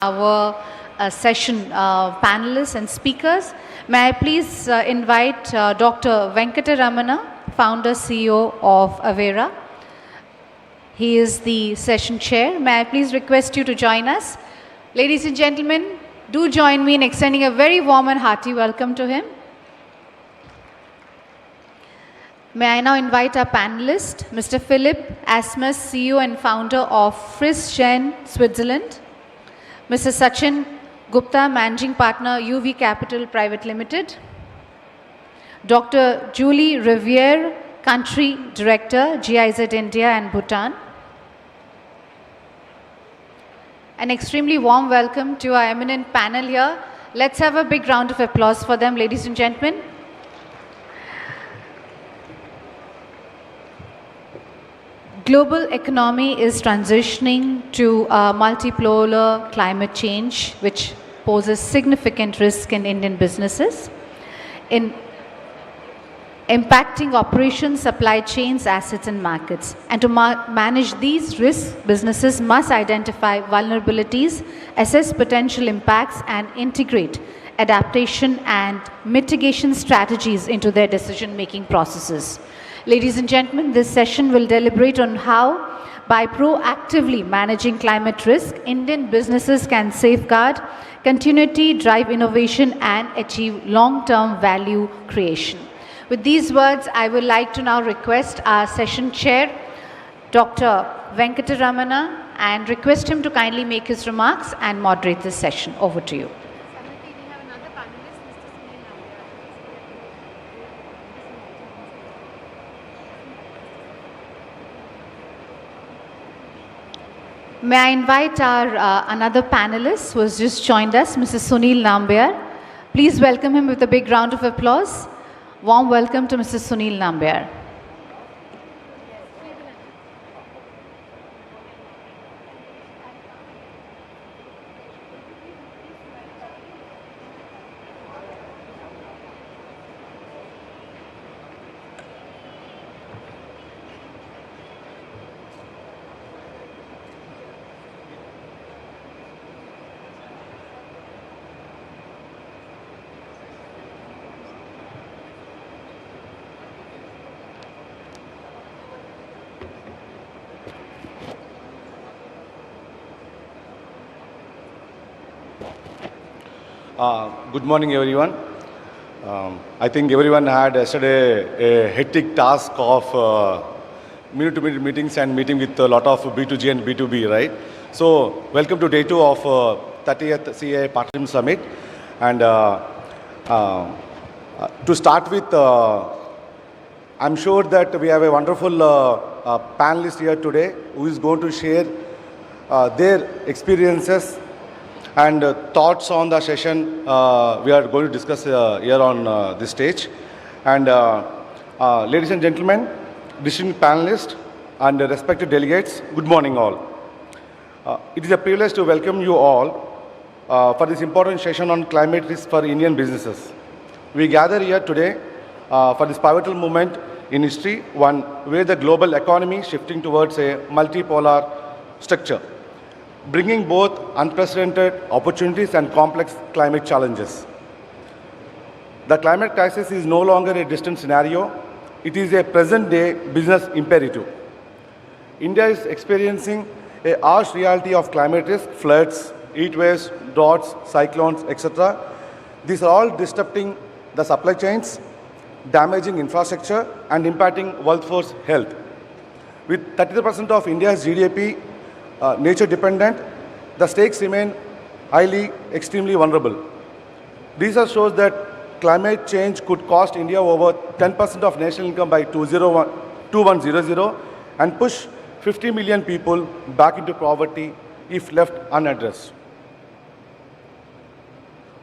Our session panelists and speakers. May I please invite Dr. Venkataramana, founder CEO of Avera. He is the session chair. May I please request you to join us. Ladies and gentlemen, do join me in extending a very warm and hearty welcome to him. May I now invite our panelist, Mr. Philip Asmus, CEO and founder of Frisch-Gen, Switzerland. Mr. Sachin Gupta, Managing Partner, UV Capital Private Limited. Dr. Julie Riviere, Country Director, GIZ India and Bhutan. An extremely warm welcome to our eminent panel here. Let's have a big round of applause for them, ladies and gentlemen. Global economy is transitioning to a multipolar climate change, which poses significant risk in Indian businesses, in impacting operations, supply chains, assets, and markets. And to manage these risks, businesses must identify vulnerabilities, assess potential impacts, and integrate adaptation and mitigation strategies into their decision-making processes. Ladies and gentlemen, this session will deliberate on how, by proactively managing climate risk, Indian businesses can safeguard continuity, drive innovation, and achieve long-term value creation. With these words, I would like to now request our session chair, Dr. Venkataramana, and request him to kindly make his remarks and moderate this session. Over to you. May I invite our another panelist who has just joined us, Mr. Sunil Nambiar. Please welcome him with a big round of applause. Warm welcome to Mr. Sunil Nambiar. Good morning, everyone. I think everyone had yesterday a hectic task of minute-to-minute meetings and meeting with a lot of B2G and B2B, right? So, welcome to day 2 of 30th CII Partnership Summit. And to start with, I'm sure that we have a wonderful panelist here today who is going to share their experiences and thoughts on the session we are going to discuss here on this stage. And ladies and gentlemen, distinguished panelists and respected delegates, good morning all. It is a privilege to welcome you all for this important session on climate risk for Indian businesses. We gather here today for this pivotal moment in history, one where the global economy is shifting towards a multipolar structure, bringing both unprecedented opportunities and complex climate challenges. The climate crisis is no longer a distant scenario. It is a present-day business imperative. India is experiencing a harsh reality of climate risk, floods, heat waves, droughts, cyclones, etc. These are all disrupting the supply chains, damaging infrastructure, and impacting workforce health. With 33% of India's GDP nature dependent, the stakes remain extremely vulnerable. Research shows that climate change could cost India over 10% of national income by 2100 and push 50 million people back into poverty if left unaddressed.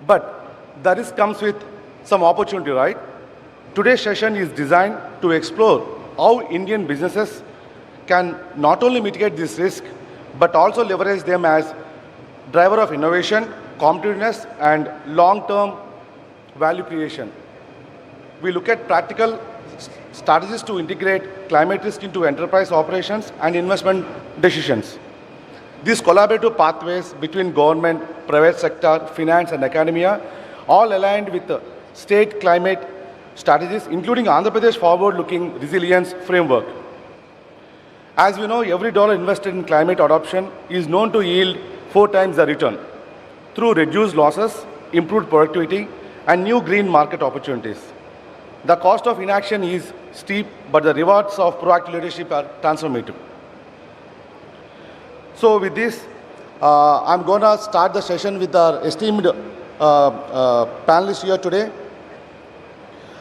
But the risk comes with some opportunity, right? Today's session is designed to explore how Indian businesses can not only mitigate this risk, but also leverage them as driver of innovation, competitiveness, and long-term value creation. We look at practical strategies to integrate climate risk into enterprise operations and investment decisions. These collaborative pathways between government, private sector, finance and academia, all aligned with the state climate strategies, including Andhra Pradesh forward-looking resilience framework. As we know, every dollar invested in climate adoption is known to yield 4 times the return through reduced losses, improved productivity, and new green market opportunities. The cost of inaction is steep, but the rewards of proactive leadership are transformative. So with this, I'm going to start the session with our esteemed panelists here today.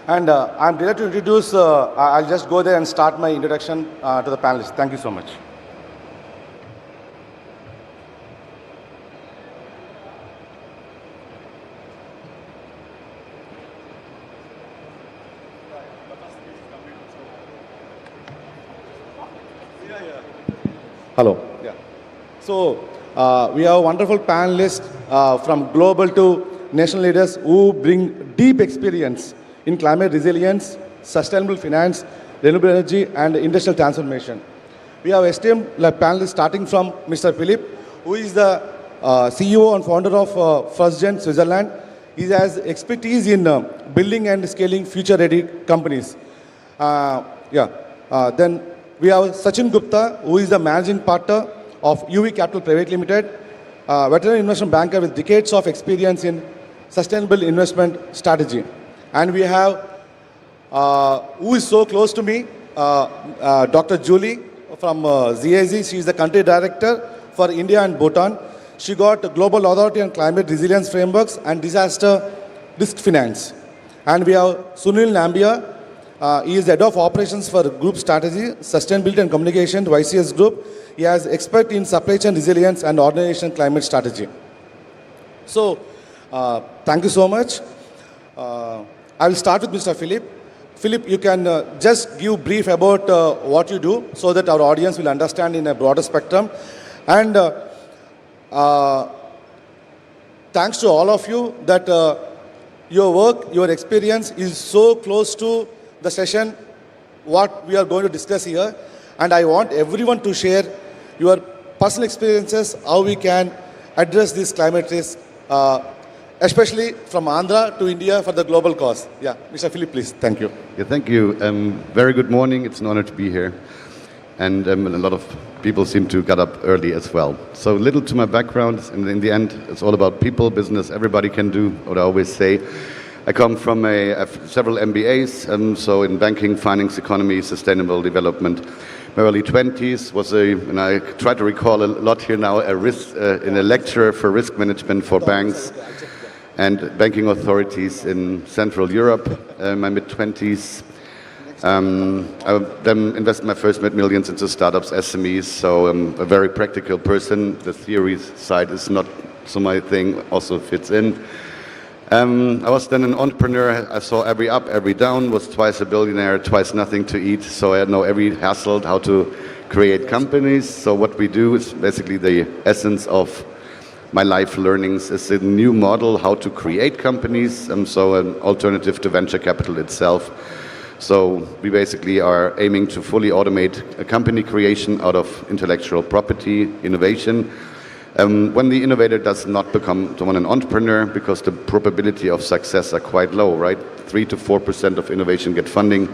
And I'm delighted to introduce, I'll just go there and start my introduction to the panelists. Thank you so much. Hello. Yeah. So we have wonderful panelists from global to national leaders who bring deep experience in climate resilience, sustainable finance, renewable energy, and industrial transformation. We have esteemed panelists starting from Mr. Philip, who is the CEO and founder of First Gen Switzerland. He has expertise in building and scaling future-ready companies. Then we have Sachin Gupta, who is the managing partner of UV Capital Private Limited, veteran investment banker with decades of experience in sustainable investment strategy. And we have, who is so close to me, Dr. Julie from ZAZ. She is the country director for India and Bhutan. She got Global Authority on Climate Resilience Frameworks and Disaster Risk Finance. And we have Sunil Nambia. He is the head of operations for Group Strategy, Sustainability and Communication to ICS Group. He has expert in supply chain resilience and organization climate strategy. So, thank you so much. I will start with Mr. Philip. Philip, you can just give brief about what you do so that our audience will understand in a broader spectrum. And thanks to all of you that your work, your experience is so close to the session, what we are going to discuss here. And I want everyone to share your personal experiences, how we can address this climate risk, especially from Andhra to India for the global cause. Yeah, Mr. Philip, please. Thank you. Yeah, thank you. Very good morning. It's an honor to be here. And a lot of people seem to get up early as well. So little to my background. In the end, it's all about people, business. Everybody can do what I always say. I come from several MBAs, so in banking, finance, economy, sustainable development. My early 20s was and I try to recall a lot here now, in a lecturer for risk management for banks and banking authorities in Central Europe. My mid-20s, I then invested my first millions into startups, SMEs, so I'm a very practical person. The theory side is not so my thing, also fits in. I was then an entrepreneur. I saw every up, every down, was twice a billionaire, twice nothing to eat, so I know every hassle, how to create companies. So what we do is basically the essence of my life learnings is a new model how to create companies, so an alternative to venture capital itself. So we basically are aiming to fully automate a company creation out of intellectual property, innovation. When the innovator does not become an entrepreneur, because the probability of success are quite low, right? 3 to 4% of innovation get funding.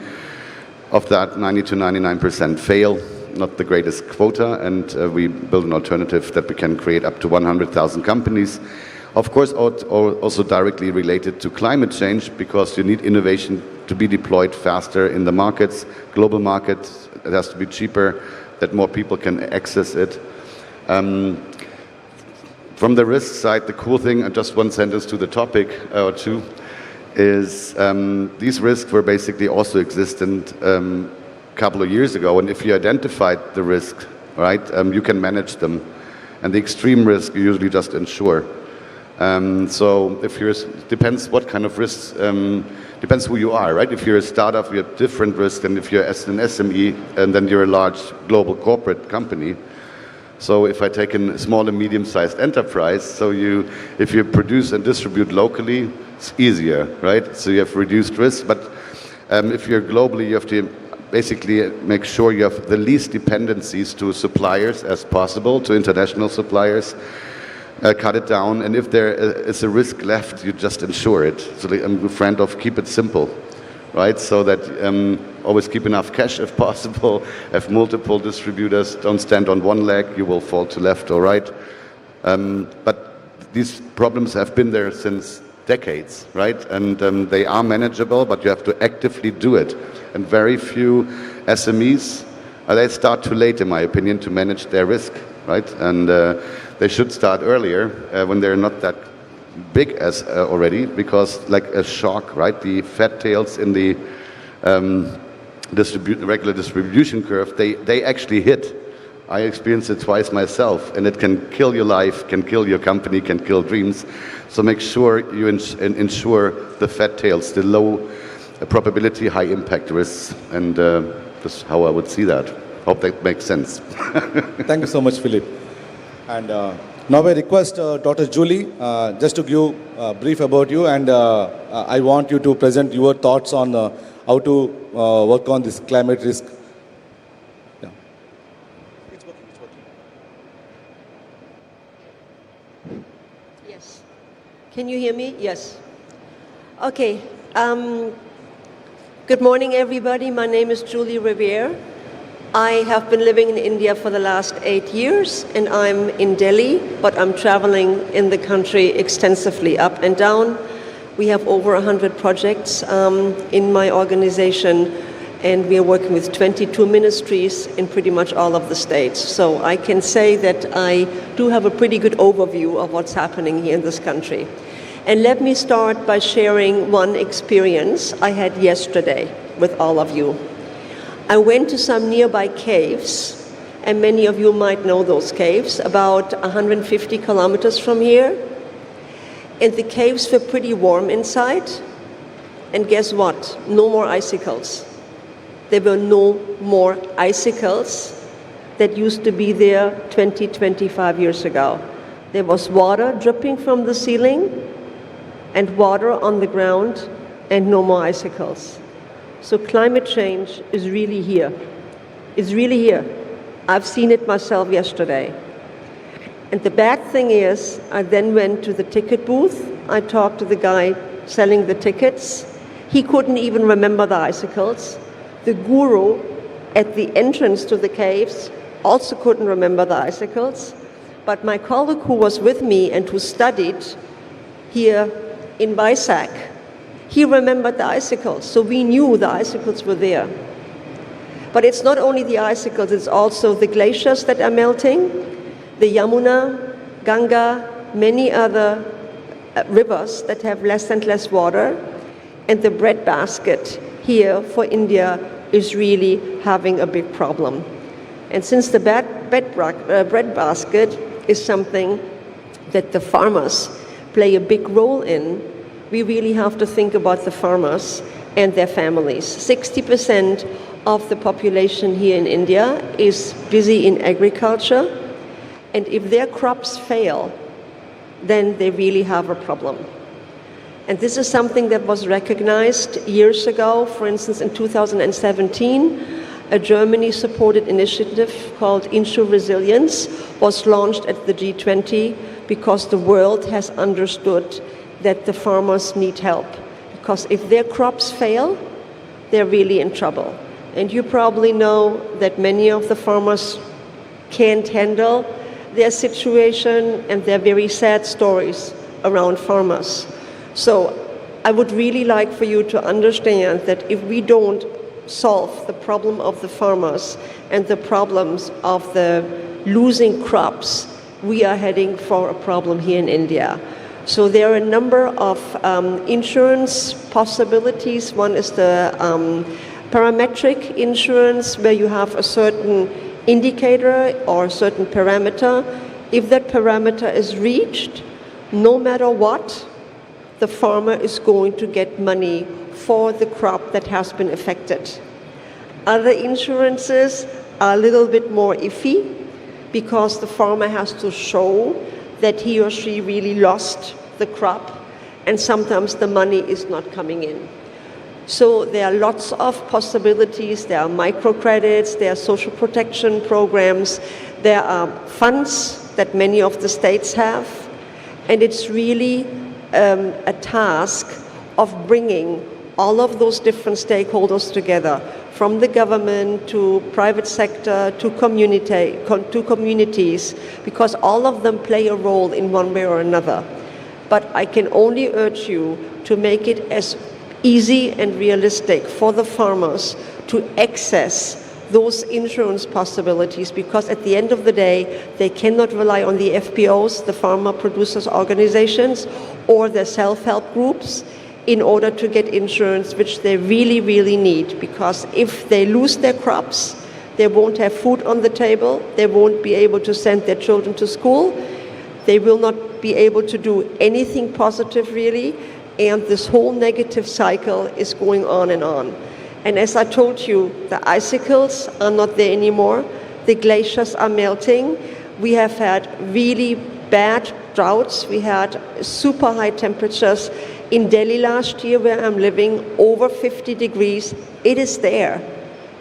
Of that, 90 to 99% fail. Not the greatest quota, and we build an alternative that we can create up to 100,000 companies. Of course, also directly related to climate change, because you need innovation to be deployed faster in the markets, global markets. It has to be cheaper, that more people can access it. From the risk side, the cool thing, just one sentence to the topic or two, is these risks were basically also existent a couple of years ago, and if you identified the risk, right, you can manage them. And the extreme risk you usually just insure. So if you're, depends what kind of risks, depends who you are, right? If you're a startup, you have different risks than if you're an SME, and then you're a large global corporate company. So if I take a small and medium-sized enterprise, so if you produce and distribute locally, it's easier, right? So you have reduced risk. But if you're globally, you have to basically make sure you have the least dependencies to suppliers as possible, to international suppliers. Cut it down, and if there is a risk left, you just insure it. So I'm a friend of keep it simple, right? So that always keep enough cash if possible, have multiple distributors, don't stand on one leg, you will fall to left or right. But these problems have been there since decades, right? And they are manageable, but you have to actively do it. And very few SMEs, they start too late, in my opinion, to manage their risk, right? And they should start earlier when they're not that big as already, because like a shark, right? The fat tails in the regular distribution curve, they actually hit. I experienced it twice myself, and it can kill your life, can kill your company, can kill dreams. So make sure you insure the fat tails, the low probability, high impact risks, and that's how I would see that. Hope that makes sense. Thank you so much, Philip. And now I request Dr. Julie just to give a brief about you, and I want you to present your thoughts on how to work on this climate risk. Yeah. It's working. Yes. Can you hear me? Yes. Okay. Good morning, everybody. My name is Julie Revere. I have been living in India for the last 8 years, and I'm in Delhi, but I'm traveling in the country extensively, up and down. We have over 100 projects in my organization, and we are working with 22 ministries in pretty much all of the states. So I can say that I do have a pretty good overview of what's happening here in this country. And let me start by sharing one experience I had yesterday with all of you. I went to some nearby caves, and many of you might know those caves, about 150 kilometers from here. And the caves were pretty warm inside. And guess what? No more icicles. There were no more icicles that used to be there 20, 25 years ago. There was water dripping from the ceiling and water on the ground and no more icicles. So climate change is really here. It's really here. I've seen it myself yesterday. And the bad thing is, I then went to the ticket booth. I talked to the guy selling the tickets. He couldn't even remember the icicles. The guru at the entrance to the caves also couldn't remember the icicles. But my colleague who was with me and who studied here in Vizag, he remembered the icicles, so we knew the icicles were there. But it's not only the icicles, it's also the glaciers that are melting, the Yamuna, Ganga, many other rivers that have less and less water, and the breadbasket here for India is really having a big problem. And since the breadbasket is something that the farmers play a big role in, we really have to think about the farmers and their families. 60% of the population here in India is busy in agriculture, and if their crops fail, then they really have a problem. And this is something that was recognized years ago. For instance, in 2017, a Germany-supported initiative called Insure Resilience was launched at the G20 because the world has understood that the farmers need help. Because if their crops fail, they're really in trouble. And you probably know that many of the farmers can't handle their situation, and there are very sad stories around farmers. So I would really like for you to understand that if we don't solve the problem of the farmers and the problems of the losing crops, we are heading for a problem here in India. So there are a number of insurance possibilities. One is the parametric insurance, where you have a certain indicator or a certain parameter. If that parameter is reached, no matter what, the farmer is going to get money for the crop that has been affected. Other insurances are a little bit more iffy because the farmer has to show that he or she really lost the crop, and sometimes the money is not coming in. So there are lots of possibilities. There are microcredits, there are social protection programs, there are funds that many of the states have, and it's really a task of bringing all of those different stakeholders together, from the government to private sector to communities, because all of them play a role in one way or another. But I can only urge you to make it as easy and realistic for the farmers to access those insurance possibilities, because at the end of the day, they cannot rely on the FPOs, the farmer producers organizations, or their self-help groups in order to get insurance, which they really, really need. Because if they lose their crops, they won't have food on the table, they won't be able to send their children to school, they will not be able to do anything positive really, and this whole negative cycle is going on and on. And as I told you, the icicles are not there anymore, the glaciers are melting, we have had really bad droughts, we had super high temperatures. In Delhi last year, where I'm living, over 50 degrees, it is there.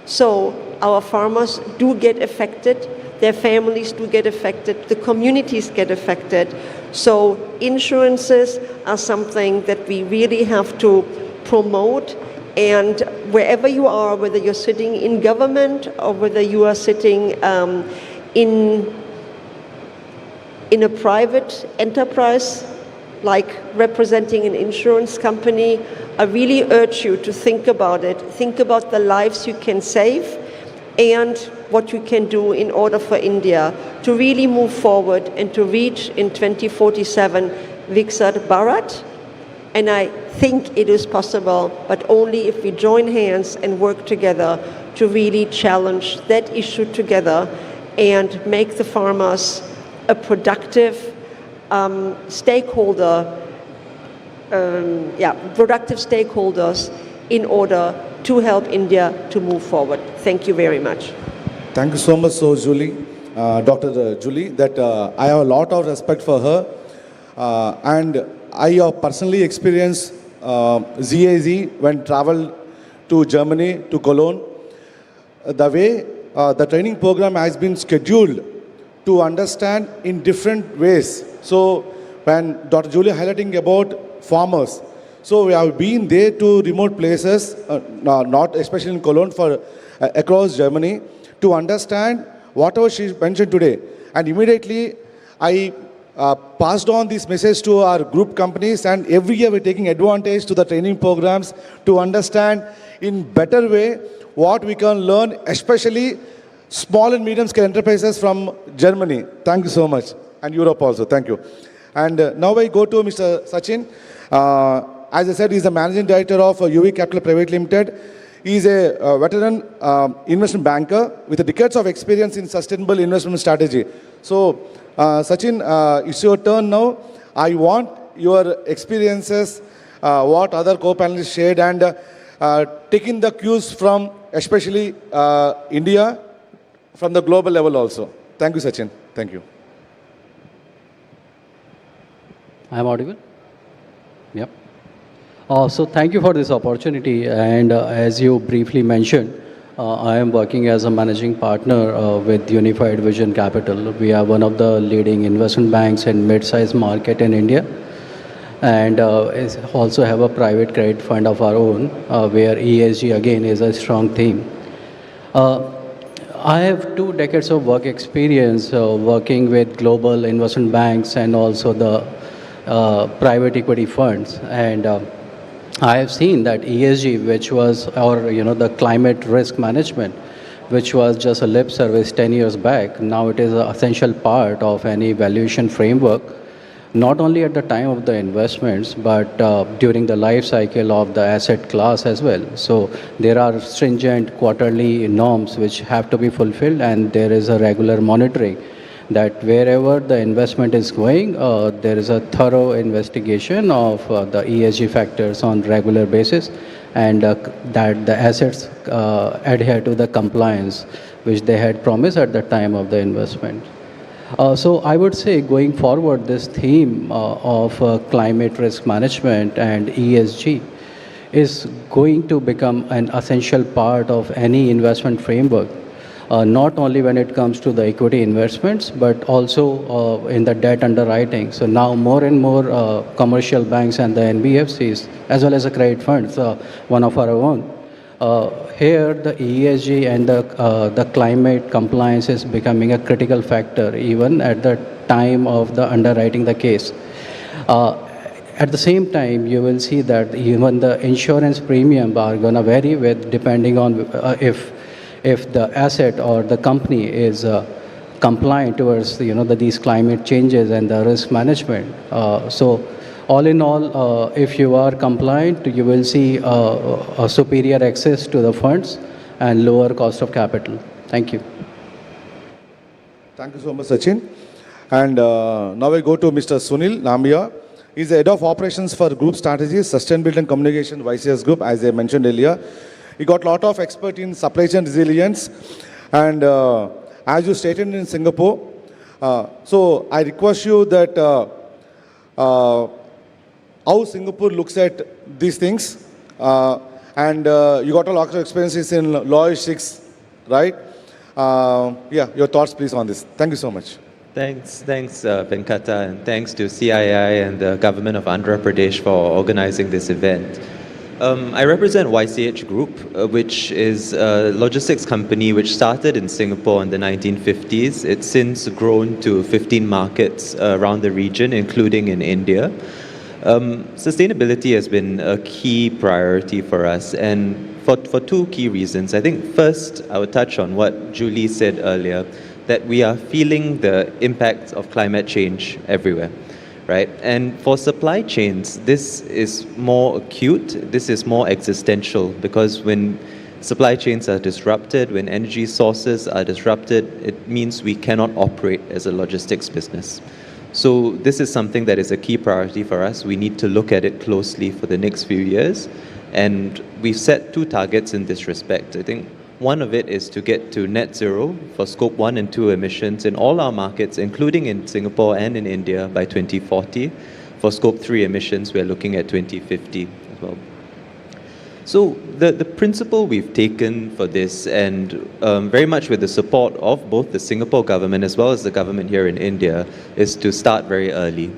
So our farmers do get affected, their families do get affected, the communities get affected. So insurances are something that we really have to promote, and wherever you are, whether you're sitting in government or whether you are sitting in a private enterprise, like representing an insurance company, I really urge you to think about it. Think about the lives you can save and what you can do in order for India to really move forward and to reach in 2047 Viksit Bharat. And I think it is possible, but only if we join hands and work together to really challenge that issue together and make the farmers a productive productive stakeholders in order to help India to move forward. Thank you very much. Thank you so much, Julie, Dr. Julie, that I have a lot of respect for her. And I have personally experienced ZAZ when traveled to Germany, to Cologne. The way the training program has been scheduled to understand in different ways. So when Dr. Julie highlighting about farmers, so we have been there to remote places, not especially in Cologne, for across Germany, to understand whatever she mentioned today. And immediately I passed on this message to our group companies, and every year we're taking advantage to the training programs to understand in better way what we can learn, especially small and medium-scale enterprises from Germany. Thank you so much. And Europe also. Thank you. And now I go to Mr. Sachin. As I said, he's the Managing Director of UV Capital Private Limited. He's a veteran investment banker with decades of experience in sustainable investment strategy. So, Sachin, it's your turn now. I want your experiences, what other co-panelists shared, and taking the cues from especially India, from the global level also. Thank you, Sachin. Thank you. I am audible? Yep. So thank you for this opportunity. And as you briefly mentioned, I am working as a managing partner with Unified Vision Capital. We are one of the leading investment banks in mid-sized market in India, and also have a private credit fund of our own, where ESG again is a strong theme. I have 2 decades of work experience working with global investment banks and also the private equity funds, and I have seen that ESG, which was the climate risk management, which was just a lip service 10 years back, now it is an essential part of any valuation framework, not only at the time of the investments, but during the life cycle of the asset class as well. So there are stringent quarterly norms which have to be fulfilled, and there is a regular monitoring that wherever the investment is going, there is a thorough investigation of the ESG factors on regular basis, and that the assets adhere to the compliance which they had promised at the time of the investment. So I would say going forward, this theme of climate risk management and ESG is going to become an essential part of any investment framework, not only when it comes to the equity investments, but also in the debt underwriting. So now more and more commercial banks and the NBFCs, as well as the credit funds, one of our own, here the ESG and the climate compliance is becoming a critical factor even at the time of the underwriting the case. At the same time, you will see that even the insurance premium are going to vary with depending on if the asset or the company is compliant towards these climate changes and the risk management. So all in all, if you are compliant, you will see a superior access to the funds and lower cost of capital. Thank you. Thank you so much, Sachin. And now I go to Mr. Sunil Nambiya. He's the Head of Operations for Group Strategies, Sustainability and Communication, YCS Group, as I mentioned earlier. He got a lot of expert in supply chain resilience. And as you stated in Singapore, so I request you that how Singapore looks at these things. And you got a lot of experiences in logistics, right? Yeah, your thoughts please on this. Thank you so much. Thanks, Venkata, and thanks to CII and the government of Andhra Pradesh for organizing this event. I represent YCH Group, which is a logistics company which started in Singapore in the 1950s. It's since grown to 15 markets around the region, including in India. Sustainability has been a key priority for us, and for two key reasons. I think first, I would touch on what Julie said earlier, that we are feeling the impact of climate change everywhere, right? And for supply chains, this is more acute, this is more existential, because when supply chains are disrupted, when energy sources are disrupted, it means we cannot operate as a logistics business. So this is something that is a key priority for us. We need to look at it closely for the next few years. And we've set two targets in this respect. I think one of it is to get to net zero for scope 1 and 2 emissions in all our markets, including in Singapore and in India by 2040. For scope 3 emissions, we're looking at 2050 as well. So the principle we've taken for this, and very much with the support of both the Singapore government as well as the government here in India, is to start very early.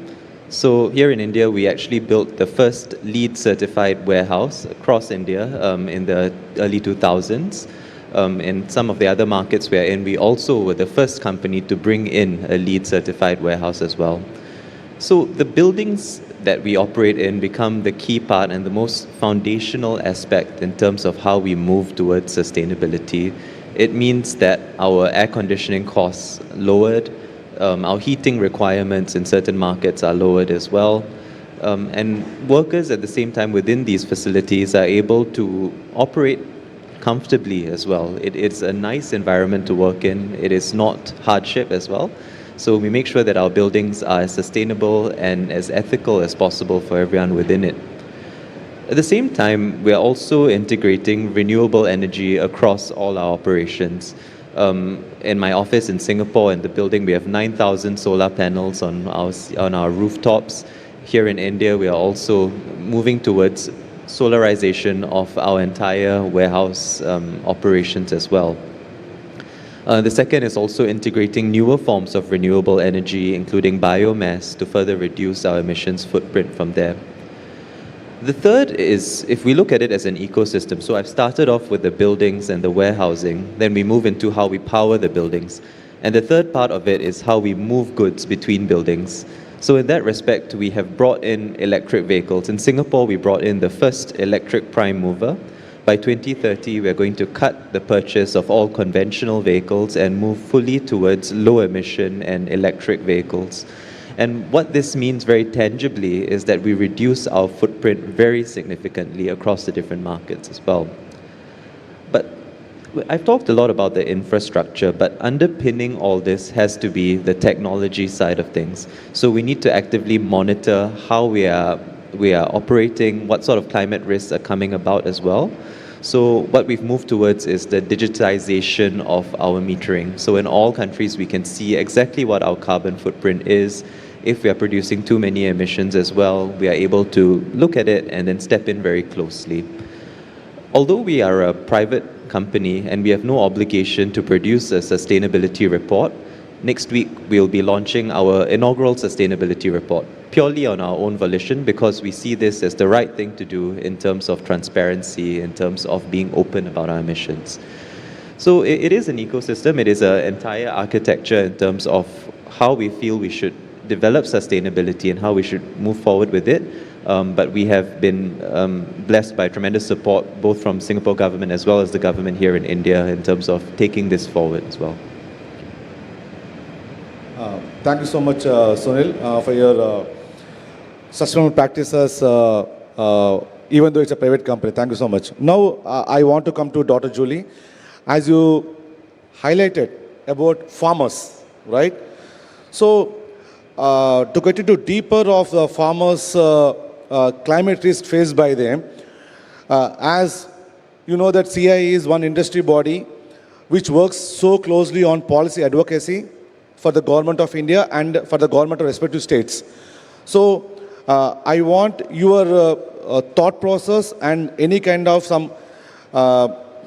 So here in India, we actually built the first LEED certified warehouse across India in the early 2000s. In some of the other markets we're in, we also were the first company to bring in a LEED certified warehouse as well. So the buildings that we operate in become the key part and the most foundational aspect in terms of how we move towards sustainability. It means that our air conditioning costs lowered, our heating requirements in certain markets are lowered as well. And workers at the same time within these facilities are able to operate comfortably as well. It's a nice environment to work in. It is not hardship as well. So we make sure that our buildings are as sustainable and as ethical as possible for everyone within it. At the same time, we're also integrating renewable energy across all our operations. In my office in Singapore, in the building, we have 9,000 solar panels on our rooftops. Here in India, we are also moving towards solarization of our entire warehouse operations as well. The second is also integrating newer forms of renewable energy, including biomass, to further reduce our emissions footprint from there. The third is, if we look at it as an ecosystem, so I've started off with the buildings and the warehousing, then we move into how we power the buildings. And the third part of it is how we move goods between buildings. So in that respect, we have brought in electric vehicles. In Singapore, we brought in the first electric prime mover. By 2030, we're going to cut the purchase of all conventional vehicles and move fully towards low emission and electric vehicles. And what this means very tangibly is that we reduce our footprint very significantly across the different markets as well. But I've talked a lot about the infrastructure, but underpinning all this has to be the technology side of things. So we need to actively monitor how we are operating, what sort of climate risks are coming about as well. So what we've moved towards is the digitization of our metering. So in all countries, we can see exactly what our carbon footprint is. if we are producing too many emissions as well, we are able to look at it and then step in very closely. Although we are a private company and we have no obligation to produce a sustainability report, next week we'll be launching our inaugural sustainability report, purely on our own volition, because we see this as the right thing to do in terms of transparency, in terms of being open about our emissions. So it is an ecosystem, it is an entire architecture in terms of how we feel we should develop sustainability and how we should move forward with it. But we have been blessed by tremendous support both from Singapore government as well as the government here in India in terms of taking this forward as well. Thank you so much, Sunil, for your sustainable practices, even though it's a private company. Thank you so much. Now, I want to come to Dr. Julie. As you highlighted about farmers, right? So, to get into deeper of the farmers' climate risk faced by them, as you know that CII is one industry body which works so closely on policy advocacy for the government of India and for the government of respective states. So, I want your thought process and any kind of some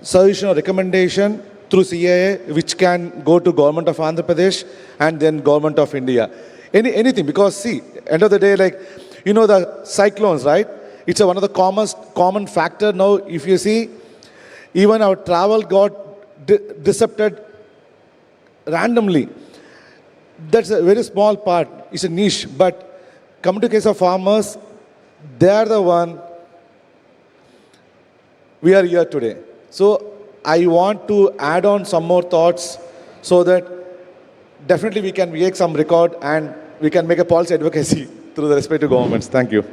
suggestion or recommendation through CII which can go to government of Andhra Pradesh and then government of India. Anything, because see, end of the day, like, you know, the cyclones, right? It's one of the common factor now. If you see, even our travel got disrupted randomly. That's a very small part. It's a niche. But coming to case of farmers, they are the one we are here today. So I want to add on some more thoughts so that definitely we can make some record and we can make a policy advocacy through the respective governments. Thank you.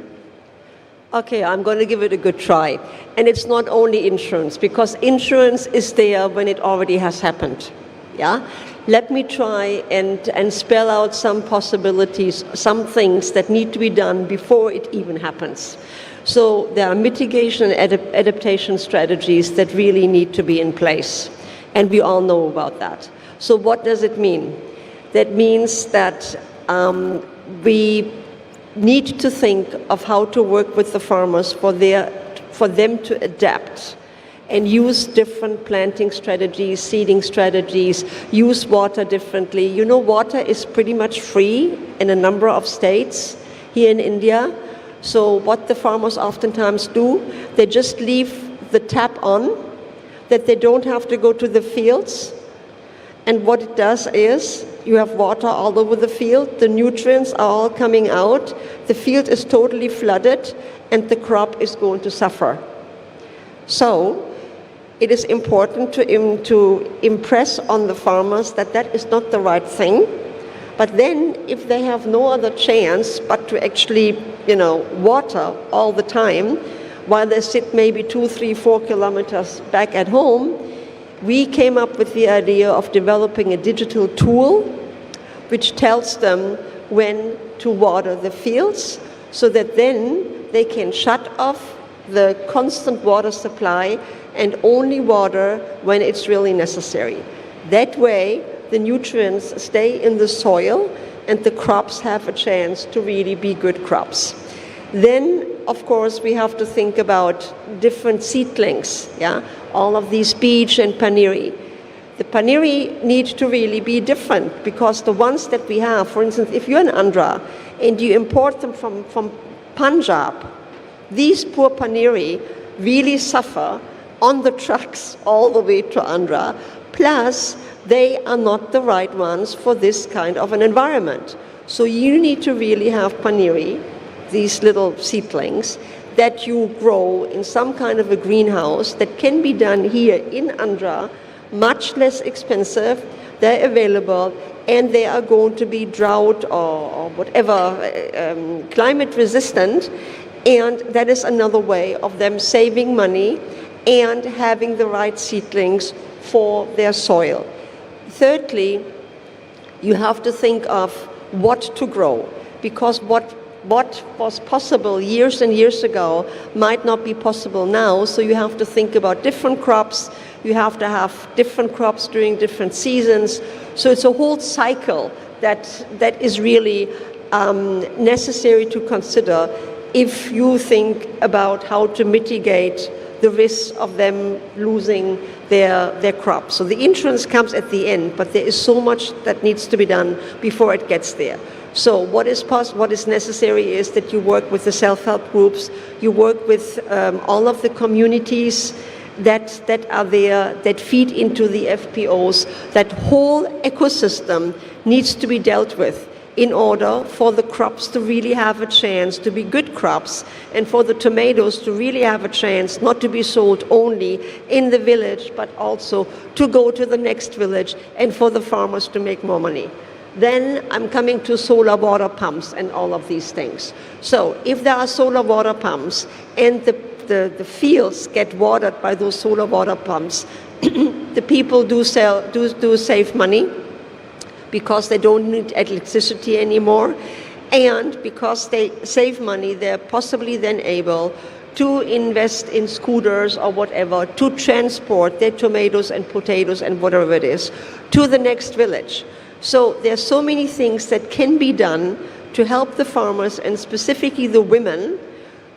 Okay, I'm going to give it a good try. And it's not only insurance, because insurance is there when it already has happened. Yeah? Let me try and spell out some possibilities, some things that need to be done before it even happens. So there are mitigation and adaptation strategies that really need to be in place. And we all know about that. So what does it mean? That means that we need to think of how to work with the farmers for them to adapt and use different planting strategies, seeding strategies, use water differently. You know, water is pretty much free in a number of states here in India. So what the farmers oftentimes do, they just leave the tap on, that they don't have to go to the fields. And what it does is, you have water all over the field, the nutrients are all coming out, the field is totally flooded, and the crop is going to suffer. So, it is important to impress on the farmers that that is not the right thing. But then, if they have no other chance but to actually, water all the time, while they sit maybe 2, 3, 4 kilometers back at home, we came up with the idea of developing a digital tool which tells them when to water the fields, so that then they can shut off the constant water supply and only water when it's really necessary. That way, the nutrients stay in the soil and the crops have a chance to really be good crops. Then, of course, we have to think about different seedlings, all of these peach and paniri. The paniri need to really be different, because the ones that we have, for instance, if you're in Andhra and you import them from Punjab, these poor paniri really suffer on the trucks all the way to Andhra, plus they are not the right ones for this kind of an environment. So you need to really have paniri, these little seedlings, that you grow in some kind of a greenhouse that can be done here in Andhra, much less expensive, they're available, and they are going to be drought or whatever, climate resistant, and that is another way of them saving money and having the right seedlings for their soil. Thirdly, you have to think of what to grow, because what was possible years and years ago might not be possible now, so you have to think about different crops, you have to have different crops during different seasons, so it's a whole cycle that is really necessary to consider if you think about how to mitigate the risks of them losing their crops. So the insurance comes at the end, but there is so much that needs to be done before it gets there. So what is necessary is that you work with the self-help groups, you work with all of the communities that are there, that feed into the FPOs. That whole ecosystem needs to be dealt with in order for the crops to really have a chance to be good crops, and for the tomatoes to really have a chance not to be sold only in the village, but also to go to the next village, and for the farmers to make more money. Then I'm coming to solar water pumps and all of these things. So if there are solar water pumps and the fields get watered by those solar water pumps, the people do save money, because they don't need electricity anymore, and because they save money, they're possibly then able to invest in scooters or whatever to transport their tomatoes and potatoes and whatever it is to the next village. So there's so many things that can be done to help the farmers, and specifically the women,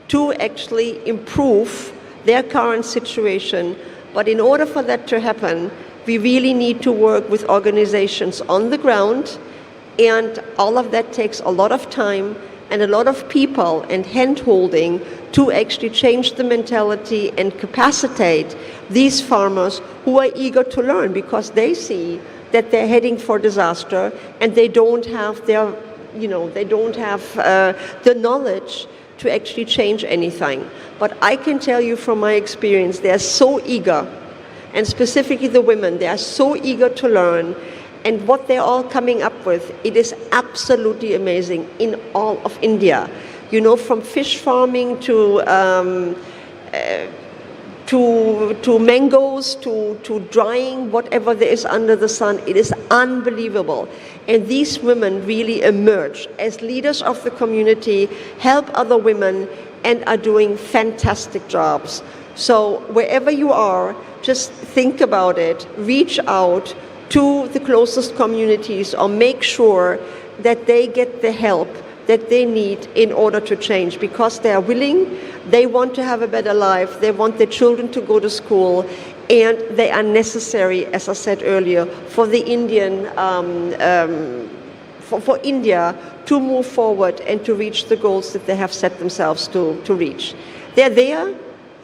to actually improve their current situation. But in order for that to happen, we really need to work with organizations on the ground, and all of that takes a lot of time and a lot of people and hand-holding to actually change the mentality and capacitate these farmers who are eager to learn, because they see that they're heading for disaster and they don't have the knowledge to actually change anything. But I can tell you from my experience, they're so eager, and specifically the women, they are so eager to learn, and what they're all coming up with, it is absolutely amazing in all of India. You know, from fish farming to mangoes, to drying whatever there is under the sun. It is unbelievable. And these women really emerge as leaders of the community, help other women, and are doing fantastic jobs. So wherever you are, just think about it, reach out to the closest communities, or make sure that they get the help that they need in order to change, because they are willing, they want to have a better life, they want their children to go to school, and they are necessary, as I said earlier, for the for India to move forward and to reach the goals that they have set themselves to reach. They're there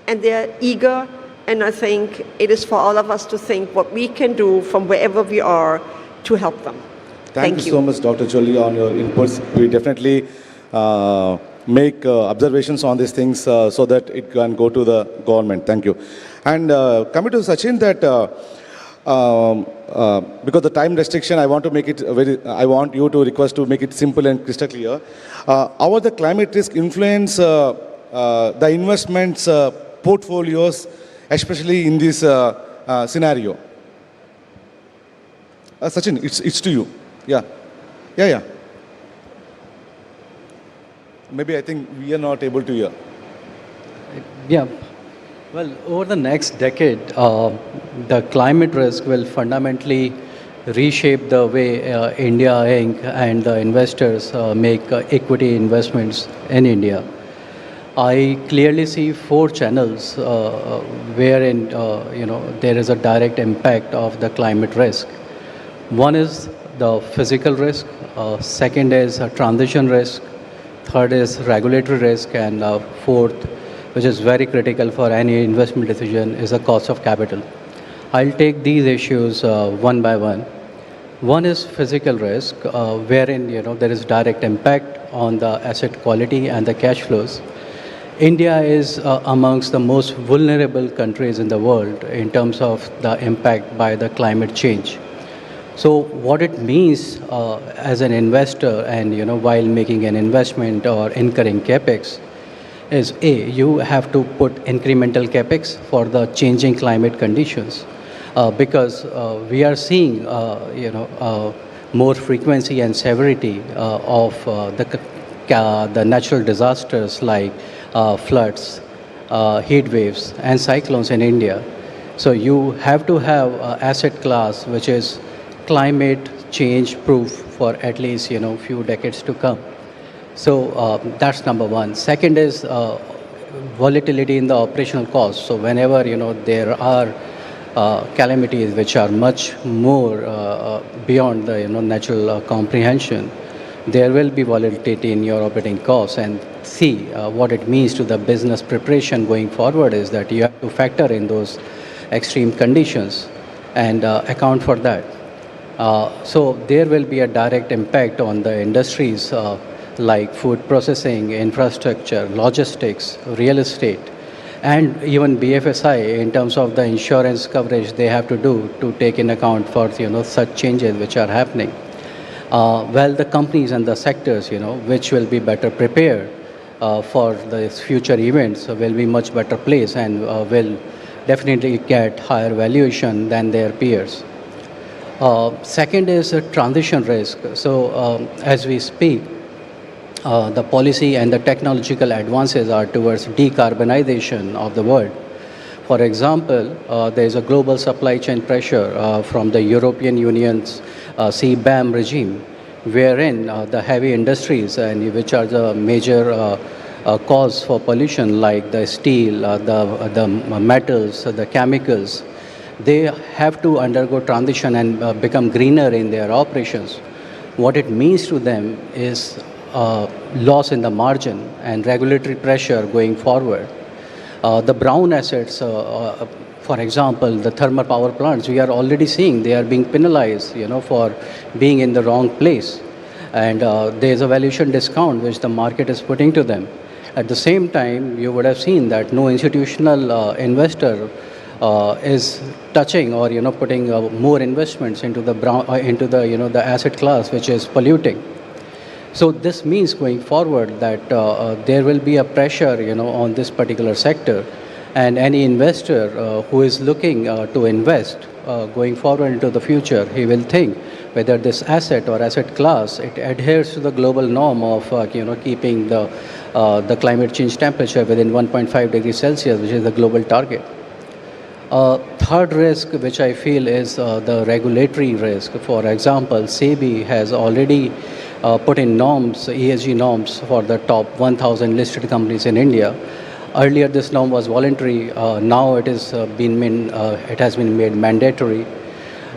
and they're eager, and I think it is for all of us to think what we can do from wherever we are to help them. Thank you so much, Dr. Cholli, on your inputs. We definitely make observations on these things so that it can go to the government. Thank you. And coming to Sachin, that because the time restriction, I want you to request to make it simple and crystal clear. How the climate risk influence the investments portfolios, especially in this scenario? Sachin, it's to you. Yeah. Maybe I think we are not able to hear. Yeah. Well, over the next decade, the climate risk will fundamentally reshape the way India Inc. and the investors make equity investments in India. I clearly see 4 channels wherein there is a direct impact of the climate risk. One is the physical risk, second is transition risk, third is regulatory risk, and fourth, which is very critical for any investment decision, is the cost of capital. I'll take these issues one by one. One is physical risk, wherein there is direct impact on the asset quality and the cash flows. India is amongst the most vulnerable countries in the world in terms of the impact by the climate change. So what it means as an investor, and while making an investment or incurring capex, is you have to put incremental capex for the changing climate conditions, because we are seeing more frequency and severity of the natural disasters like floods, heat waves, and cyclones in India. So you have to have an asset class which is climate change proof for at least few decades to come. So that's number one. Second is volatility in the operational costs. So whenever there are calamities which are much more beyond the natural comprehension, there will be volatility in your operating costs. And see what it means to the business preparation going forward is that you have to factor in those extreme conditions and account for that. So there will be a direct impact on the industries like food processing, infrastructure, logistics, real estate, and even BFSI in terms of the insurance coverage they have to do to take in account for such changes which are happening. Well, the companies and the sectors which will be better prepared for the future events will be much better placed and will definitely get higher valuation than their peers. Second is a transition risk. So as we speak, the policy and the technological advances are towards decarbonization of the world. For example, there is a global supply chain pressure from the European Union's CBAM regime, wherein the heavy industries and which are the major cause for pollution, like the steel, the metals, the chemicals, they have to undergo transition and become greener in their operations. What it means to them is loss in the margin and regulatory pressure going forward. The brown assets, for example, the thermal power plants, we are already seeing they are being penalized, for being in the wrong place. And there is a valuation discount which the market is putting to them. At the same time, you would have seen that no institutional investor is touching or putting more investments into the the asset class which is polluting. So this means going forward that there will be a pressure on this particular sector, and any investor who is looking to invest going forward into the future, he will think whether this asset or asset class it adheres to the global norm of keeping the climate change temperature within 1.5 degrees Celsius, which is the global target. Third risk, which I feel is the regulatory risk. For example, SEBI has already put in norms, ESG norms for the top 1,000 listed companies in India. Earlier, this norm was voluntary. Now it has been made mandatory.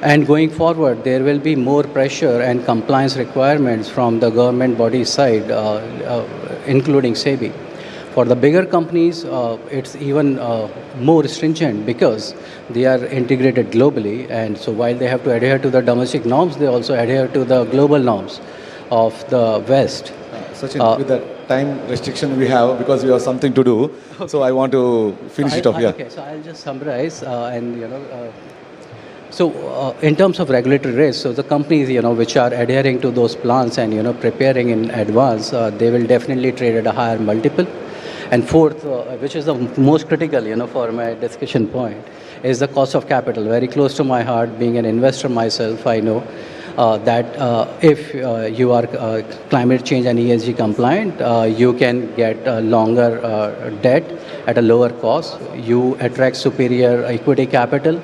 And going forward, there will be more pressure and compliance requirements from the government body side, including SEBI. For the bigger companies, it's even more stringent because they are integrated globally. And so while they have to adhere to the domestic norms, they also adhere to the global norms of the West. Sachin, with the time restriction we have, because we have something to do, so I want to finish it off. Yeah. Okay, so I'll just summarize So in terms of regulatory risk, so the companies which are adhering to those plans and preparing in advance, they will definitely trade at a higher multiple. And fourth, which is the most critical for my discussion point, is the cost of capital. Very close to my heart, being an investor myself, I know that if you are climate change and ESG compliant, you can get a longer debt at a lower cost. You attract superior equity capital,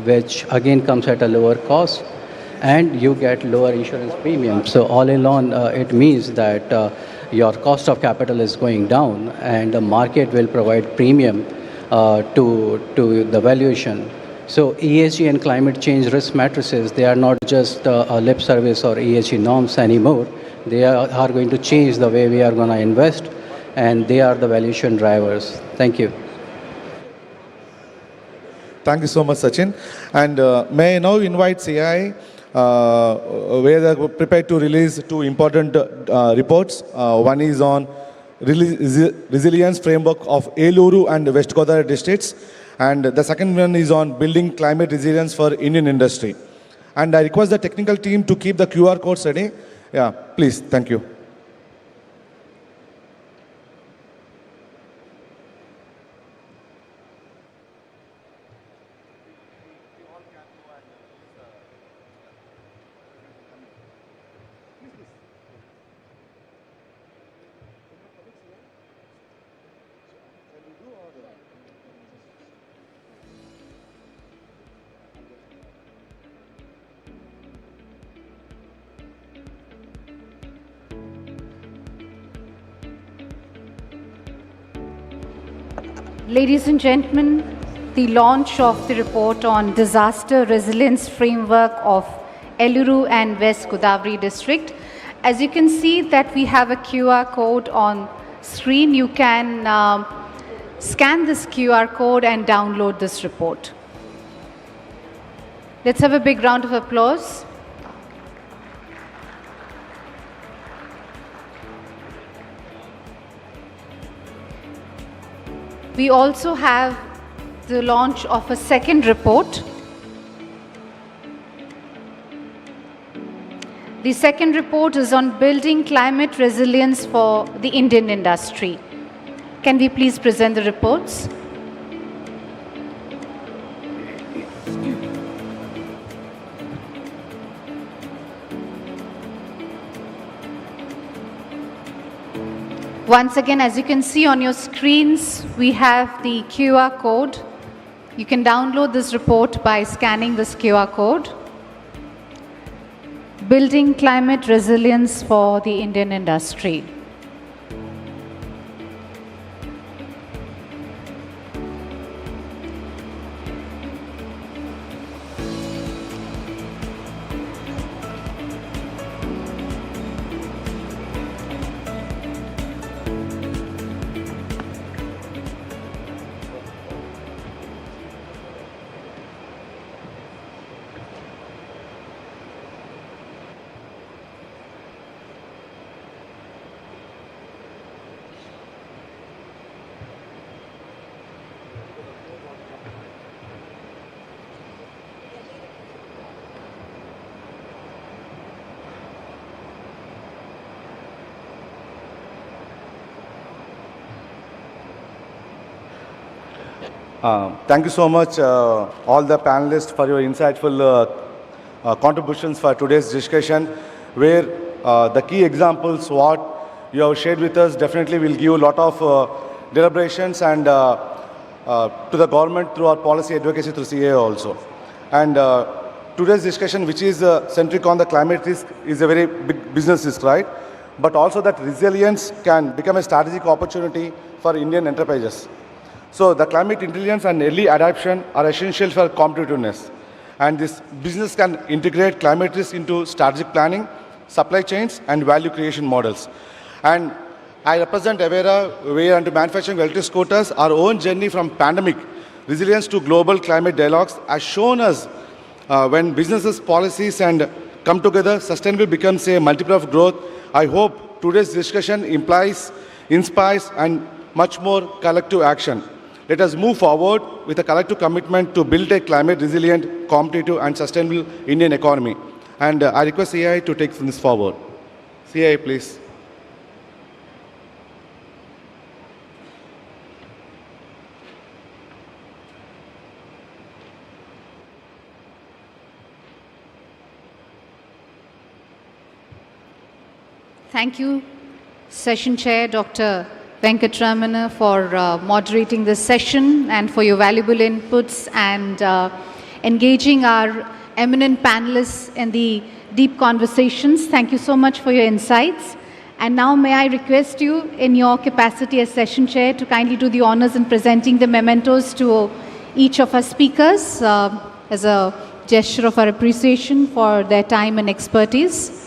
which again comes at a lower cost, and you get lower insurance premium. So all in all, it means that your cost of capital is going down, and the market will provide premium to the valuation. So ESG and climate change risk matrices, they are not just a lip service or ESG norms anymore. They are going to change the way we are going to invest, and they are the valuation drivers. Thank you. Thank you so much, Sachin. And may I now invite CI, where they are prepared to release two important reports. One is on resilience framework of Eluru and West Godavari districts. And the second one is on building climate resilience for Indian industry. And I request the technical team to keep the QR codes ready. Yeah, please. Thank you. Ladies and gentlemen, the launch of the report on disaster resilience framework of Eluru and West Godavari district. As you can see that we have a QR code on screen. You can scan this QR code and download this report. Let's have a big round of applause. We also have the launch of a second report. The second report is on building climate resilience for the Indian industry. Can we please present the reports? Once again, as you can see on your screens, we have the QR code. You can download this report by scanning this QR code. Building climate resilience for the Indian industry. Thank you so much, all the panelists, for your insightful contributions for today's discussion, where the key examples what you have shared with us definitely will give a lot of deliberations and to the government through our policy advocacy through CA also. And today's discussion, which is centric on the climate risk, is a very big business risk, right? But also that resilience can become a strategic opportunity for Indian enterprises. So the climate intelligence and early adaptation are essential for competitiveness. And this business can integrate climate risk into strategic planning, supply chains, and value creation models. And I represent Avera, where and manufacturing electric scooters, our own journey from pandemic resilience to global climate dialogues has shown us when businesses, policies, and come together, sustainable becomes a multiplier of growth. I hope today's discussion inspires, and much more collective action. Let us move forward with a collective commitment to build a climate resilient, competitive, and sustainable Indian economy. And I request CII to take this forward. CII, please. Thank you, Session Chair Dr. Venkatramana, for moderating this session and for your valuable inputs and engaging our eminent panelists in the deep conversations. Thank you so much for your insights. And now may I request you in your capacity as Session Chair to kindly do the honors in presenting the mementos to each of our speakers as a gesture of our appreciation for their time and expertise.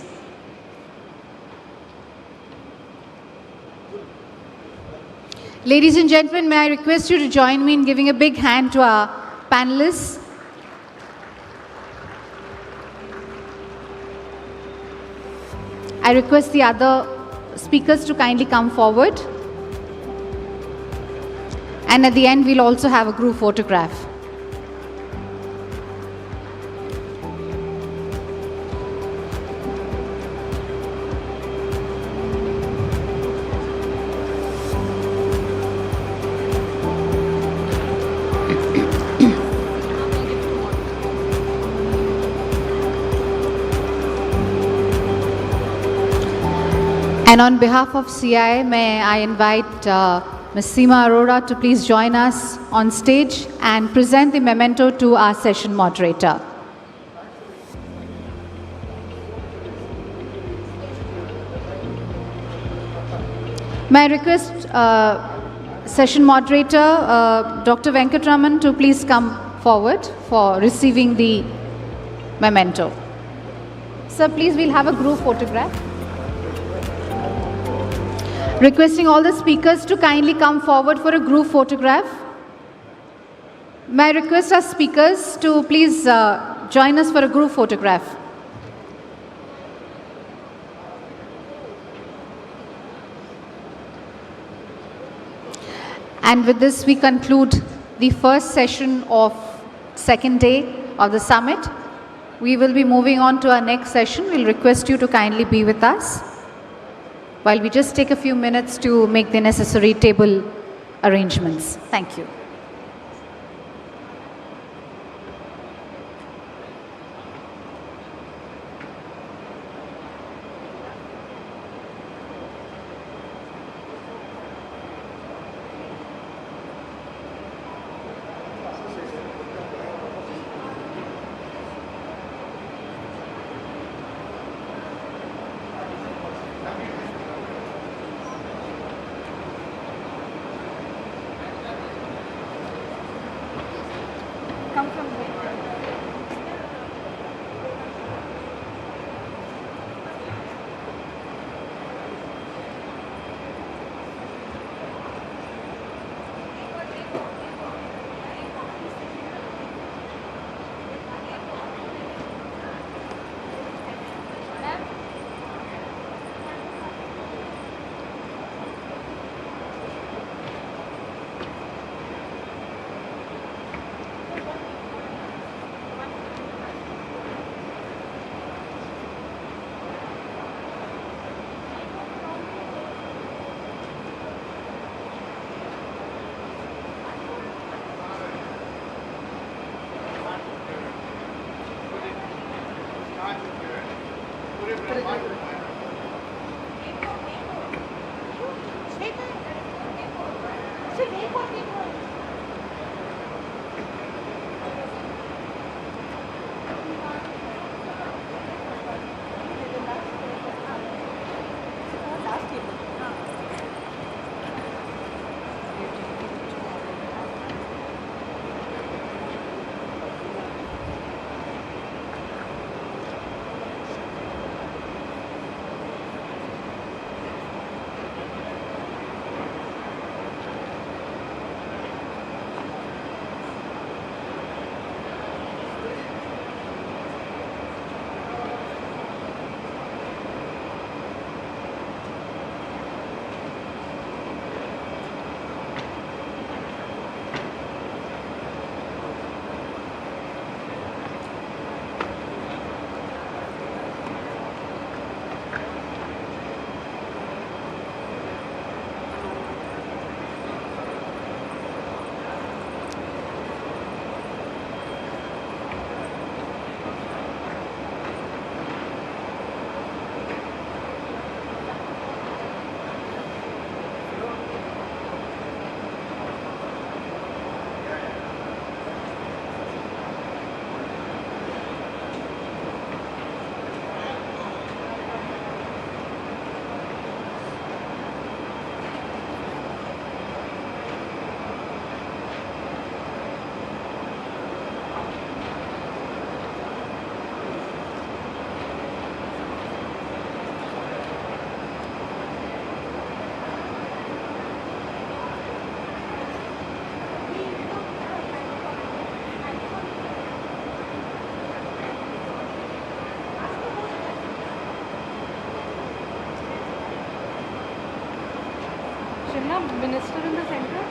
Ladies and gentlemen, may I request you to join me in giving a big hand to our panelists. I request the other speakers to kindly come forward. And at the end, we'll also have a group photograph. And on behalf of CI, may I invite Ms. Seema Arora to please join us on stage and present the memento to our session moderator. May I request Session moderator, Dr. Venkatraman, to please come forward for receiving the memento. Sir, please, we'll have a group photograph. Requesting all the speakers to kindly come forward for a group photograph. May I request our speakers to please join us for a group photograph. And with this, we conclude the first session of second day of the summit. We will be moving on to our next session. We'll request you to kindly be with us while we just take a few minutes to make the necessary table arrangements. Thank you. Minister in the center.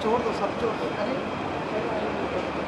छोड़ दो सब छोड़ दो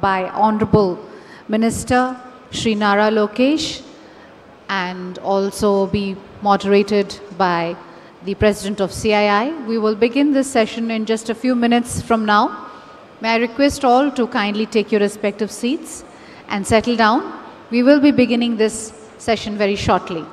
by Honorable Minister Shri Nara Lokesh and also be moderated by the President of CII. We will begin this session in just a few minutes from now. May I request all to kindly take your respective seats and settle down. We will be beginning this session very shortly.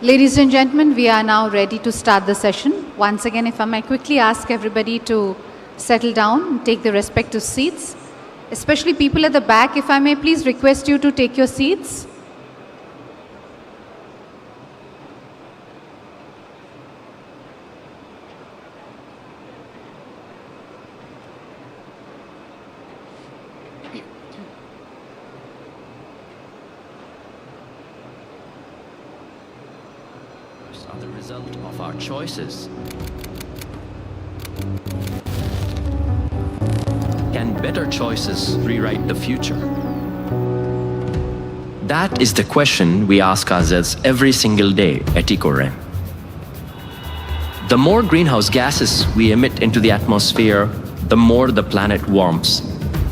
Ladies and gentlemen, we are now ready to start the session. Once again, if I may quickly ask everybody to settle down and take their respective seats, especially people at the back, if I may please request you to take your seats. Are the result of our choices. Can better choices rewrite the future? That is the question we ask ourselves every single day at EcoRem. The more greenhouse gases we emit into the atmosphere, the more the planet warms.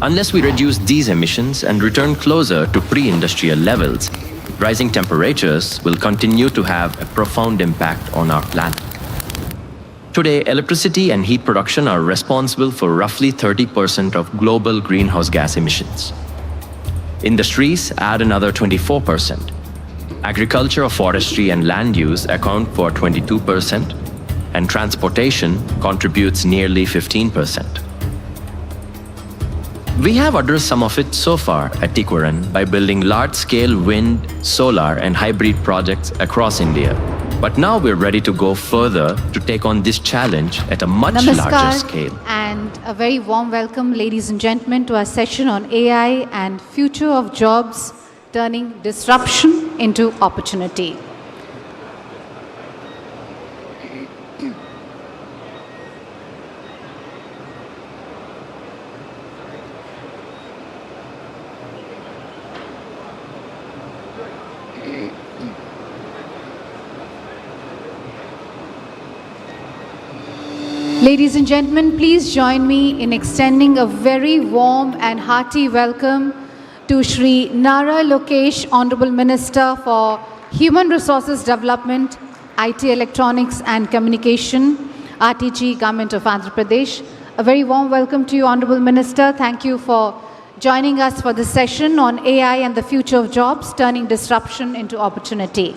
Unless we reduce these emissions and return closer to pre-industrial levels, rising temperatures will continue to have a profound impact on our planet. Today, electricity and heat production are responsible for roughly 30% of global greenhouse gas emissions. Industries add another 24%. Agriculture, forestry, and land use account for 22%, and transportation contributes nearly 15%. We have addressed some of it so far at EcoRen by building large-scale wind, solar, and hybrid projects across India. But now we're ready to go further to take on this challenge at a much larger scale. And a very warm welcome, ladies and gentlemen, to our session on AI and future of jobs, turning disruption into opportunity. Ladies and gentlemen, please join me in extending a very warm and hearty welcome to Shri Nara Lokesh, Honorable Minister for Human Resources Development, IT Electronics and Communication, RTG, Government of Andhra Pradesh. A very warm welcome to you, Honorable Minister. Thank you for joining us for this session on AI and the future of jobs, turning disruption into opportunity.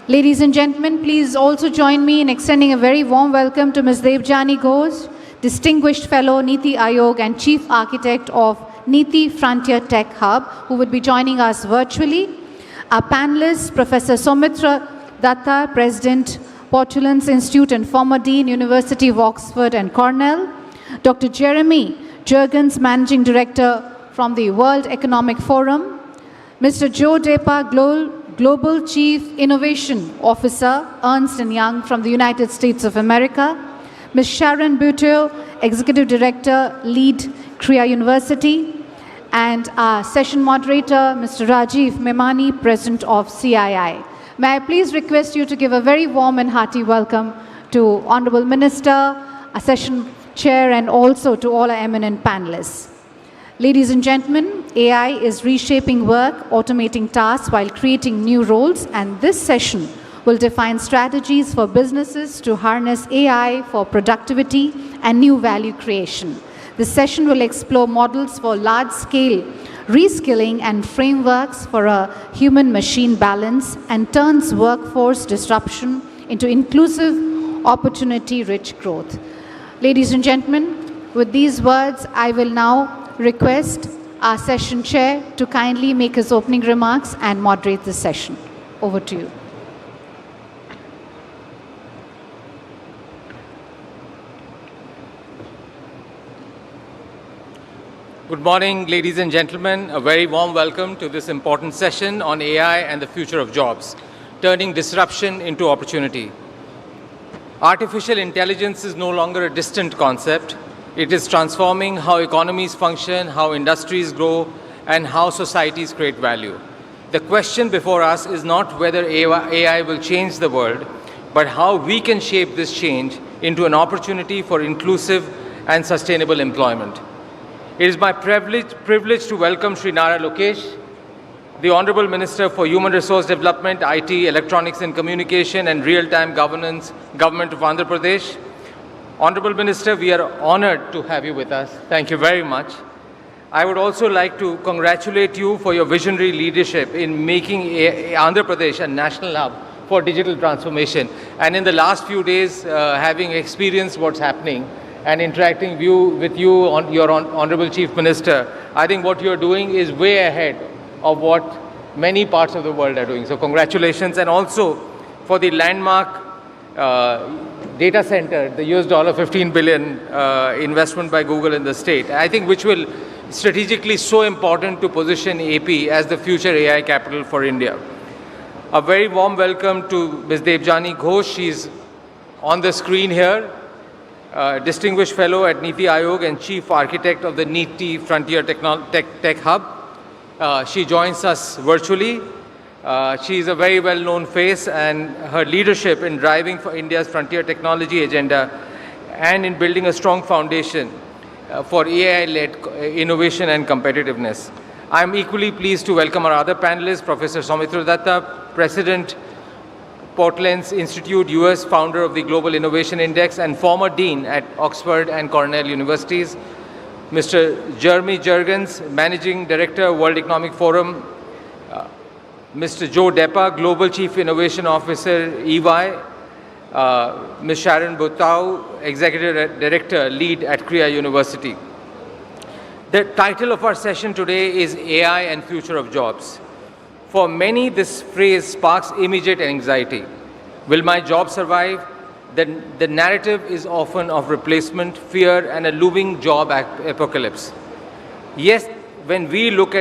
Ladies and gentlemen, please also join me in extending a very warm welcome to Ms. Devjani Ghosh, Distinguished Fellow, Niti Aayog and Chief Architect of Niti Frontier Tech Hub, who will be joining us virtually. Our panelists, Professor Soumitra Datta, President, Portulans Institute and former Dean, University of Oxford and Cornell. Dr. Jeremy Jurgens, Managing Director from the World Economic Forum. Mr. Joe Depa, Global Chief Innovation Officer, Ernst & Young from the United States of America. Ms. Sharon Buteau, Executive Director, Lead Kriya University. And our session moderator, Mr. Rajiv Memani, President of CII. May I please request you to give a very warm and hearty welcome to Honorable Minister, our session chair, and also to all our eminent panelists. Ladies and gentlemen, AI is reshaping work, automating tasks while creating new roles, and this session will define strategies for businesses to harness AI for productivity and new value creation. This session will explore models for large-scale reskilling and frameworks for a human-machine balance, and turns workforce disruption into inclusive, opportunity-rich growth. Ladies and gentlemen, with these words, I will now request our session chair to kindly make his opening remarks and moderate this session. Over to you. Good morning, ladies and gentlemen. A very warm welcome to this important session on AI and the future of jobs, turning disruption into opportunity. Artificial intelligence is no longer a distant concept. It is transforming how economies function, how industries grow, and how societies create value. The question before us is not whether AI will change the world, but how we can shape this change into an opportunity for inclusive and sustainable employment. It is my privilege to welcome Sri Nara Lokesh, the Honorable Minister for Human Resource Development, IT, Electronics and Communication, and Real-Time Governance, Government of Andhra Pradesh. Honorable Minister, we are honored to have you with us. Thank you very much. I would also like to congratulate you for your visionary leadership in making Andhra Pradesh a national hub for digital transformation. And in the last few days, having experienced what's happening, and interacting with you, your Honorable Chief Minister, I think what you're doing is way ahead of what many parts of the world are doing. So congratulations, and also for the landmark data center, the $15 billion investment by Google in the state, I think which will strategically so important to position AP as the future AI capital for India. A very warm welcome to Ms. Devjani Ghosh. She's on the screen here. Distinguished Fellow at Niti Aayog and Chief Architect of the NEET Frontier Tech Hub. She joins us virtually. She is a very well-known face, and her leadership in driving for India's frontier technology agenda and in building a strong foundation for AI-led innovation and competitiveness. I am equally pleased to welcome our other panelists, Professor Soumitra Datta, President, Portland's Institute, US, founder of the Global Innovation Index, and former Dean at Oxford and Cornell Universities. Mr. Jeremy Jurgens, Managing Director, World Economic Forum. Mr. Joe Deppa, Global Chief Innovation Officer, EY. Ms. Sharon Butau, Executive Director, Lead at Kriya University. The title of our session today is AI and Future of Jobs. For many, this phrase sparks immediate anxiety. Will my job survive? The narrative is often of replacement, fear, and a looming job apocalypse. Yes, when we look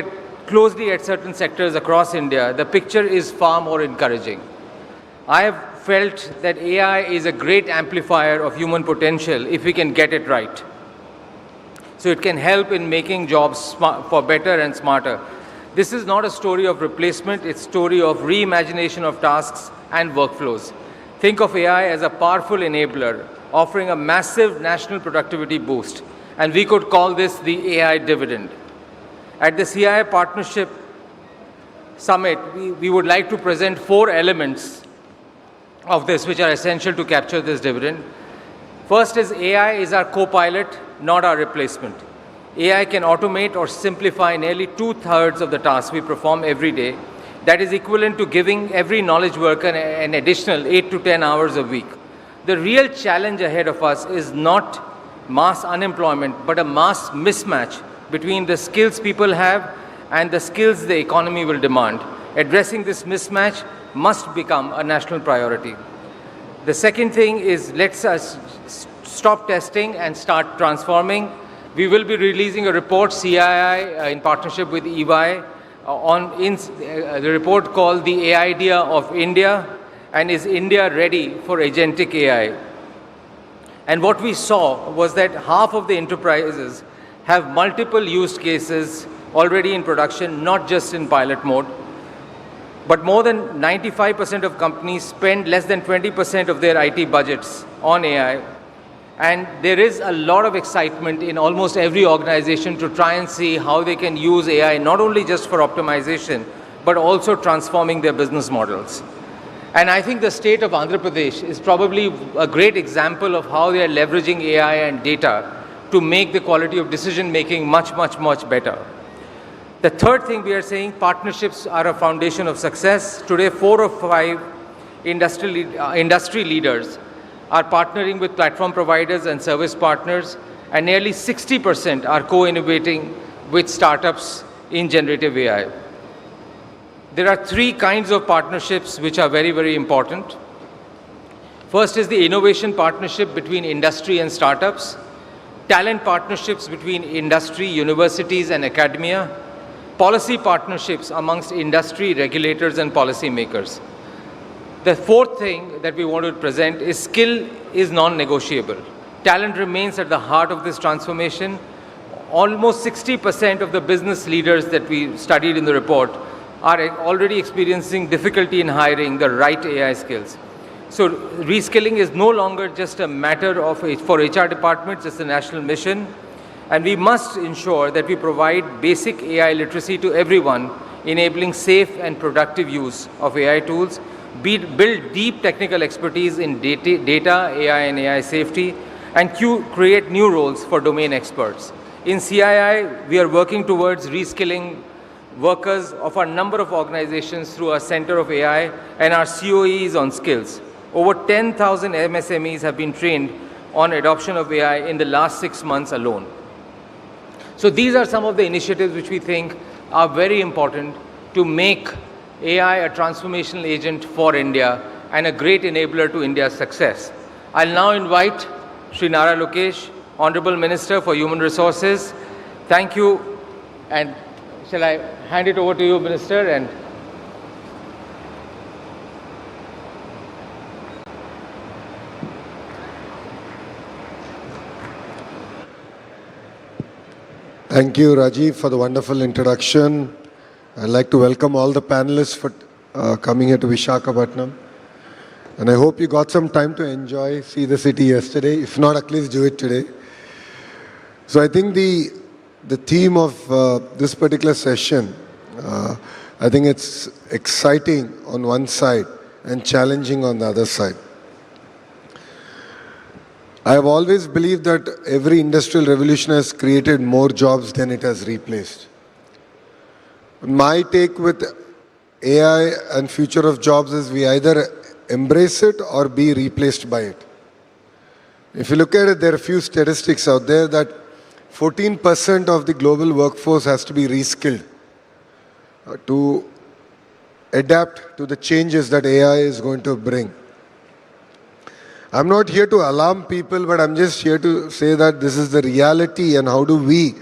closely at certain sectors across India, the picture is far more encouraging. I have felt that AI is a great amplifier of human potential if we can get it right. So it can help in making jobs for better and smarter. This is not a story of replacement, it's a story of reimagination of tasks and workflows. Think of AI as a powerful enabler, offering a massive national productivity boost. And we could call this the AI dividend. At the CII Partnership Summit, we would like to present 4 elements of this which are essential to capture this dividend. First is AI is our co-pilot, not our replacement. AI can automate or simplify nearly 2/3 of the tasks we perform every day. That is equivalent to giving every knowledge worker an additional 8 to 10 hours a week. The real challenge ahead of us is not mass unemployment, but a mass mismatch between the skills people have and the skills the economy will demand. Addressing this mismatch must become a national priority. The second thing is let's stop testing and start transforming. We will be releasing a report, CII, in partnership with EY, the report called The AI of India, and is India ready for agentic AI? And what we saw was that half of the enterprises have multiple use cases already in production, not just in pilot mode. But more than 95% of companies spend less than 20% of their IT budgets on AI. And there is a lot of excitement in almost every organization to try and see how they can use AI not only just for optimization, but also transforming their business models. And I think the state of Andhra Pradesh is probably a great example of how they are leveraging AI and data to make the quality of decision making much, much, much better. The third thing we are saying, partnerships are a foundation of success. Today, 4 of 5 industry leaders are partnering with platform providers and service partners, and nearly 60% are co-innovating with startups in generative AI. There are 3 kinds of partnerships which are very, very important. First is the innovation partnership between industry and startups, talent partnerships between industry, universities, and academia, policy partnerships amongst industry, regulators, and policymakers. The fourth thing that we want to present is skill is non-negotiable. Talent remains at the heart of this transformation. Almost 60% of the business leaders that we studied in the report are already experiencing difficulty in hiring the right AI skills. So reskilling is no longer just a matter for HR departments, it's a national mission. And we must ensure that we provide basic AI literacy to everyone, enabling safe and productive use of AI tools, build deep technical expertise in data, AI and AI safety, and create new roles for domain experts. In CII, we are working towards reskilling workers of a number of organizations through our Center of AI and our COEs on skills. Over 10,000 MSMEs have been trained on adoption of AI in the last 6 months alone. So these are some of the initiatives which we think are very important to make AI a transformational agent for India and a great enabler to India's success. I'll now invite Shri Nara Lokesh, Honorable Minister for Human Resources. Thank you. And shall I hand it over to you, Minister? And thank you, Rajiv, for the wonderful introduction. I'd like to welcome all the panelists for coming here to Visakhapatnam. And I hope you got some time to see the city yesterday. If not, at least do it today. So I think the theme of this particular session, I think it's exciting on one side and challenging on the other side. I have always believed that every industrial revolution has created more jobs than it has replaced. My take with AI and future of jobs is we either embrace it or be replaced by it. If you look at it, there are a few statistics out there that 14% of the global workforce has to be reskilled to adapt to the changes that AI is going to bring. I'm not here to alarm people, but I'm just here to say that this is the reality and how do we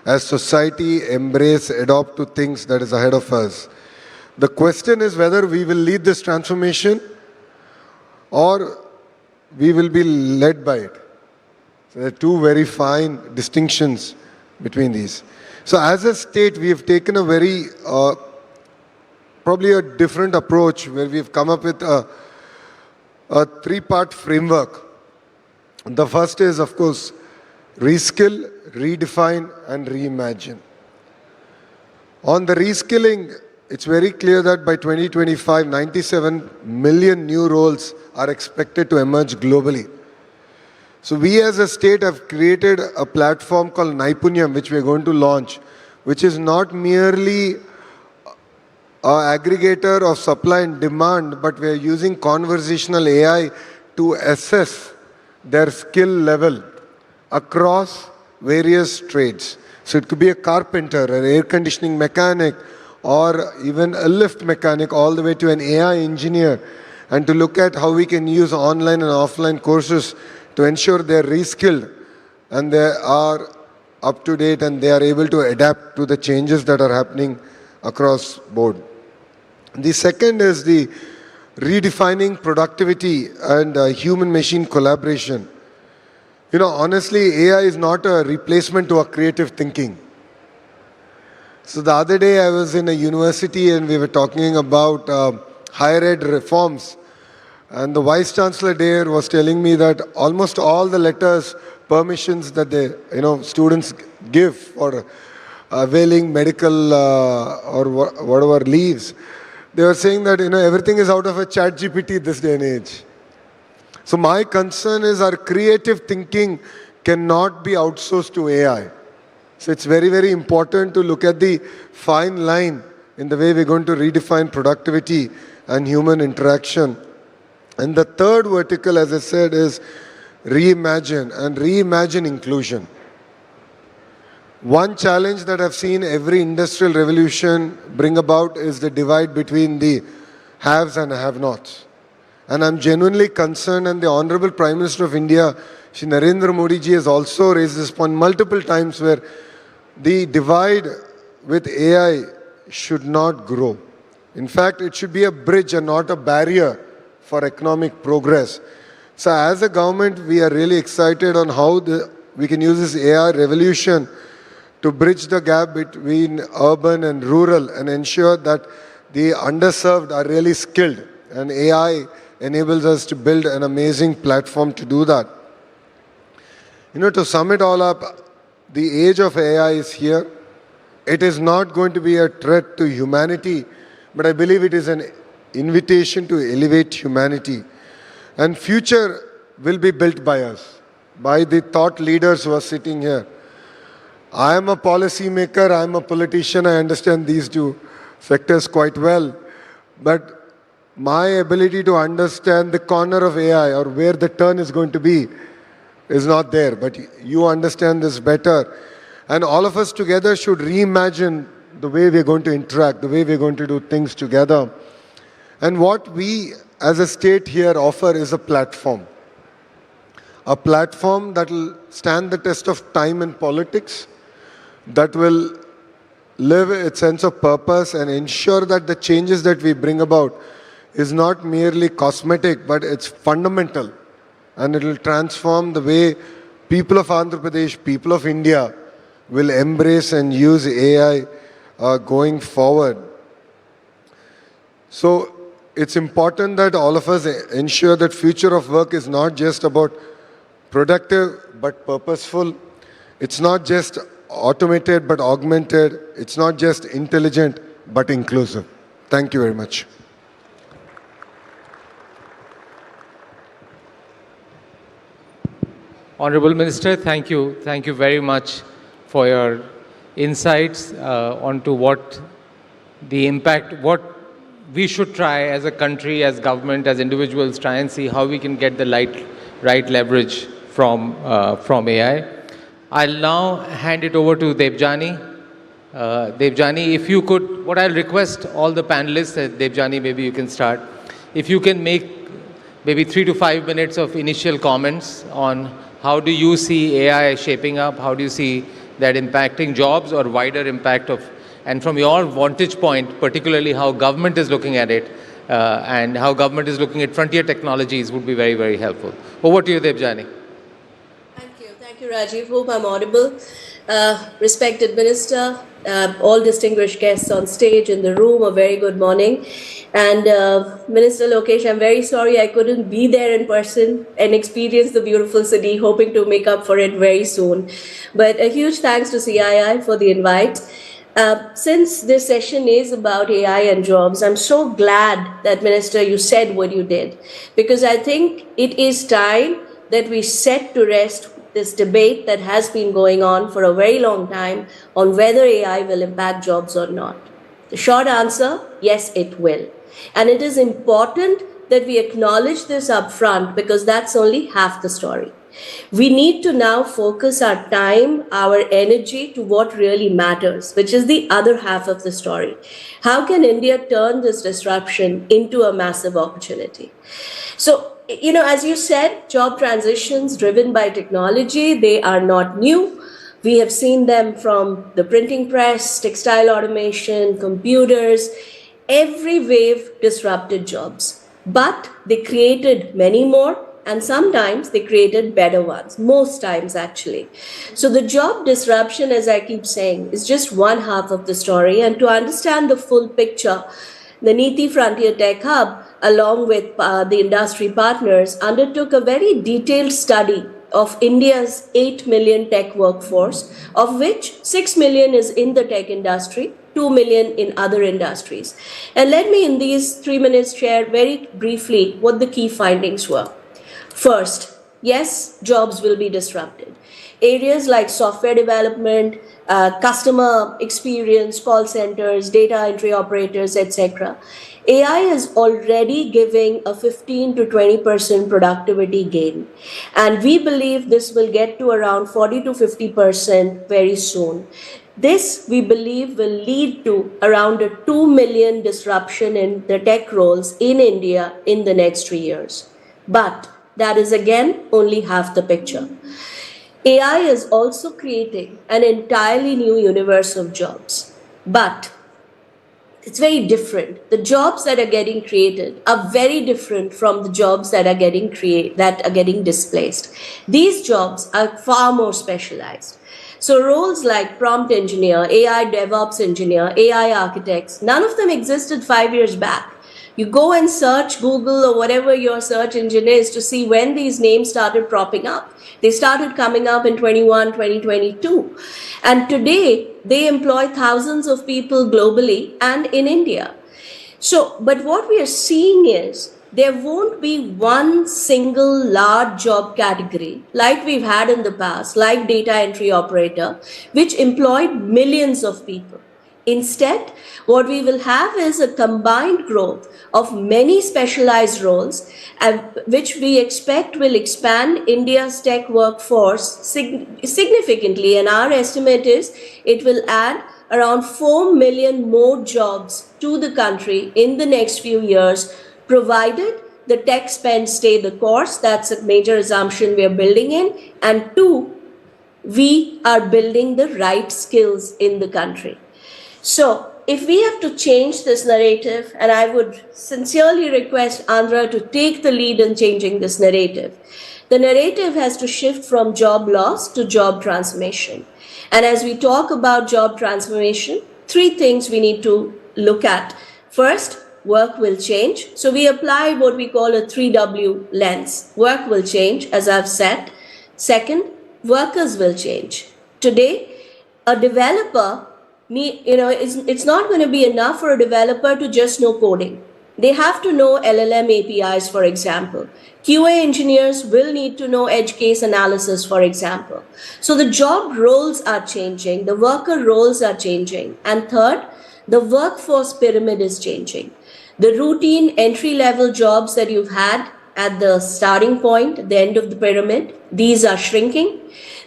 as society embrace, adopt to things that is ahead of us. The question is whether we will lead this transformation or we will be led by it. So there are two very fine distinctions between these. So as a state, we have taken a very, probably a different approach where we've come up with a 3-part framework. The first is, of course, reskill, redefine, and reimagine. On the reskilling, it's very clear that by 2025, 97 million new roles are expected to emerge globally. So we as a state have created a platform called Naipunyam, which we are going to launch, which is not merely an aggregator of supply and demand, but we are using conversational AI to assess their skill level across various trades. So it could be a carpenter, an air conditioning mechanic, or even a lift mechanic, all the way to an AI engineer, and to look at how we can use online and offline courses to ensure they're reskilled and they are up to date and they are able to adapt to the changes that are happening across board. The second is the redefining productivity and human-machine collaboration. You know, honestly, AI is not a replacement to our creative thinking. So the other day I was in a university and we were talking about higher ed reforms. And the Vice Chancellor there was telling me that almost all the letters, permissions that students give for availing medical or whatever leaves, they were saying that everything is out of a chat GPT this day and age. So my concern is our creative thinking cannot be outsourced to AI. So it's very, very important to look at the fine line in the way we're going to redefine productivity and human interaction. And the third vertical, as I said, is reimagine and reimagine inclusion. One challenge that I've seen every industrial revolution bring about is the divide between the haves and have-nots. And I'm genuinely concerned, and the Honorable Prime Minister of India, Shri Narendra Modi ji, has also raised this point multiple times, where the divide with AI should not grow. In fact, it should be a bridge and not a barrier for economic progress. So as a government, we are really excited on how we can use this AI revolution to bridge the gap between urban and rural and ensure that the underserved are really skilled. And AI enables us to build an amazing platform to do that. To sum it all up, the age of AI is here. It is not going to be a threat to humanity, but I believe it is an invitation to elevate humanity. And future will be built by us, by the thought leaders who are sitting here. I am a policy maker, I am a politician, I understand these two sectors quite well. But my ability to understand the corner of AI or where the turn is going to be is not there. But you understand this better. And all of us together should reimagine the way we're going to interact, the way we're going to do things together. And what we as a state here offer is a platform. A platform that will stand the test of time and politics, that will live its sense of purpose and ensure that the changes that we bring about is not merely cosmetic, but it's fundamental. And it will transform the way people of Andhra Pradesh, people of India will embrace and use AI going forward. So it's important that all of us ensure that future of work is not just about productive but purposeful. It's not just automated but augmented. It's not just intelligent but inclusive. Thank you very much. Honorable Minister, thank you. Thank you very much for your insights onto what the impact, what we should try as a country, as government, as individuals, try and see how we can get the right leverage from AI. I'll now hand it over to Debjani. Debjani, if you could, what I'll request all the panelists, Debjani, maybe you can start. If you can make maybe 3 to 5 minutes of initial comments on how do you see AI shaping up? How do you see that impacting jobs or wider impact of, and from your vantage point, particularly how government is looking at it and how government is looking at frontier technologies would be very, very helpful. Over to you, Debjani. Thank you, Rajiv. Hope I'm audible. Respected Minister, all distinguished guests on stage in the room, a very good morning. And Minister Lokesh, I'm very sorry I couldn't be there in person and experience the beautiful city, hoping to make up for it very soon. But a huge thanks to CII for the invite. Since this session is about AI and jobs, I'm so glad that, Minister, you said what you did, because I think it is time that we set to rest this debate that has been going on for a very long time on whether AI will impact jobs or not. The short answer, yes, it will. And it is important that we acknowledge this upfront, because that's only half the story. We need to now focus our time, our energy to what really matters, which is the other half of the story. How can India turn this disruption into a massive opportunity? So, as you said, job transitions driven by technology, they are not new. We have seen them from the printing press, textile automation, computers. Every wave disrupted jobs, but they created many more and sometimes they created better ones, most times actually. So the job disruption, as I keep saying, is just one half of the story. And to understand the full picture, the Niti Frontier Tech Hub, along with the industry partners, undertook a very detailed study of India's 8 million tech workforce, of which 6 million is in the tech industry, 2 million in other industries. And let me, in these 3 minutes, share very briefly what the key findings were. First, yes, jobs will be disrupted. Areas like software development, customer experience, call centers, data entry operators, etc. AI is already giving a 15 to 20% productivity gain. And we believe this will get to around 40 to 50% very soon. This, we believe, will lead to around a 2 million disruption in the tech roles in India in the next 3 years. But that is again only half the picture. AI is also creating an entirely new universe of jobs. But it's very different. The jobs that are getting created are very different from the jobs that are getting displaced. These jobs are far more specialized. So roles like prompt engineer, AI DevOps engineer, AI architects, none of them existed 5 years back. You go and search Google or whatever your search engine is to see when these names started propping up. They started coming up in 2022. And today, they employ thousands of people globally and in India. So, but what we are seeing is there won't be one single large job category like we've had in the past, like data entry operator, which employed millions of people. Instead, what we will have is a combined growth of many specialized roles, which we expect will expand India's tech workforce significantly. And our estimate is it will add around 4 million more jobs to the country in the next few years, provided the tech spend stay the course. That's a major assumption we are building in. And two, we are building the right skills in the country. So if we have to change this narrative, and I would sincerely request Andhra to take the lead in changing this narrative, the narrative has to shift from job loss to job transformation. And as we talk about job transformation, 3 things we need to look at. First, work will change. So we apply what we call a 3W lens. Work will change, as I've said. Second, workers will change. Today, a developer, it's not going to be enough for a developer to just know coding. They have to know LLM APIs, for example. QA engineers will need to know edge case analysis, for example. So the job roles are changing, the worker roles are changing. And third, the workforce pyramid is changing. The routine entry-level jobs that you've had at the starting point, the end of the pyramid, these are shrinking.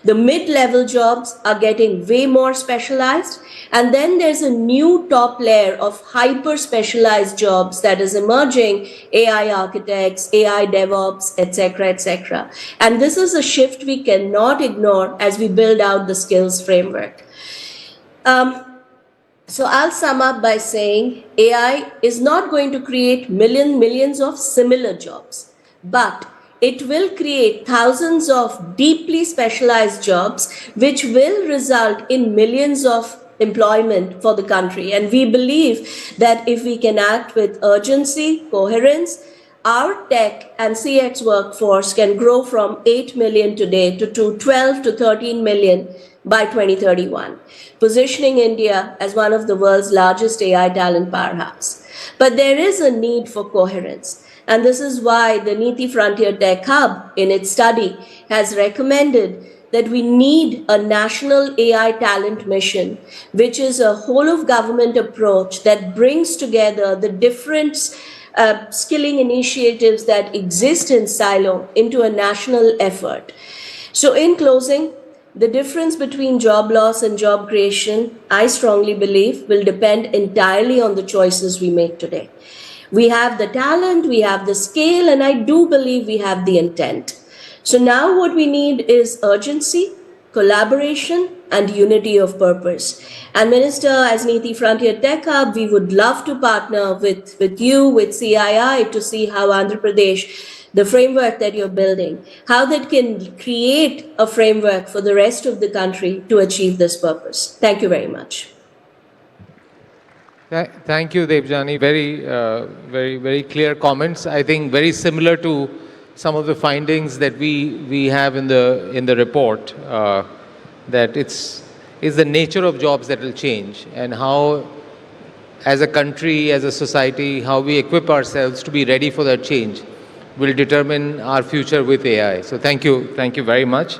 The mid-level jobs are getting way more specialized. And then there's a new top layer of hyper-specialized jobs that is emerging, AI architects, AI DevOps, etc., etc. And this is a shift we cannot ignore as we build out the skills framework. So I'll sum up by saying AI is not going to create millions of similar jobs, but it will create thousands of deeply specialized jobs, which will result in millions of employment for the country. And we believe that if we can act with urgency, coherence, our tech and CX workforce can grow from 8 million today to 12 to 13 million by 2031, positioning India as one of the world's largest AI talent powerhouse. But there is a need for coherence. And this is why the Niti Frontier Tech Hub, in its study, has recommended that we need a national AI talent mission, which is a whole of government approach that brings together the different skilling initiatives that exist in silo into a national effort. So in closing, the difference between job loss and job creation, I strongly believe, will depend entirely on the choices we make today. We have the talent, we have the scale, and I do believe we have the intent. So now what we need is urgency, collaboration, and unity of purpose. And Minister, as Niti Frontier Tech Hub, we would love to partner with you, with CII, to see how Andhra Pradesh the framework that you're building, how that can create a framework for the rest of the country to achieve this purpose. Thank you very much. Thank you, Debjani. Very clear comments. I think very similar to some of the findings that we have in the report, that it's the nature of jobs that will change, and how, as a country, as a society, how we equip ourselves to be ready for that change will determine our future with AI. So thank you very much.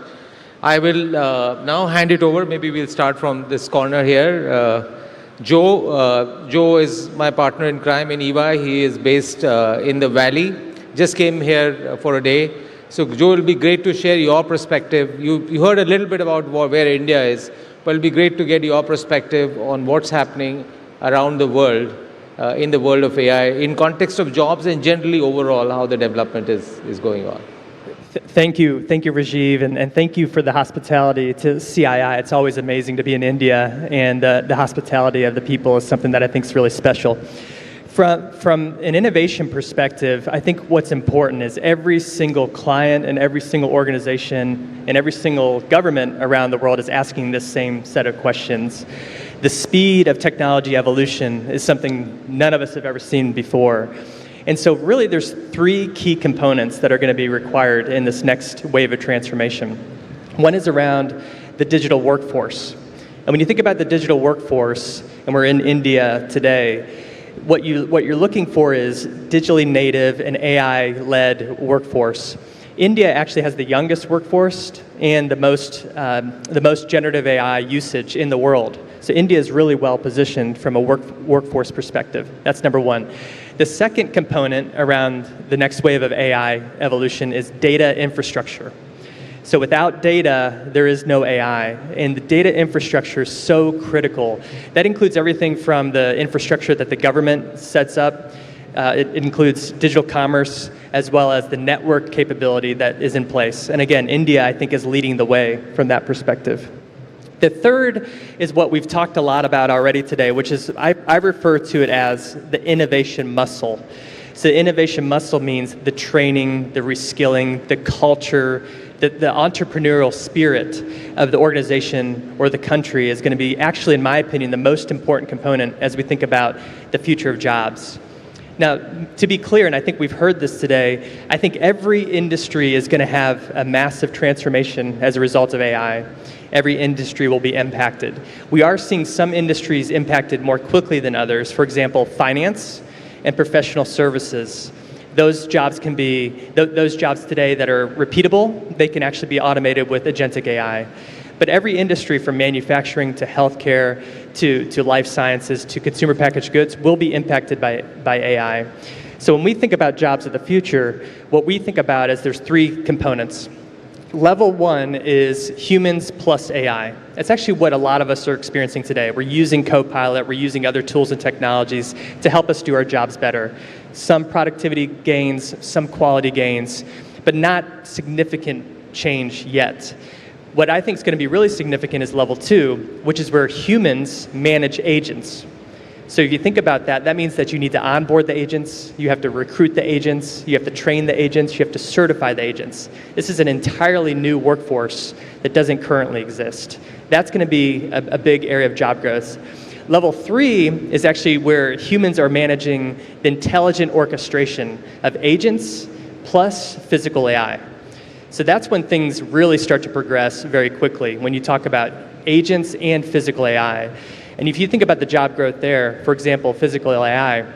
I will now hand it over. Maybe we'll start from this corner here. Joe is my partner in crime in EY. He is based in the Valley. Just came here for a day. So Joe, it'll be great to share your perspective. You heard a little bit about where India is, but it'll be great to get your perspective on what's happening around the world, in the world of AI, in context of jobs and generally overall how the development is going on. Thank you, Rajiv, and thank you for the hospitality to CII. It's always amazing to be in India, and the hospitality of the people is something that I think is really special. From an innovation perspective, I think what's important is every single client and every single organization and every single government around the world is asking this same set of questions. The speed of technology evolution is something none of us have ever seen before. And so really there's three key components that are going to be required in this next wave of transformation. One is around the digital workforce. And when you think about the digital workforce, and we're in India today, what you're looking for is digitally native and AI-led workforce. India actually has the youngest workforce and the most generative AI usage in the world. So India is really well positioned from a workforce perspective. That's number one. The second component around the next wave of AI evolution is data infrastructure. So without data, there is no AI, and the data infrastructure is so critical. That includes everything from the infrastructure that the government sets up. It includes digital commerce, as well as the network capability that is in place. And again, India, I think, is leading the way from that perspective. The third is what we've talked a lot about already today, which is, I refer to it as the innovation muscle. So innovation muscle means the training, the reskilling, the culture, the entrepreneurial spirit of the organization or the country is going to be actually, in my opinion, the most important component as we think about the future of jobs. Now, to be clear, and I think we've heard this today, I think every industry is going to have a massive transformation as a result of AI. Every industry will be impacted. We are seeing some industries impacted more quickly than others. For example, finance and professional services. Those jobs can be, those jobs today that are repeatable, they can actually be automated with agentic AI. But every industry, from manufacturing to healthcare to life sciences to consumer packaged goods, will be impacted by AI. So when we think about jobs of the future, what we think about is there's three components. Level one is humans plus AI. That's actually what a lot of us are experiencing today. We're using Copilot, we're using other tools and technologies to help us do our jobs better. Some productivity gains, some quality gains, but not significant change yet. What I think is going to be really significant is level two, which is where humans manage agents. So if you think about that, that means that you need to onboard the agents, you have to recruit the agents, you have to train the agents, you have to certify the agents. This is an entirely new workforce that doesn't currently exist. That's going to be a big area of job growth. Level three is actually where humans are managing the intelligent orchestration of agents plus physical AI. So that's when things really start to progress very quickly, when you talk about agents and physical AI. And if you think about the job growth there, for example, physical AI,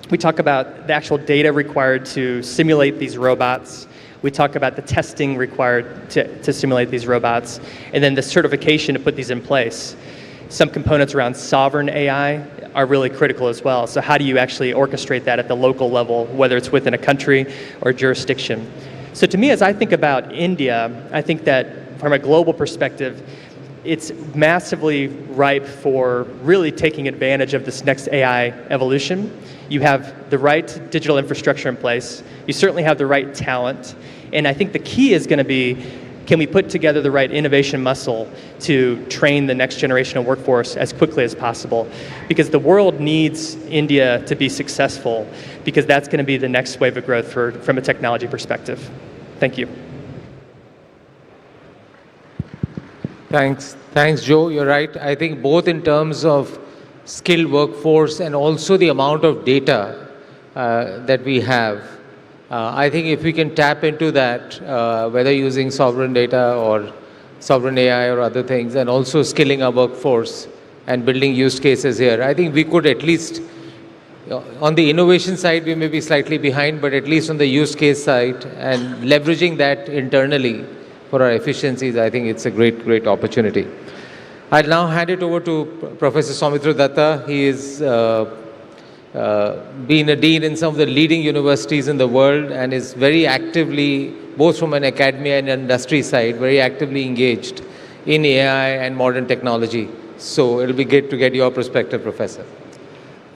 we talk about the actual data required to simulate these robots. We talk about the testing required to simulate these robots, and then the certification to put these in place. Some components around sovereign AI are really critical as well. So how do you actually orchestrate that at the local level, whether it's within a country or jurisdiction? So to me, as I think about India, I think that from a global perspective, it's massively ripe for really taking advantage of this next AI evolution. You have the right digital infrastructure in place. You certainly have the right talent. And I think the key is going to be, can we put together the right innovation muscle to train the next generation of workforce as quickly as possible? Because the world needs India to be successful, because that's going to be the next wave of growth from a technology perspective. Thank you. Thanks, Joe. You're right. I think both in terms of skilled workforce and also the amount of data that we have. I think if we can tap into that, whether using sovereign data or sovereign AI or other things, and also skilling our workforce and building use cases here, I think we could at least, on the innovation side, we may be slightly behind, but at least on the use case side and leveraging that internally for our efficiencies, I think it's a great opportunity. I'll now hand it over to Professor Soumitra Datta. He is been a dean in some of the leading universities in the world and is very actively, both from an academia and industry side, very actively engaged in AI and modern technology. So it'll be great to get your perspective, Professor.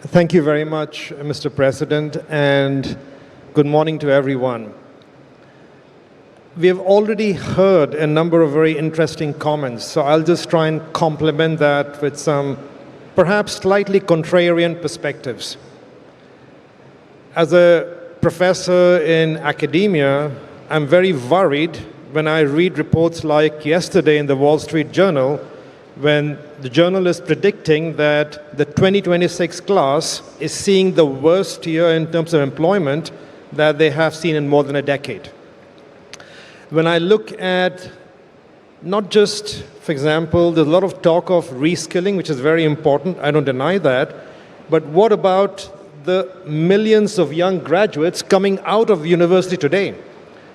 Thank you very much, Mr. President, and good morning to everyone. We have already heard a number of very interesting comments, so I'll just try and complement that with some perhaps slightly contrarian perspectives. As a professor in academia, I'm very worried when I read reports like yesterday in the Wall Street Journal, when the journal is predicting that the 2026 class is seeing the worst year in terms of employment that they have seen in more than a decade. When I look at not just, for example, there's a lot of talk of reskilling, which is very important, I don't deny that, but what about the millions of young graduates coming out of university today?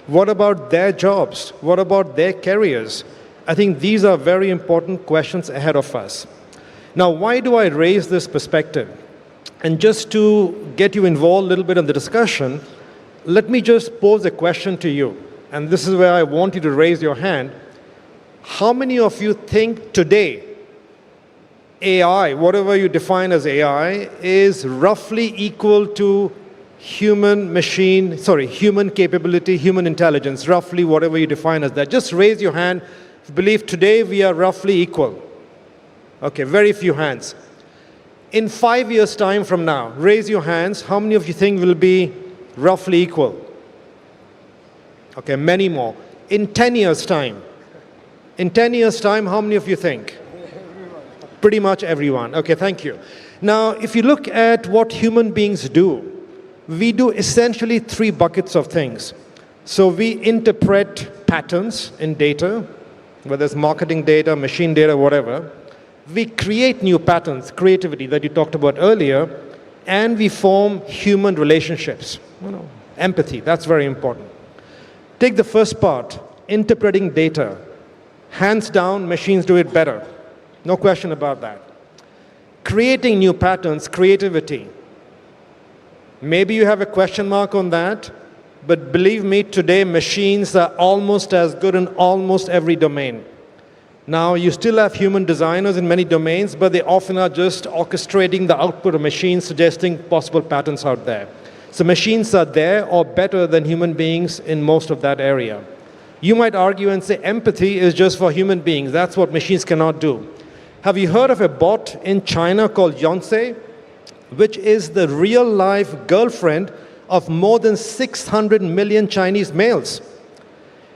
What about their jobs? What about their careers? I think these are very important questions ahead of us. Now, why do I raise this perspective? And just to get you involved a little bit in the discussion, let me just pose a question to you. And this is where I want you to raise your hand. How many of you think today AI, whatever you define as AI, is roughly equal to human capability, human intelligence, roughly whatever you define as that? Just raise your hand if you believe today we are roughly equal. Okay, very few hands. In 5 years' time from now, raise your hands. How many of you think we'll be roughly equal? Okay, many more. In 10 years' time, how many of you think? Pretty much everyone. Okay, thank you. Now, if you look at what human beings do, we do essentially 3 buckets of things. So we interpret patterns in data, whether it's marketing data, machine data, whatever. We create new patterns, creativity that you talked about earlier, and we form human relationships. Empathy, that's very important. Take the first part, interpreting data. Hands down, machines do it better. No question about that. Creating new patterns, creativity. Maybe you have a question mark on that, but believe me, today machines are almost as good in almost every domain. Now, you still have human designers in many domains, but they often are just orchestrating the output of machines, suggesting possible patterns out there. So machines are there or better than human beings in most of that area. You might argue and say empathy is just for human beings. That's what machines cannot do. Have you heard of a bot in China called Yonsei, which is the real-life girlfriend of more than 600 million Chinese males?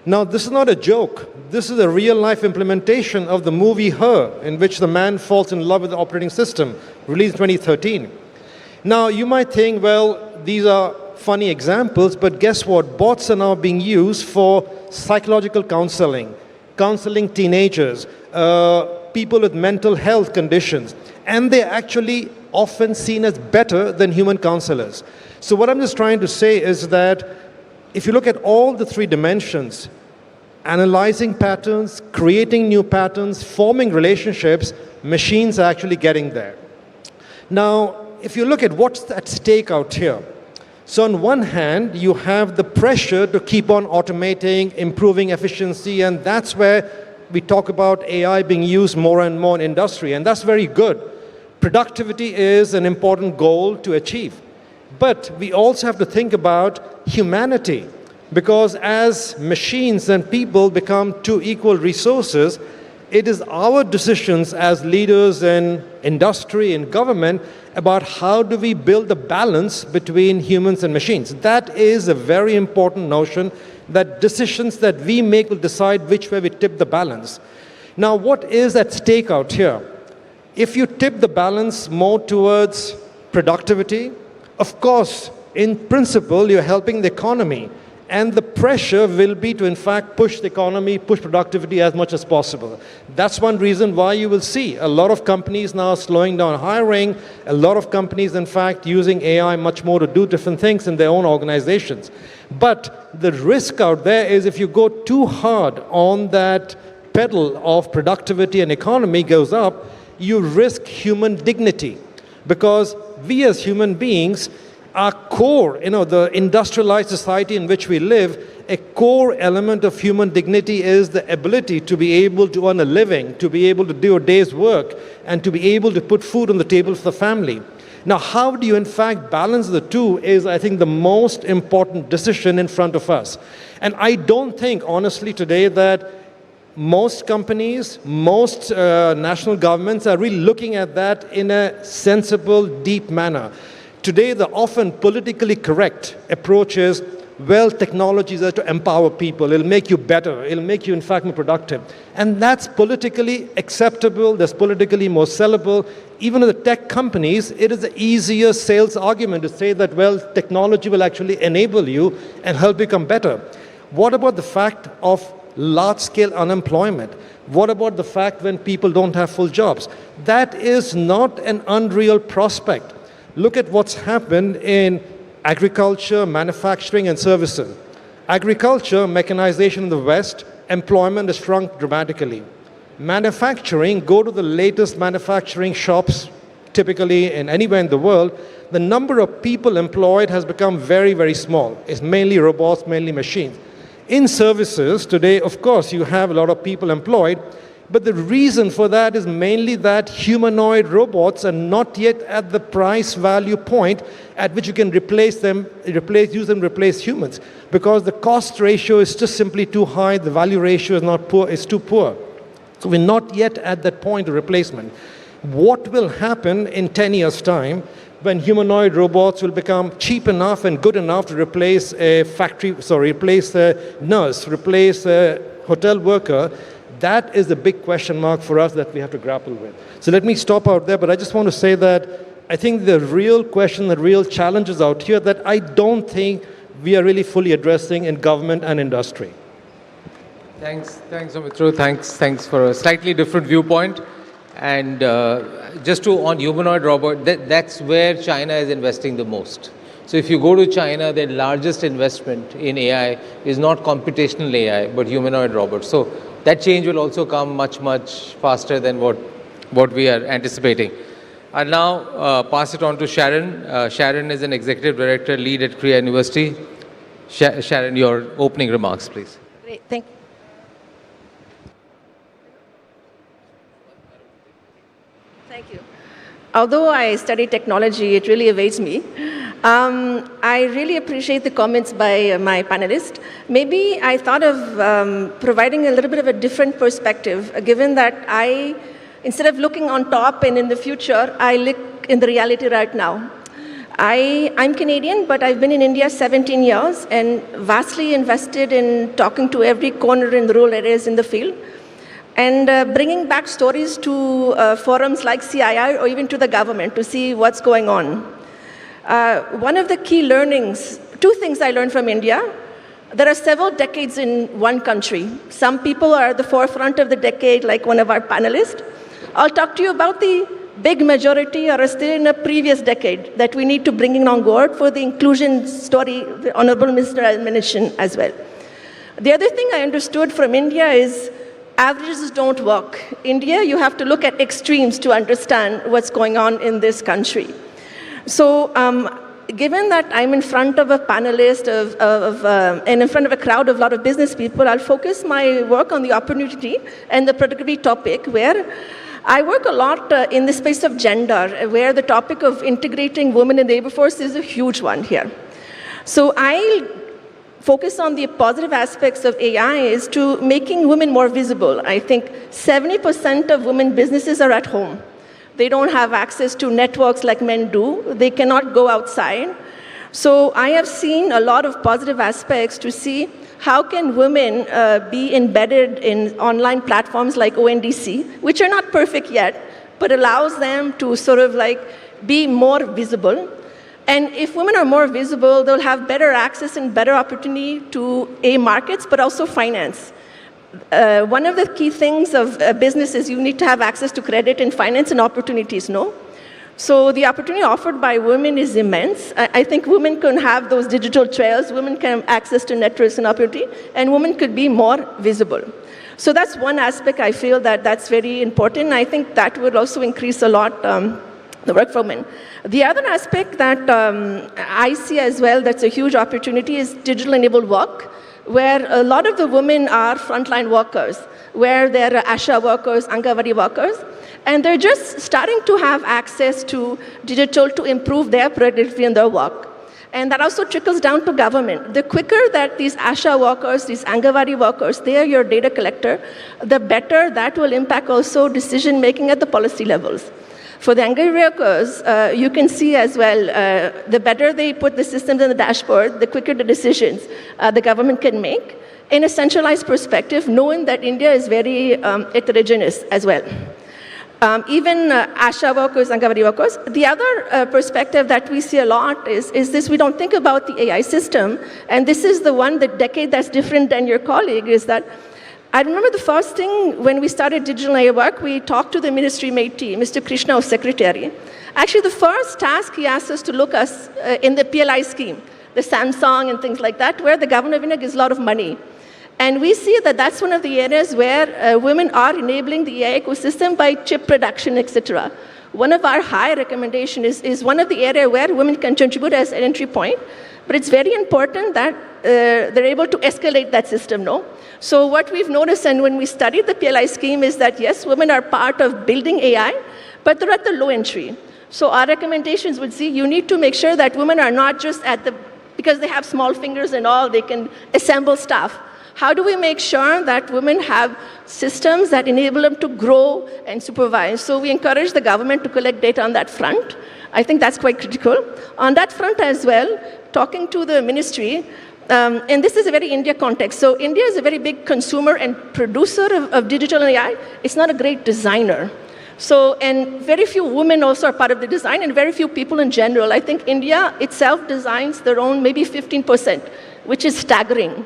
Now, this is not a joke. This is a real-life implementation of the movie Her, in which the man falls in love with the operating system, released in 2013. Now, you might think, well, these are funny examples, but guess what? Bots are now being used for psychological counseling, counseling teenagers, people with mental health conditions, and they're actually often seen as better than human counselors. So what I'm just trying to say is that if you look at all the 3 dimensions, analyzing patterns, creating new patterns, forming relationships, machines are actually getting there. Now, if you look at what's at stake out here, so on one hand, you have the pressure to keep on automating, improving efficiency, and that's where we talk about AI being used more and more in industry, and that's very good. Productivity is an important goal to achieve. But we also have to think about humanity. Because as machines and people become two equal resources, it is our decisions as leaders in industry and government about how do we build the balance between humans and machines. That is a very important notion, that decisions that we make will decide which way we tip the balance. Now, what is at stake out here? If you tip the balance more towards productivity, of course, in principle, you're helping the economy. And the pressure will be to, in fact, push the economy, push productivity as much as possible. That's one reason why you will see a lot of companies now slowing down hiring, a lot of companies, in fact, using AI much more to do different things in their own organizations. But the risk out there is if you go too hard on that pedal of productivity and economy goes up, you risk human dignity. Because we as human beings, our core, the industrialized society in which we live, a core element of human dignity is the ability to be able to earn a living, to be able to do a day's work, and to be able to put food on the table for the family. Now, how do you in fact balance the two is, I think, the most important decision in front of us. And I don't think, honestly, today that most companies, most national governments are really looking at that in a sensible, deep manner. Today, the often politically correct approach is, well, technologies are to empower people. It'll make you better. It'll make you, in fact, more productive. And that's politically acceptable. That's politically more sellable. Even in the tech companies, it is an easier sales argument to say that, well, technology will actually enable you and help you become better. What about the fact of large-scale unemployment? What about the fact when people don't have full jobs? That is not an unreal prospect. Look at what's happened in agriculture, manufacturing, and services. Agriculture, mechanization in the West, employment has shrunk dramatically. Manufacturing, go to the latest manufacturing shops, typically in anywhere in the world, the number of people employed has become very, very small. It's mainly robots, mainly machines. In services, today, of course, you have a lot of people employed, but the reason for that is mainly that humanoid robots are not yet at the price value point at which you can use them replace humans. Because the cost ratio is just simply too high, the value ratio is too poor. So we're not yet at that point of replacement. What will happen in 10 years' time when humanoid robots will become cheap enough and good enough to replace replace a nurse, replace a hotel worker? That is the big question mark for us that we have to grapple with. So let me stop out there, but I just want to say that I think the real question, the real challenges out here that I don't think we are really fully addressing in government and industry. Thanks, Sumitro. Thanks for a slightly different viewpoint. And just on humanoid robot, that's where China is investing the most. So if you go to China, their largest investment in AI is not computational AI, but humanoid robots. So that change will also come much, much faster than what we are anticipating. I'll now pass it on to Sharon. Sharon is an executive director, lead at Korea University. Sharon, your opening remarks, please. Great, thank you. Thank you. Although I study technology, it really evades me. I really appreciate the comments by my panelists. Maybe I thought of providing a little bit of a different perspective, given that instead of looking on top and in the future, I look in the reality right now. I'm Canadian, but I've been in India 17 years and vastly invested in talking to every corner in the rural areas in the field and bringing back stories to forums like CII or even to the government to see what's going on. One of the key learnings, two things I learned from India. There are several decades in one country. Some people are at the forefront of the decade, like one of our panelists. I'll talk to you about the big majority are still in a previous decade that we need to bring in on board for the inclusion story the Honorable Minister mentioned as well. The other thing I understood from India is averages don't work. India, you have to look at extremes to understand what's going on in this country. So given that I'm in front of a panelist and in front of a crowd of a lot of business people, I'll focus my work on the opportunity and the productivity topic, where I work a lot in the space of gender, where the topic of integrating women in the labor force is a huge one here. So I'll focus on the positive aspects of AI is to making women more visible. I think 70% of women businesses are at home. They don't have access to networks like men do. They cannot go outside. So I have seen a lot of positive aspects to see how can women be embedded in online platforms like ONDC, which are not perfect yet, but allows them to sort of like be more visible. And if women are more visible, they'll have better access and better opportunity to markets, but also finance. One of the key things of business is you need to have access to credit and finance and opportunities, no? So the opportunity offered by women is immense. I think women can have those digital trails, women can have access to networks and opportunity, and women could be more visible. So that's one aspect I feel that's very important. I think that would also increase a lot the work for women. The other aspect that I see as well that's a huge opportunity is digital-enabled work, where a lot of the women are frontline workers, where they're ASHA workers, Angawadi workers, and they're just starting to have access to digital to improve their productivity in their work. And that also trickles down to government. The quicker that these ASHA workers, these Angawadi workers, they are your data collector, the better that will impact also decision-making at the policy levels. For the Angawadi workers, you can see as well, the better they put the systems in the dashboard, the quicker the decisions the government can make in a centralized perspective, knowing that India is very heterogeneous as well. Even ASHA workers, Angawadi workers. The other perspective that we see a lot is this: we don't think about the AI system, and this is the decade that's different than your colleague, is that I remember the first thing when we started digital AI work, we talked to the ministry mate team, Mr. Krishna, our secretary. Actually, the first task he asked us to look us in the PLI scheme, the Samsung and things like that, where the government of India gives a lot of money. And we see that that's one of the areas where women are enabling the AI ecosystem by chip production, etc. One of our high recommendations is one of the areas where women can contribute as an entry point, but it's very important that they're able to escalate that system, no? So what we've noticed, and when we studied the PLI scheme, is that yes, women are part of building AI, but they're at the low entry. So our recommendations would see you need to make sure that women are not just because they have small fingers and all, they can assemble stuff. How do we make sure that women have systems that enable them to grow and supervise? So we encourage the government to collect data on that front. I think that's quite critical. On that front as well, talking to the ministry, and this is a very India context. So India is a very big consumer and producer of digital AI. It's not a great designer. So, and very few women also are part of the design, and very few people in general. I think India itself designs their own maybe 15%, which is staggering.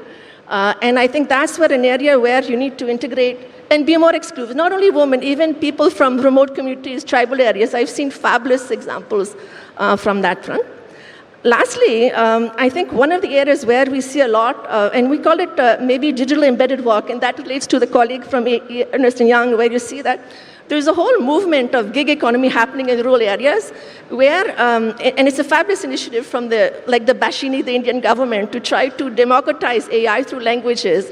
And I think that's where an area where you need to integrate and be more exclusive. Not only women, even people from remote communities, tribal areas. I've seen fabulous examples from that front. Lastly, I think one of the areas where we see a lot, and we call it maybe digital embedded work, and that relates to the colleague from Ernst & Young, where you see that there's a whole movement of gig economy happening in rural areas where, and it's a fabulous initiative from the Bashini, the Indian government, to try to democratize AI through languages.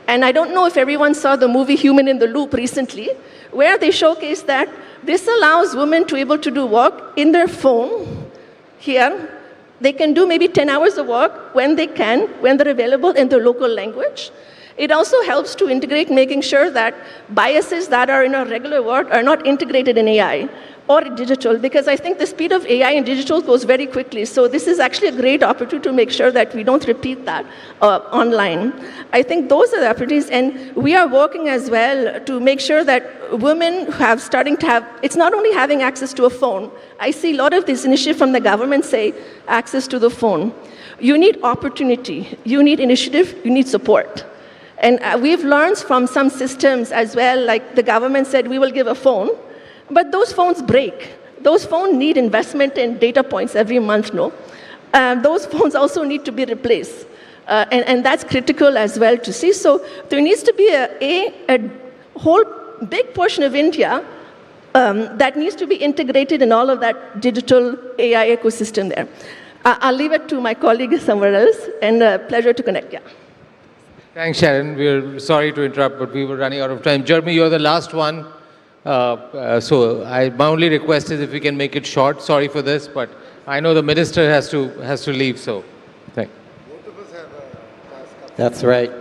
And I don't know if everyone saw the movie Human in the Loop recently, where they showcase that this allows women to be able to do work in their phone here. They can do maybe 10 hours of work when they can, when they're available in their local language. It also helps to integrate, making sure that biases that are in our regular work are not integrated in AI or digital, because I think the speed of AI and digital goes very quickly. So this is actually a great opportunity to make sure that we don't repeat that online. I think those are the opportunities, and we are working as well to make sure that women starting to have, it's not only having access to a phone. I see a lot of this initiative from the government say access to the phone. You need opportunity, you need initiative, you need support. And we've learned from some systems as well, like the government said, we will give a phone, but those phones break. Those phones need investment in data points every month, no? Those phones also need to be replaced. And that's critical as well to see. So there needs to be a whole big portion of India that needs to be integrated in all of that digital AI ecosystem there. I'll leave it to my colleague somewhere else, and a pleasure to connect, yeah. Thanks, Sharon. We're sorry to interrupt, but we were running out of time. Jeremy, you're the last one. So my only request is if we can make it short. Sorry for this, but I know the minister has to leave, so thank you. Both of us have a That's right.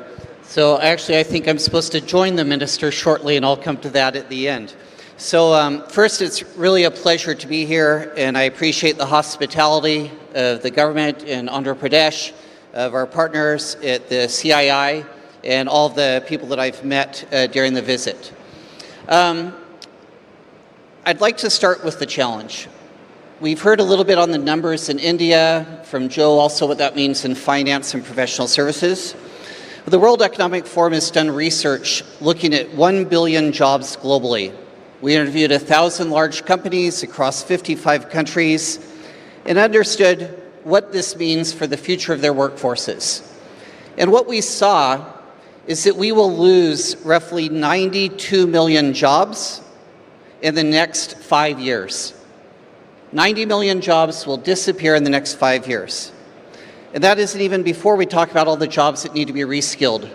So actually, I think I'm supposed to join the minister shortly, and I'll come to that at the end. So first, it's really a pleasure to be here, and I appreciate the hospitality of the government in Andhra Pradesh, of our partners at the CII, and all the people that I've met during the visit. I'd like to start with the challenge. We've heard a little bit on the numbers in India from Joe, also what that means in finance and professional services. The World Economic Forum has done research looking at 1 billion jobs globally. We interviewed 1,000 large companies across 55 countries and understood what this means for the future of their workforces. And what we saw is that we will lose roughly 92 million jobs in the next 5 years. 90 million jobs will disappear in the next 5 years. And that isn't even before we talk about all the jobs that need to be reskilled.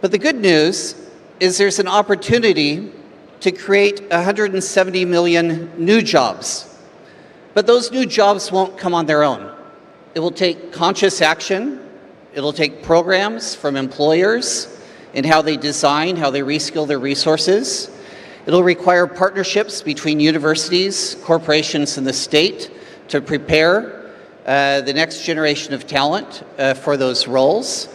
But the good news is there's an opportunity to create 170 million new jobs. But those new jobs won't come on their own. It will take conscious action. It'll take programs from employers in how they design, how they reskill their resources. It'll require partnerships between universities, corporations, and the state to prepare the next generation of talent for those roles.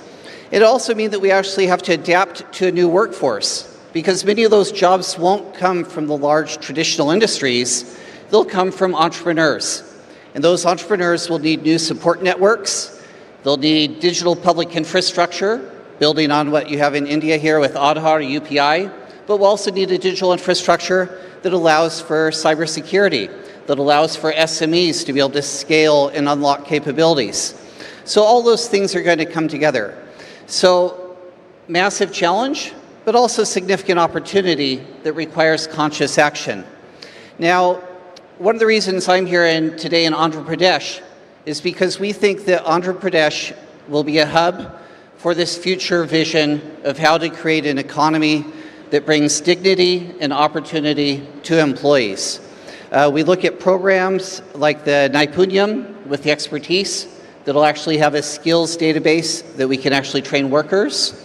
It also means that we actually have to adapt to a new workforce, because many of those jobs won't come from the large traditional industries. They'll come from entrepreneurs. And those entrepreneurs will need new support networks. They'll need digital public infrastructure, building on what you have in India here with Aadhaar or UPI. But we'll also need a digital infrastructure that allows for cybersecurity, that allows for SMEs to be able to scale and unlock capabilities. So all those things are going to come together. So massive challenge, but also significant opportunity that requires conscious action. Now, one of the reasons I'm here today in Andhra Pradesh is because we think that Andhra Pradesh will be a hub for this future vision of how to create an economy that brings dignity and opportunity to employees. We look at programs like the Naipunyam with the expertise that'll actually have a skills database that we can actually train workers.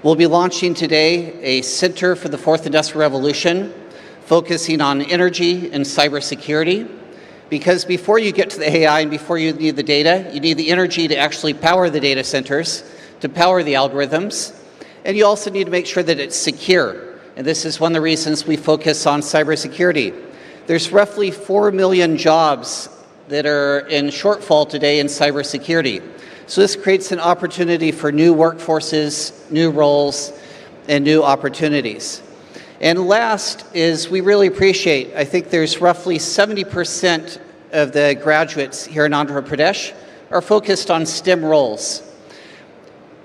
We'll be launching today a Center for the Fourth Industrial Revolution, focusing on energy and cybersecurity. Because before you get to the AI and before you need the data, you need the energy to actually power the data centers, to power the algorithms. And you also need to make sure that it's secure. And this is one of the reasons we focus on cybersecurity. There's roughly 4 million jobs that are in shortfall today in cybersecurity. So this creates an opportunity for new workforces, new roles, and new opportunities. And last is we really appreciate, I think there's roughly 70% of the graduates here in Andhra Pradesh are focused on STEM roles.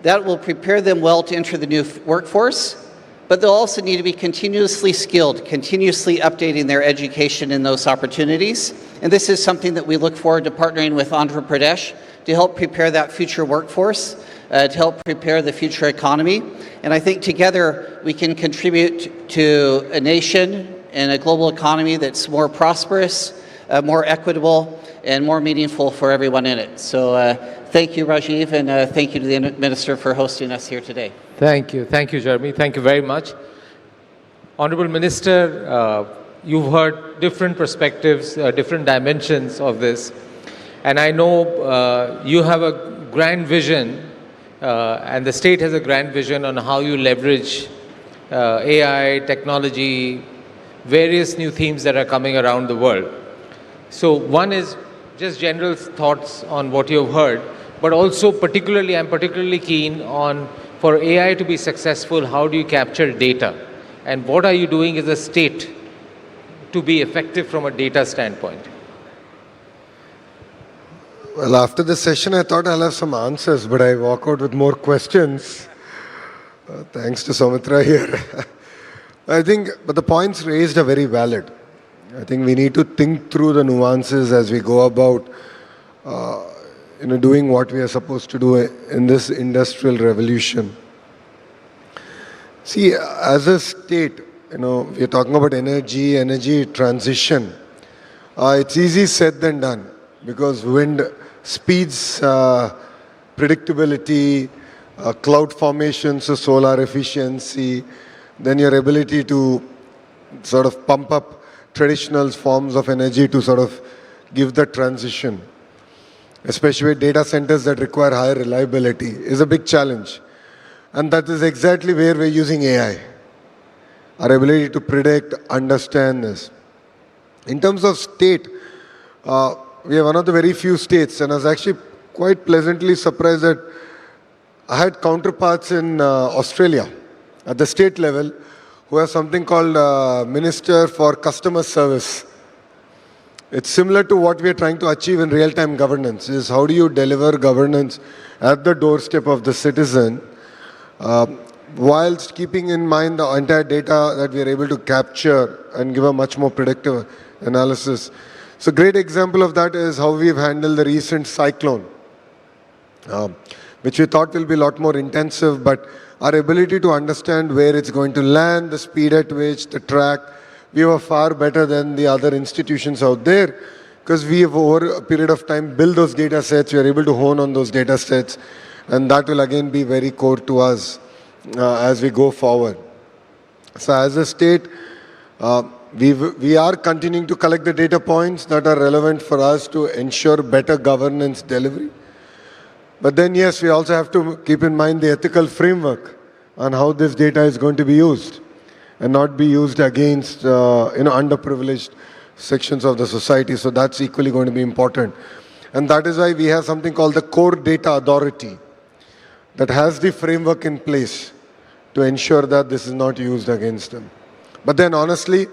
That will prepare them well to enter the new workforce, but they'll also need to be continuously skilled, continuously updating their education in those opportunities. And this is something that we look forward to partnering with Andhra Pradesh to help prepare that future workforce, to help prepare the future economy. And I think together we can contribute to a nation and a global economy that's more prosperous, more equitable, and more meaningful for everyone in it. So thank you, Rajiv, and thank you to the Minister for hosting us here today. Thank you, Jeremy. Thank you very much. Honorable Minister, you've heard different perspectives, different dimensions of this. And I know you have a grand vision, and the state has a grand vision on how you leverage AI, technology, various new themes that are coming around the world. So one is just general thoughts on what you've heard, but also I'm particularly keen on, for AI to be successful, how do you capture data? And what are you doing as a state to be effective from a data standpoint? Well, after this session, I thought I'll have some answers, but I walk out with more questions. Thanks to Soumitra here. But the points raised are very valid. I think we need to think through the nuances as we go about, doing what we are supposed to do in this industrial revolution. See, as a state, we are talking about energy transition. It's easy said than done, because wind speeds predictability, cloud formation, so solar efficiency, then your ability to sort of pump up traditional forms of energy to sort of give the transition, especially with data centers that require higher reliability, is a big challenge. And that is exactly where we're using AI. Our ability to predict, understand this. In terms of state, we are one of the very few states, and I was actually quite pleasantly surprised that I had counterparts in Australia at the state level who have something called Minister for Customer Service. It's similar to what we are trying to achieve in real-time governance, is how do you deliver governance at the doorstep of the citizen whilst keeping in mind the entire data that we are able to capture and give a much more predictive analysis. So a great example of that is how we've handled the recent cyclone, which we thought will be a lot more intensive, but our ability to understand where it's going to land, the speed at which, the track, we were far better than the other institutions out there because we have over a period of time built those data sets, we are able to hone on those data sets, and that will again be very core to us as we go forward. So as a state, we are continuing to collect the data points that are relevant for us to ensure better governance delivery. But then yes, we also have to keep in mind the ethical framework on how this data is going to be used and not be used against underprivileged sections of the society. So that's equally going to be important. And that is why we have something called the Core Data Authority that has the framework in place to ensure that this is not used against them. But then honestly,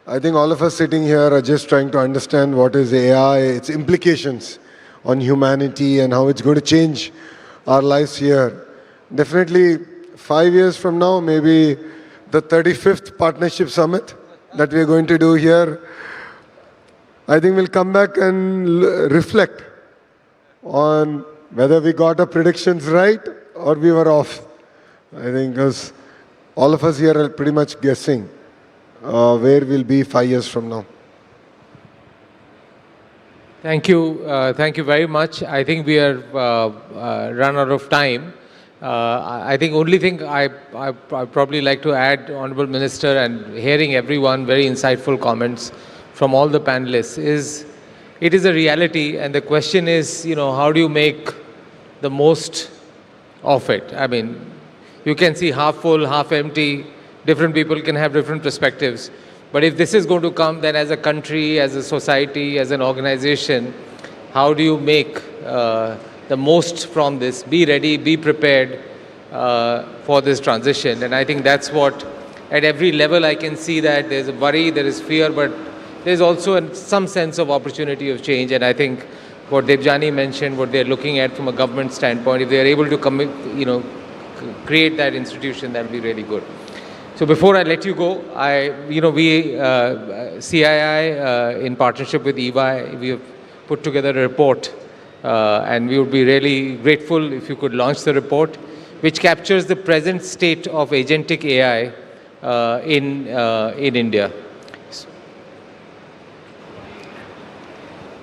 I think all of us sitting here are just trying to understand what is AI, its implications on humanity and how it's going to change our lives here. Definitely 5 years from now, maybe the 35th Partnership Summit that we're going to do here, I think we'll come back and reflect on whether we got our predictions right or we were off. I think because all of us here are pretty much guessing where we'll be 5 years from now. Thank you. Thank you very much. I think we are run out of time. I think only thing I probably like to add, Honorable Minister, and hearing everyone, very insightful comments from all the panelists, is it is a reality, and the question is, how do you make the most of it? I mean, you can see half full, half empty. Different people can have different perspectives. But if this is going to come, then as a country, as a society, as an organization, how do you make the most from this? Be ready, be prepared for this transition. And I think that's what, at every level, I can see that there's a worry, there is fear, but there's also some sense of opportunity of change. And I think what Debjani mentioned, what they're looking at from a government standpoint, if they're able to create that institution, that will be really good. So before I let you go, CII, in partnership with EY, we have put together a report, and we would be really grateful if you could launch the report, which captures the present state of agentic AI in India.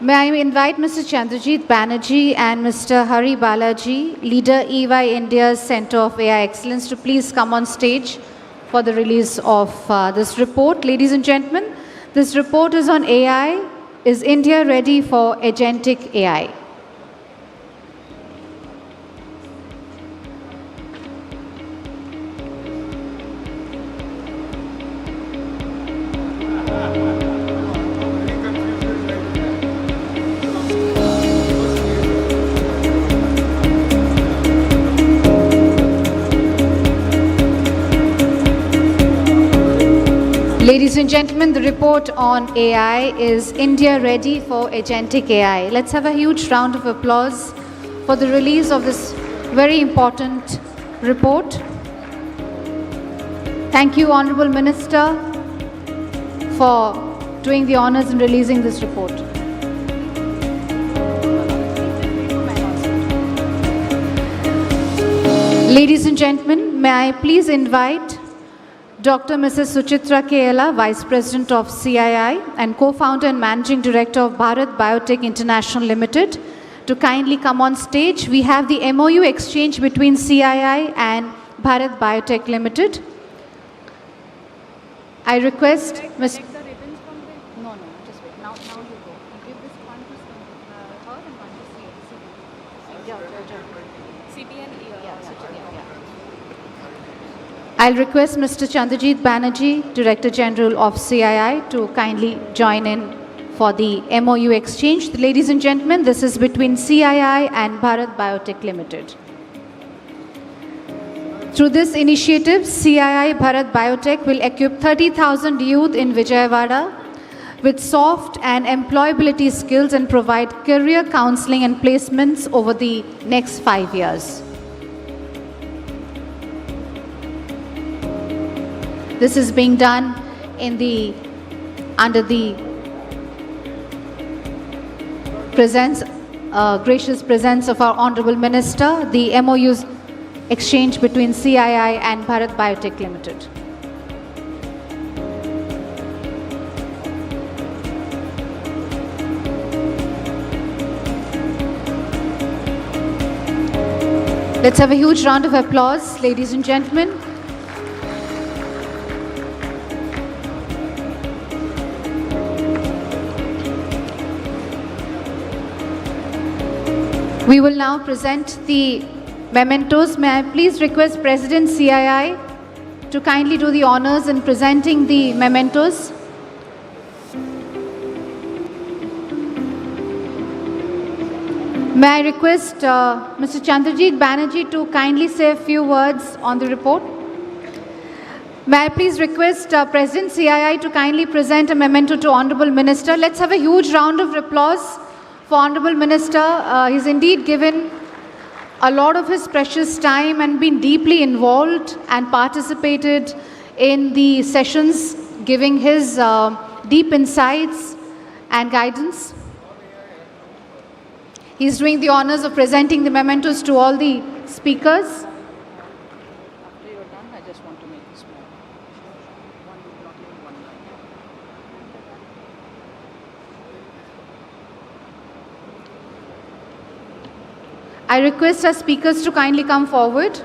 May I invite Mr. Chandrajit Banerjee and Mr. Hari Balaji, leader EY India's Center of AI Excellence, to please come on stage for the release of this report. Ladies and gentlemen, this report is on AI. Is India ready for agentic AI? Ladies and gentlemen, the report on AI is India ready for agentic AI. Let's have a huge round of applause for the release of this very important report. Thank you, Honorable Minister, for doing the honors in releasing this report. Ladies and gentlemen, may I please invite Dr. Mrs. Suchitra Kela, Vice President of CII and Co-founder and Managing Director of Bharat Biotech International Limited, to kindly come on stage. We have the MOU exchange between CII and Bharat Biotech Limited. I request Mr. No, just wait. Now you go. Give this one to her and one to CBN. I'll request Mr. Chandrajit Banerjee, Director General of CII, to kindly join in for the MOU exchange. Ladies and gentlemen, this is between CII and Bharat Biotech Limited. Through this initiative, CII Bharat Biotech will equip 30,000 youth in Vijayawada with soft and employability skills and provide career counseling and placements over the next 5 years. This is being done under the gracious presence of our Honorable Minister, the MOU's exchange between CII and Bharat Biotech Limited. Let's have a huge round of applause, ladies and gentlemen. We will now present the mementos. May I please request President CII to kindly do the honors in presenting the mementos. May I request Mr. Chandrajit Banerjee to kindly say a few words on the report. May I please request President CII to kindly present a memento to Honorable Minister. Let's have a huge round of applause for Honorable Minister. He's indeed given a lot of his precious time and been deeply involved and participated in the sessions, giving his deep insights and guidance. He's doing the honors of presenting the mementos to all the speakers. After you're done, I just want to make it small. I request our speakers to kindly come forward.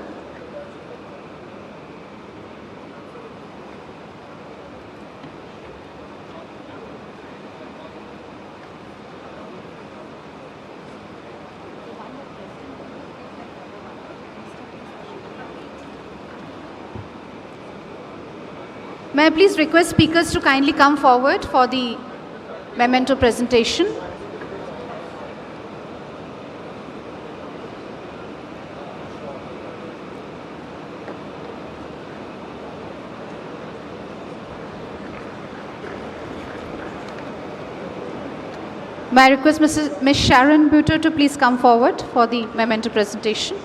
May I please request speakers to kindly come forward for the memento presentation. May I request Ms. Sharon Buter to please come forward for the memento presentation.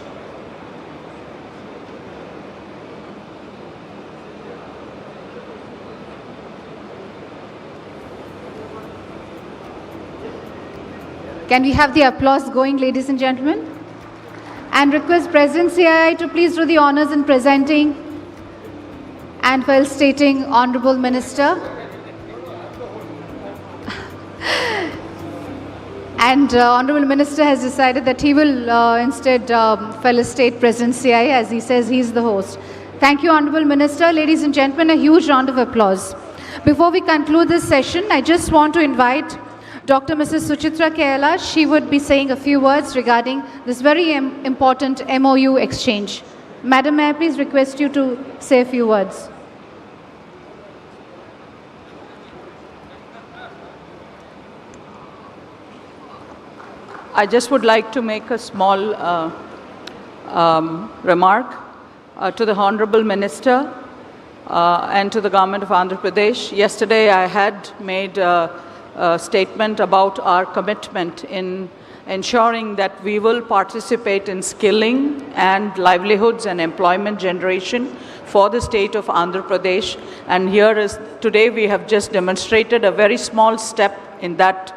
Can we have the applause going, ladies and gentlemen? And request President CII to please do the honors in presenting and while stating Honorable Minister. And Honorable Minister has decided that he will instead felicitate President CII, as he says he's the host. Thank you, Honorable Minister. Ladies and gentlemen, a huge round of applause. Before we conclude this session, I just want to invite Dr. Mrs. Suchitra Kailash. She would be saying a few words regarding this very important MOU exchange. Madam, may I please request you to say a few words? I just would like to make a small remark to the Honorable Minister and to the Government of Andhra Pradesh. Yesterday I had made a statement about our commitment in ensuring that we will participate in skilling and livelihoods and employment generation for the state of Andhra Pradesh. And here is, today we have just demonstrated a very small step in that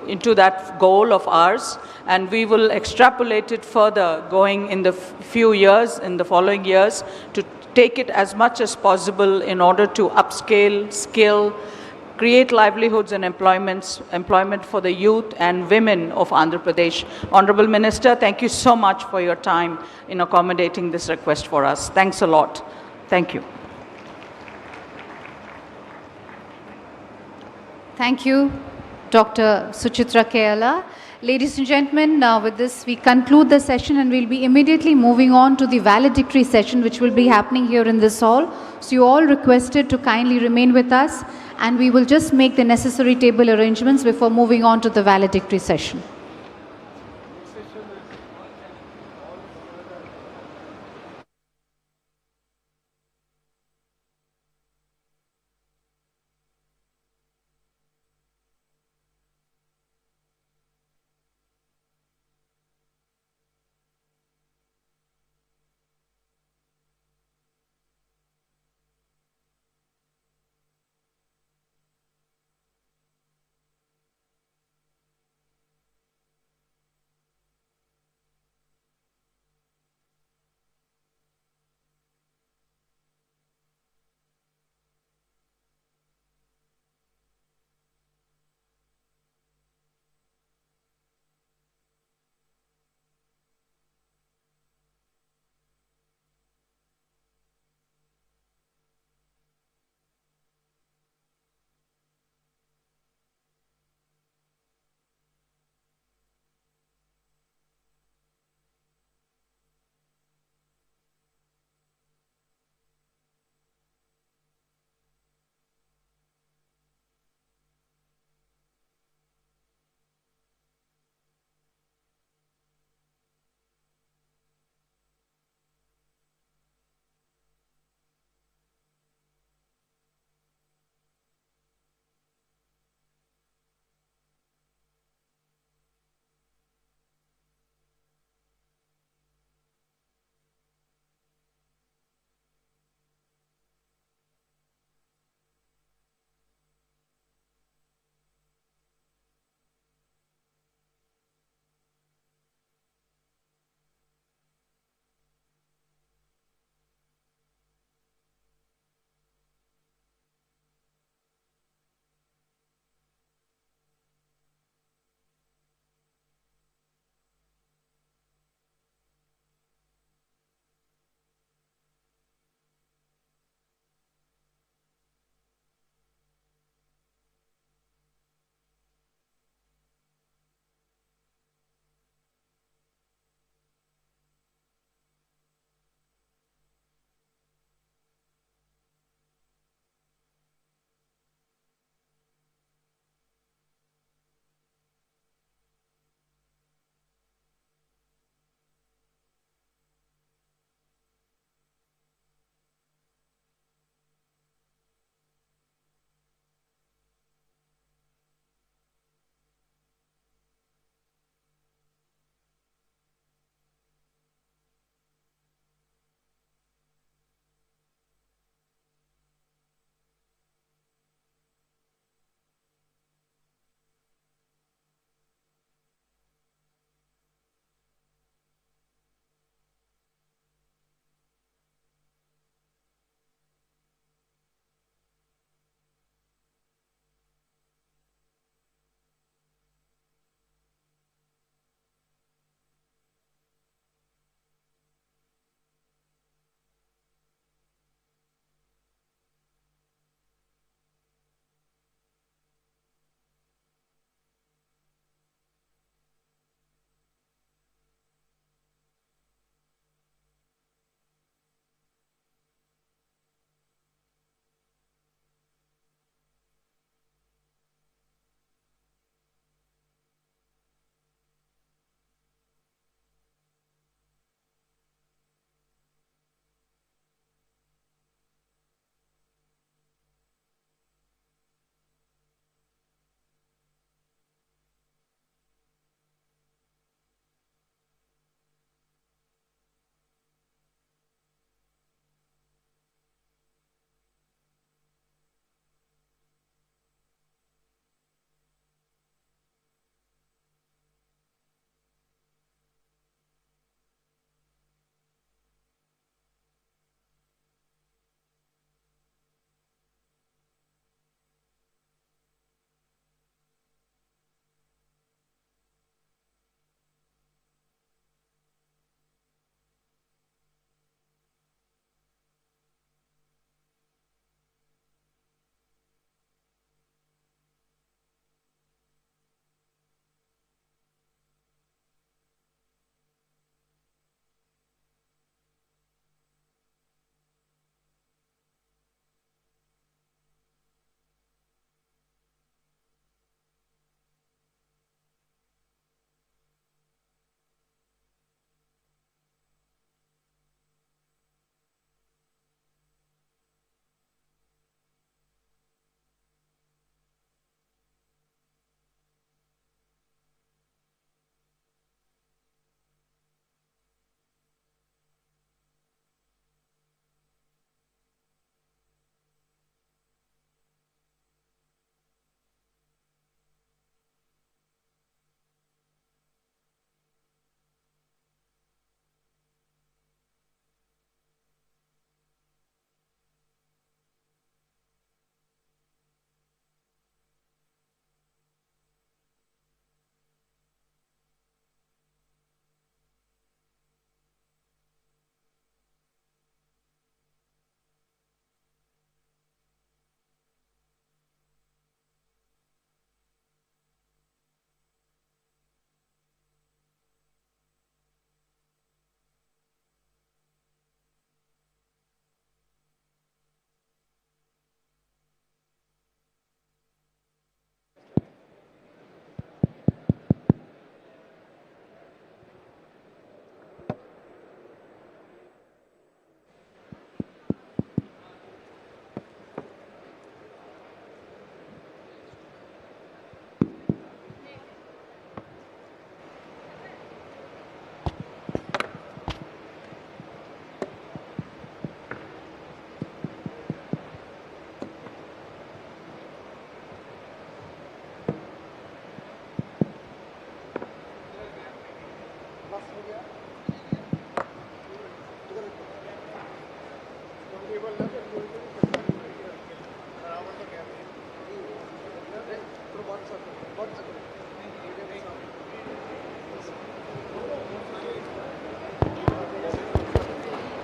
into that goal of ours, and we will extrapolate it further going in the few years, in the following years, to take it as much as possible in order to upscale, skill, create livelihoods and employment for the youth and women of Andhra Pradesh. Honorable Minister, thank you so much for your time in accommodating this request for us. Thanks a lot. Thank you. Thank you, Dr. Suchitra Kerala. Ladies and gentlemen, with this we conclude the session and we'll be immediately moving on to the valedictory session which will be happening here in this hall. So you all requested to kindly remain with us and we will just make the necessary table arrangements before moving on to the valedictory session.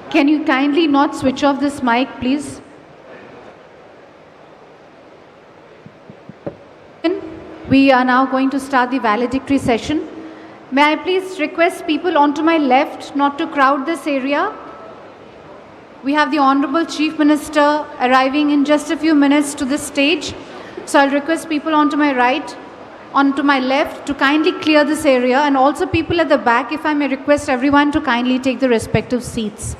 Can you kindly not switch off this mic, please? We are now going to start the valedictory session. May I please request people onto my left not to crowd this area? We have the Honorable Chief Minister arriving in just a few minutes to this stage. So I'll request people onto my right, onto my left to kindly clear this area, and also people at the back, if I may request everyone to kindly take the respective seats.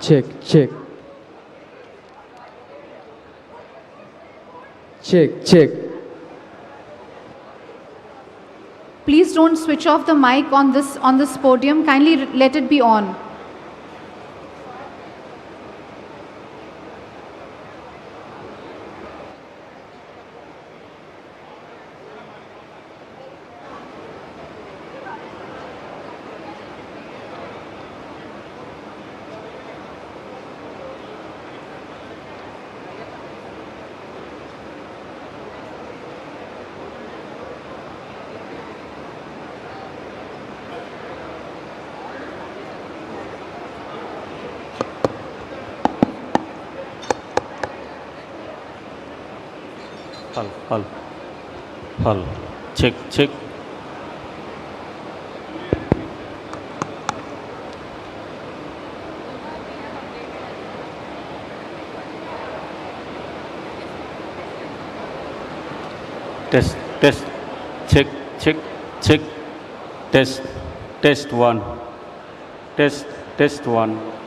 Check, check. Check, check. Please don't switch off the mic on this podium. Kindly let it be on. Hal. Check, check. Test, test. Check, check, check. Test one. Test one.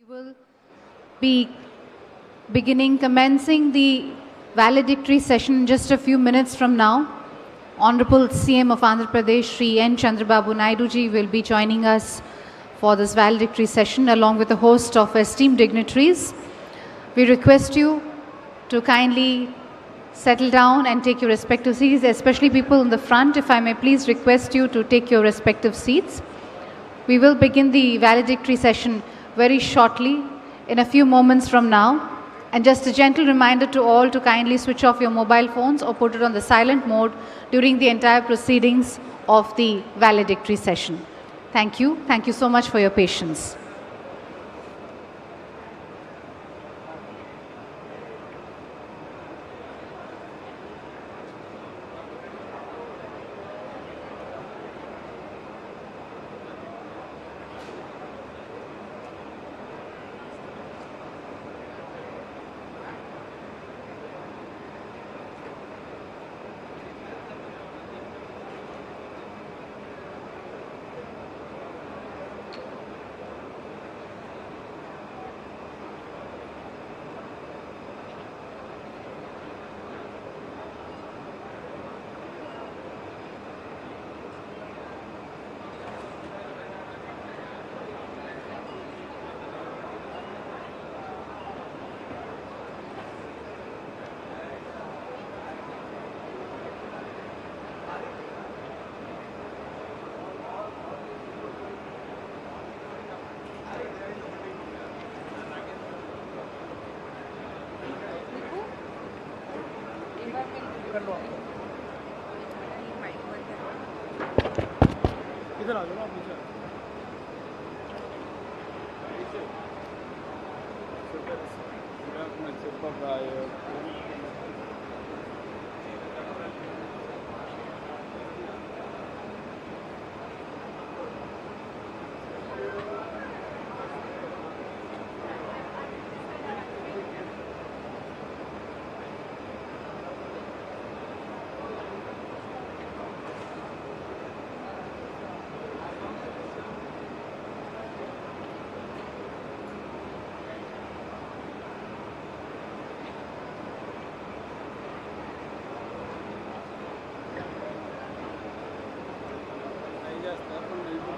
will be commencing the valedictory session in just a few minutes from now. Honorable CM of Andhra Pradesh, Shri N. Chandrababu Naidu ji will be joining us for this valedictory session along with a host of esteemed dignitaries. We request you to kindly settle down and take your respective seats, especially people in the front. If I may please request you to take your respective seats. We will begin the valedictory session very shortly in a few moments from now. And just a gentle reminder to all to kindly switch off your mobile phones or put it on the silent mode during the entire proceedings of the valedictory session. Thank you. Thank you so much for your patience.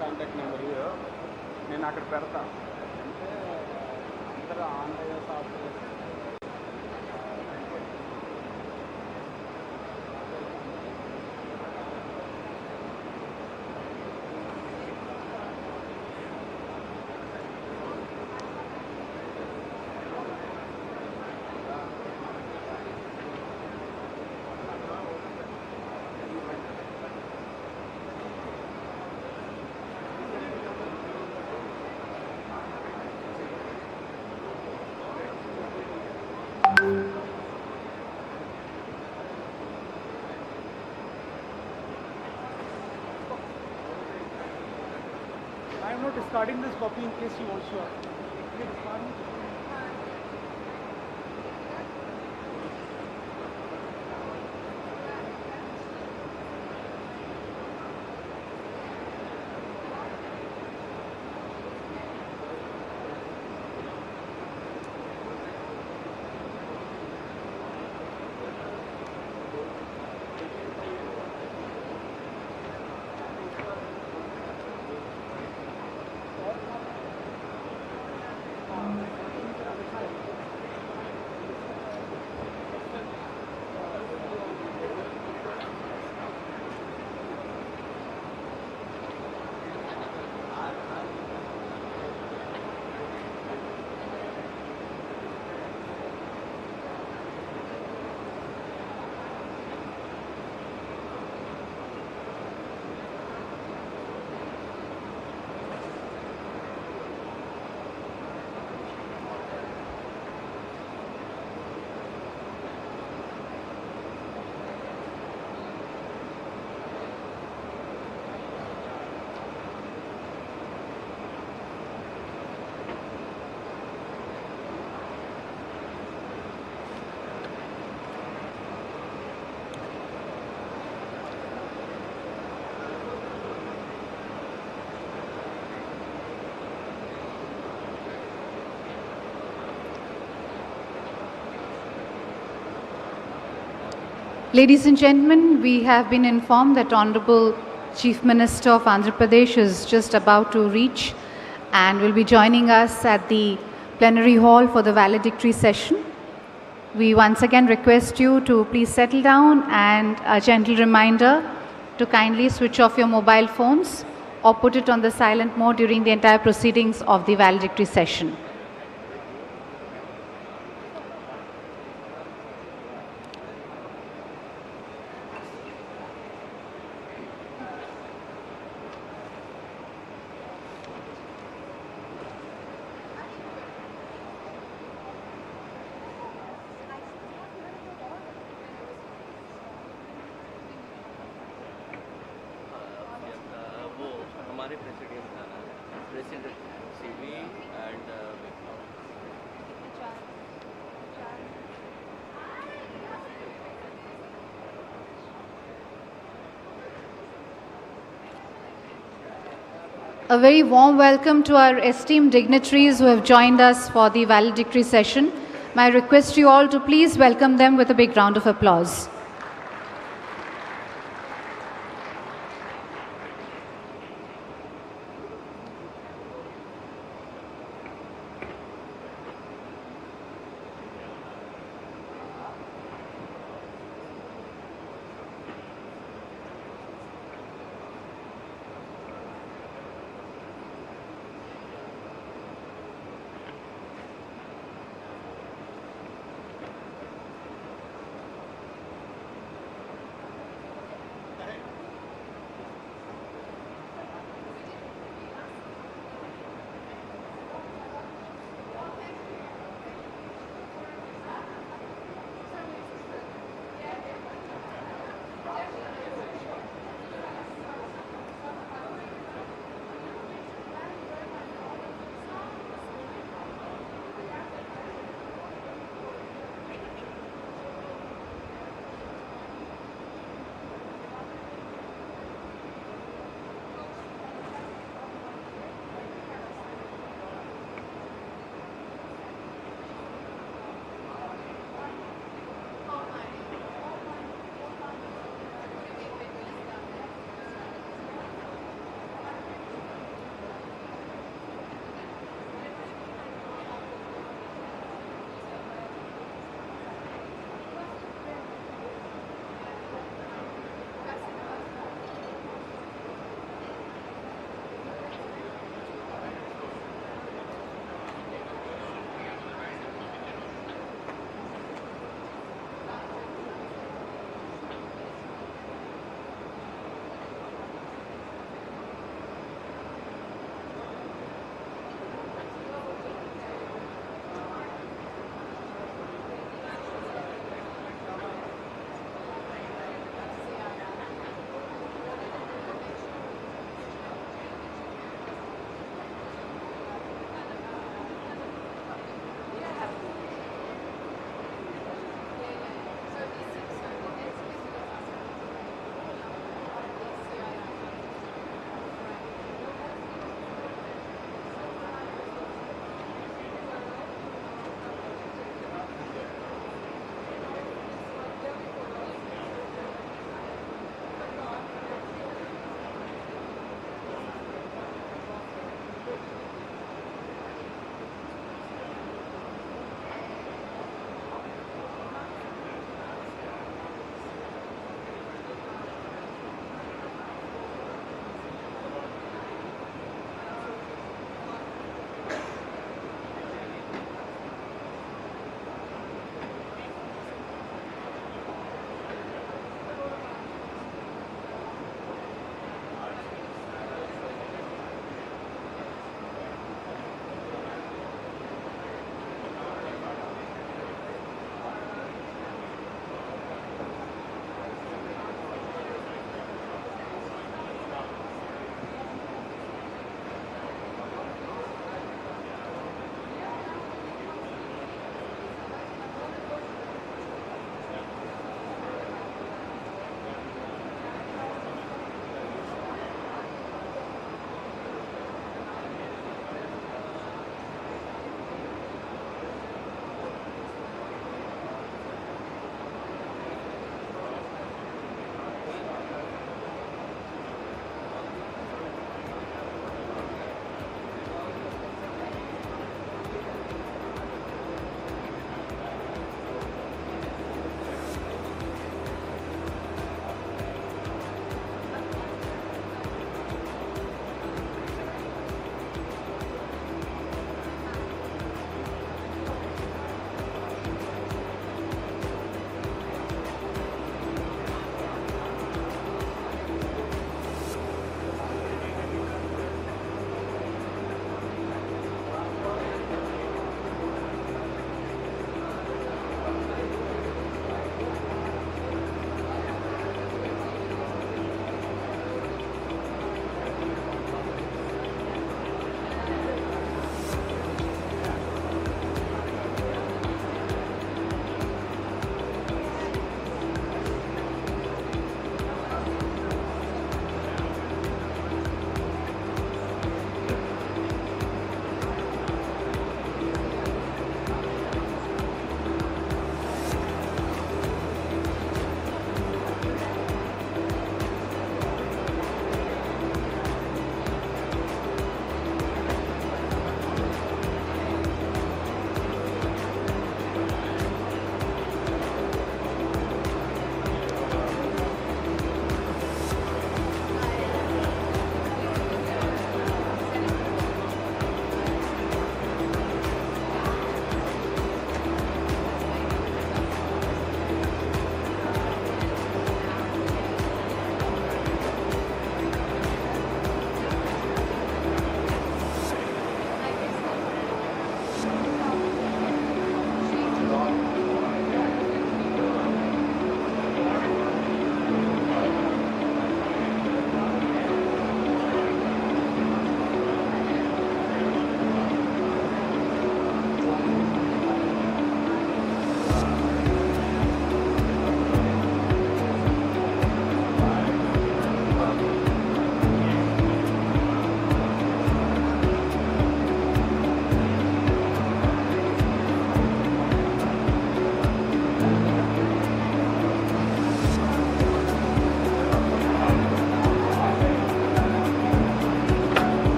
Contact number నేను అక్కడ పెడతా అంటే అందరూ online software I am not discarding this copy in case you also are. Ladies and gentlemen, we have been informed that Honorable Chief Minister of Andhra Pradesh is just about to reach and will be joining us at the plenary hall for the valedictory session. We once again request you to please settle down, and a gentle reminder to kindly switch off your mobile phones or put it on the silent mode during the entire proceedings of the valedictory session. A very warm welcome to our esteemed dignitaries who have joined us for the valedictory session. May I request you all to please welcome them with a big round of applause.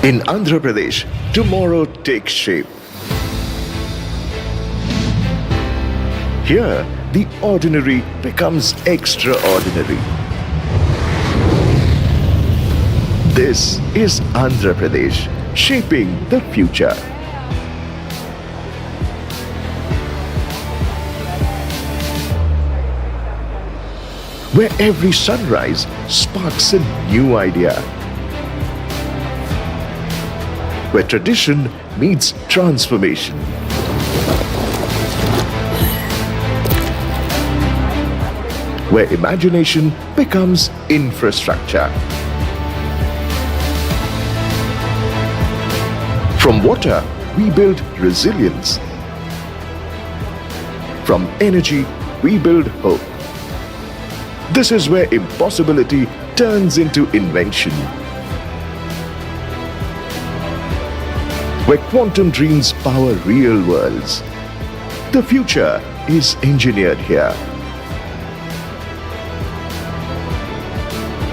In Andhra Pradesh, tomorrow takes shape. Here, the ordinary becomes extraordinary. This is Andhra Pradesh, shaping the future. Where every sunrise sparks a new idea. Where tradition meets transformation. Where imagination becomes infrastructure. From water, we build resilience. From energy, we build hope. This is where impossibility turns into invention. Where quantum dreams power real worlds. The future is engineered here.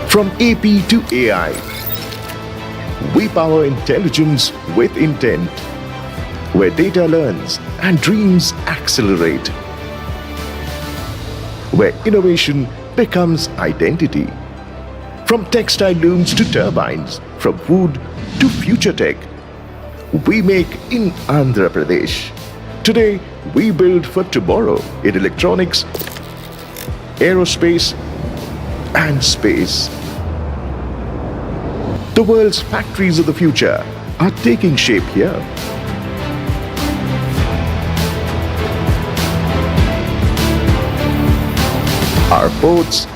From AP to AI, we power intelligence with intent. Where data learns and dreams accelerate. Where innovation becomes identity. From textile looms to turbines, from food to future tech, we make in Andhra Pradesh. Today, we build for tomorrow in electronics, aerospace, and space. The world's factories of the future are taking shape here. Our ports,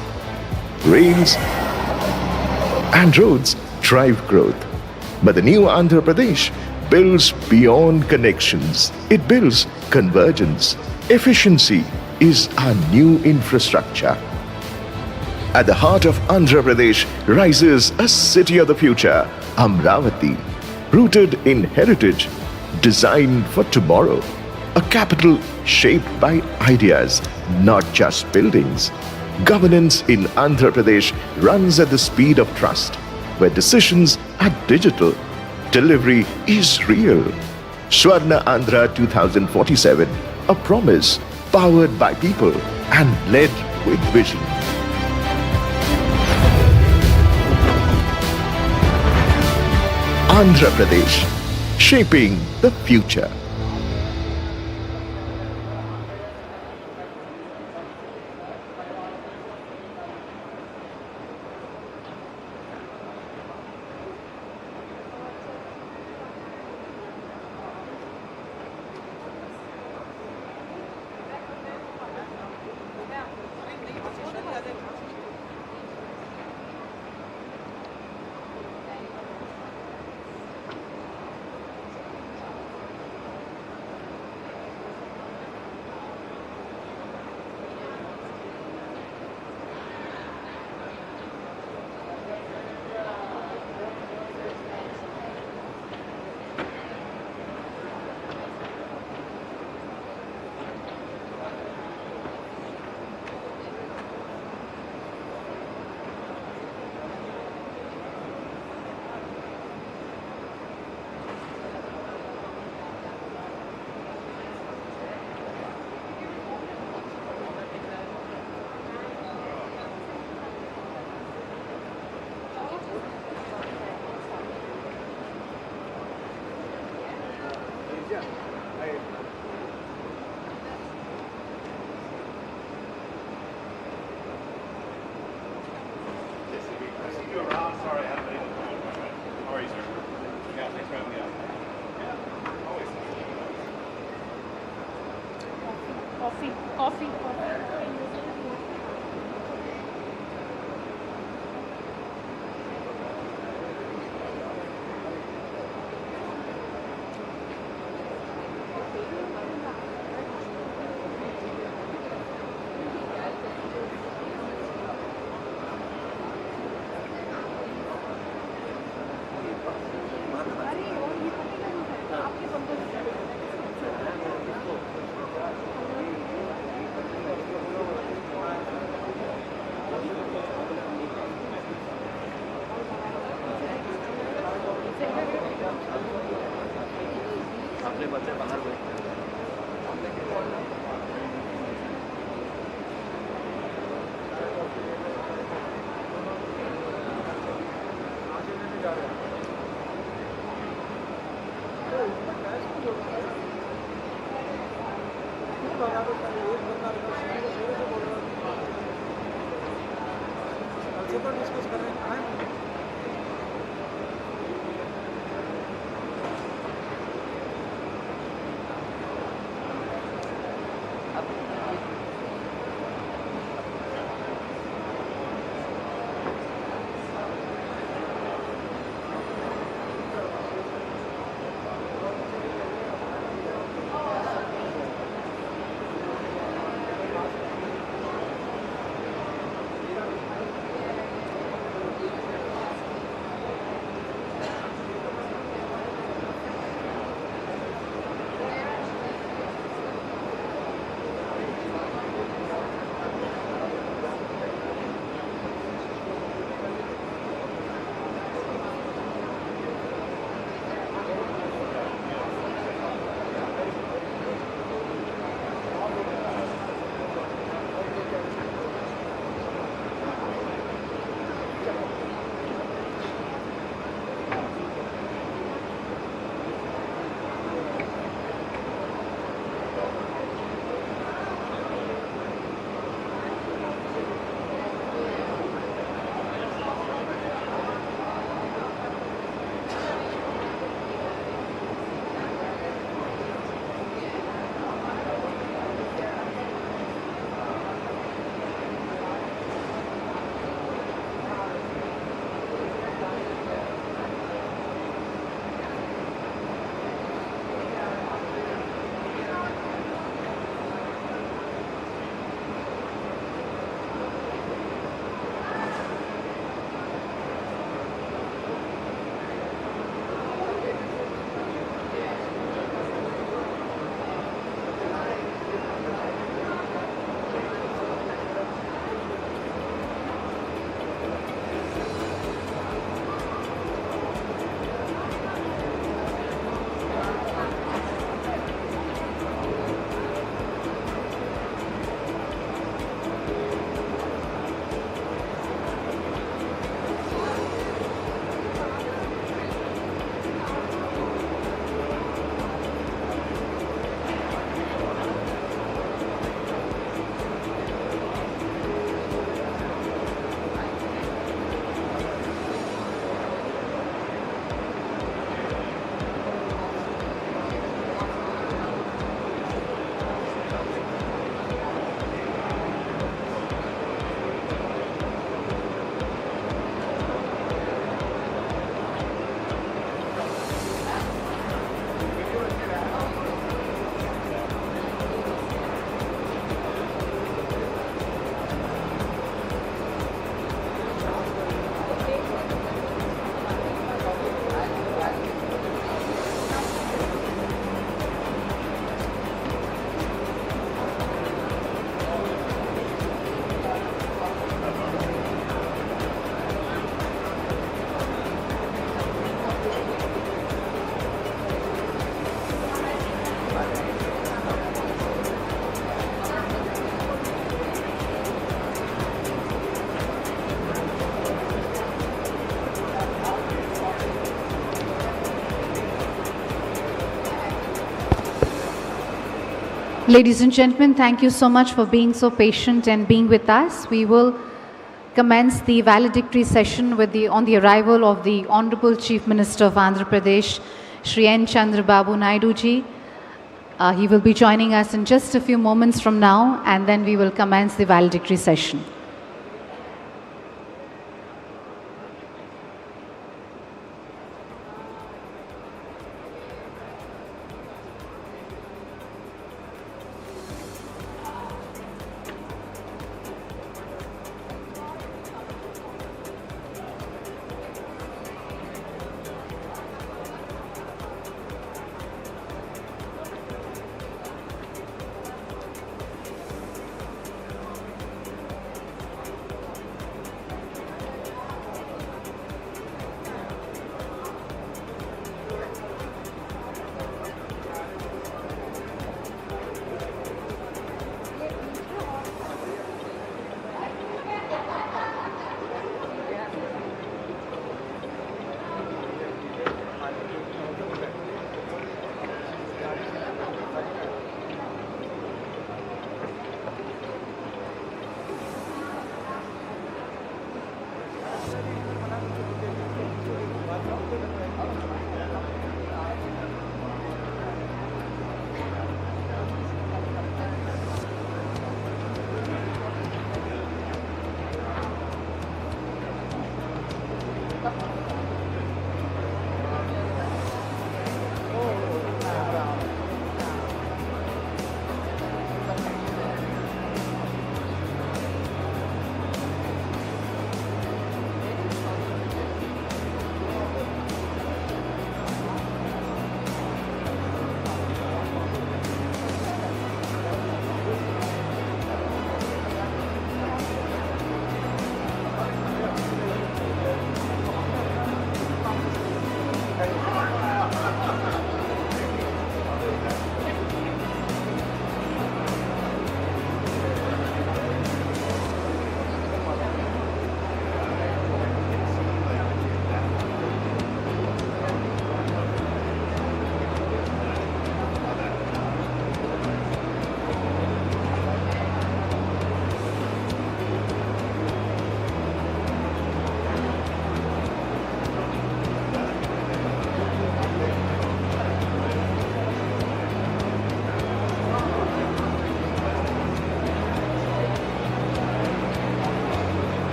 rails, and roads drive growth. But the new Andhra Pradesh builds beyond connections. It builds convergence. Efficiency is our new infrastructure. At the heart of Andhra Pradesh rises a city of the future, Amravati, rooted in heritage, designed for tomorrow. A capital shaped by ideas, not just buildings. Governance in Andhra Pradesh runs at the speed of trust, where decisions are digital, delivery is real. Swarna Andhra 2047, a promise powered by people and led with vision. Andhra Pradesh, shaping the future. Coffee. Ladies and gentlemen, thank you so much for being so patient and being with us. We will commence the valedictory session on the arrival of the Honorable Chief Minister of Andhra Pradesh, Shri N. Chandrababu Naidu ji. He will be joining us in just a few moments from now, and then we will commence the valedictory session.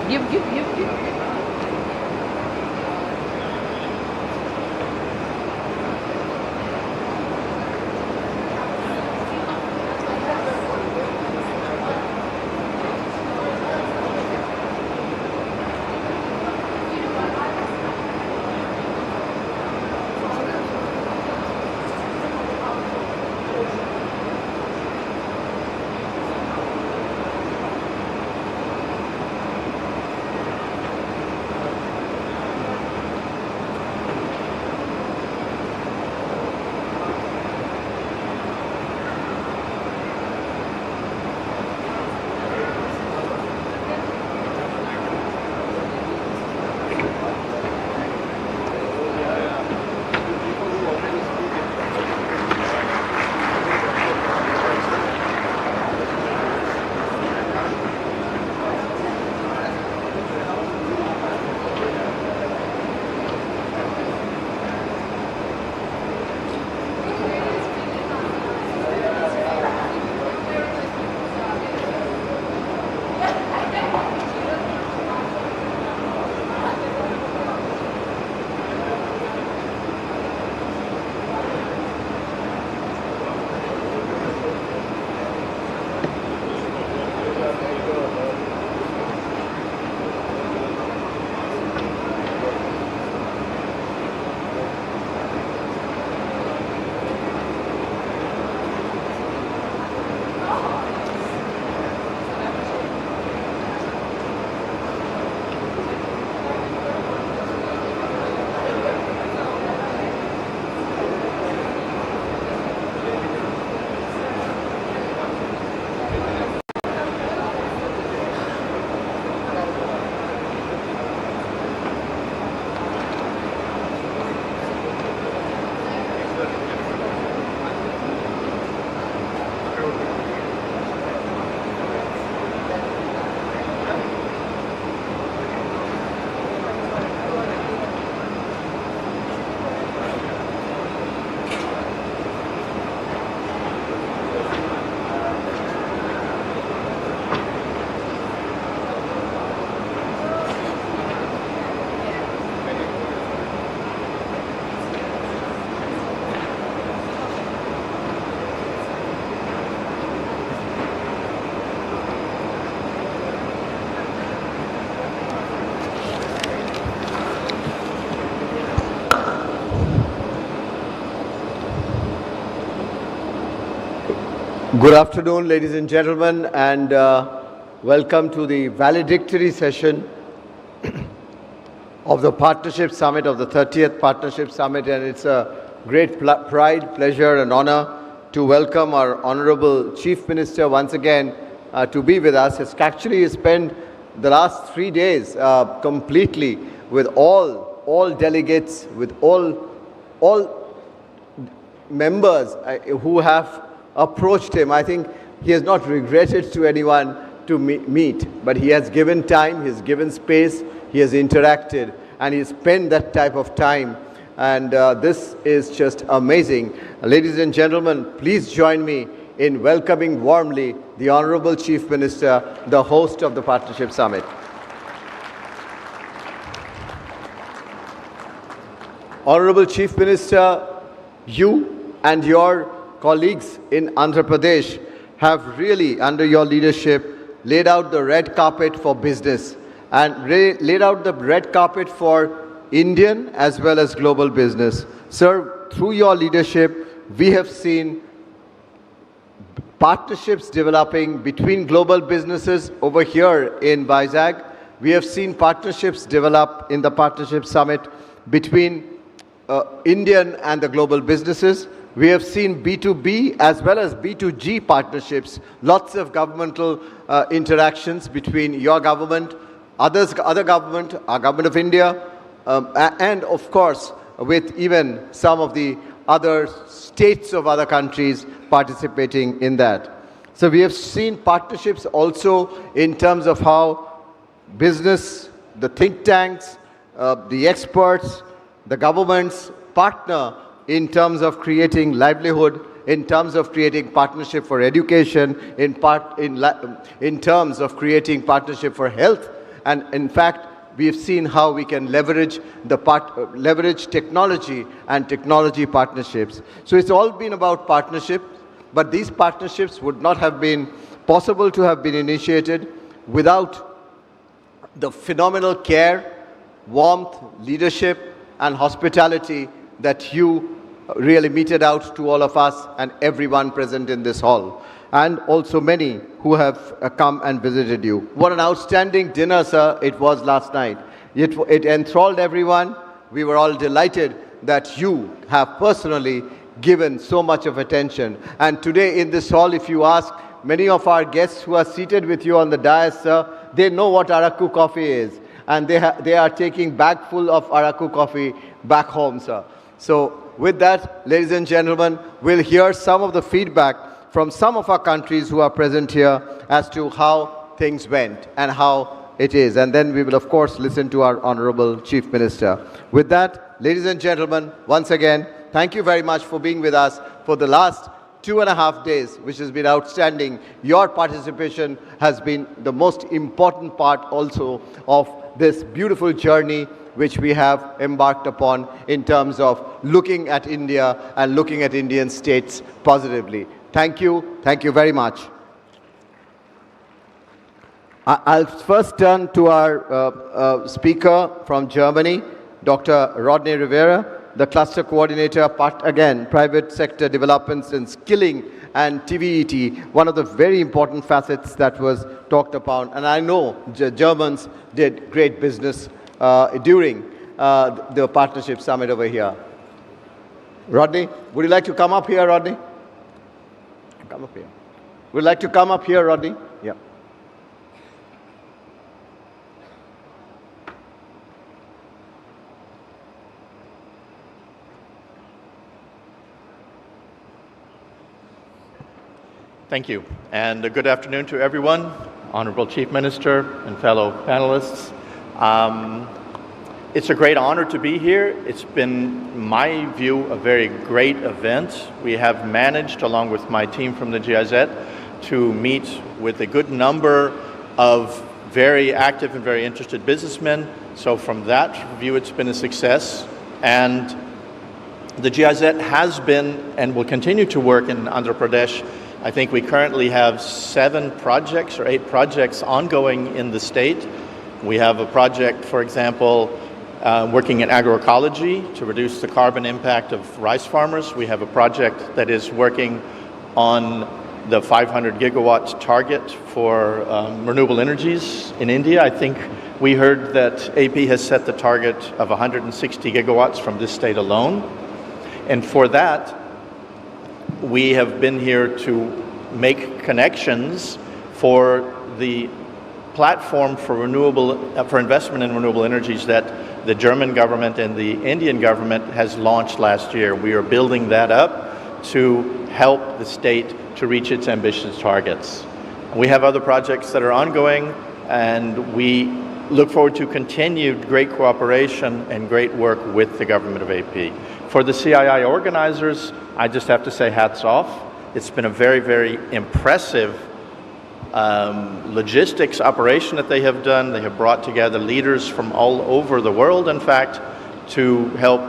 Give. Good afternoon, ladies and gentlemen, and welcome to the valedictory session of the Partnership Summit, of the 30th Partnership Summit, and it's a great pride, pleasure and honor to welcome our Honorable Chief Minister once again to be with us. It's actually spent the last 3 days completely with all delegates, with all members who have approached him. I think he has not regretted to anyone to meet, but he has given time, he has given space, he has interacted, and he spent that type of time. And this is just amazing. Ladies and gentlemen, please join me in welcoming warmly the Honorable Chief Minister, the host of the Partnership Summit. Honorable Chief Minister, you and your colleagues in Andhra Pradesh have really, under your leadership, laid out the red carpet for business and laid out the red carpet for Indian as well as global business. Sir, through your leadership, we have seen partnerships developing between global businesses over here in Vizag. We have seen partnerships develop in the Partnership Summit between Indian and the global businesses. We have seen B2B as well as B2G partnerships, lots of governmental interactions between your government, other government, our government of India, and of course with even some of the other states of other countries participating in that. So we have seen partnerships also in terms of how business, the think tanks, the experts, the governments partner in terms of creating livelihood, in terms of creating partnership for education, in terms of creating partnership for health, And in fact, we have seen how we can leverage leverage technology and technology partnerships. So it's all been about partnership, but these partnerships would not have been possible to have been initiated without the phenomenal care, warmth, leadership, and hospitality that you really meted out to all of us and everyone present in this hall, and also many who have come and visited you. What an outstanding dinner, sir, it was last night. It enthralled everyone. We were all delighted that you have personally given so much of attention. And today in this hall, if you ask many of our guests who are seated with you on the dais, sir, they know what Araku coffee is. And they are taking bag full of Araku coffee back home, sir. So with that, ladies and gentlemen, we'll hear some of the feedback from some of our countries who are present here as to how things went and how it is. And then we will, of course, listen to our Honorable Chief Minister. With that, ladies and gentlemen, once again, thank you very much for being with us for the last 2.5 days, which has been outstanding. Your participation has been the most important part also of this beautiful journey which we have embarked upon in terms of looking at India and looking at Indian states positively. Thank you. Thank you very much. I'll first turn to our speaker from Germany, Dr. Rodney Rivera, the Cluster Coordinator, again, Private Sector Developments and Skilling and TVET, one of the very important facets that was talked upon. And I know Germans did great business during the Partnership Summit over here. Rodney, would you like to come up here, Rodney? Come up here. Would you like to come up here, Rodney? Yeah. Thank you, and good afternoon to everyone, Honorable Chief Minister and fellow panelists. It's a great honor to be here. It's been, in my view, a very great event. We have managed, along with my team from the GIZ, to meet with a good number of very active and very interested businessmen. So from that view, it's been a success. And the GIZ has been and will continue to work in Andhra Pradesh. I think we currently have 7 projects or 8 projects ongoing in the state. We have a project, for example, working in agroecology to reduce the carbon impact of rice farmers. We have a project that is working on the 500 gigawatt target for renewable energies in India. I think we heard that AP has set the target of 160 gigawatts from this state alone. And for that, we have been here to make connections for the platform for investment in renewable energies that the German government and the Indian government has launched last year. We are building that up to help the state to reach its ambitious targets. We have other projects that are ongoing, and we look forward to continued great cooperation and great work with the government of AP. For the CII organizers, I just have to say hats off. It's been a very, very impressive logistics operation that they have done. They have brought together leaders from all over the world, in fact, to help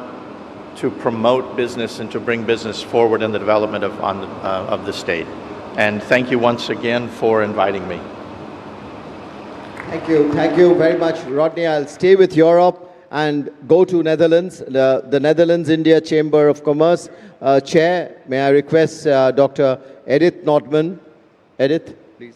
to promote business and to bring business forward in the development of the state. And thank you once again for inviting me. Thank you very much, Rodney. I'll stay with Europe and go to Netherlands, the Netherlands-India Chamber of Commerce. Chair, may I request Dr. Edith Notman. Edith, please.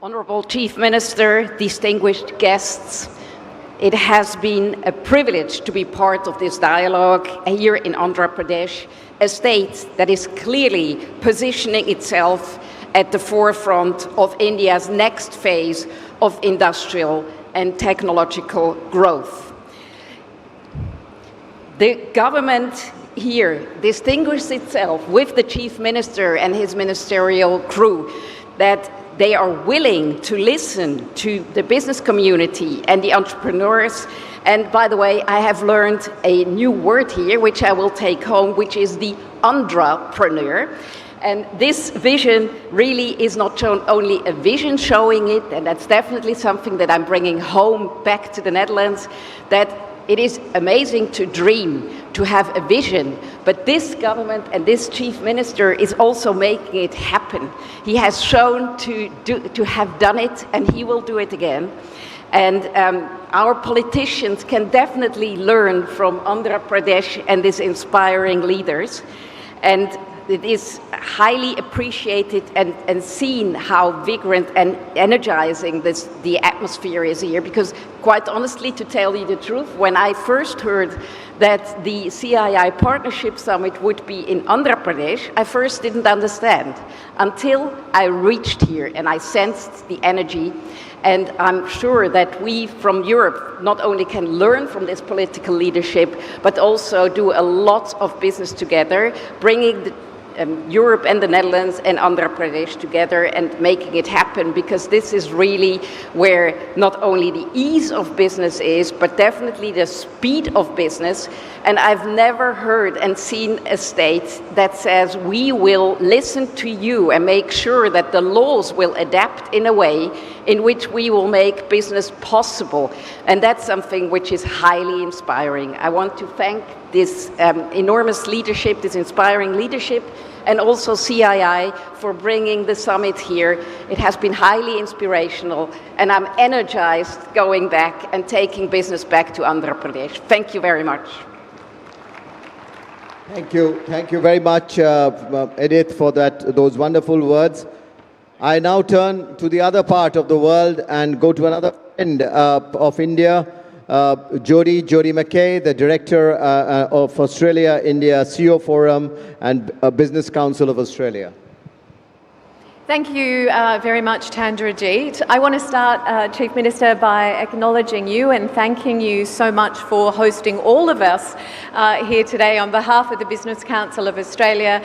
Honorable Chief Minister, distinguished guests, it has been a privilege to be part of this dialogue here in Andhra Pradesh, a state that is clearly positioning itself at the forefront of India's next phase of industrial and technological growth. The government here distinguished itself with the Chief Minister and his ministerial crew that they are willing to listen to the business community and the entrepreneurs. And by the way, I have learned a new word here, which I will take home, which is the Andrapreneur. And this vision really is not only a vision showing it, and that's definitely something that I'm bringing home back to the Netherlands, that it is amazing to dream, to have a vision, but this government and this chief minister is also making it happen. He has shown to have done it, and he will do it again. And our politicians can definitely learn from Andhra Pradesh and these inspiring leaders. And it is highly appreciated and seen how vigorant and energizing the atmosphere is here, because quite honestly, to tell you the truth, when I first heard that the CII Partnership Summit would be in Andhra Pradesh, I first didn't understand until I reached here and I sensed the energy. And I'm sure that we from Europe not only can learn from this political leadership, but also do a lot of business together, bringing Europe and the Netherlands and Andhra Pradesh together and making it happen, because this is really where not only the ease of business is, but definitely the speed of business. And I've never heard and seen a state that says we will listen to you and make sure that the laws will adapt in a way in which we will make business possible. And that's something which is highly inspiring. I want to thank this enormous leadership, this inspiring leadership, and also CII for bringing the summit here. It has been highly inspirational, and I'm energized going back and taking business back to Andhra Pradesh. Thank you very much. Thank you very much, Edith, for those wonderful words. I now turn to the other part of the world and go to another friend of India, Jody McKay, the Director of Australia-India CEO Forum and Business Council of Australia. Thank you very much, Chandraji. I want to start, Chief Minister, by acknowledging you and thanking you so much for hosting all of us here today on behalf of the Business Council of Australia.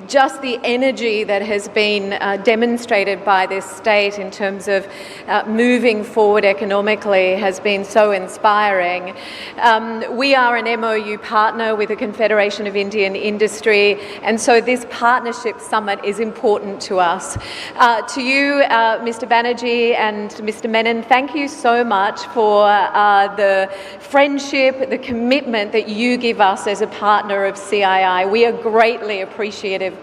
Just the energy that has been demonstrated by this state in terms of moving forward economically has been so inspiring. We are an MOU partner with the Confederation of Indian Industry, and so this partnership summit is important to us. To you, Mr. Banerjee and Mr. Menon, thank you so much for the friendship, the commitment that you give us as a partner of CII. We are greatly appreciative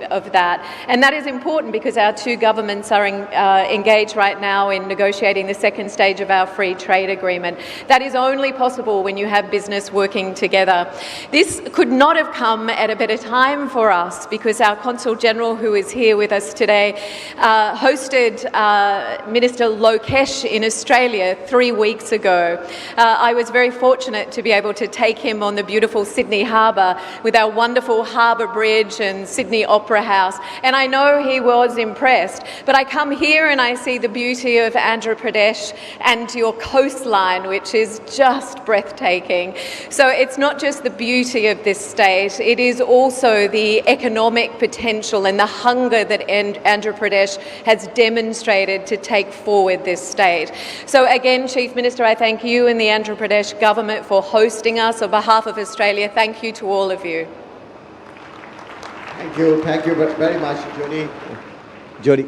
of that. And that is important because our two governments are engaged right now in negotiating the second stage of our free trade agreement. That is only possible when you have business working together. This could not have come at a better time for us because our Consul General, who is here with us today, hosted Minister Lokesh in Australia 3 weeks ago. I was very fortunate to be able to take him on the beautiful Sydney Harbour with our wonderful harbour bridge and Sydney Opera House, and I know he was impressed. But I come here and I see the beauty of Andhra Pradesh and your coastline, which is just breathtaking. So it's not just the beauty of this state, it is also the economic potential and the hunger that Andhra Pradesh has demonstrated to take forward this state. So again, Chief Minister, I thank you and the Andhra Pradesh government for hosting us. On behalf of Australia, thank you to all of you. Thank you very much, Jody.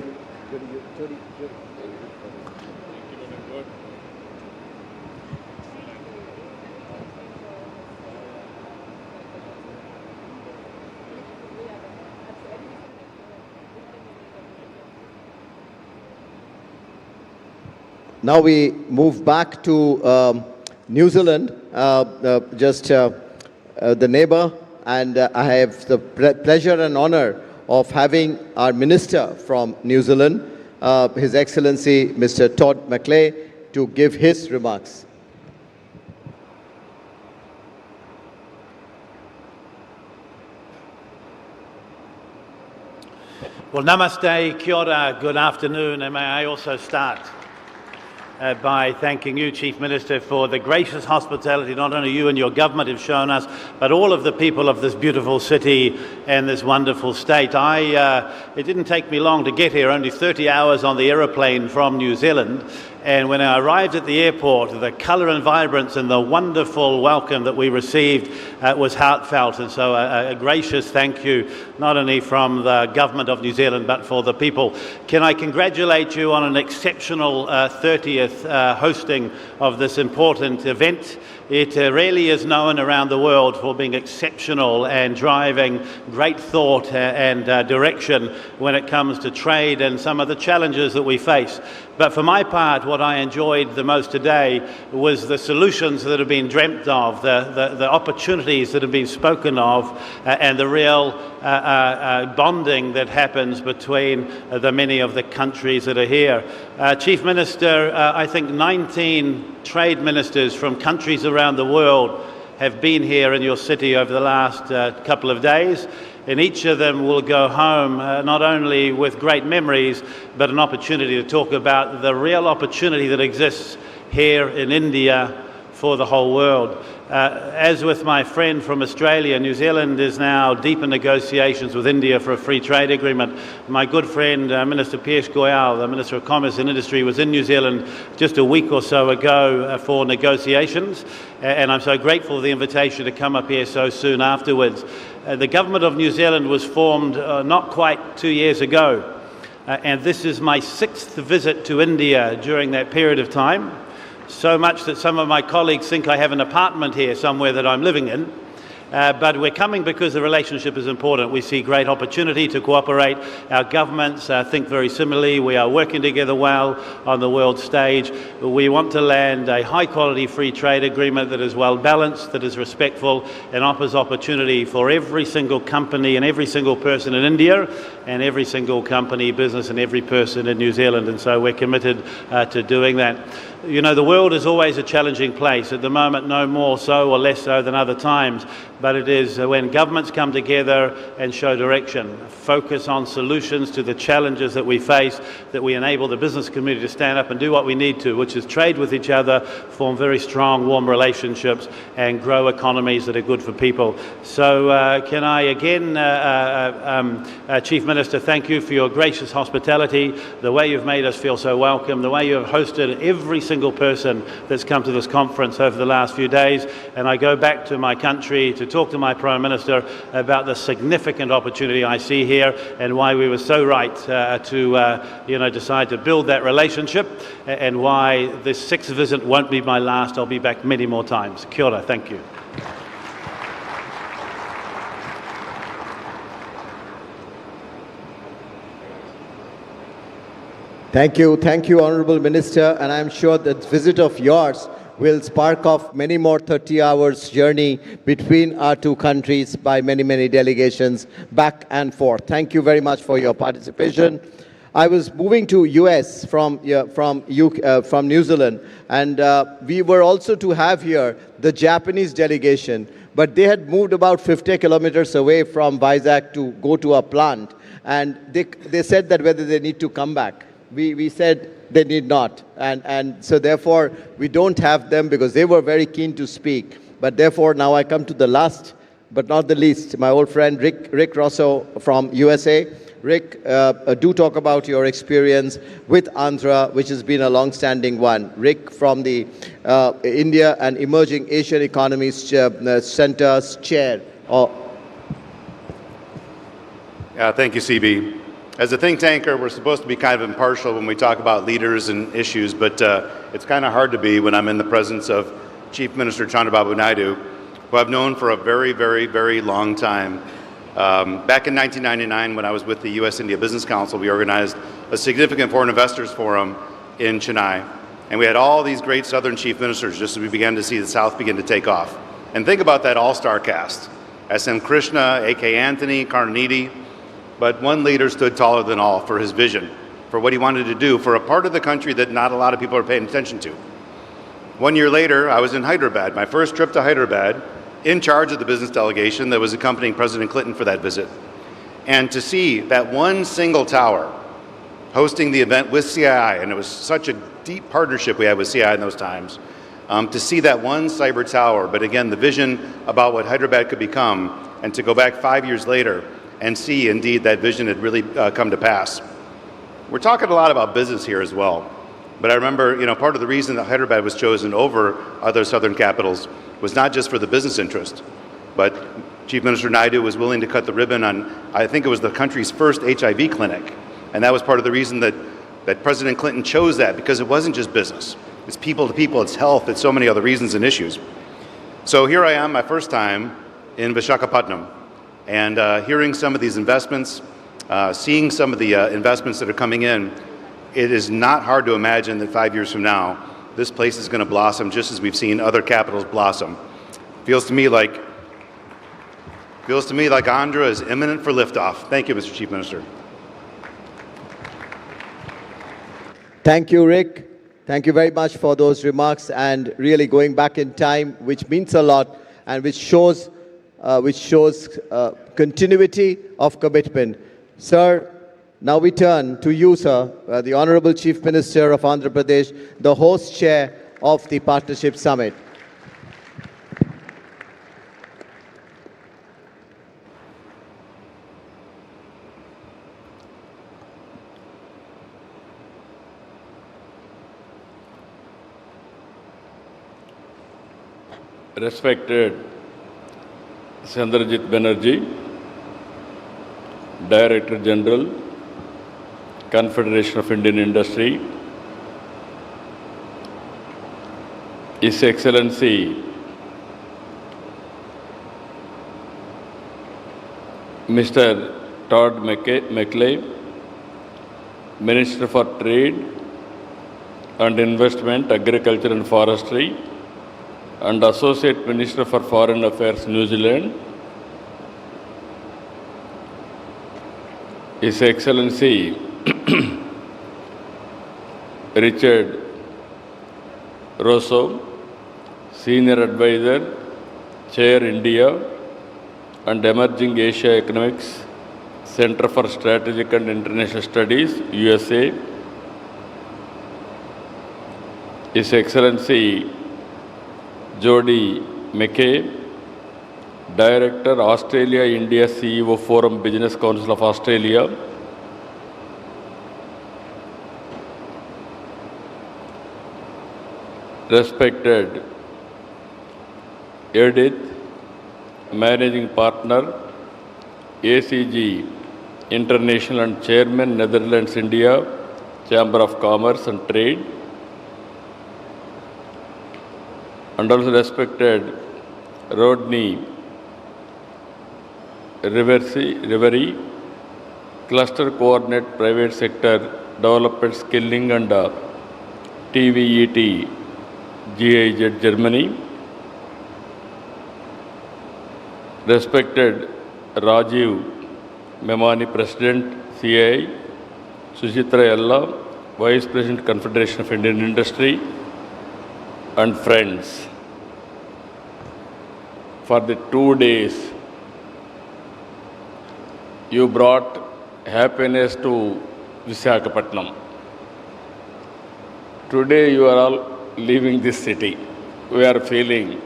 Now we move back to New Zealand, the neighbor. And I have the pleasure and honor of having our Minister from New Zealand, His Excellency Mr. Todd McLeay, to give his remarks. Well, namaste, kia ora, good afternoon, and may I also start by thanking you, Chief Minister, for the gracious hospitality not only you and your government have shown us, but all of the people of this beautiful city and this wonderful state. It didn't take me long to get here, only 30 hours on the aeroplane from New Zealand. And when I arrived at the airport, the colour and vibrance and the wonderful welcome that we received was heartfelt. And so a gracious thank you, not only from the government of New Zealand, but for the people. Can I congratulate you on an exceptional 30th hosting of this important event? It really is known around the world for being exceptional and driving great thought and direction when it comes to trade and some of the challenges that we face. But for my part, what I enjoyed the most today was the solutions that have been dreamt of, the opportunities that have been spoken of, and the real bonding that happens between the many of the countries that are here. Chief Minister, I think 19 trade ministers from countries around the world have been here in your city over the last couple of days. And each of them will go home not only with great memories, but an opportunity to talk about the real opportunity that exists here in India for the whole world. As with my friend from Australia, New Zealand is now deep in negotiations with India for a free trade agreement. My good friend, Minister Piyush Goyal, the Minister of Commerce and Industry, was in New Zealand just a week or so ago for negotiations, and I'm so grateful for the invitation to come up here so soon afterwards. The government of New Zealand was formed not quite 2 years ago, and this is my 6th visit to India during that period of time. So much that some of my colleagues think I have an apartment here somewhere that I'm living in. But we're coming because the relationship is important. We see great opportunity to cooperate. Our governments think very similarly. We are working together well on the world stage. We want to land a high-quality free trade agreement that is well-balanced, that is respectful, and offers opportunity for every single company and every single person in India and every single company, business, and every person in New Zealand. And so we're committed to doing that. You know, the world is always a challenging place. At the moment, no more so or less so than other times. But it is when governments come together and show direction, focus on solutions to the challenges that we face, that we enable the business community to stand up and do what we need to, which is trade with each other, form very strong, warm relationships, and grow economies that are good for people. So can I again, Chief Minister, thank you for your gracious hospitality, the way you've made us feel so welcome, the way you have hosted every single person that's come to this conference over the last few days. And I go back to my country to talk to my Prime Minister about the significant opportunity I see here and why we were so right to decide to build that relationship, and why this 6th visit won't be my last. I'll be back many more times. Kia ora, thank you. Thank you, Honourable Minister, and I'm sure that visit of yours will spark off many more 30 hours journey between our two countries by many, many delegations back and forth. Thank you very much for your participation. I was moving to US from New Zealand, and we were also to have here the Japanese delegation, but they had moved about 50 kilometers away from Vizag to go to a plant, and they said that whether they need to come back. We said they need not, and so therefore we don't have them because they were very keen to speak. But therefore now I come to the last but not the least, my old friend Rick Rosso from USA. Rick, do talk about your experience with Andhra, which has been a long-standing one. Rick from the India and Emerging Asian Economies Center's chair. Thank you, CB. As a think tanker, we're supposed to be kind of impartial when we talk about leaders and issues, but it's kind of hard to be when I'm in the presence of Chief Minister Chandrababu Naidu, who I've known for a very, very, very long time. Back in 1999, when I was with the U.S.-India Business Council, we organized a significant foreign investors forum in Chennai, and we had all these great Southern chief ministers just as we began to see the South begin to take off. And think about that all-star cast. S.M. Krishna, A.K. Anthony, Karnanidhi. But one leader stood taller than all for his vision, for what he wanted to do for a part of the country that not a lot of people are paying attention to. 1 year later, I was in Hyderabad, my first trip to Hyderabad, in charge of the business delegation that was accompanying President Clinton for that visit. And to see that one single tower hosting the event with CII, and it was such a deep partnership we had with CII in those times, to see that one cyber tower, but again, the vision about what Hyderabad could become, and to go back 5 years later and see indeed that vision had really come to pass. We're talking a lot about business here as well, but I remember, part of the reason that Hyderabad was chosen over other southern capitals was not just for the business interest, but Chief Minister Naidu was willing to cut the ribbon on, I think it was the country's first HIV clinic, and that was part of the reason that President Clinton chose that, because it wasn't just business. It's people to people, it's health, it's so many other reasons and issues. So here I am, my first time in Visakhapatnam, and hearing some of these investments, seeing some of the investments that are coming in, it is not hard to imagine that 5 years from now, this place is going to blossom just as we've seen other capitals blossom. Feels to me like Andhra is imminent for liftoff. Thank you, Mr. Chief Minister. Thank you, Rick. Thank you very much for those remarks, and really going back in time, which means a lot and which shows continuity of commitment. Sir, now we turn to you, sir, the Honorable Chief Minister of Andhra Pradesh, the host chair of the Partnership Summit. Respected Chandrajit Banerjee, Director General, Confederation of Indian Industry, His Excellency Mr. Todd McClay, Minister for Trade and Investment, Agriculture and Forestry, and Associate Minister for Foreign Affairs, New Zealand, His Excellency Richard Rosso, Senior Advisor, Chair India and Emerging Asia Economics, Center for Strategic and International Studies, USA, His Excellency Jody McKay, Director, Australia-India CEO Forum Business Council of Australia, respected Edith, Managing Partner, ACG International and Chairman, Netherlands, India, Chamber of Commerce and Trade, and also respected Rodney Rivery, Cluster Coordinate Private Sector Development Skilling and TVET GIZ Germany, respected Rajiv Memani, President CII, Suchitra Yella, Vice President Confederation of Indian Industry, and friends. For the 2 days, you brought happiness to Visakhapatnam. Today you are all leaving this city. We are feeling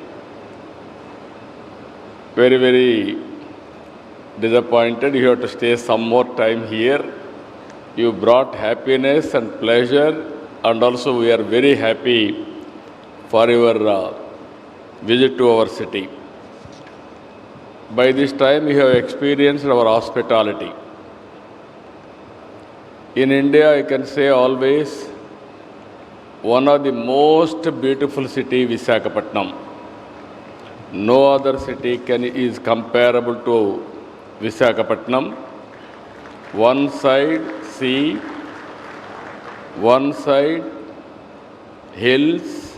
very, very disappointed. You have to stay some more time here. You brought happiness and pleasure, and also we are very happy for your visit to our city. By this time, you have experienced our hospitality. In India, I can say always, one of the most beautiful city, Visakhapatnam. No other city is comparable to Visakhapatnam. One side sea, one side hills,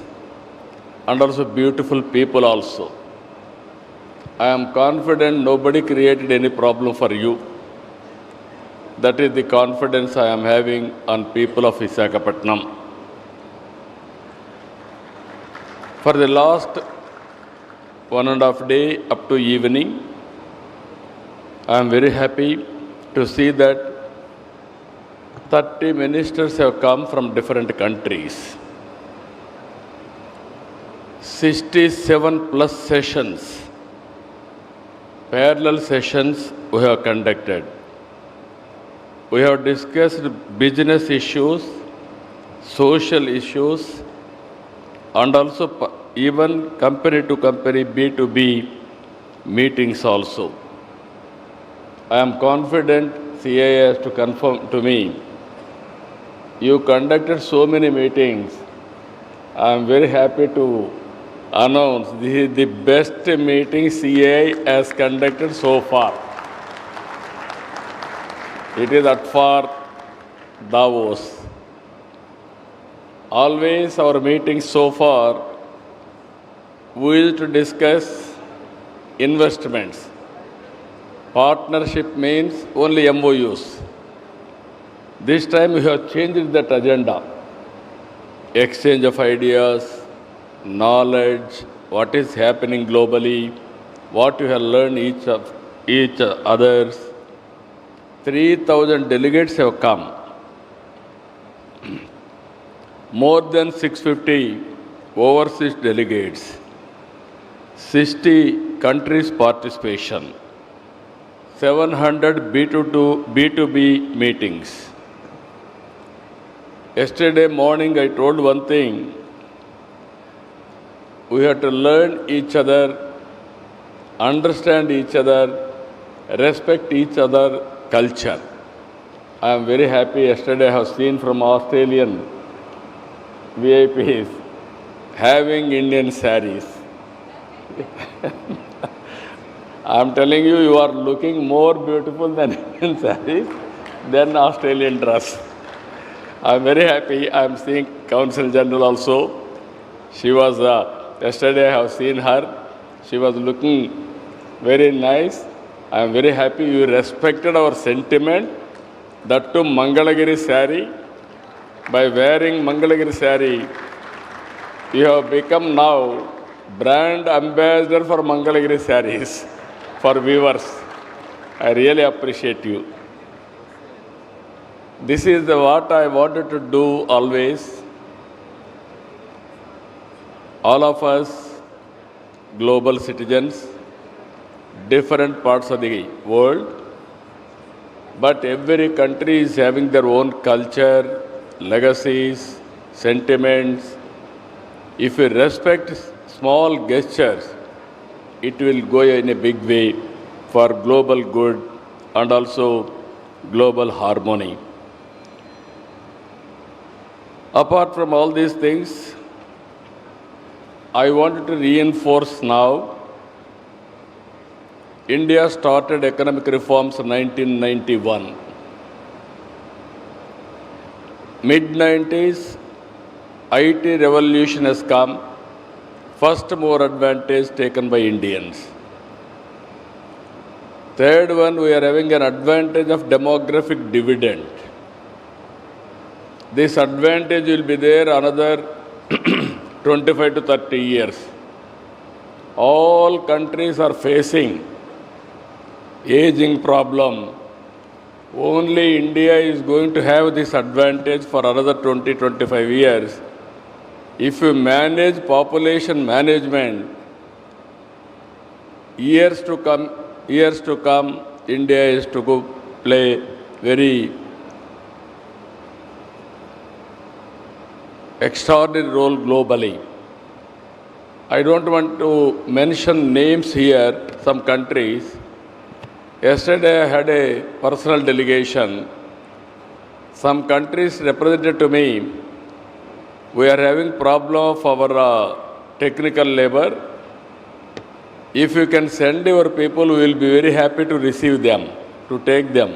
and also beautiful people also. I am confident nobody created any problem for you. That is the confidence I am having on people of Visakhapatnam. For the last 1.5 days up to evening, I am very happy to see that 30 ministers have come from different countries. 67 plus sessions, parallel sessions we have conducted. We have discussed business issues, social issues, and also even company to company B2B meetings also. I am confident CII has to confirm to me. You conducted so many meetings. I am very happy to announce this is the best meeting CII has conducted so far. It is at far Davos. Always our meetings so far, we used to discuss investments. Partnership means only MOUs. This time we have changed that agenda. Exchange of ideas, knowledge, what is happening globally, what you have learned each others. 3,000 delegates have come. More than 650 overseas delegates. 60 countries participation. 700 B2B meetings. Yesterday morning I told one thing. We have to learn each other, understand each other, respect each other culture. I am very happy. Yesterday I have seen from Australian VIPs having Indian saris. I am telling you, you are looking more beautiful than Indian saris than Australian dress. I am very happy. I am seeing Counsel General also. She was, yesterday I have seen her. She was looking very nice. I am very happy you respected our sentiment. That too Mangalagiri sari. By wearing Mangalagiri sari, you have become now brand ambassador for Mangalagiri saris for viewers. I really appreciate you. This is what I wanted to do always. All of us, global citizens, different parts of the world, but every country is having their own culture, legacies, sentiments. If we respect small gestures, it will go in a big way for global good and also global harmony. Apart from all these things, I wanted to reinforce now, India started economic reforms in 1991. Mid-90s, IT revolution has come, first mover advantage taken by Indians. Third one, we are having an advantage of demographic dividend. This advantage will be there another 25 to 30 years. All countries are facing aging problem. Only India is going to have this advantage for another 20-25 years. If you manage population management, years to come, India is to go play very extraordinary role globally. I don't want to mention names here, some countries. Yesterday I had a personal delegation. Some countries represented to me, we are having problem of our technical labor. If you can send your people, we will be very happy to receive them, to take them.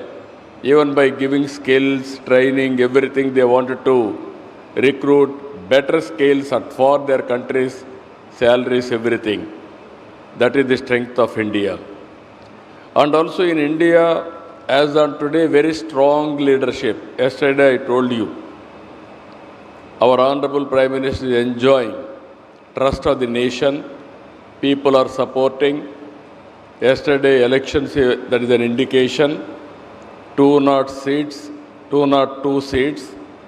Even by giving skills, training, everything they wanted to recruit better skills for their countries, salaries, everything. That is the strength of India. And also in India, as on today, very strong leadership. Yesterday I told you, our Honorable Prime Minister is enjoying trust of the nation. People are supporting. Yesterday elections, that is an indication. 200 seats 202 seats.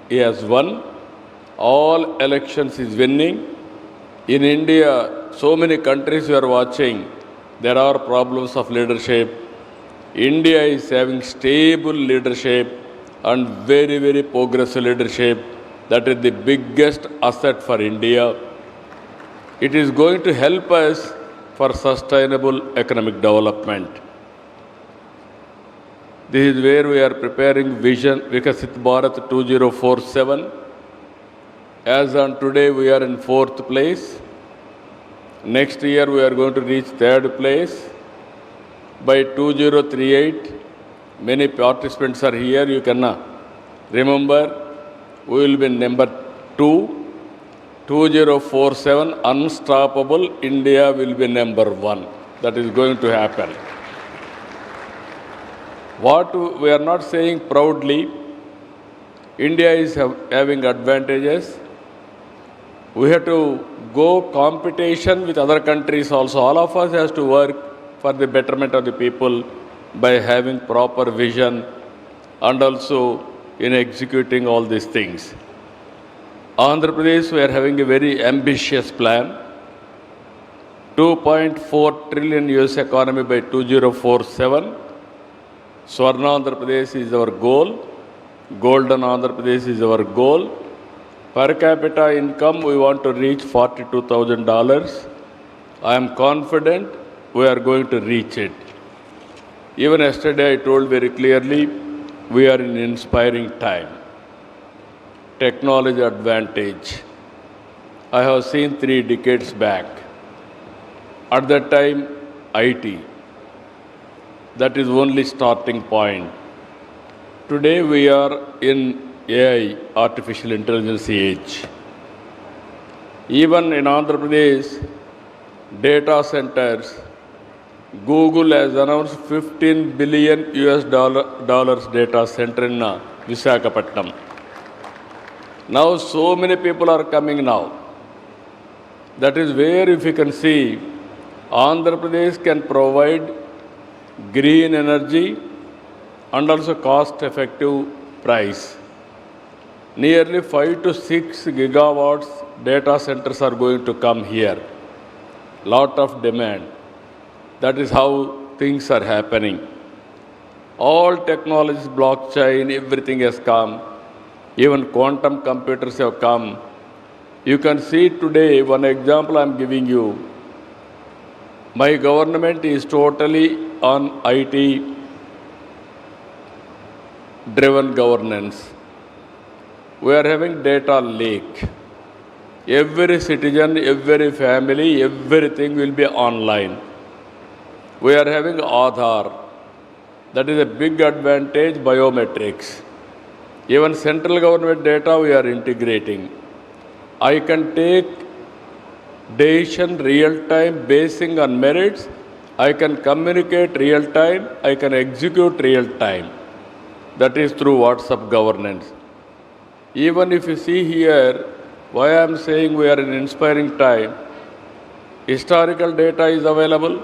He has won. All elections is winning. In India, so many countries we are watching, there are problems of leadership. India is having stable leadership and very, very progressive leadership. That is the biggest asset for India. It is going to help us for sustainable economic development. This is where we are preparing Vision Vikasit Bharat 2047. As on today, we are in 4th place. Next year, we are going to reach 3rd place. By 2038, many participants are here. You can remember, we will be number 2. 2047, unstoppable, India will be number 1. That is going to happen. What we are not saying proudly, India is having advantages. We have to go competition with other countries also. All of us has to work for the betterment of the people by having proper vision and also in executing all these things. Andhra Pradesh, we are having a very ambitious plan. 2.4 trillion US economy by 2047. Swarna Andhra Pradesh is our goal. Golden Andhra Pradesh is our goal. Per capita income, we want to reach $42,000. I am confident we are going to reach it. Even yesterday, I told very clearly, we are in inspiring time. Technology advantage. I have seen 3 decades back. At that time, IT. That is only starting point. Today we are in AI, artificial intelligence age. Even in Andhra Pradesh, data centers, Google has announced $15 billion US data center in Visakhapatnam. Now so many people are coming now. That is where, if you can see, Andhra Pradesh can provide green energy and also cost-effective price. Nearly 5 to 6 gigawatts data centers are going to come here. Lot of demand. That is how things are happening. All technologies, blockchain, everything has come. Even quantum computers have come. You can see today, one example I am giving you. My government is totally on IT-driven governance. We are having data lake. Every citizen, every family, everything will be online. We are having Aadhaar. That is a big advantage, biometrics. Even central government data we are integrating. I can take decision real time basing on merits. I can communicate real time. I can execute real time. That is through WhatsApp governance. Even if you see here, why I am saying we are in inspiring time, historical data is available.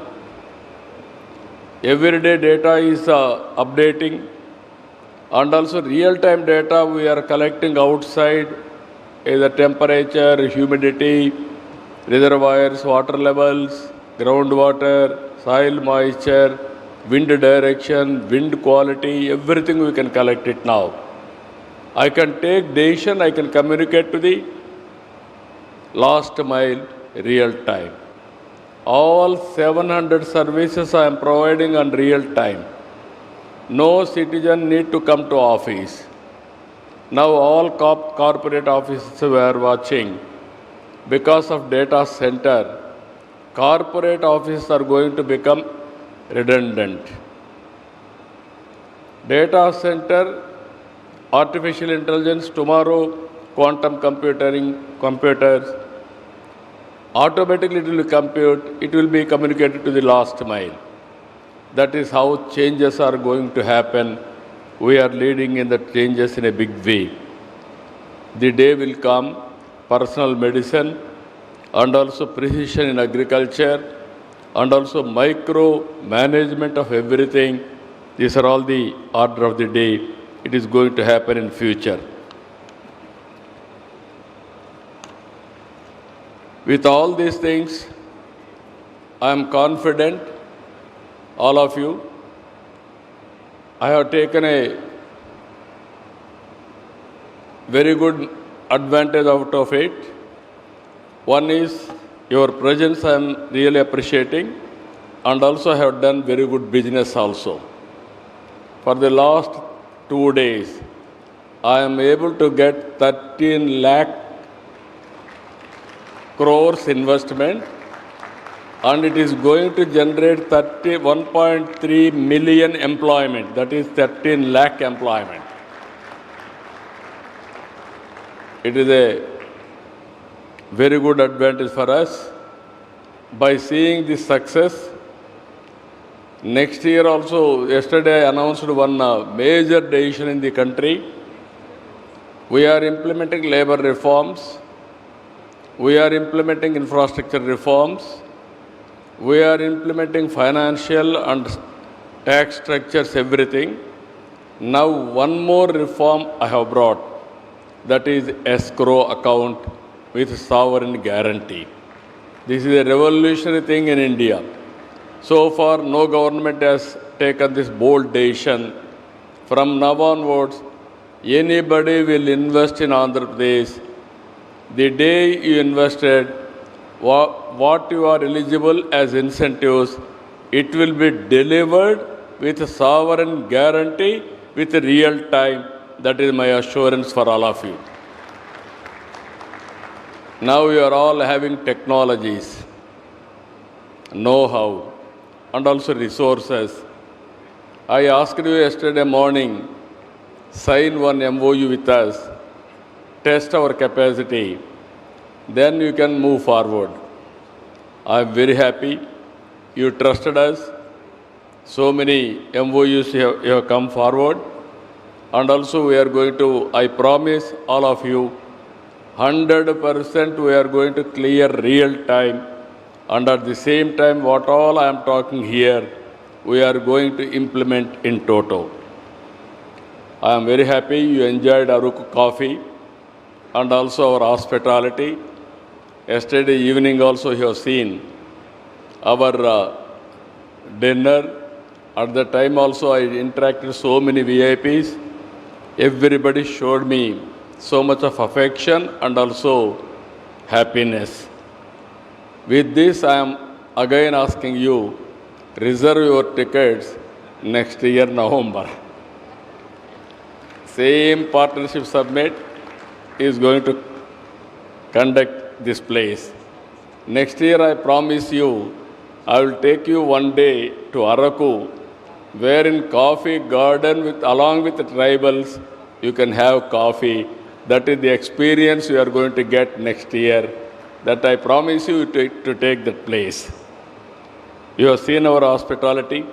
Everyday data is updating. And also real-time data we are collecting outside, the temperature, humidity, reservoirs, water levels, groundwater, soil moisture, wind direction, wind quality, everything we can collect it now. I can take decision, I can communicate to the last mile real time. All 700 services I am providing on real time. No citizen need to come to office. Now all corporate offices we are watching. Because of data center, corporate offices are going to become redundant. Data center, artificial intelligence, tomorrow quantum computers, automatically it will compute, it will be communicated to the last mile. That is how changes are going to happen. We are leading in the changes in a big way. The day will come, personal medicine and also precision in agriculture and also micro management of everything. These are all the order of the day. it is going to happen in future. With all these things, I am confident, all of you, I have taken a very good advantage out of it. One is your presence I am really appreciating, and also have done very good business also. For the last 2 days, I am able to get 13 lakh crores investment, and it is going to generate 1.3 million employment, that is 13 lakh employment. It is a very good advantage for us. By seeing this success, next year also, yesterday I announced one major decision in the country. We are implementing labor reforms. We are implementing infrastructure reforms. We are implementing financial and tax structures, everything. Now one more reform I have brought, that is escrow account with sovereign guarantee. This is a revolutionary thing in India. So far, no government has taken this bold decision. From now onwards, anybody will invest in Andhra Pradesh. The day you invested, what you are eligible as incentives, it will be delivered with a sovereign guarantee with real time. That is my assurance for all of you. Now you are all having technologies, know-how, and also resources. I asked you yesterday morning, sign one MOU with us, test our capacity, then you can move forward. I am very happy you trusted us. So many MOUs you have come forward. And also we are going to, I promise all of you, 100% we are going to clear real time. And at the same time, what all I am talking here, we are going to implement in toto. I am very happy you enjoyed Aruku coffee and also our hospitality. Yesterday evening also you have seen our dinner. At the time also I interacted with so many VIPs. Everybody showed me so much of affection and also happiness. With this, I am again asking you, reserve your tickets next year, November. Same partnership summit is going to conduct this place. Next year, I promise you, I will take you one day to Araku, where in coffee garden along with the tribals, you can have coffee. That is the experience you are going to get next year. That I promise you to take that place. You have seen our hospitality.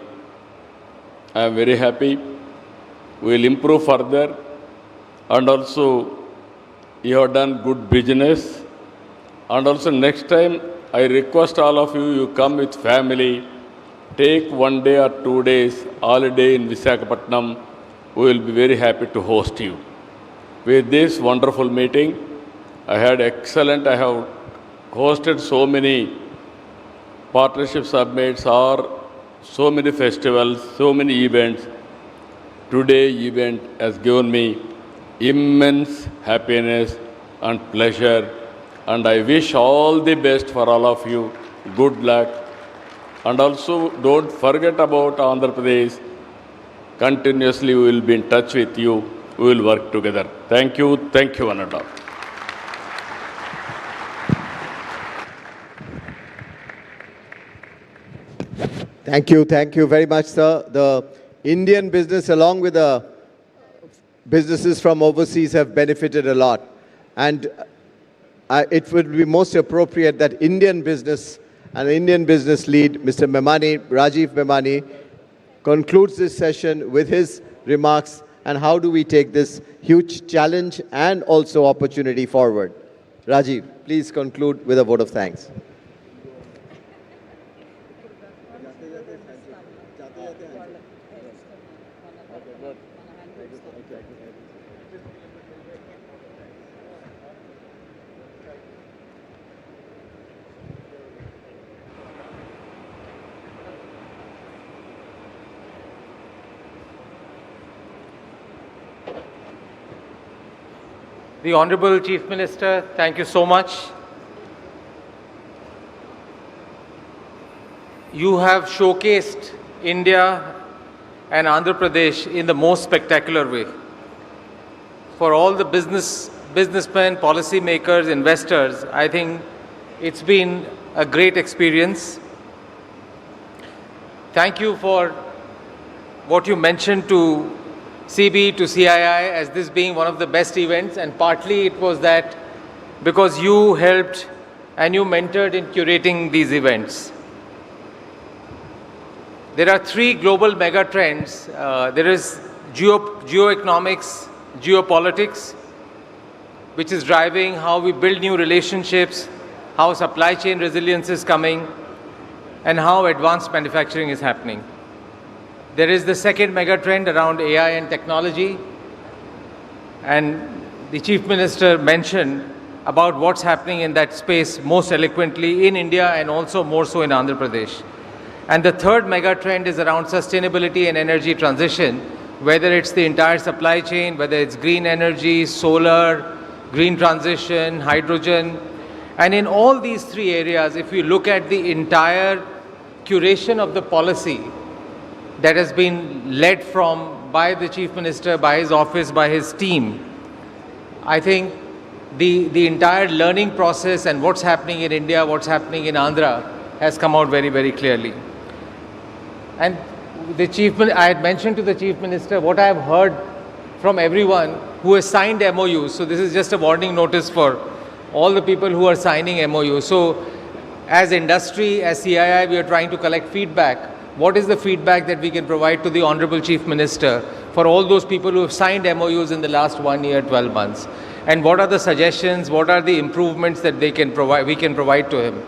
I am very happy. We will improve further. And also, you have done good business. And also next time, I request all of you, you come with family. Take 1 day or 2 days holiday in Visakhapatnam. We will be very happy to host you. With this wonderful meeting, I had excellent, I have hosted so many partnership summits or so many festivals, so many events. Today event has given me immense happiness and pleasure, and I wish all the best for all of you. Good luck. And also don't forget about Andhra Pradesh. Continuously we will be in touch with you. We will work together. Thank you, one and all. Thank you very much, sir. The Indian business, along with the businesses from overseas, have benefited a lot. And it would be most appropriate that Indian business and Indian business lead, Mr. Memani, Rajiv Memani, concludes this session with his remarks and how do we take this huge challenge and also opportunity forward. Rajiv, please conclude with a vote of thanks. The Honorable Chief Minister, thank you so much. You have showcased India and Andhra Pradesh in the most spectacular way. For all the businessmen, policymakers, investors, I think it's been a great experience. Thank you for what you mentioned to CB, to CII as this being one of the best events, and partly it was that because you helped and you mentored in curating these events. There are three global mega trends. There is geoeconomics, geopolitics, which is driving how we build new relationships, how supply chain resilience is coming, and how advanced manufacturing is happening. There is the second mega trend around AI and technology, and the Chief Minister mentioned about what's happening in that space most eloquently in India and also more so in Andhra Pradesh. And the third mega trend is around sustainability and energy transition, whether it's the entire supply chain, whether it's green energy, solar, green transition, hydrogen. And in all these three areas, if you look at the entire curation of the policy that has been led from by the Chief Minister, by his office, by his team, I think the entire learning process and what's happening in India, what's happening in Andhra has come out very, very clearly. And I had mentioned to the Chief Minister what I have heard from everyone who has signed MOUs. So this is just a warning notice for all the people who are signing MOUs. So as industry, as CII, we are trying to collect feedback. What is the feedback that we can provide to the Honorable Chief Minister for all those people who have signed MOUs in the last 1 year, 12 months? And what are the suggestions, what are the improvements that we can provide to him?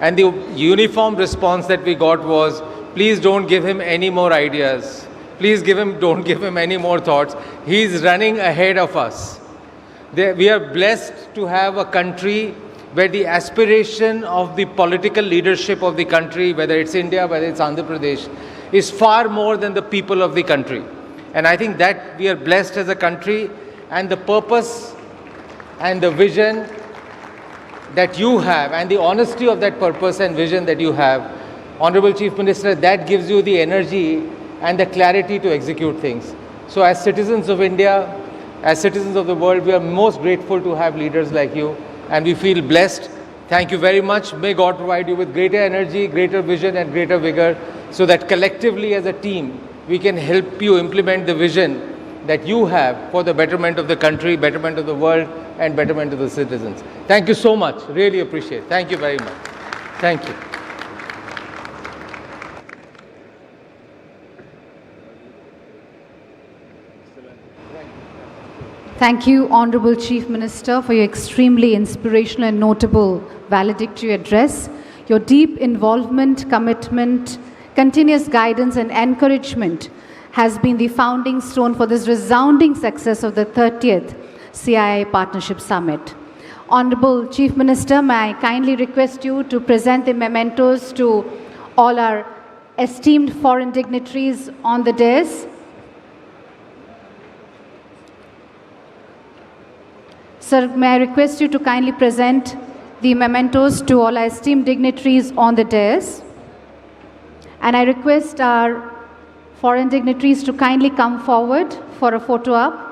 And the uniform response that we got was, please don't give him any more ideas. Please don't give him any more thoughts. He's running ahead of us. We are blessed to have a country where the aspiration of the political leadership of the country, whether it's India, whether it's Andhra Pradesh, is far more than the people of the country. And I think that we are blessed as a country, and the purpose and the vision that you have and the honesty of that purpose and vision that you have, Honorable Chief Minister, that gives you the energy and the clarity to execute things. So as citizens of India, as citizens of the world, we are most grateful to have leaders like you, and we feel blessed. Thank you very much. May God provide you with greater energy, greater vision, and greater vigor, so that collectively as a team, we can help you implement the vision that you have for the betterment of the country, betterment of the world, and betterment of the citizens. Thank you so much. Really appreciate it. Thank you very much. Thank you. Thank you, Honorable Chief Minister, for your extremely inspirational and notable valedictory address. Your deep involvement, commitment, continuous guidance and encouragement has been the founding stone for this resounding success of the 30th CII Partnership Summit. Honorable Chief Minister, may I kindly request you to present the mementos to all our esteemed foreign dignitaries on the dais. Sir, may I request you to kindly present the mementos to all our esteemed dignitaries on the dais. And I request our foreign dignitaries to kindly come forward for a photo op.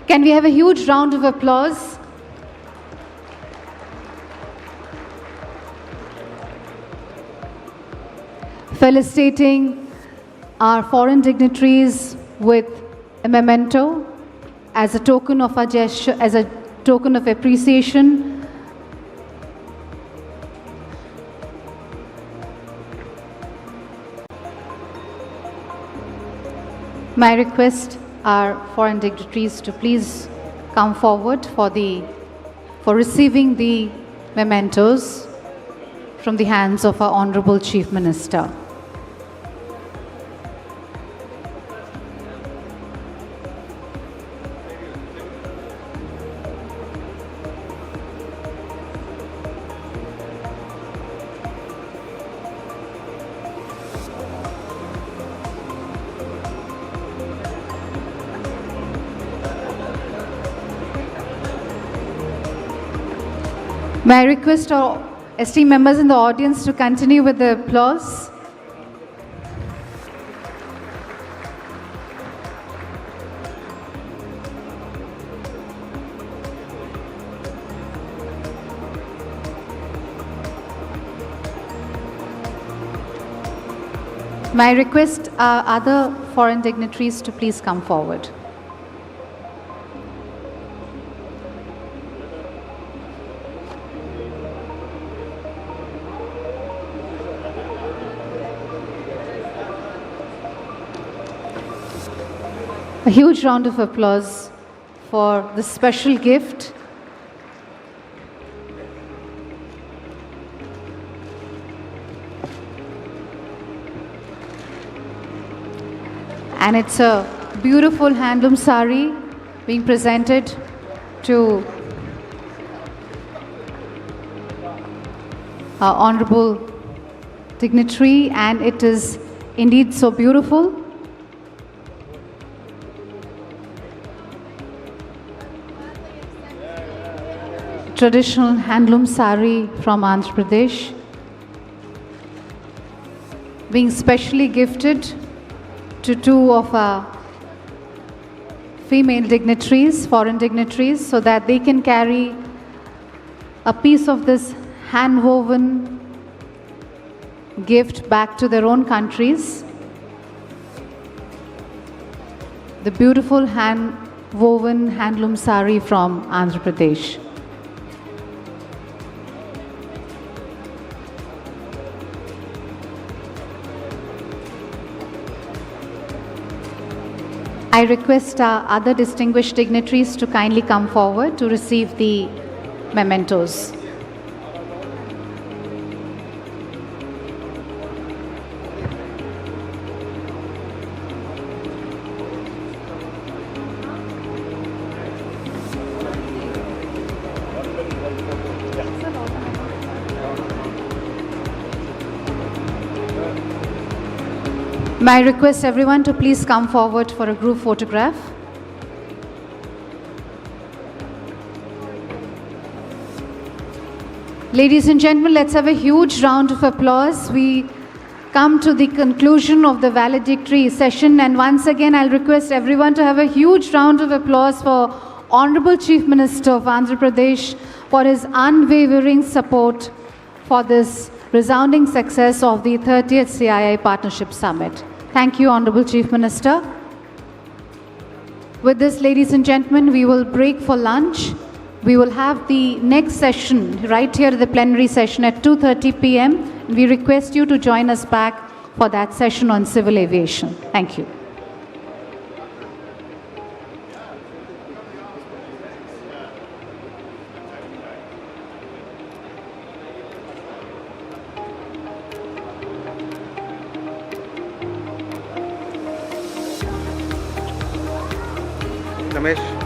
Can we have a huge round of applause? Felicitating our foreign dignitaries with a memento as a token of our gesture, as a token of appreciation. May I request our foreign dignitaries to please come forward for receiving the mementos from the hands of our Honorable Chief Minister. May I request our esteemed members in the audience to continue with the applause? May I request other foreign dignitaries to please come forward. A huge round of applause for this special gift. And it's a beautiful handloom sari being presented to our honorable dignitary, and it is indeed so beautiful. Traditional handloom sari from Andhra Pradesh, being specially gifted to two of our female dignitaries, foreign dignitaries, so that they can carry a piece of this hand-woven gift back to their own countries. The beautiful hand-woven handloom sari from Andhra Pradesh. I request our other distinguished dignitaries to kindly come forward to receive the mementos. May I request everyone to please come forward for a group photograph. Ladies and gentlemen, let's have a huge round of applause. We come to the conclusion of the valedictory session, and once again I'll request everyone to have a huge round of applause for Honorable Chief Minister of Andhra Pradesh for his unwavering support for this resounding success of the 30th CII Partnership Summit. Thank you, Honorable Chief Minister. With this, ladies and gentlemen, we will break for lunch. We will have the next session right here at the plenary session at 2:30 p.m. We request you to join us back for that session on civil aviation. Thank you. Ramesh.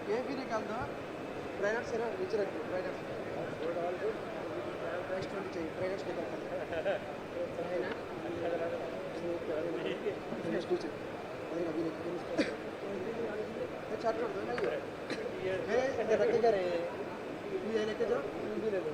ये भी निकाल दो ब्राइनर से ना नीचे रख दो ब्राइनर next वाली चाहिए ब्राइनर निकाल है ना नेक्स्ट नीचे अभी ये चार्ट कर दो ना ये रखेगा रे ये लेके जाओ ये ले लो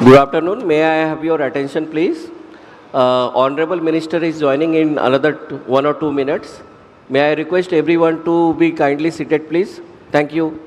Good afternoon. May I have your attention, please? Honorable Minister is joining in another 1 or 2 minutes. May I request everyone to be kindly seated, please? Thank you.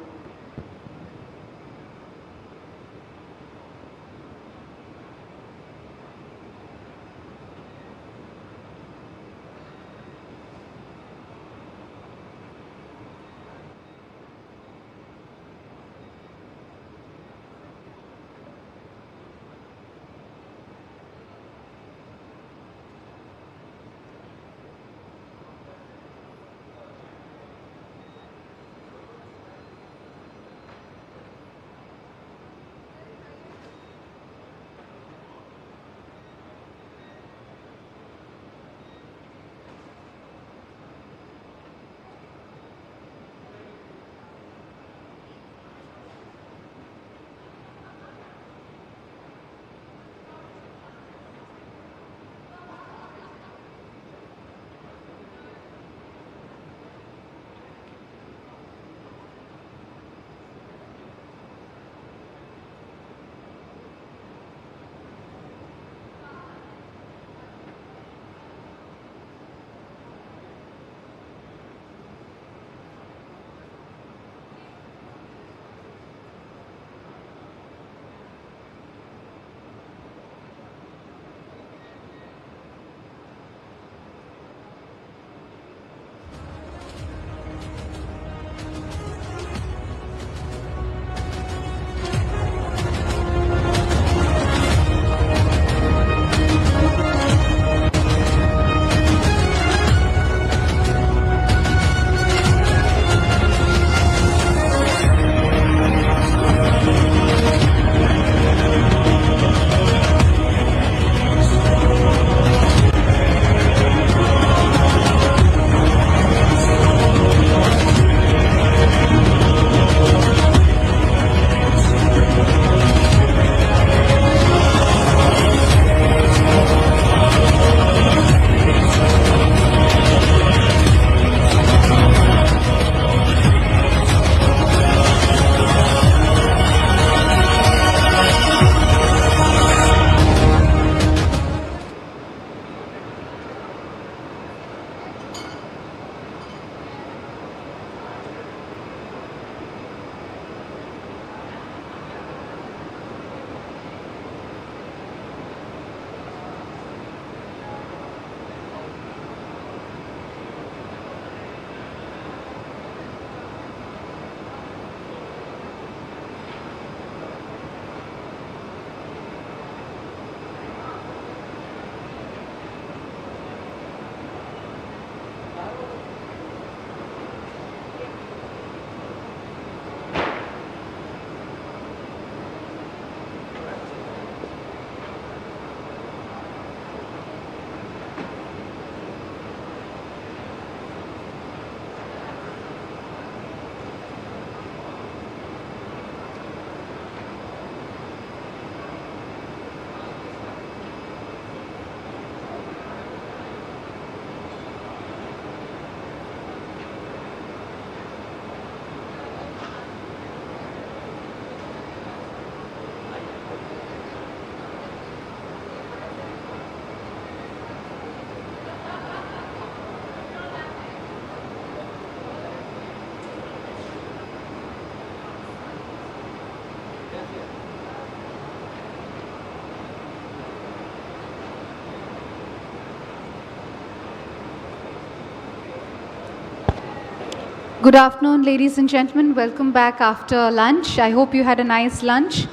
Good afternoon, ladies and gentlemen. Welcome back after lunch. I hope you had a nice lunch.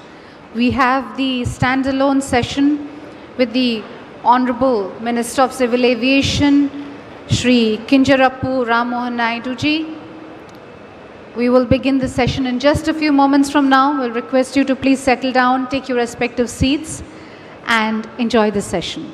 We have the standalone session with the Honorable Minister of Civil Aviation, Shri Chandrababu Rammohan Naidu ji. We will begin the session in just a few moments from now. We'll request you to please settle down, take your respective seats, and enjoy the session.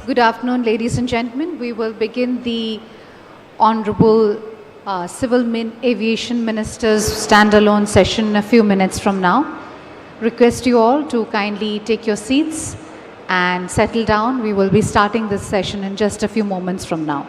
Good afternoon, ladies and gentlemen. We will begin the Honorable Aviation Minister's standalone session in a few minutes from now. Request you all to kindly take your seats and settle down. We will be starting this session in just a few moments from now.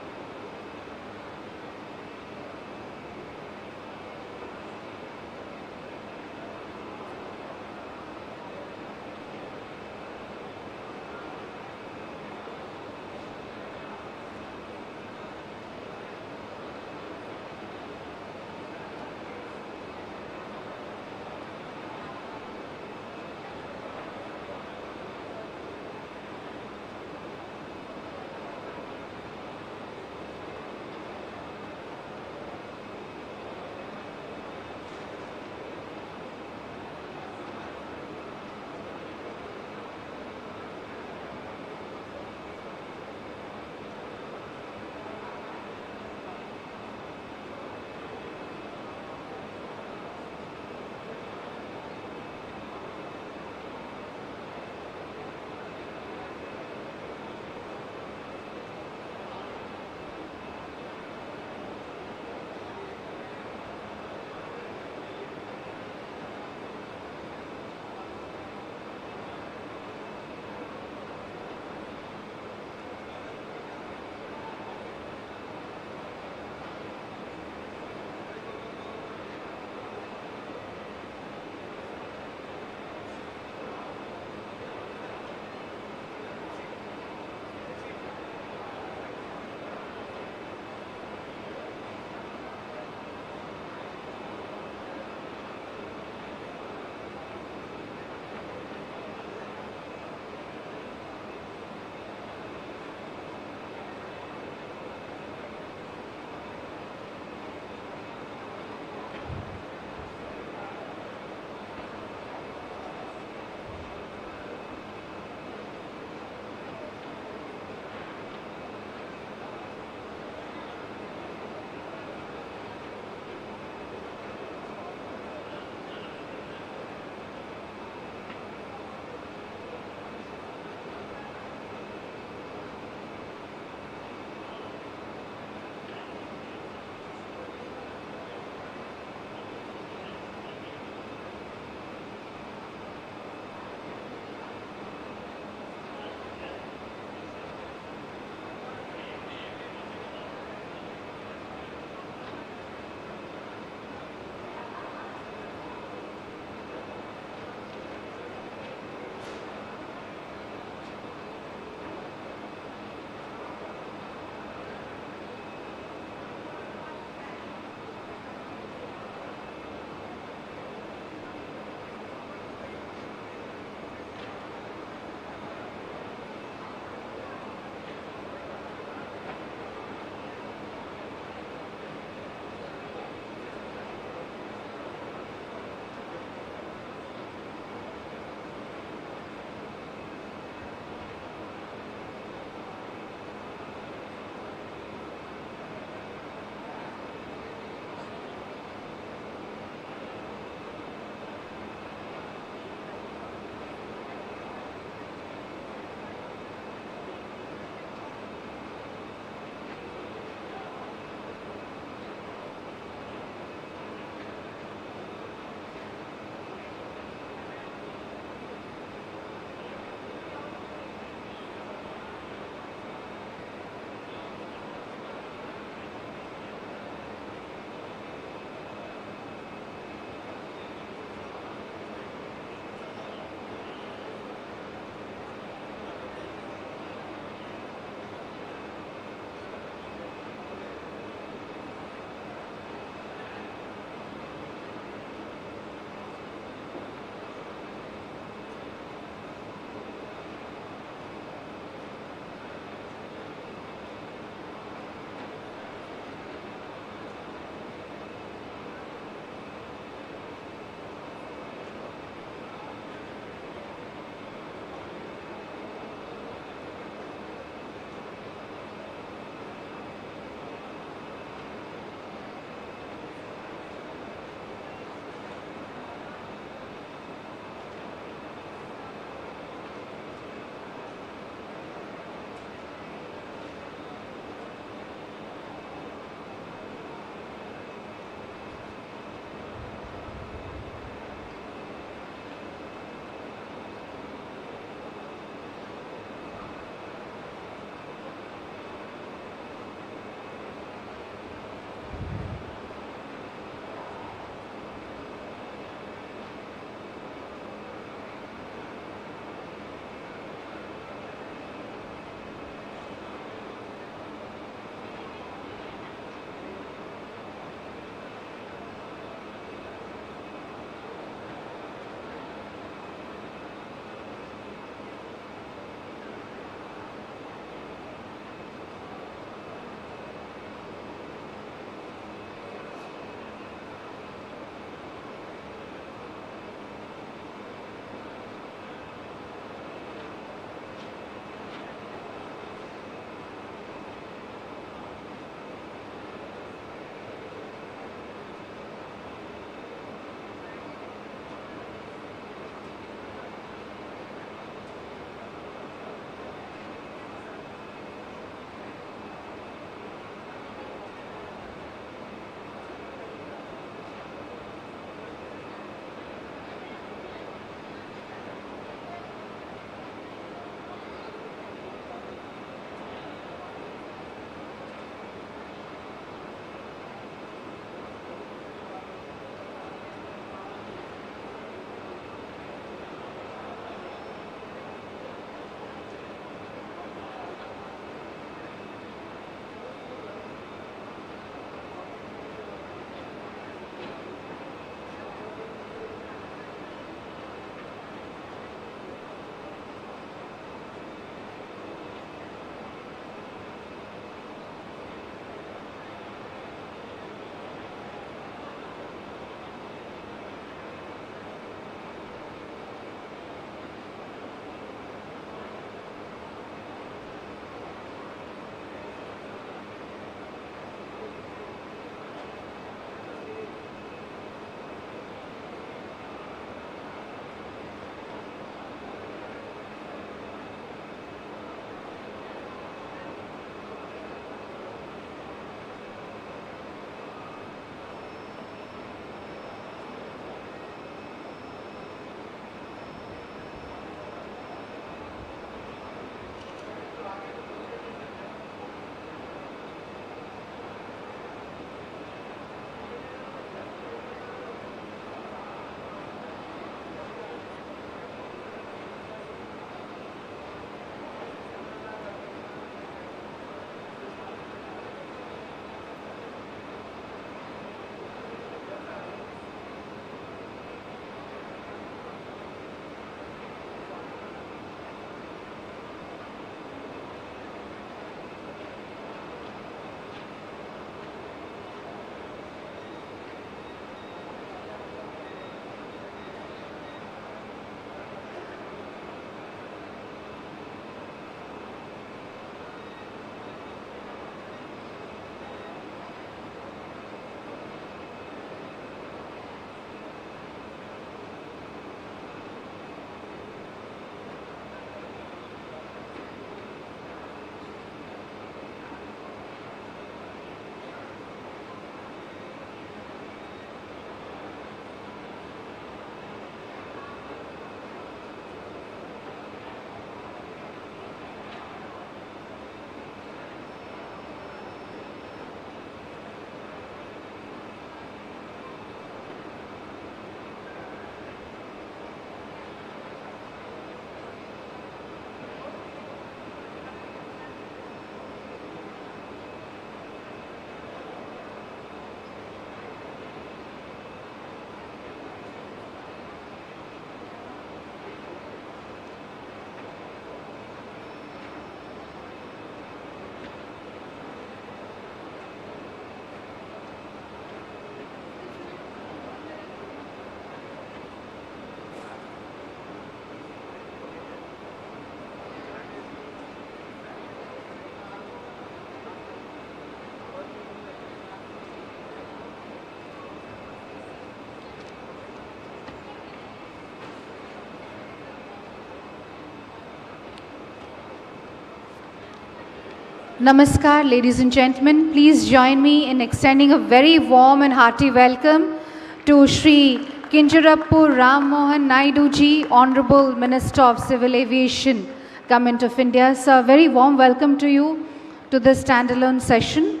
Namaskar, ladies and gentlemen. Please join me in extending a very warm and hearty welcome to Shri Chandrababu Ram Mohan Naidu ji, Honorable Minister of Civil Aviation, Government of India. Sir, a very warm welcome to you to this standalone session.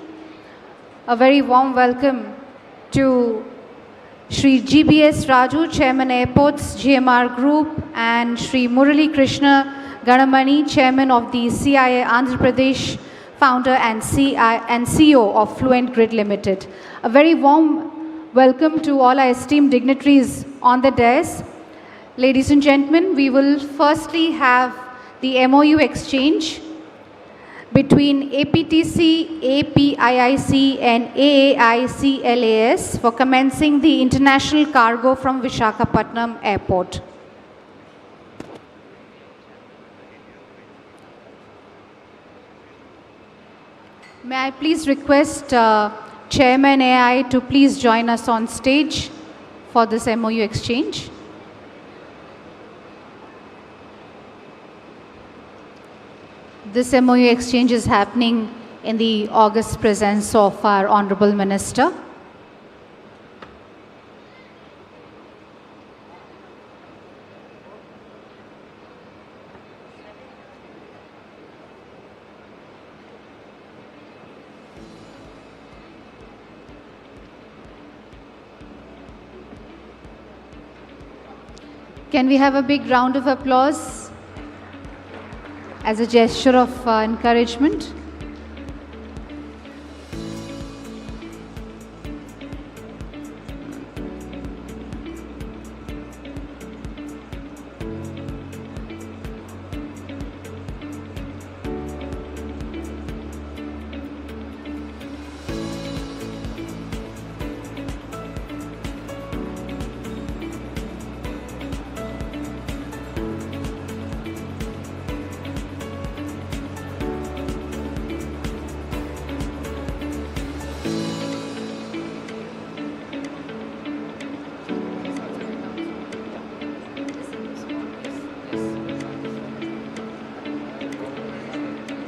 A very warm welcome to Shri GBS Raju, Chairman Airports, GMR Group, and Shri Murali Krishna Ganamani, Chairman of the CIA Andhra Pradesh, founder and CEO of Fluent Grid Limited. A very warm welcome to all our esteemed dignitaries on the dais. Ladies and gentlemen, we will firstly have the MOU exchange between APTC, APIIC and AAICLAS for commencing the international cargo from Visakhapatnam Airport. May I please request Chairman AI to please join us on stage for this MOU exchange. This MOU exchange is happening in the august presence of our Honorable Minister. Can we have a big round of applause as a gesture of encouragement?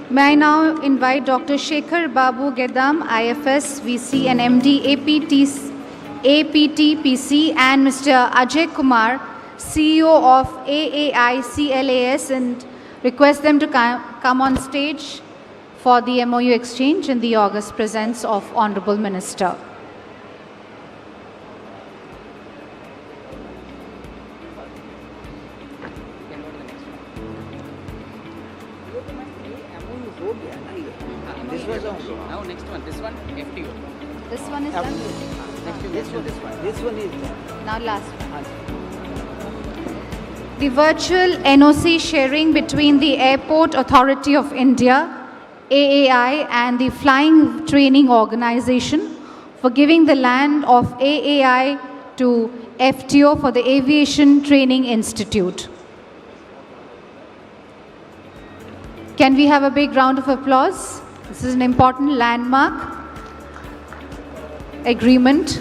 May I now invite Dr. Chandrababu Desam, IFS, VC and MD, APTPC, and Mr. Ajay Kumar, CEO of AAICLAS, and request them to come on stage for the MOU exchange in the august presence of Honorable Minister. Now next one, this one, FTO. This one is done? This one is done. Now last one. The virtual NOC sharing between the Airport Authority of India, AAI, and the Flying Training Organization for giving the land of AAI to FTO for the Aviation Training Institute. Can we have a big round of applause? This is an important landmark agreement.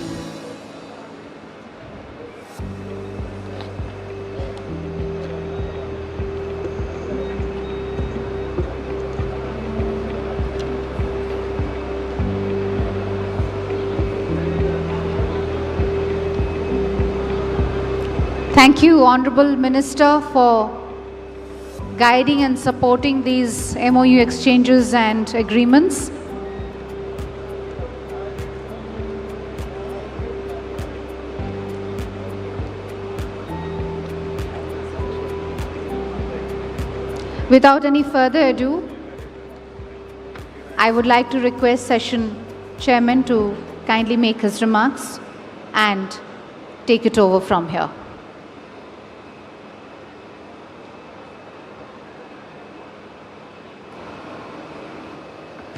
Thank you, Honorable Minister, for guiding and supporting these MOU exchanges and agreements. Without any further ado, I would like to request Session Chairman to kindly make his remarks and take it over from here.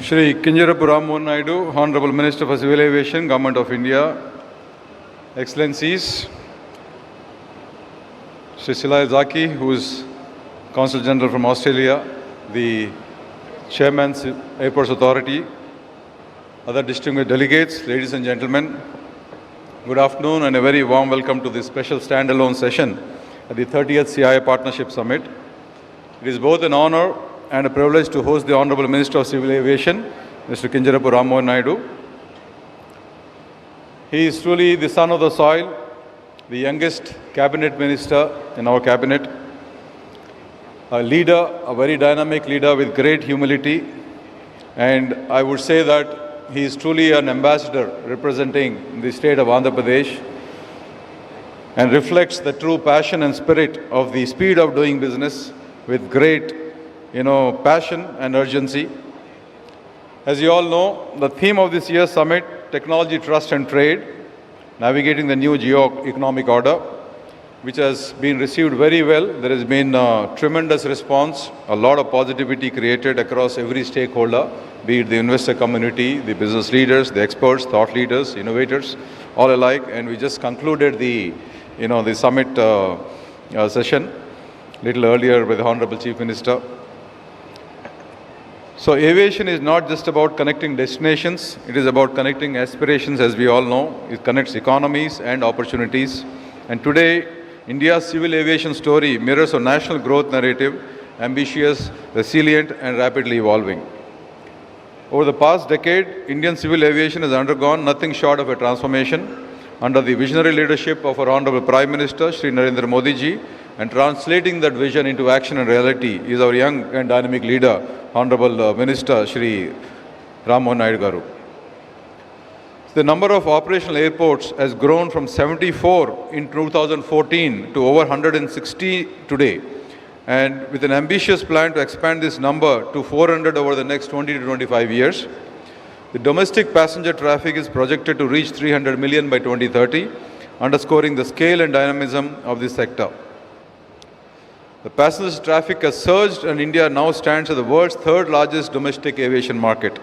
Shri Chandrababu Ram Mohan Naidu, Honorable Minister for Civil Aviation, Government of India, Excellencies, Shri Silai Zaki, who is Consul General from Australia, the Chairman, Airports Authority, other distinguished delegates, ladies and gentlemen, good afternoon and a very warm welcome to this special standalone session at the 30th CII Partnership Summit. It is both an honor and a privilege to host the Honorable Minister of Civil Aviation, Mr. Chandrababu Naidu. He is truly the son of the soil, the youngest cabinet minister in our cabinet, a leader, a very dynamic leader with great humility, and I would say that he is truly an ambassador representing the state of Andhra Pradesh and reflects the true passion and spirit of the speed of doing business with great, passion and urgency. As you all know, the theme of this year's summit, Technology, Trust and Trade, Navigating the New Geo-Economic Order, which has been received very well. There has been a tremendous response, a lot of positivity created across every stakeholder, be it the investor community, the business leaders, the experts, thought leaders, innovators, all alike. And we just concluded the summit session a little earlier with the Honorable Chief Minister. So aviation is not just about connecting destinations, it is about connecting aspirations, as we all know. It connects economies and opportunities. And today, India's civil aviation story mirrors a national growth narrative, ambitious, resilient and rapidly evolving. Over the past decade, Indian civil aviation has undergone nothing short of a transformation under the visionary leadership of our Honorable Prime Minister, Shri Narendra Modi ji, and translating that vision into action and reality is our young and dynamic leader, Honorable Minister Shri Mohan Naidu Garu. The number of operational airports has grown from 74 in 2014 to over 160 today, and with an ambitious plan to expand this number to 400 over the next 20 to 25 years. The domestic passenger traffic is projected to reach 300 million by 2030, underscoring the scale and dynamism of this sector. The passenger traffic has surged and India now stands as the world's third largest domestic aviation market.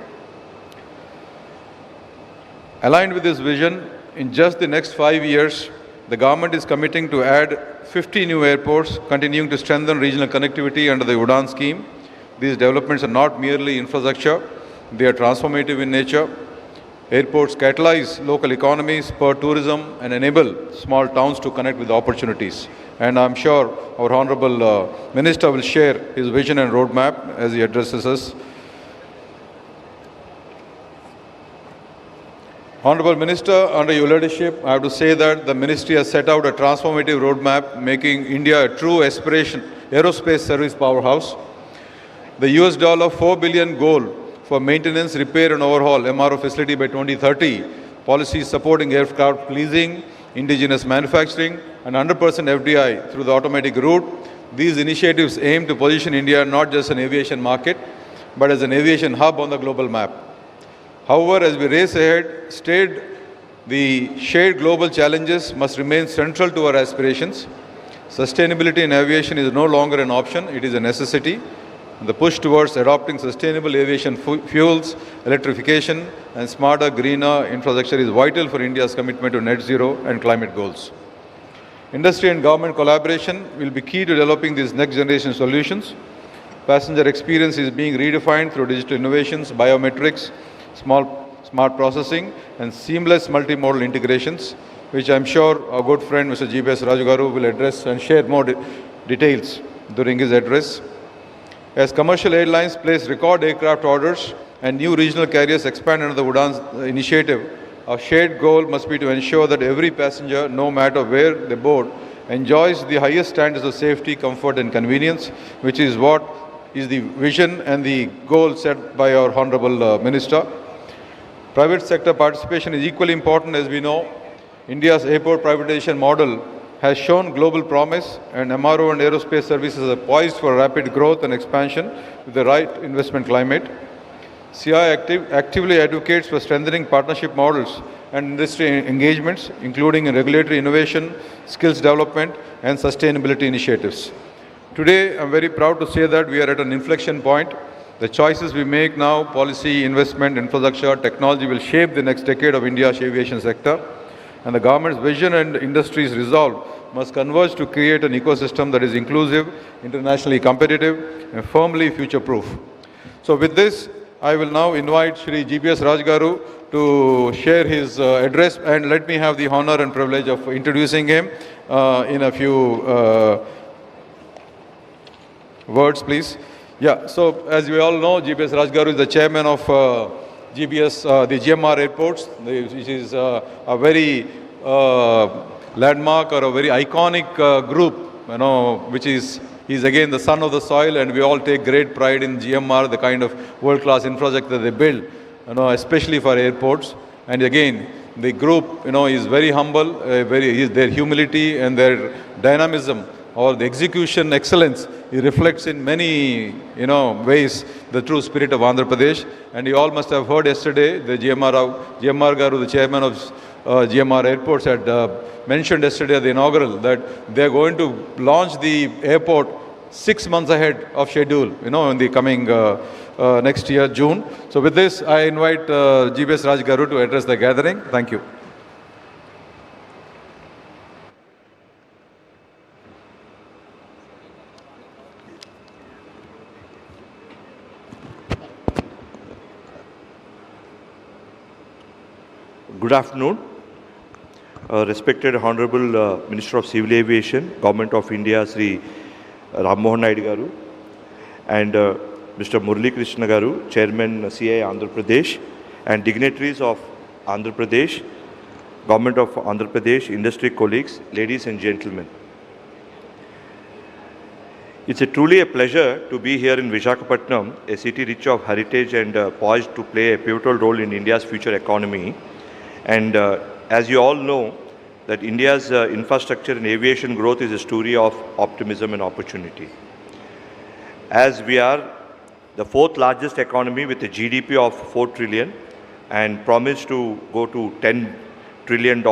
Aligned with this vision, in just the next 5 years, the government is committing to add 50 new airports, continuing to strengthen regional connectivity under the UDAN scheme. These developments are not merely infrastructure, they are transformative in nature. Airports catalyze local economies, spur tourism, and enable small towns to connect with opportunities. And I'm sure our Honorable Minister will share his vision and roadmap as he addresses us. Honorable Minister, under your leadership, I have to say that the Ministry has set out a transformative roadmap, making India a true aerospace service powerhouse. The $4 billion goal for maintenance, repair and overhaul MRO facility by 2030, policies supporting aircraft leasing, indigenous manufacturing and 100% FDI through the automatic route. These initiatives aim to position India not just an aviation market, but as an aviation hub on the global map. However, as we race ahead, the shared global challenges must remain central to our aspirations. Sustainability in aviation is no longer an option, it is a necessity. The push towards adopting sustainable aviation fuels, electrification and smarter, greener infrastructure is vital for India's commitment to net zero and climate goals. Industry and government collaboration will be key to developing these next generation solutions. Passenger experience is being redefined through digital innovations, biometrics, smart processing and seamless multimodal integrations, which I'm sure our good friend Mr. G.B.S. Rajagaru will address and share more details during his address. As commercial airlines place record aircraft orders and new regional carriers expand under the UDAN initiative, our shared goal must be to ensure that every passenger, no matter where they board, enjoys the highest standards of safety, comfort and convenience, which is what is the vision and the goal set by our Honorable Minister. Private sector participation is equally important. As we know, India's airport privatization model has shown global promise, and MRO and aerospace services are poised for rapid growth and expansion with the right investment climate. CII actively advocates for strengthening partnership models and industry engagements, including in regulatory innovation, skills development, and sustainability initiatives. Today, I'm very proud to say that we are at an inflection point. The choices we make now, policy, investment, infrastructure, technology, will shape the next decade of India's aviation sector. And the government's vision and industry's resolve must converge to create an ecosystem that is inclusive, internationally competitive, and firmly future-proof. So with this, I will now invite Shri G.B.S. Rajagaru to share his address, and let me have the honor and privilege of introducing him in a few words, please. Yeah, so as we all know, GBS Rajgaru is the chairman of the GMR Airports, which is a very landmark or a very iconic group, which is, he's again the son of the soil, and we all take great pride in GMR, the kind of world-class infrastructure they build, especially for airports. And again, the group, is very humble, their humility and their dynamism or the execution excellence, it reflects in many, ways the true spirit of Andhra Pradesh. And you all must have heard yesterday, the GMR Garu, the chairman of GMR Airports, had mentioned yesterday at the inaugural that they are going to launch the airport 6 months ahead of schedule, in the coming next year, June. So with this, I invite GBS Rajgaru to address the gathering. Thank you. Good afternoon. Respected Honorable Minister of Civil Aviation, Government of India, Sri Ram Mohan Naidu Garu, and Mr. Murali Krishna Garu, Chairman CII Andhra Pradesh, and dignitaries of Andhra Pradesh, Government of Andhra Pradesh, industry colleagues, ladies and gentlemen. It's truly a pleasure to be here in Visakhapatnam, a city rich of heritage and poised to play a pivotal role in India's future economy. And as you all know, that India's infrastructure and aviation growth is a story of optimism and opportunity. As we are the fourth largest economy with a GDP of 4 trillion and promise to go to $10 trillion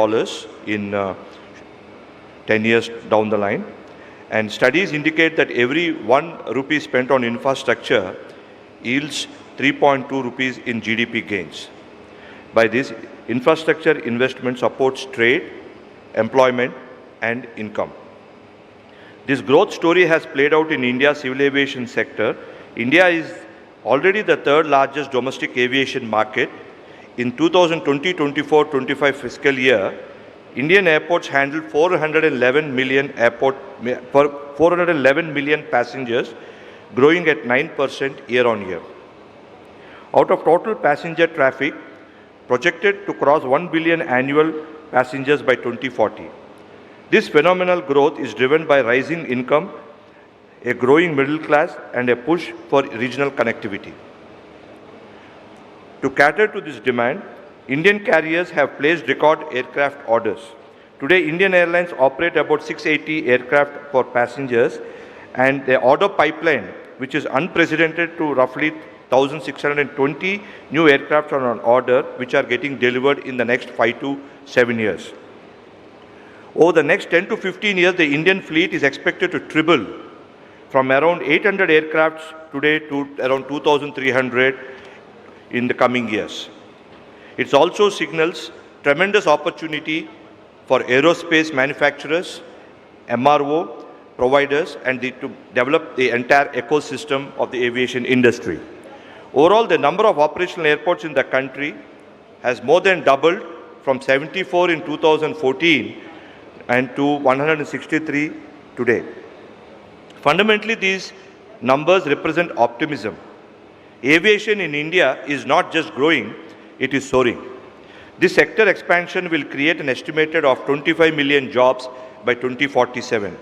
in 10 years down the line. And studies indicate that every 1 rupee spent on infrastructure yields 3.2 rupees in GDP gains. By this, infrastructure investment supports trade, employment, and income. This growth story has played out in India's civil aviation sector. India is already the third largest domestic aviation market. In 2020-24-25 fiscal year, Indian airports handled 411 million passengers, growing at 9% year-on-year. Out of total passenger traffic, projected to cross 1 billion annual passengers by 2040. This phenomenal growth is driven by rising income, a growing middle class, and a push for regional connectivity. To cater to this demand, Indian carriers have placed record aircraft orders. Today, Indian Airlines operate about 680 aircraft for passengers, and the order pipeline, which is unprecedented to roughly 1,620 new aircraft are on order, which are getting delivered in the next 5 to 7 years. Over the next 10 to 15 years, the Indian fleet is expected to triple from around 800 aircrafts today to around 2,300 in the coming years. It also signals tremendous opportunity for aerospace manufacturers, MRO providers, and to develop the entire ecosystem of the aviation industry. Overall, the number of operational airports in the country has more than doubled from 74 in 2014 and to 163 today. Fundamentally, these numbers represent optimism. Aviation in India is not just growing, it is soaring. This sector expansion will create an estimated of 25 million jobs by 2047.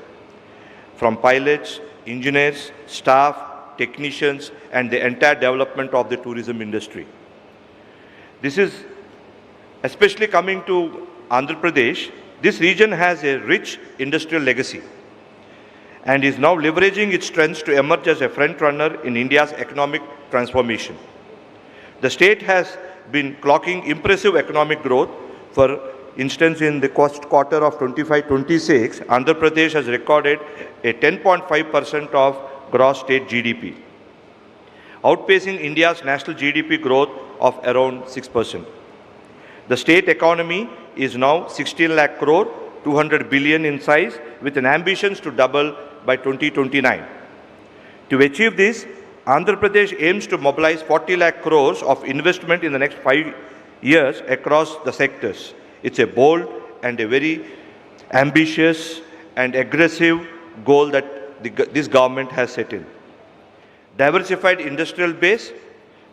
From pilots, engineers, staff, technicians, and the entire development of the tourism industry. This is especially coming to Andhra Pradesh. This region has a rich industrial legacy and is now leveraging its strengths to emerge as a front runner in India's economic transformation. The state has been clocking impressive economic growth. For instance, in the first quarter of 25-26, Andhra Pradesh has recorded a 10.5% of gross state GDP, outpacing India's national GDP growth of around 6%. The state economy is now 16 lakh crore, 200 billion in size, with an ambition to double by 2029. To achieve this, Andhra Pradesh aims to mobilize 40 lakh crores of investment in the next 5 years across the sectors. It's a bold and a very ambitious and aggressive goal that this government has set in. diversified industrial base.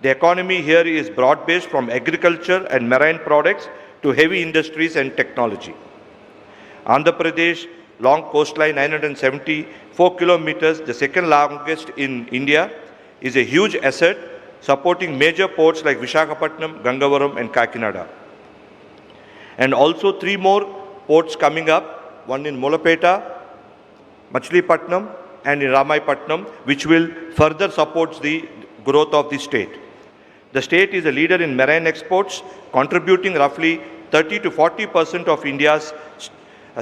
The economy here is broad-based from agriculture and marine products to heavy industries and technology. Andhra Pradesh, long coastline, 974 kilometers, the second longest in India, is a huge asset supporting major ports like Visakhapatnam, Gangavaram and Kakinada. And also 3 more ports coming up, one in Molapeta, Machilipatnam and in Ramaipatnam, which will further support the growth of the state. The state is a leader in marine exports, contributing roughly 30 to 40% of India's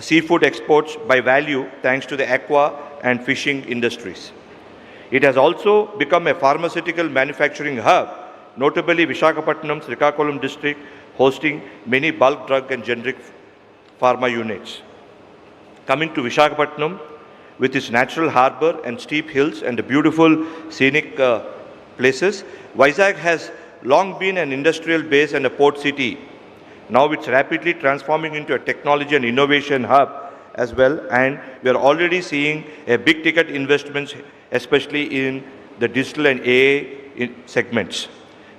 seafood exports by value thanks to the aqua and fishing industries. It has also become a pharmaceutical manufacturing hub, notably Visakhapatnam, Srikakulam district, hosting many bulk drug and generic pharma units. Coming to Visakhapatnam, with its natural harbor and steep hills and the beautiful scenic places, Vizag has long been an industrial base and a port city. Now it's rapidly transforming into a technology and innovation hub as well, and we are already seeing a big ticket investments, especially in the digital and AI segments.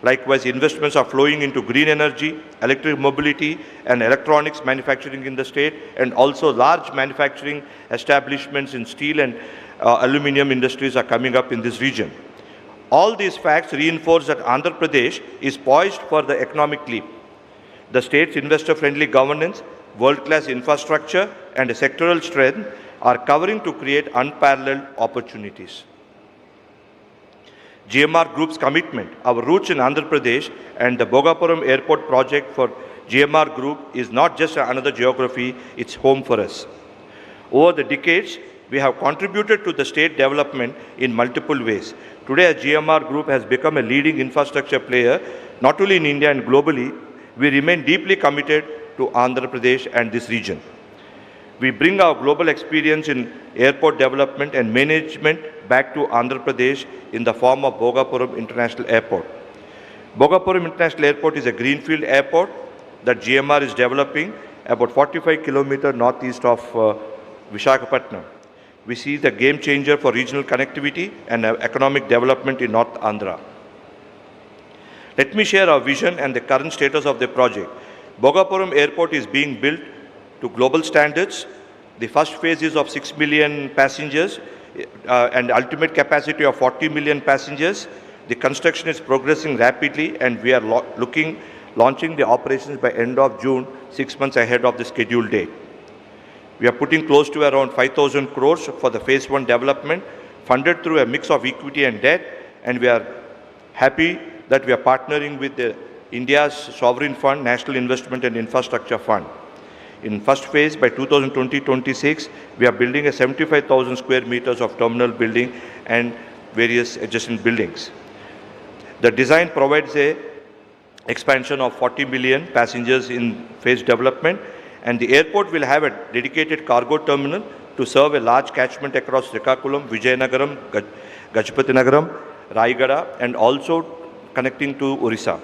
Likewise, investments are flowing into green energy, electric mobility and electronics manufacturing in the state, and also large manufacturing establishments in steel and aluminium industries are coming up in this region. All these facts reinforce that Andhra Pradesh is poised for the economic leap. The state's investor-friendly governance, world-class infrastructure and a sectoral strength are covering to create unparalleled opportunities. GMR Group's commitment, our roots in Andhra Pradesh and the Bhogapuram Airport project for GMR Group is not just another geography, it's home for us. Over the decades, we have contributed to the state development in multiple ways. Today, GMR Group has become a leading infrastructure player, not only in India and globally. We remain deeply committed to Andhra Pradesh and this region. We bring our global experience in airport development and management back to Andhra Pradesh in the form of Bhogapuram International Airport. Bhogapuram International Airport is a greenfield airport that GMR is developing about 45 kilometers northeast of Visakhapatnam. We see the game changer for regional connectivity and economic development in North Andhra. Let me share our vision and the current status of the project. Bhogapuram Airport is being built to global standards. The first phase is of 6 million passengers and ultimate capacity of 40 million passengers. The construction is progressing rapidly and we are launching the operations by end of June, 6 months ahead of the scheduled date. We are putting close to around 5,000 crores for the phase 1 development, funded through a mix of equity and debt, and we are happy that we are partnering with India's sovereign fund, National Investment and Infrastructure Fund. In first phase, by 2020-26, we are building a 75,000 square meters of terminal building and various adjacent buildings. The design provides a expansion of 40 million passengers in phase development, and the airport will have a dedicated cargo terminal to serve a large catchment across Srikakulam, Vijayanagaram, Gajapatinagar, Raigada, and also connecting to Orissa.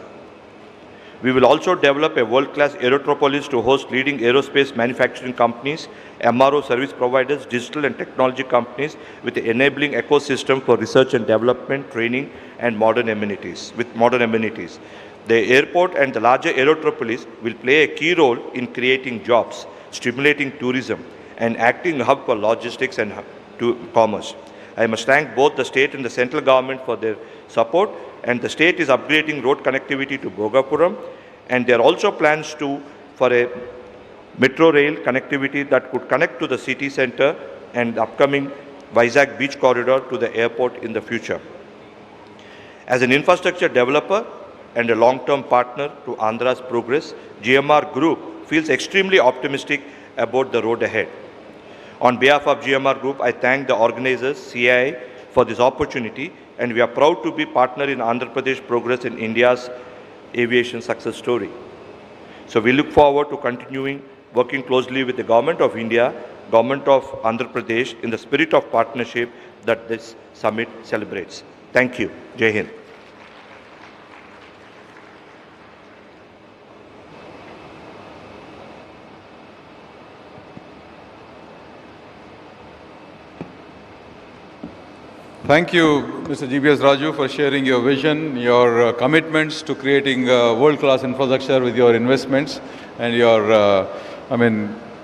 We will also develop a world-class aerotropolis to host leading aerospace manufacturing companies, MRO service providers, digital and technology companies with the enabling ecosystem for research and development, training, and modern amenities. The airport and the larger aerotropolis will play a key role in creating jobs, stimulating tourism, and acting hub for logistics and commerce. I must thank both the state and the central government for their support, and the state is upgrading road connectivity to Bhogapuram, and there are also plans for a metro rail connectivity that could connect to the city center and the upcoming Vizag beach corridor to the airport in the future. As an infrastructure developer and a long-term partner to Andhra's progress, GMR Group feels extremely optimistic about the road ahead. On behalf of GMR Group, I thank the organizers, CII, for this opportunity, and we are proud to be partner in Andhra Pradesh progress in India's aviation success story. So we look forward to continuing working closely with the Government of India, Government of Andhra Pradesh in the spirit of partnership that this summit celebrates. Thank you. Jai Hind. Thank you, Mr. GBS Raju, for sharing your vision, your commitments to creating world-class infrastructure with your investments and your,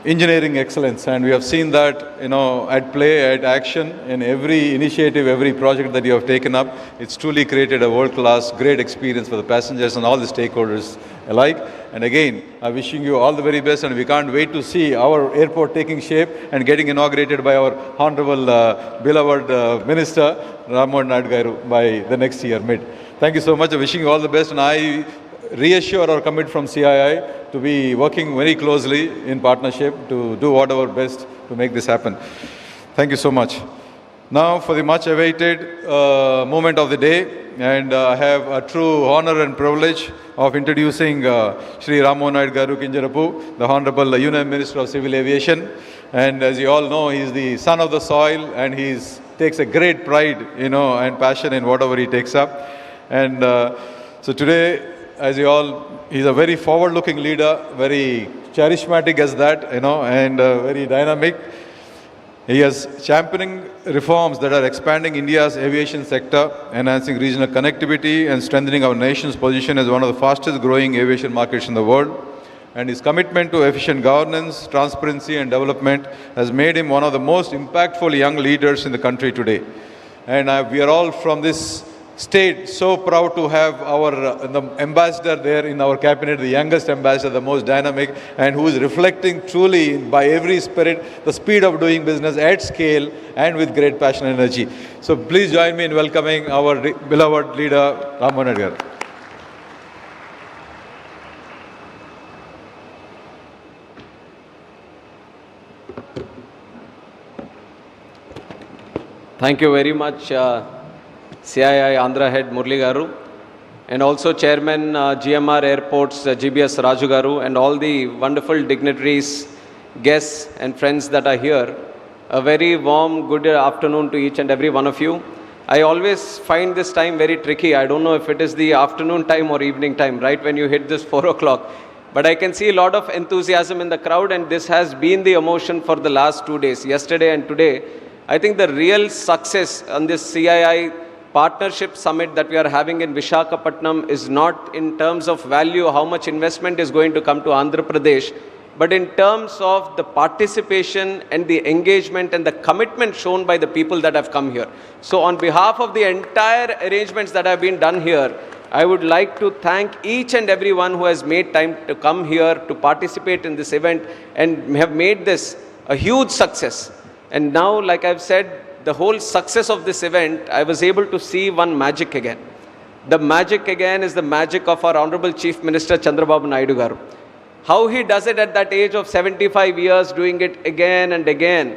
engineering excellence. And we have seen that, at play, at action in every initiative, every project that you have taken up. It's truly created a world-class, great experience for the passengers and all the stakeholders alike. And again, I'm wishing you all the very best, and we can't wait to see our airport taking shape and getting inaugurated by our honorable, beloved Minister, Rammohan Naidu by the next year, mid. Thank you so much. I'm wishing you all the best, and I reassure our commit from CII to be working very closely in partnership to do whatever best to make this happen. Thank you so much. Now for the much awaited moment of the day, and I have a true honor and privilege of introducing Shri Rammohan Naidu Kinjarapu, the Honorable Union Minister of Civil Aviation. And as you all know, he's the son of the soil, and he takes a great pride, and passion in whatever he takes up. And so today, as you all, he's a very forward-looking leader, very charismatic as that, and very dynamic. He is championing reforms that are expanding India's aviation sector, enhancing regional connectivity, and strengthening our nation's position as one of the fastest-growing aviation markets in the world. And his commitment to efficient governance, transparency, and development has made him one of the most impactful young leaders in the country today. And we are all from this state so proud to have our the ambassador there in our cabinet, the youngest ambassador, the most dynamic, and who is reflecting truly by every spirit the speed of doing business at scale and with great passion and energy. So please join me in welcoming our beloved leader, Rammohan Naidu. Thank you very much, CII Andhra Head Murli Garu, and also Chairman GMR Airports GBS Raju Garu, and all the wonderful dignitaries, guests and friends that are here. A very warm good afternoon to each and every one of you. I always find this time very tricky. I don't know if it is the afternoon time or evening time, right when you hit this 4 o'clock. But I can see a lot of enthusiasm in the crowd, and this has been the emotion for the last 2 days, yesterday and today. I think the real success on this CII Partnership Summit that we are having in Visakhapatnam is not in terms of value, how much investment is going to come to Andhra Pradesh, but in terms of the participation and the engagement and the commitment shown by the people that have come here. So on behalf of the entire arrangements that have been done here, I would like to thank each and everyone who has made time to come here to participate in this event and have made this a huge success. And now, like I've said, the whole success of this event, I was able to see one magic again. The magic again is the magic of our Honorable Chief Minister Chandrababu Naidu Garu. How he does it at that age of 75 years, doing it again and again,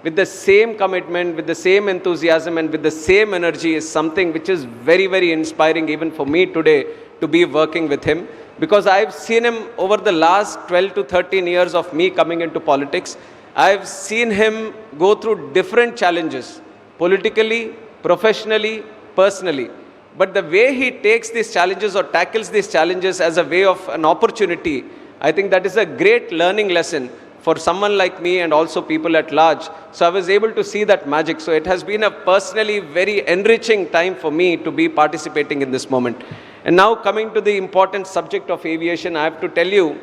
with the same commitment, with the same enthusiasm and with the same energy is something which is very, very inspiring even for me today to be working with him. Because I've seen him over the last 12 to 13 years of me coming into politics. I've seen him go through different challenges, politically, professionally, personally. But the way he takes these challenges or tackles these challenges as a way of an opportunity, I think that is a great learning lesson for someone like me and also people at large. So I was able to see that magic. So it has been a personally very enriching time for me to be participating in this moment. And now coming to the important subject of aviation, I have to tell you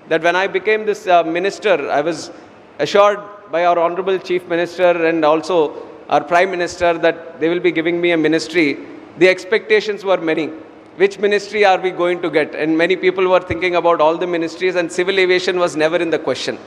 that when I became this minister, I was assured by our Honorable Chief Minister and also our Prime Minister that they will be giving me a ministry. The expectations were many. Which ministry are we going to get? And many people were thinking about all the ministries, and civil aviation was never in the question.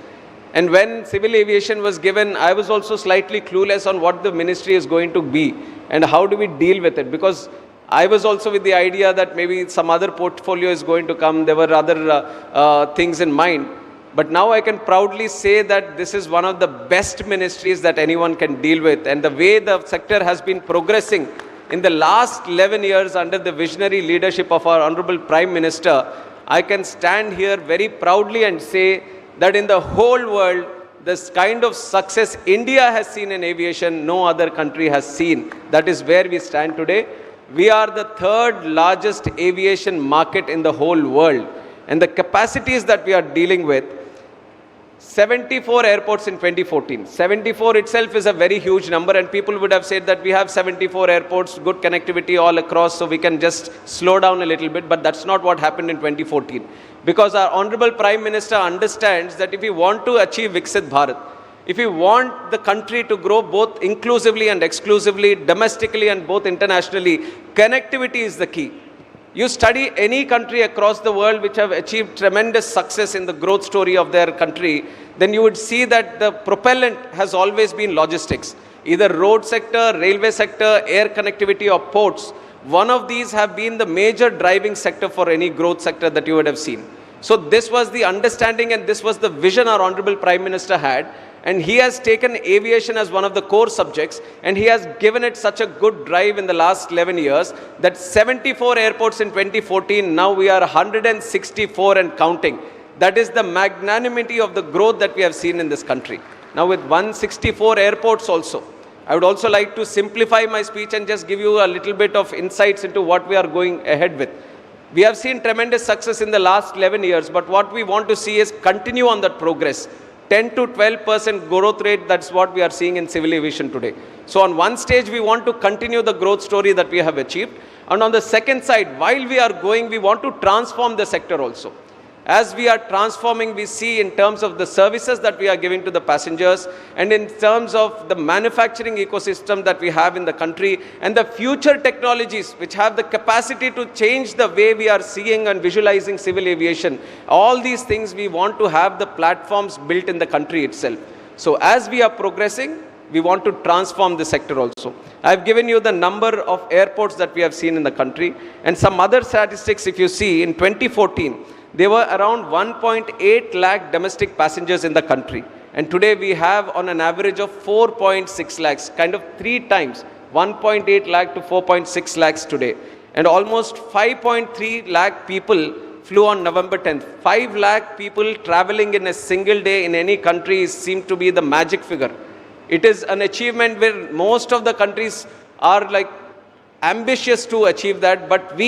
And when civil aviation was given, I was also slightly clueless on what the ministry is going to be and how do we deal with it. Because I was also with the idea that maybe some other portfolio is going to come. There were other things in mind. But now I can proudly say that this is one of the best ministries that anyone can deal with. And the way the sector has been progressing in the last 11 years under the visionary leadership of our Honorable Prime Minister, I can stand here very proudly and say that in the whole world, this kind of success India has seen in aviation, no other country has seen. That is where we stand today. We are the third largest aviation market in the whole world. And the capacities that we are dealing with, 74 airports in 2014. 74 itself is a very huge number, and people would have said that we have 74 airports, good connectivity all across, so we can just slow down a little bit, but that's not what happened in 2014. Because our Honorable Prime Minister understands that if we want to achieve Viksit Bharat, if we want the country to grow both inclusively and exclusively, domestically and both internationally, connectivity is the key. You study any country across the world which have achieved tremendous success in the growth story of their country, then you would see that the propellant has always been logistics. Either road sector, railway sector, air connectivity or ports. One of these have been the major driving sector for any growth sector that you would have seen. So this was the understanding and this was the vision our Honorable Prime Minister had. And he has taken aviation as one of the core subjects, and he has given it such a good drive in the last 11 years that 74 airports in 2014, now we are 164 and counting. That is the magnanimity of the growth that we have seen in this country. Now with 164 airports also, I would also like to simplify my speech and just give you a little bit of insights into what we are going ahead with. We have seen tremendous success in the last 11 years, but what we want to see is continue on that progress. 10 to 12% growth rate, that's what we are seeing in civil aviation today. So on one stage, we want to continue the growth story that we have achieved. And on the second side, while we are going, we want to transform the sector also. As we are transforming, we see in terms of the services that we are giving to the passengers and in terms of the manufacturing ecosystem that we have in the country and the future technologies which have the capacity to change the way we are seeing and visualizing civil aviation. All these things we want to have the platforms built in the country itself. So as we are progressing, we want to transform the sector also. I've given you the number of airports that we have seen in the country and some other statistics. If you see in 2014, there were around 1.8 lakh domestic passengers in the country. And today we have on an average of 4.6 lakhs, kind of 3 times, 1.8 lakh to 4.6 lakhs today. And almost 5.3 lakh people flew on November 10th. 5 lakh people traveling in a single day in any country seems to be the magic figure. It is an achievement where most of the countries are like ambitious to achieve that, but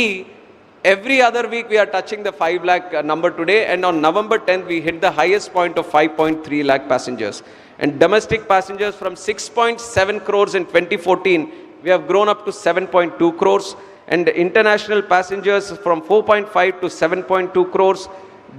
every other week we are touching the 5 lakh number today, and on November 10th we hit the highest point of 5.3 lakh passengers. And domestic passengers from 6.7 crores in 2014, we have grown up to 7.2 crores. And international passengers from 4.5 to 7.2 crores.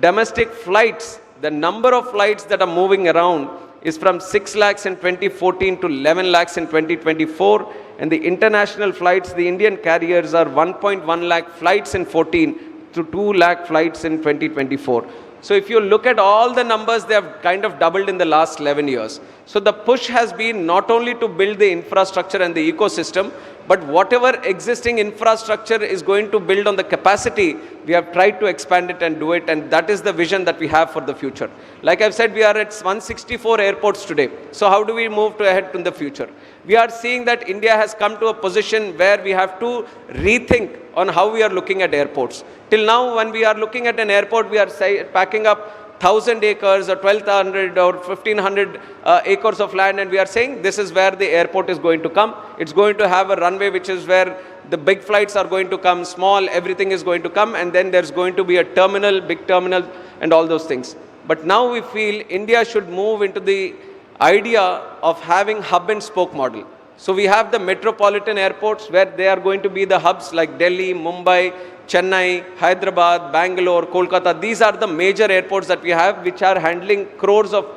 Domestic flights, the number of flights that are moving around is from 6 lakhs in 2014 to 11 lakhs in 2024. And the international flights, the Indian carriers are 1.1 lakh flights in 14 to 2 lakh flights in 2024. So if you look at all the numbers, they have kind of doubled in the last 11 years. So the push has been not only to build the infrastructure and the ecosystem, but whatever existing infrastructure is going to build on the capacity, we have tried to expand it and do it, and that is the vision that we have for the future. Like I've said, we are at 164 airports today. So how do we move ahead in the future? We are seeing that India has come to a position where we have to rethink on how we are looking at airports. Till now, when we are looking at an airport, we are packing up 1,000 acres or 1,200 or 1,500 acres of land, and we are saying this is where the airport is going to come. It's going to have a runway which is where the big flights are going to come, small, everything is going to come, and then there's going to be a terminal, big terminal, and all those things. But now we feel India should move into the idea of having hub and spoke model. So we have the metropolitan airports where they are going to be the hubs like Delhi, Mumbai, Chennai, Hyderabad, Bangalore, Kolkata. These are the major airports that we have which are handling crores of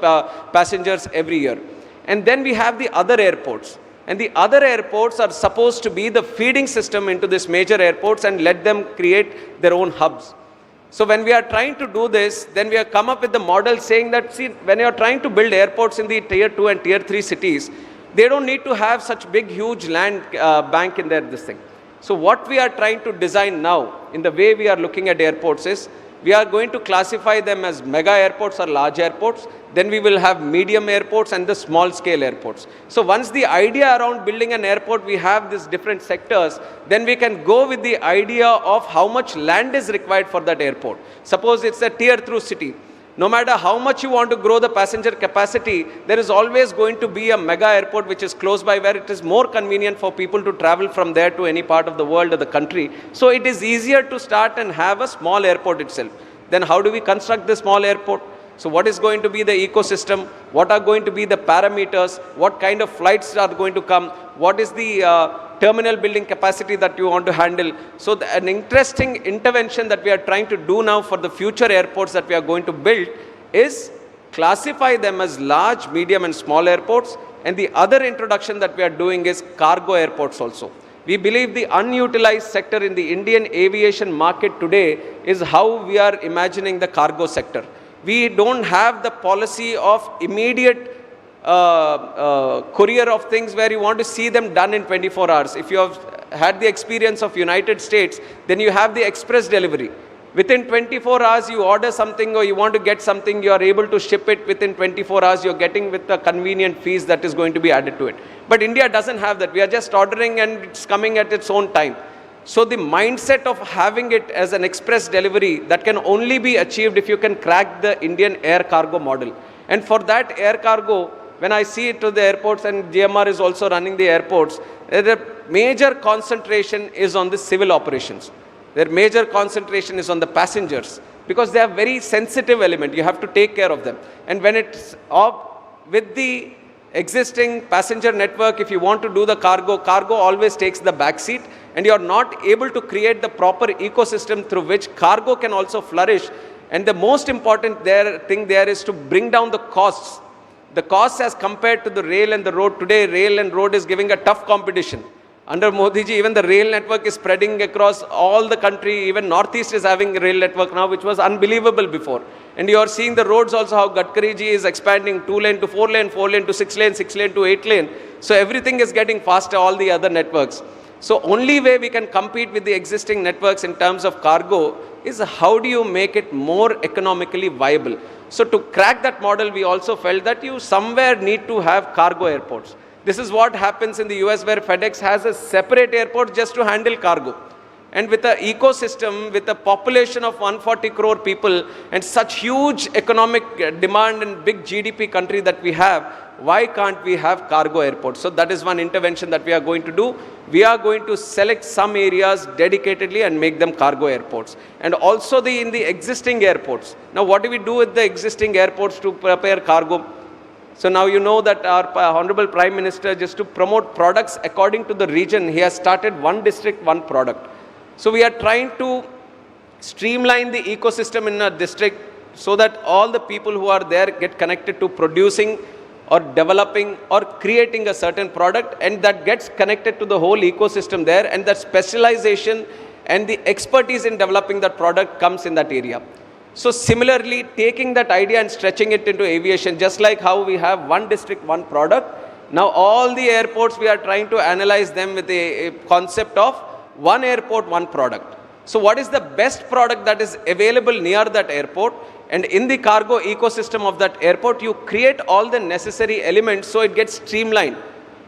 passengers every year. And then we have the other airports. And the other airports are supposed to be the feeding system into these major airports and let them create their own hubs. So when we are trying to do this, then we have come up with the model saying that, see, when you are trying to build airports in the tier 2 and tier 3 cities, they don't need to have such big, huge land bank in their this thing. So what we are trying to design now in the way we are looking at airports is we are going to classify them as mega airports or large airports. Then we will have medium airports and the small scale airports. So once the idea around building an airport, we have these different sectors, then we can go with the idea of how much land is required for that airport. Suppose it's a tier 2 city. No matter how much you want to grow the passenger capacity, there is always going to be a mega airport which is close by where it is more convenient for people to travel from there to any part of the world or the country. So it is easier to start and have a small airport itself. Then how do we construct the small airport? So what is going to be the ecosystem? What are going to be the parameters? What kind of flights are going to come? What is the terminal building capacity that you want to handle? So an interesting intervention that we are trying to do now for the future airports that we are going to build is classify them as large, medium and small airports. And the other introduction that we are doing is cargo airports also. We believe the unutilized sector in the Indian aviation market today is how we are imagining the cargo sector. We don't have the policy of immediate courier of things where you want to see them done in 24 hours. If you have had the experience of United States, then you have the express delivery. Within 24 hours, you order something or you want to get something, you are able to ship it within 24 hours, you're getting with the convenient fees that is going to be added to it. But India doesn't have that. We are just ordering and it's coming at its own time. So the mindset of having it as an express delivery, that can only be achieved if you can crack the Indian air cargo model. And for that air cargo, when I see it to the airports, and GMR is also running the airports, the major concentration is on the civil operations. Their major concentration is on the passengers because they are very sensitive element. You have to take care of them. And when it's with the existing passenger network, if you want to do the cargo always takes the back seat, and you are not able to create the proper ecosystem through which cargo can also flourish. And the most important thing there is to bring down the costs. The costs as compared to the rail and the road. Today, rail and road is giving a tough competition. Under Modi ji, even the rail network is spreading across all the country. Even Northeast is having a rail network now, which was unbelievable before. And you are seeing the roads also, how Gadkari ji is expanding 2-lane to 4-lane, 4-lane to 6-lane, 6-lane to 8-lane. So everything is getting faster, all the other networks. So only way we can compete with the existing networks in terms of cargo is how do you make it more economically viable. So to crack that model, we also felt that you somewhere need to have cargo airports. This is what happens in the US, where FedEx has a separate airport just to handle cargo. And with an ecosystem, with a population of 140 crore people and such huge economic demand and big GDP country that we have, why can't we have cargo airports? So that is one intervention that we are going to do. We are going to select some areas dedicatedly and make them cargo airports. And also in the existing airports. Now what do we do with the existing airports to prepare cargo? So now you know that our Honorable Prime Minister, just to promote products according to the region, he has started one district, one product. So we are trying to streamline the ecosystem in a district so that all the people who are there get connected to producing or developing or creating a certain product, and that gets connected to the whole ecosystem there, and that specialization and the expertise in developing that product comes in that area. So similarly, taking that idea and stretching it into aviation, just like how we have one district, one product, now all the airports we are trying to analyze them with a concept of one airport, one product. So what is the best product that is available near that airport? And in the cargo ecosystem of that airport, you create all the necessary elements so it gets streamlined.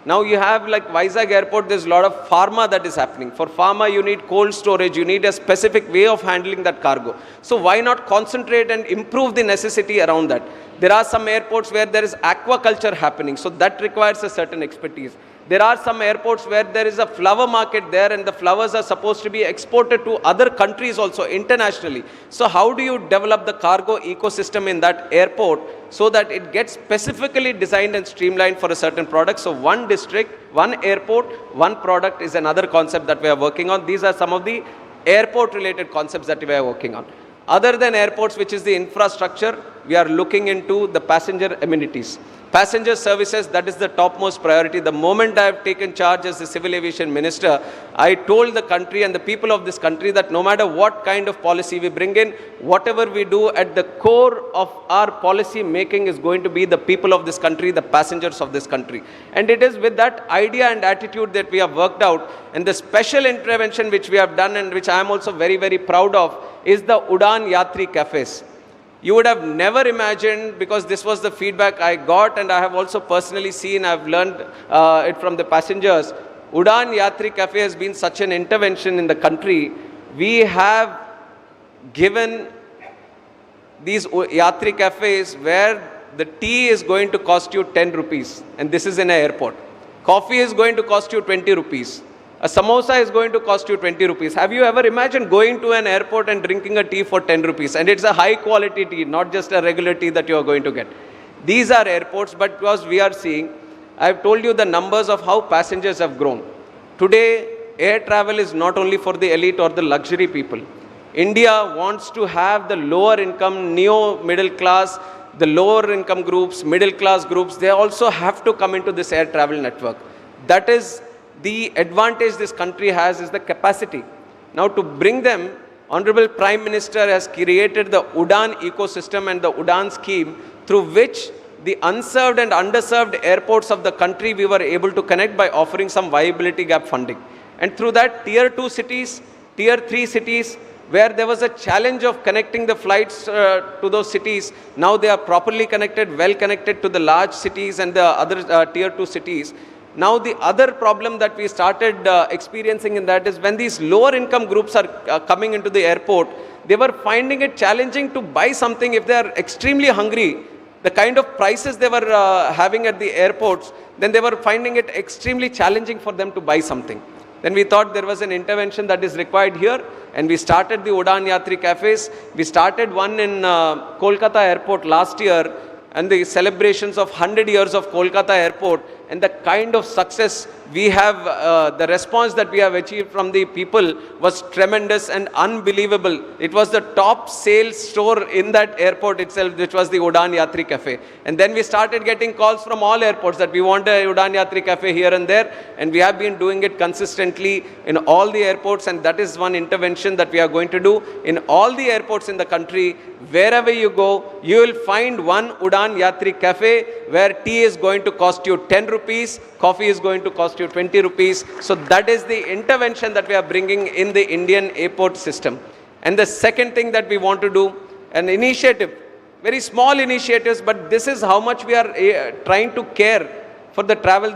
Now you have like Vizag airport, there's a lot of pharma that is happening. For pharma, you need cold storage, you need a specific way of handling that cargo. So why not concentrate and improve the necessity around that? There are some airports where there is aquaculture happening, so that requires a certain expertise. There are some airports where there is a flower market there and the flowers are supposed to be exported to other countries also internationally. So how do you develop the cargo ecosystem in that airport so that it gets specifically designed and streamlined for a certain product? So one district, one airport, one product is another concept that we are working on. These are some of the airport related concepts that we are working on. Other than airports, which is the infrastructure, we are looking into the passenger amenities. Passenger services, that is the topmost priority. The moment I have taken charge as the Civil Aviation Minister, I told the country and the people of this country that no matter what kind of policy we bring in, whatever we do, at the core of our policy making is going to be the people of this country, the passengers of this country. And it is with that idea and attitude that we have worked out. And the special intervention which we have done and which I am also very, very proud of is the Udan Yatri cafes. You would have never imagined, because this was the feedback I got and I have also personally seen, I have learned it from the passengers. Udan Yatri Cafe has been such an intervention in the country. We have given these Yatri Cafes where the tea is going to cost you 10 rupees, and this is in an airport. Coffee is going to cost you 20 rupees. A samosa is going to cost you 20 rupees. Have you ever imagined going to an airport and drinking a tea for 10 rupees? And it's a high quality tea, not just a regular tea that you are going to get. These are airports, but because we are seeing, I've told you the numbers of how passengers have grown. Today, air travel is not only for the elite or the luxury people. India wants to have the lower income, neo-middle class, the lower income groups, middle class groups, they also have to come into this air travel network. That is the advantage this country has, is the capacity. Now to bring them, Honorable Prime Minister has created the UDAN ecosystem and the UDAN scheme, through which the unserved and underserved airports of the country we were able to connect by offering some viability gap funding. And through that, tier 2 cities, tier 3 cities, where there was a challenge of connecting the flights to those cities, now they are properly connected, well connected to the large cities and the other tier 2 cities. Now the other problem that we started experiencing in that is when these lower income groups are coming into the airport, they were finding it challenging to buy something if they are extremely hungry. The kind of prices they were having at the airports, then they were finding it extremely challenging for them to buy something. Then we thought there was an intervention that is required here, and we started the Udaan Yatri cafes. We started one in Kolkata airport last year, and the celebrations of 100 years of Kolkata airport, and the kind of success we have, the response that we have achieved from the people was tremendous and unbelievable. It was the top sales store in that airport itself, which was the Udaan Yatri Cafe. And then we started getting calls from all airports that we want a Udaan Yatri Cafe here and there, and we have been doing it consistently in all the airports, and that is one intervention that we are going to do. In all the airports in the country, wherever you go, you will find one Udaan Yatri Cafe where tea is going to cost you 10 rupees, coffee is going to cost you 20 rupees. So that is the intervention that we are bringing in the Indian airport system. And the second thing that we want to do, an initiative, very small initiatives, but this is how much we are trying to care for the travel of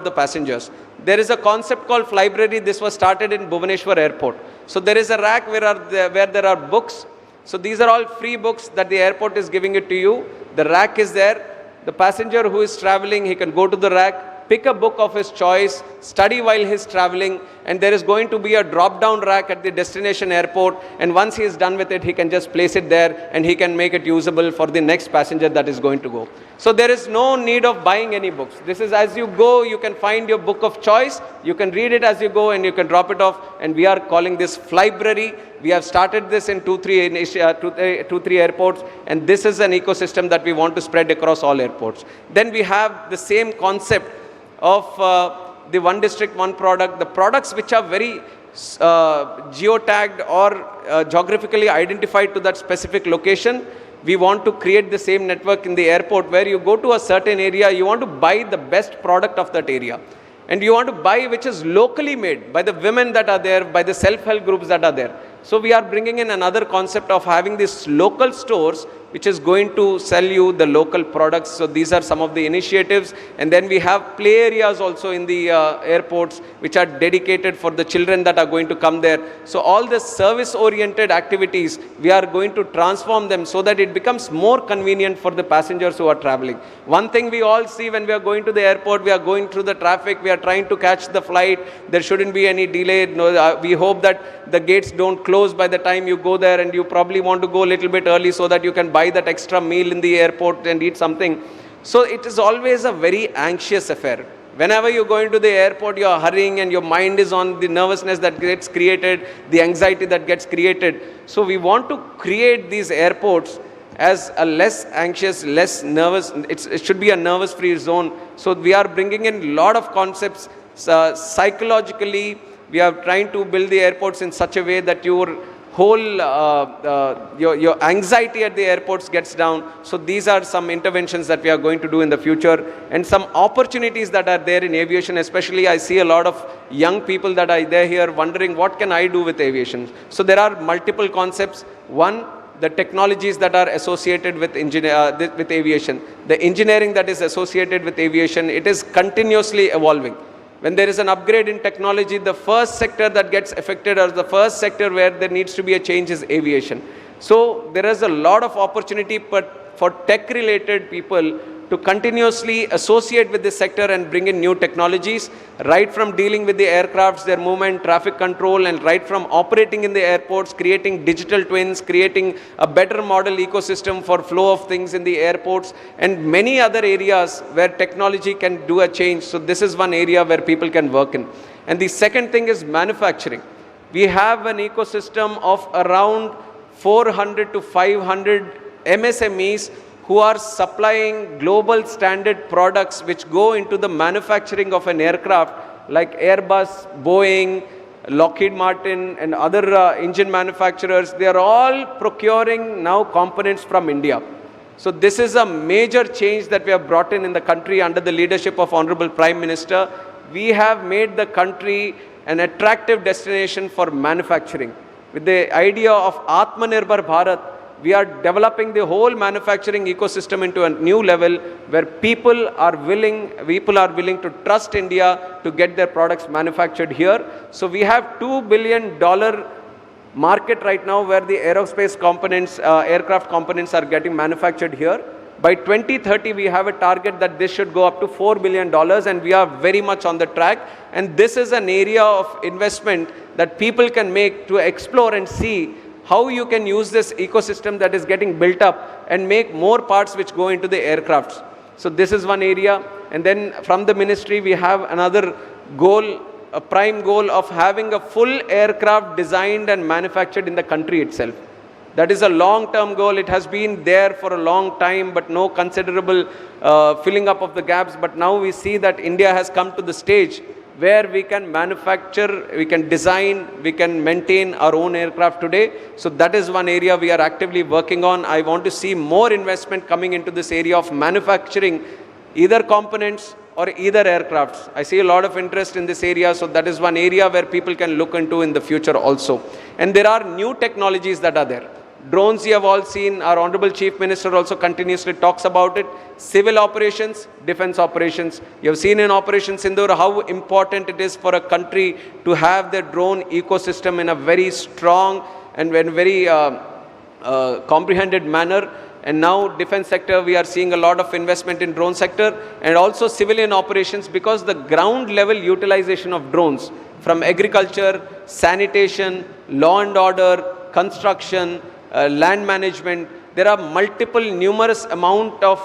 the passengers. There is a concept called Flybrary. This was started in Bhubaneswar airport. So there is a rack where there are books. So these are all free books that the airport is giving it to you. The rack is there. The passenger who is traveling, he can go to the rack, pick a book of his choice, study while he is traveling, and there is going to be a drop-down rack at the destination airport, and once he is done with it, he can just place it there and he can make it usable for the next passenger that is going to go. So there is no need of buying any books. This is as you go, you can find your book of choice, you can read it as you go and you can drop it off, and we are calling this Flybrary. We have started this in 2-3 airports, and this is an ecosystem that we want to spread across all airports. Then we have the same concept of the one district, one product. The products which are very geotagged or geographically identified to that specific location, we want to create the same network in the airport where you go to a certain area, you want to buy the best product of that area. And you want to buy which is locally made by the women that are there, by the self-help groups that are there. So we are bringing in another concept of having these local stores which is going to sell you the local products. So these are some of the initiatives. And then we have play areas also in the airports which are dedicated for the children that are going to come there. So all the service-oriented activities, we are going to transform them so that it becomes more convenient for the passengers who are traveling. One thing we all see when we are going to the airport, we are going through the traffic, we are trying to catch the flight, there shouldn't be any delay. No, we hope that the gates don't close by the time you go there, and you probably want to go a little bit early so that you can buy that extra meal in the airport and eat something. So it is always a very anxious affair. Whenever you go into the airport, you are hurrying and your mind is on the nervousness that gets created, the anxiety that gets created. So we want to create these airports as a less anxious, less nervous, it should be a nervous-free zone. So we are bringing in a lot of concepts. Psychologically, we are trying to build the airports in such a way that your whole, your anxiety at the airports gets down. So these are some interventions that we are going to do in the future, and some opportunities that are there in aviation. Especially I see a lot of young people that are there here wondering, what can I do with aviation? So there are multiple concepts. One, the technologies that are associated with aviation, the engineering that is associated with aviation, it is continuously evolving. When there is an upgrade in technology, the first sector that gets affected, or the first sector where there needs to be a change, is aviation. So there is a lot of opportunity for tech-related people to continuously associate with this sector and bring in new technologies, right from dealing with the aircrafts, their movement, traffic control, and right from operating in the airports, creating digital twins, creating a better model ecosystem for flow of things in the airports, and many other areas where technology can do a change. So this is one area where people can work in. And the second thing is manufacturing. We have an ecosystem of around 400 to 500 MSMEs who are supplying global standard products which go into the manufacturing of an aircraft, like Airbus, Boeing, Lockheed Martin, and other engine manufacturers. They are all procuring now components from India. So this is a major change that we have brought in the country under the leadership of Honorable Prime Minister. We have made the country an attractive destination for manufacturing. With the idea of Atmanirbhar Bharat, we are developing the whole manufacturing ecosystem into a new level where people are willing to trust India to get their products manufactured here. So we have $2 billion market right now where the aerospace components, aircraft components are getting manufactured here. By 2030, we have a target that this should go up to $4 billion, and we are very much on the track. And this is an area of investment that people can make to explore and see how you can use this ecosystem that is getting built up and make more parts which go into the aircrafts. So this is one area. And then from the ministry, we have another goal, a prime goal of having a full aircraft designed and manufactured in the country itself. That is a long-term goal. It has been there for a long time, but no considerable filling up of the gaps. But now we see that India has come to the stage where we can manufacture, we can design, we can maintain our own aircraft today. So that is one area we are actively working on. I want to see more investment coming into this area of manufacturing either components or either aircrafts. I see a lot of interest in this area, so that is one area where people can look into in the future also. And there are new technologies that are there. Drones you have all seen, our Honorable Chief Minister also continuously talks about it. Civil operations, defense operations. You have seen in Operation Sindoor how important it is for a country to have their drone ecosystem in a very strong and very comprehended manner. And now defense sector, we are seeing a lot of investment in drone sector and also civilian operations, because the ground level utilization of drones from agriculture, sanitation, law and order, construction, land management, there are numerous amount of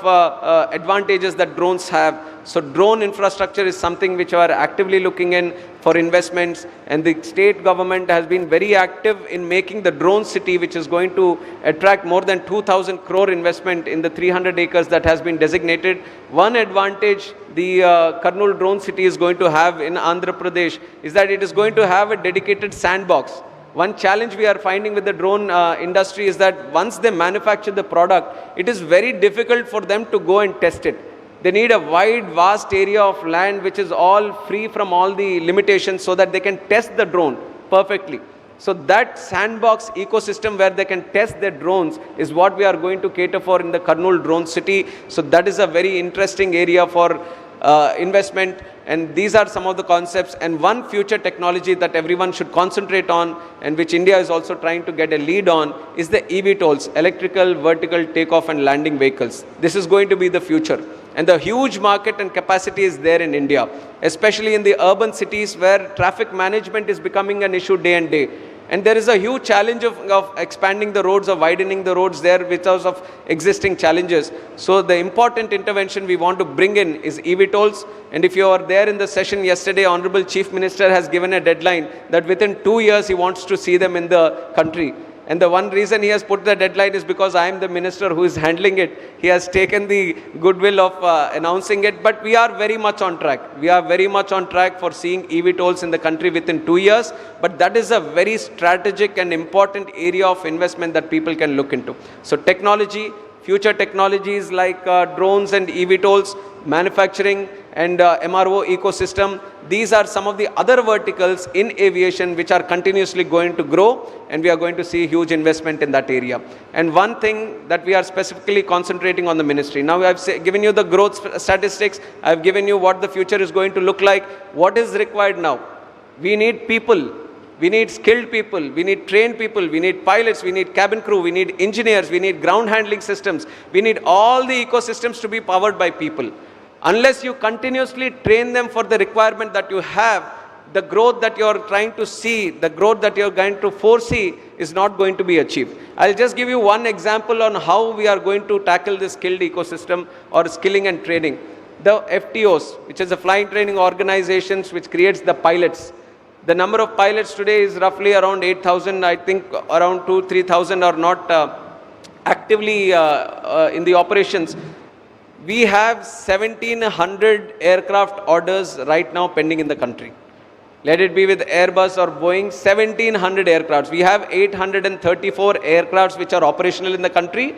advantages that drones have. So drone infrastructure is something which we are actively looking in for investments, and the state government has been very active in making the drone city, which is going to attract more than 2,000 crore investment in the 300 acres that has been designated. One advantage the Kurnool drone city is going to have in Andhra Pradesh is that it is going to have a dedicated sandbox. One challenge we are finding with the drone industry is that once they manufacture the product, it is very difficult for them to go and test it. They need a wide, vast area of land which is all free from all the limitations so that they can test the drone perfectly. So that sandbox ecosystem where they can test their drones is what we are going to cater for in the Kurnool drone city. So that is a very interesting area for investment. And these are some of the concepts. And one future technology that everyone should concentrate on, and which India is also trying to get a lead on, is the eVTOLs, electrical vertical takeoff and landing vehicles. This is going to be the future. And the huge market and capacity is there in India, especially in the urban cities where traffic management is becoming an issue day and day. And there is a huge challenge of expanding the roads or widening the roads there because of existing challenges. So the important intervention we want to bring in is eVTOLs. And if you are there in the session yesterday, Honorable Chief Minister has given a deadline that within 2 years he wants to see them in the country. And the one reason he has put the deadline is because I am the minister who is handling it. He has taken the goodwill of announcing it, but we are very much on track. We are very much on track for seeing eVTOLs in the country within 2 years, but that is a very strategic and important area of investment that people can look into. So technology, future technologies like drones and eVTOLs, manufacturing and MRO ecosystem, these are some of the other verticals in aviation which are continuously going to grow, and we are going to see huge investment in that area. And one thing that we are specifically concentrating on the ministry. Now I've given you the growth statistics, I've given you what the future is going to look like. What is required now? We need people. We need skilled people, we need trained people, we need pilots, we need cabin crew, we need engineers, we need ground handling systems. We need all the ecosystems to be powered by people. Unless you continuously train them for the requirement that you have, the growth that you're trying to see, the growth that you're going to foresee is not going to be achieved. I'll just give you one example on how we are going to tackle this skilled ecosystem or skilling and training. The FTOs, which is the flying training organizations which creates the pilots. The number of pilots today is roughly around 8,000. I think around 2,000-3,000 are not actively in the operations. We have 1,700 aircraft orders right now pending in the country. Let it be with Airbus or Boeing, 1,700 aircrafts. We have 834 aircrafts which are operational in the country.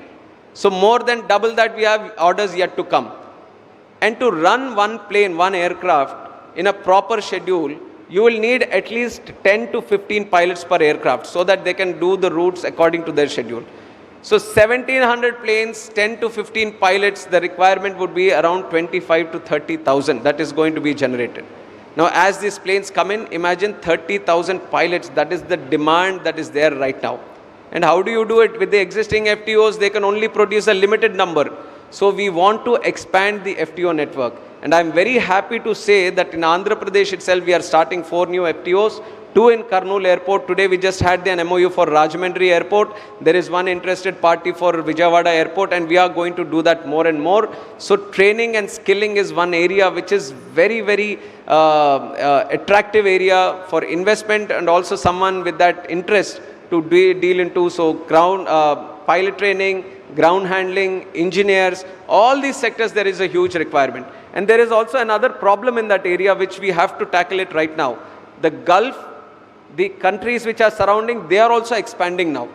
So more than double that we have orders yet to come. And to run one plane, one aircraft in a proper schedule, you will need at least 10 to 15 pilots per aircraft so that they can do the routes according to their schedule. So 1,700 planes, 10 to 15 pilots, the requirement would be around 25 to 30,000 that is going to be generated. Now as these planes come in, imagine 30,000 pilots, that is the demand that is there right now. And how do you do it? With the existing FTOs, they can only produce a limited number. So we want to expand the FTO network. And I'm very happy to say that in Andhra Pradesh itself, we are starting 4 new FTOs, 2 in Kurnool Airport. Today we just had the MOU for Rajahmundry Airport. There is one interested party for Vijayawada Airport, and we are going to do that more and more. So training and skilling is one area which is very, very attractive area for investment, and also someone with that interest to deal into. So ground pilot training, ground handling, engineers, all these sectors there is a huge requirement. And there is also another problem in that area which we have to tackle it right now. The Gulf, the countries which are surrounding, they are also expanding now.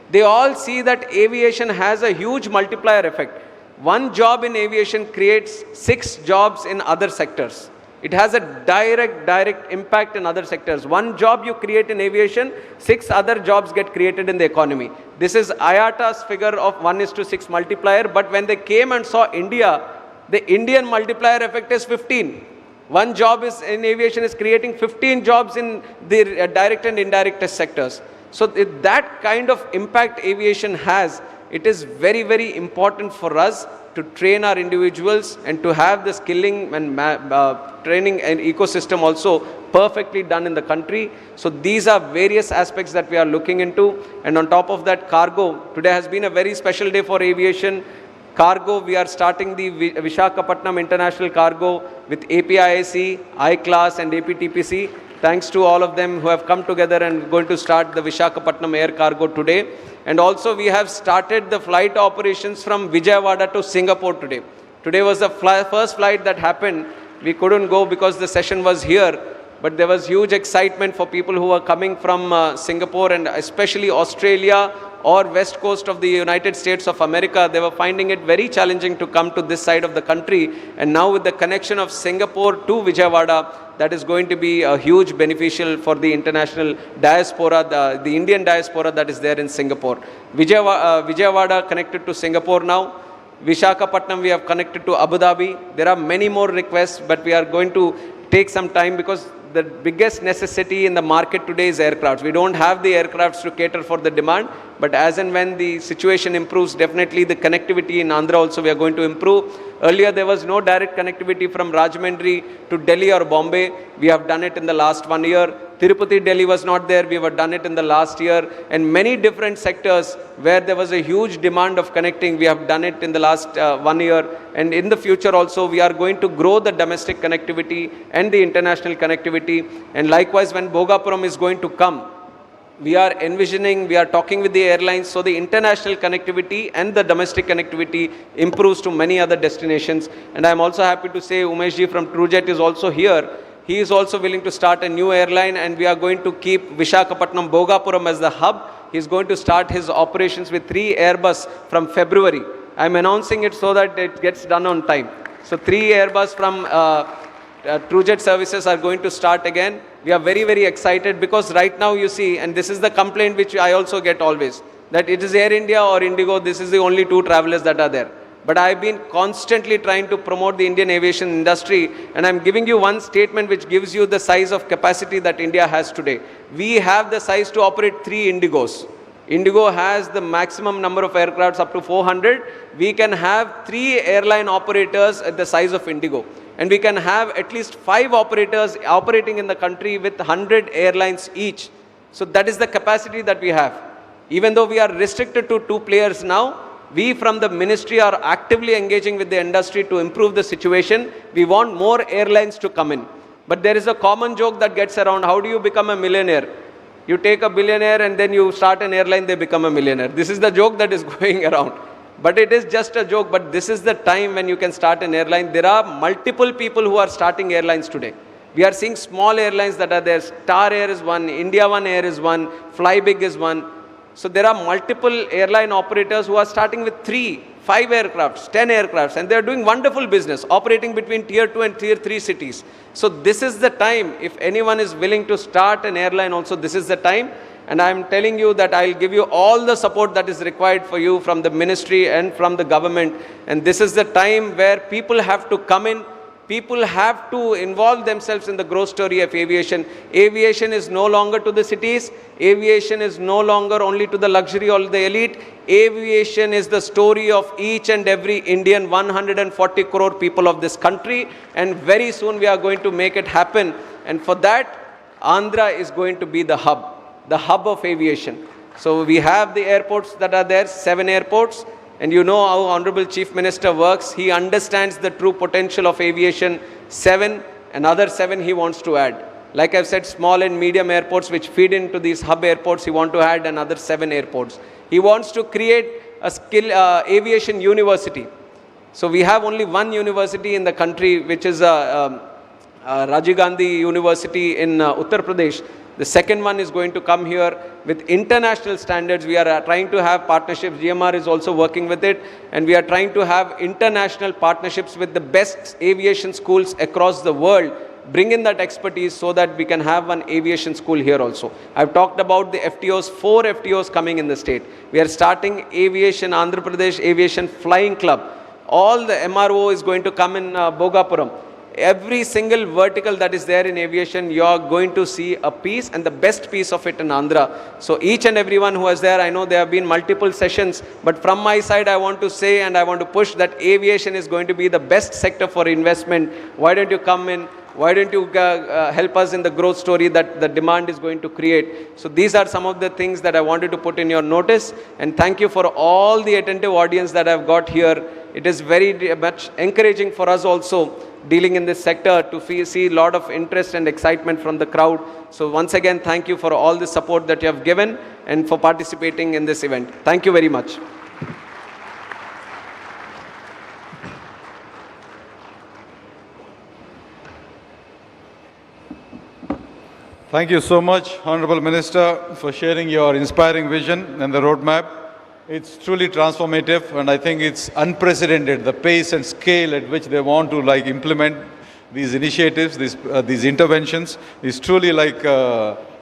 They all see that aviation has a huge multiplier effect. One job in aviation creates 6 jobs in other sectors. It has a direct impact in other sectors. One job you create in aviation, 6 other jobs get created in the economy. This is IATA's figure of 1:6 multiplier, but when they came and saw India, the Indian multiplier effect is 15. One job is in aviation is creating 15 jobs in the direct and indirect sectors. So that kind of impact aviation has, it is very, very important for us to train our individuals and to have the skilling and training and ecosystem also perfectly done in the country. So these are various aspects that we are looking into. And on top of that, cargo. Today has been a very special day for aviation. Cargo, we are starting the Visakhapatnam International Cargo with APIIC, I-Class and APTPC. Thanks to all of them who have come together and going to start the Visakhapatnam Air Cargo today. And also we have started the flight operations from Vijayawada to Singapore today. Today was the first flight that happened. We couldn't go because the session was here, but there was huge excitement for people who were coming from Singapore and especially Australia or west coast of the United States of America. They were finding it very challenging to come to this side of the country. And now with the connection of Singapore to Vijayawada, that is going to be a huge beneficial for the international diaspora, the Indian diaspora that is there in Singapore. Vijayawada connected to Singapore now. Visakhapatnam we have connected to Abu Dhabi. There are many more requests, but we are going to take some time because the biggest necessity in the market today is aircrafts. We don't have the aircrafts to cater for the demand, but as and when the situation improves, definitely the connectivity in Andhra also we are going to improve. Earlier there was no direct connectivity from Rajahmundry to Delhi or Bombay. We have done it in the last 1 year. Tirupati, Delhi was not there. We have done it in the last year. And many different sectors where there was a huge demand of connecting, we have done it in the last 1 year. And in the future also, we are going to grow the domestic connectivity and the international connectivity. And likewise, when Bhogapuram is going to come, we are envisioning, we are talking with the airlines, so the international connectivity and the domestic connectivity improves to many other destinations. And I am also happy to say Umeshji from TrueJet is also here. He is also willing to start a new airline, and we are going to keep Visakhapatnam Bhogapuram as the hub. He is going to start his operations with 3 Airbus from February. I am announcing it so that it gets done on time. So 3 Airbus from TrueJet services are going to start again. We are very, very excited because right now you see, and this is the complaint which I also get always, that it is Air India or Indigo, this is the only 2 travelers that are there. But I've been constantly trying to promote the Indian aviation industry, and I'm giving you one statement which gives you the size of capacity that India has today. We have the size to operate 3 Indigos. Indigo has the maximum number of aircrafts up to 400. We can have 3 airline operators at the size of Indigo. And we can have at least 5 operators operating in the country with 100 airlines each. So that is the capacity that we have. Even though we are restricted to 2 players now, we from the ministry are actively engaging with the industry to improve the situation. We want more airlines to come in. But there is a common joke that gets around, how do you become a millionaire? You take a billionaire and then you start an airline, they become a millionaire. This is the joke that is going around. But it is just a joke, but this is the time when you can start an airline. There are multiple people who are starting airlines today. We are seeing small airlines that are there. Star Air is one, India One Air is one, Flybig is one. So there are multiple airline operators who are starting with 3, 5 aircrafts, 10 aircrafts, and they are doing wonderful business, operating between tier 2 and tier 3 cities. So this is the time, if anyone is willing to start an airline also, this is the time. And I am telling you that I will give you all the support that is required for you from the ministry and from the government. And this is the time where people have to come in. People have to involve themselves in the growth story of aviation. Aviation is no longer to the cities. Aviation is no longer only to the luxury or the elite. Aviation is the story of each and every Indian, 140 crore people of this country. And very soon we are going to make it happen. And for that, Andhra is going to be the hub of aviation. So we have the airports that are there, 7 airports. And you know how Honorable Chief Minister works. He understands the true potential of aviation. 7, another 7 he wants to add. Like I've said, small and medium airports which feed into these hub airports, he wants to add another 7 airports. He wants to create a skill aviation university. So we have only one university in the country, which is Rajiv Gandhi University in Uttar Pradesh. The second one is going to come here with international standards. We are trying to have partnerships. GMR is also working with it. And we are trying to have international partnerships with the best aviation schools across the world. Bring in that expertise so that we can have an aviation school here also. I've talked about the FTOs, 4 FTOs coming in the state. We are starting aviation, Andhra Pradesh Aviation Flying Club. All the MRO is going to come in Bogapuram. Every single vertical that is there in aviation, you are going to see a piece, and the best piece of it in Andhra. So each and everyone who was there, I know there have been multiple sessions, but from my side I want to say and I want to push that aviation is going to be the best sector for investment. Why don't you come in? Why don't you help us in the growth story that the demand is going to create? So these are some of the things that I wanted to put in your notice, and thank you for all the attentive audience that I've got here. It is very much encouraging for us also dealing in this sector to see a lot of interest and excitement from the crowd. So once again, thank you for all the support that you have given and for participating in this event. Thank you very much. Thank you so much, Honorable Minister, for sharing your inspiring vision and the roadmap. It's truly transformative, and I think it's unprecedented, the pace and scale at which they want to implement these initiatives, these interventions is truly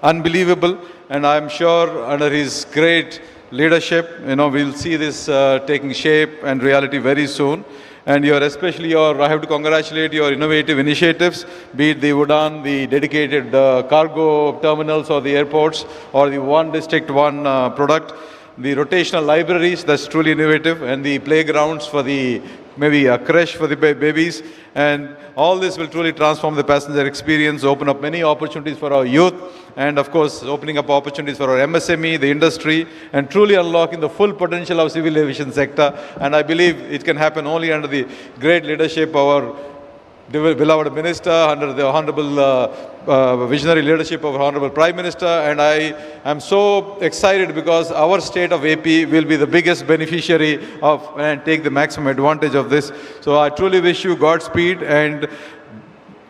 unbelievable. And I'm sure under his great leadership, we'll see this taking shape and reality very soon. And I have to congratulate your innovative initiatives, be it the UDAN, the dedicated cargo terminals or the airports, or the one district, one product. The rotational libraries, that's truly innovative, and the playgrounds for maybe a creche for the babies. And all this will truly transform the passenger experience, open up many opportunities for our youth, and of course, opening up opportunities for our MSME, the industry, and truly unlocking the full potential of civil aviation sector. And I believe it can happen only under the great leadership of our beloved Minister, under the honorable visionary leadership of Honorable Prime Minister. And I am so excited because our state of AP will be the biggest beneficiary of and take the maximum advantage of this. So I truly wish you Godspeed and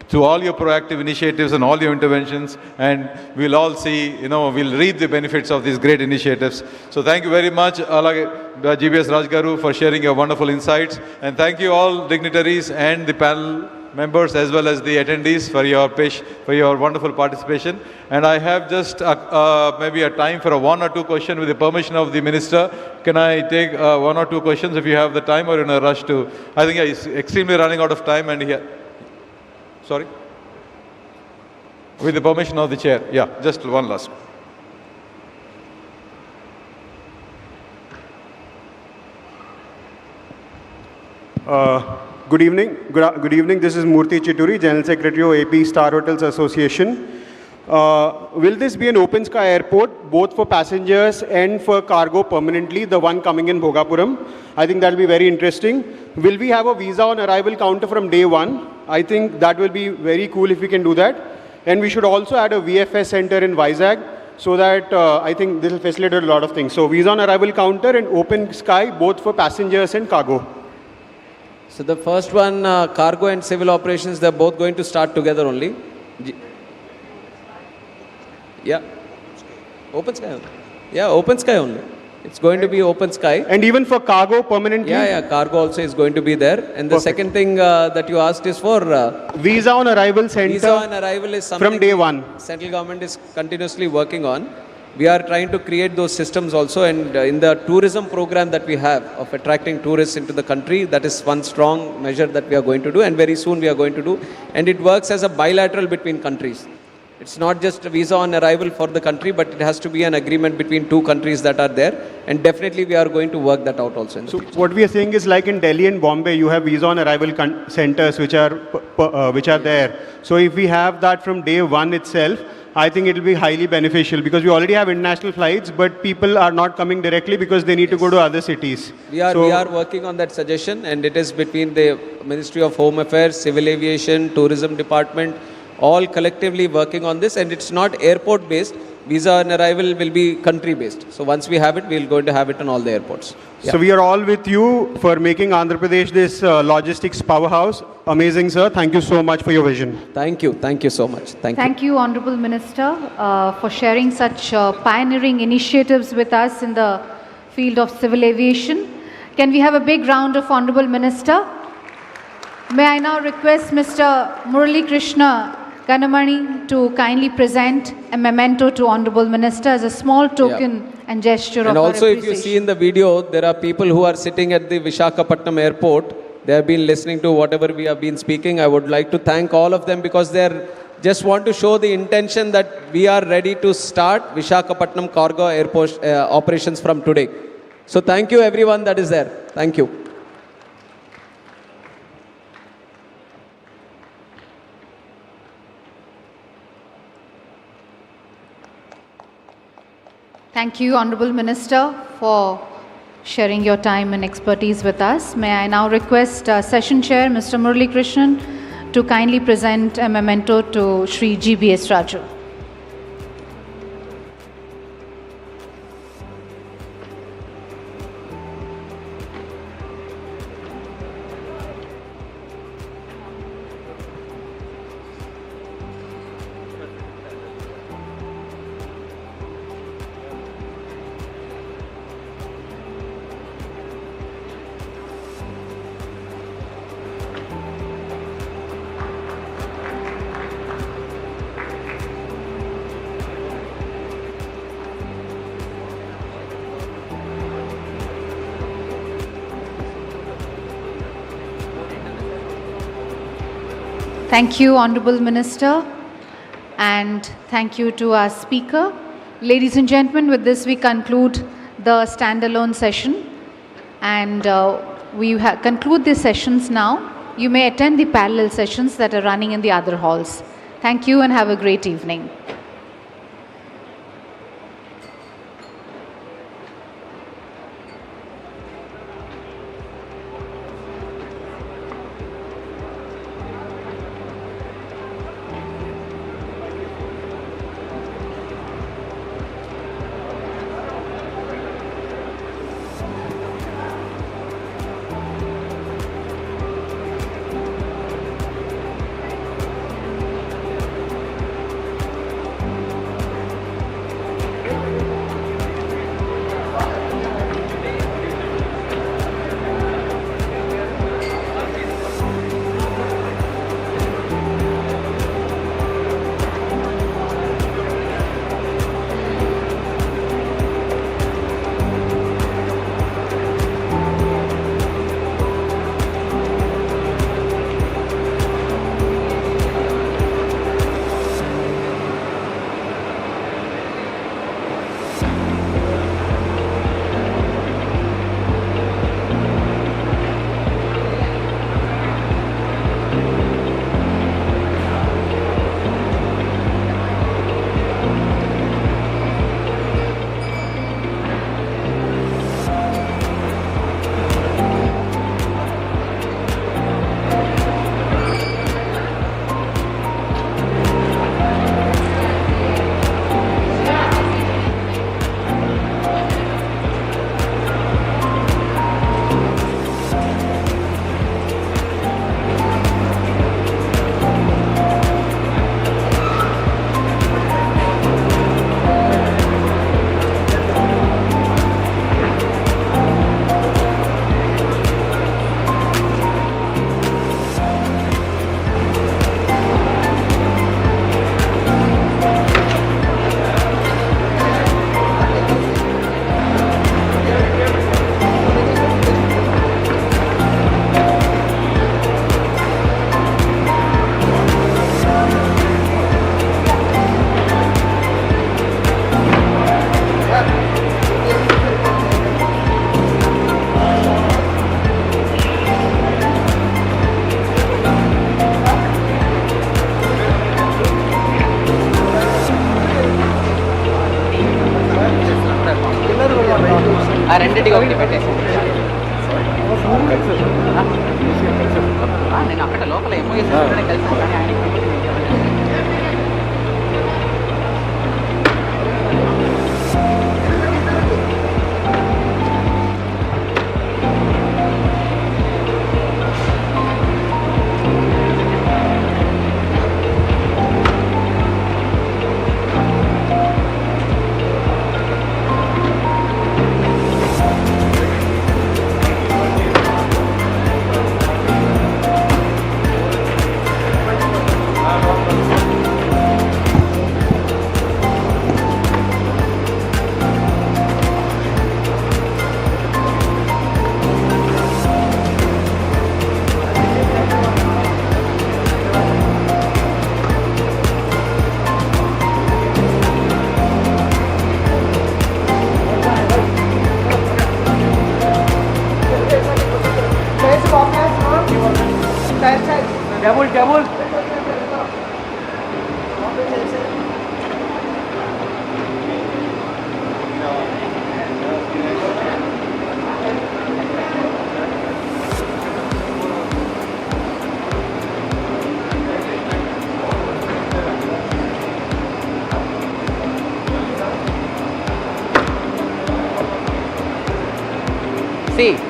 to all your proactive initiatives and all your interventions, and we'll all see, we'll reap the benefits of these great initiatives. So thank you very much, GBS Rajgaru, for sharing your wonderful insights. And thank you all dignitaries and the panel members as well as the attendees for your wonderful participation. And I have just maybe a time for a 1 or 2 questions with the permission of the Minister. Can I take 1 or 2 questions if you have the time, or in a rush to? I think he's extremely running out of time, and sorry? With the permission of the Chair. Yeah, just one last. Good evening. Good evening. This is Murthy Chituri, General Secretary of AP Star Hotels Association. Will this be an open sky airport, both for passengers and for cargo permanently, the one coming in Bhogapuram? I think that will be very interesting. Will we have a visa on arrival counter from day one? I think that will be very cool if we can do that. And we should also add a VFS center in Vizag, so that I think this will facilitate a lot of things. So visa on arrival counter and open sky, both for passengers and cargo. So the first one, cargo and civil operations, they're both going to start together only. Yeah. Open sky only. Yeah, open sky only. It's going to be open sky. And even for cargo permanently? Yeah, cargo also is going to be there. And the second thing that you asked is for... visa on arrival center. Visa on arrival is something from day one. Central government is continuously working on. We are trying to create those systems also, and in the tourism program that we have of attracting tourists into the country, that is one strong measure that we are going to do, and very soon we are going to do. And it works as a bilateral between countries. It's not just a visa on arrival for the country, but it has to be an agreement between two countries that are there, and definitely we are going to work that out also. So what we are saying is, like in Delhi and Bombay, you have visa on arrival centers which are there. So if we have that from day one itself, I think it will be highly beneficial, because we already have international flights, but people are not coming directly because they need to go to other cities. We are working on that suggestion, and it is between the Ministry of Home Affairs, Civil Aviation, Tourism Department, all collectively working on this, and it's not airport based. Visa on arrival will be country based. So once we have it, we're going to have it on all the airports. Yeah. So we are all with you for making Andhra Pradesh this logistics powerhouse. Amazing, sir. Thank you so much for your vision. Thank you. Thank you so much. Thank you, Honorable Minister, for sharing such pioneering initiatives with us in the field of civil aviation. Can we have a big round of Honorable Minister? May I now request Mr. Murali Krishna Ganamani to kindly present a memento to Honorable Minister as a small token and gesture of And also, our if you see in the video, there are people who are sitting at the Visakhapatnam airport. They have been listening to whatever we have been speaking. I would like to thank all of them, because they just want to show the intention that we are ready to start Visakhapatnam cargo airport operations from today. So thank you everyone that is there. Thank you. Thank you, Honorable Minister, for sharing your time and expertise with us. May I now request Session Chair, Mr. Murali Krishnan, to kindly present a memento to Shri GBS Raju. Thank you, Honorable Minister, and thank you to our speaker. Ladies and gentlemen, with this we conclude the standalone session, and we conclude these sessions now. You may attend the parallel sessions that are running in the other halls. Thank you and have a great evening. రెండింటికి ఒకటి పెట్టేసి నేను అక్కడ లోపల MOs కలిసాను కానీ ఆయన double. See.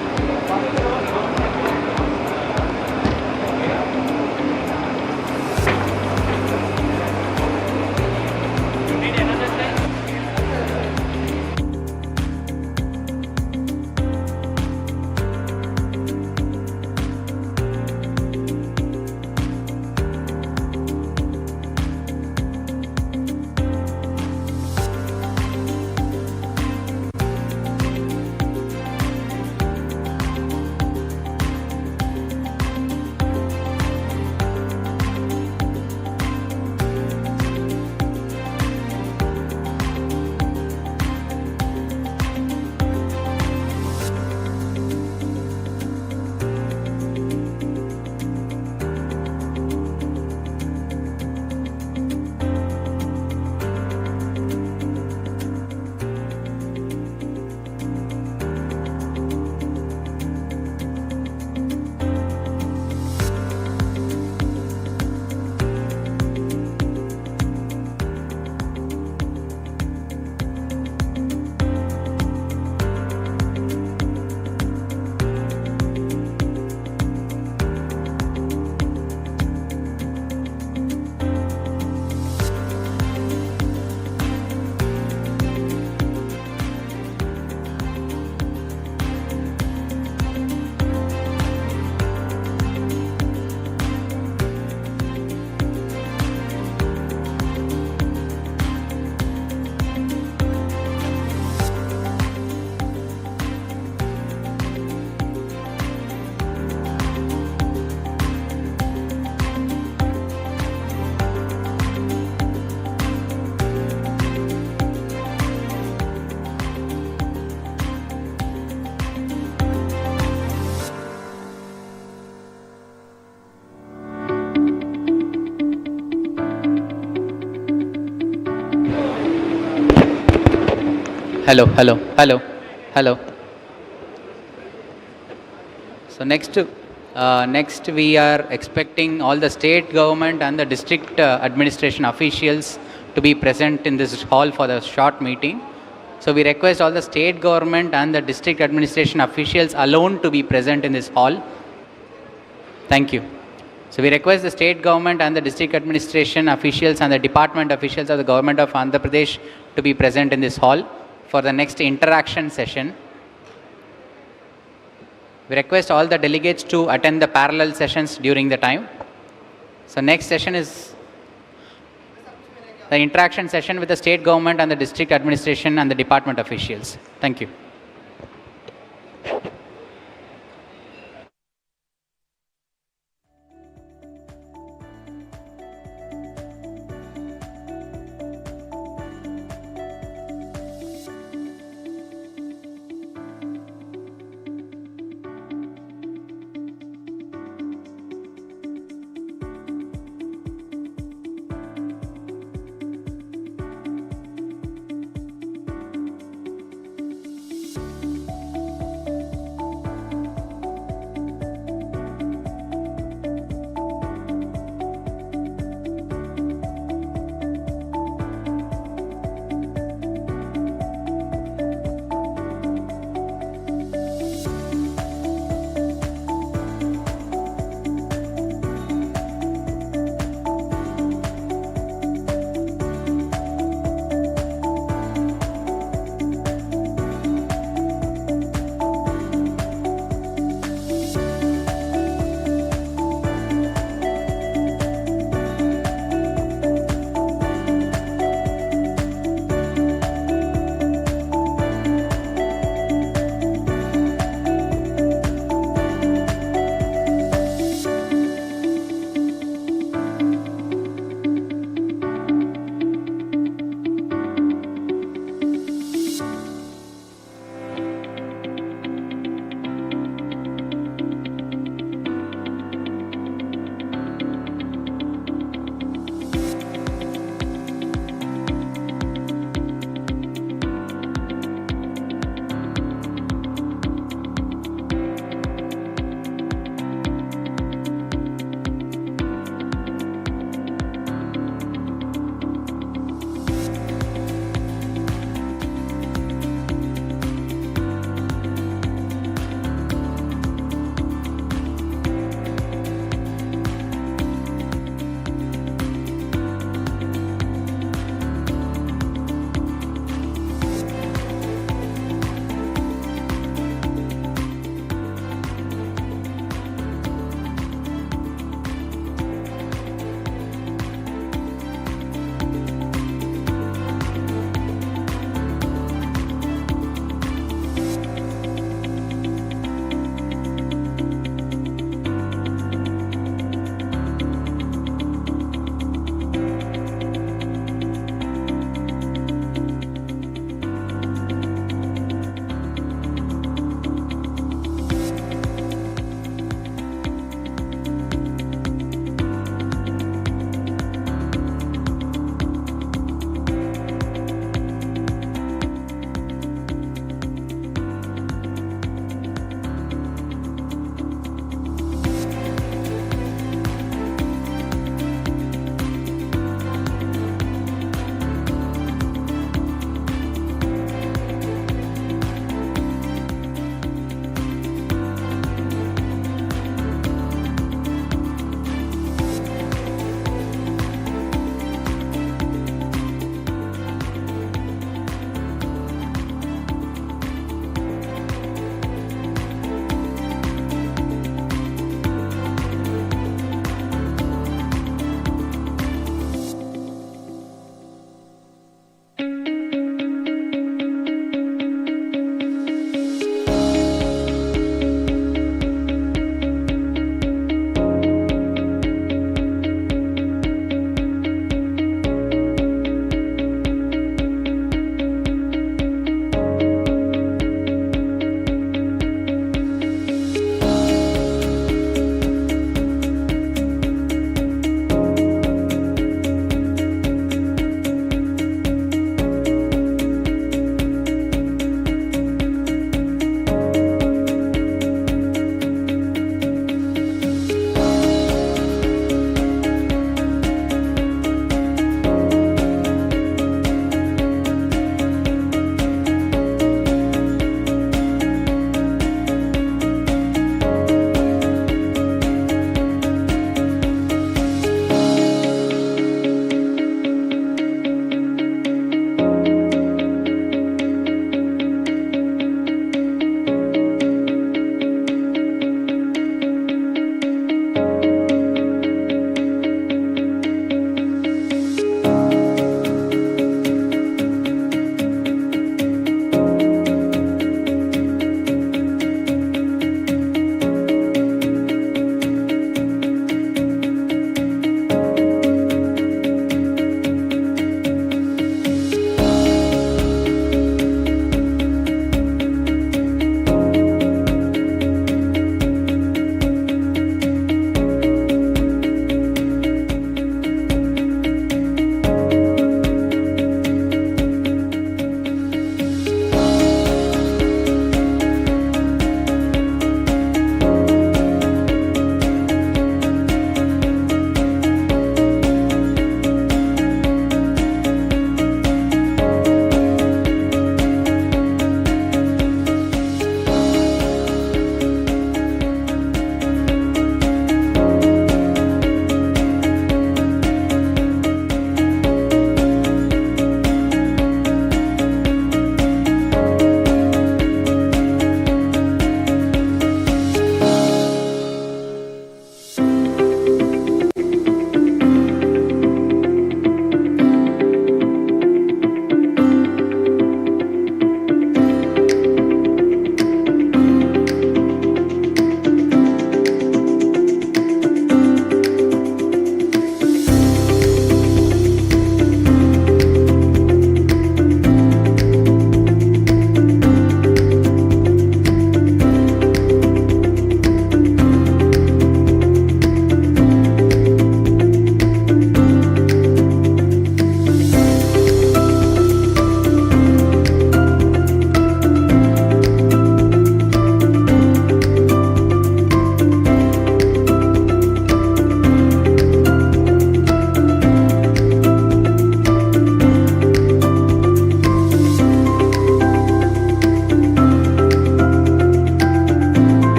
Hello. So next we are expecting all the state government and the district administration officials to be present in this hall for the short meeting. So we request all the state government and the district administration officials alone to be present in this hall. Thank you. So we request the state government and the district administration officials and the department officials of the government of Andhra Pradesh to be present in this hall for the next interaction session. We request all the delegates to attend the parallel sessions during the time. So next session is the interaction session with the state government and the district administration and the department officials. Thank you.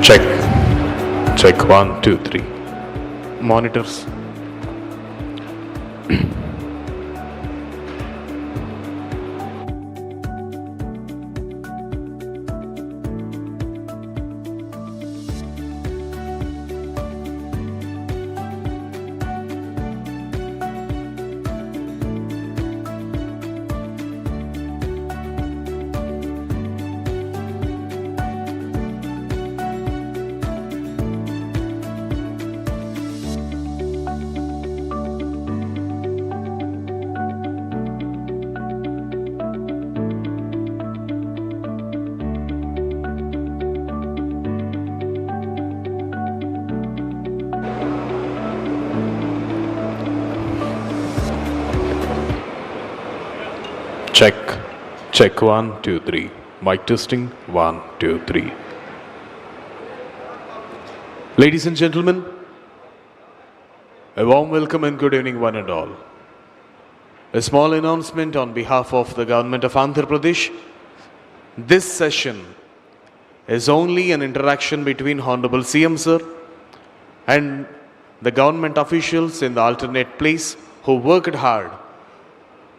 Check. Check 1, 2, 3. Monitors. Check. Check 1, 2, 3. Mic testing 1, 2, 3. Ladies and gentlemen, a warm welcome and good evening, one and all. A small announcement on behalf of the government of Andhra Pradesh. This session is only an interaction between Honorable CM Sir and the government officials in the alternate place who worked hard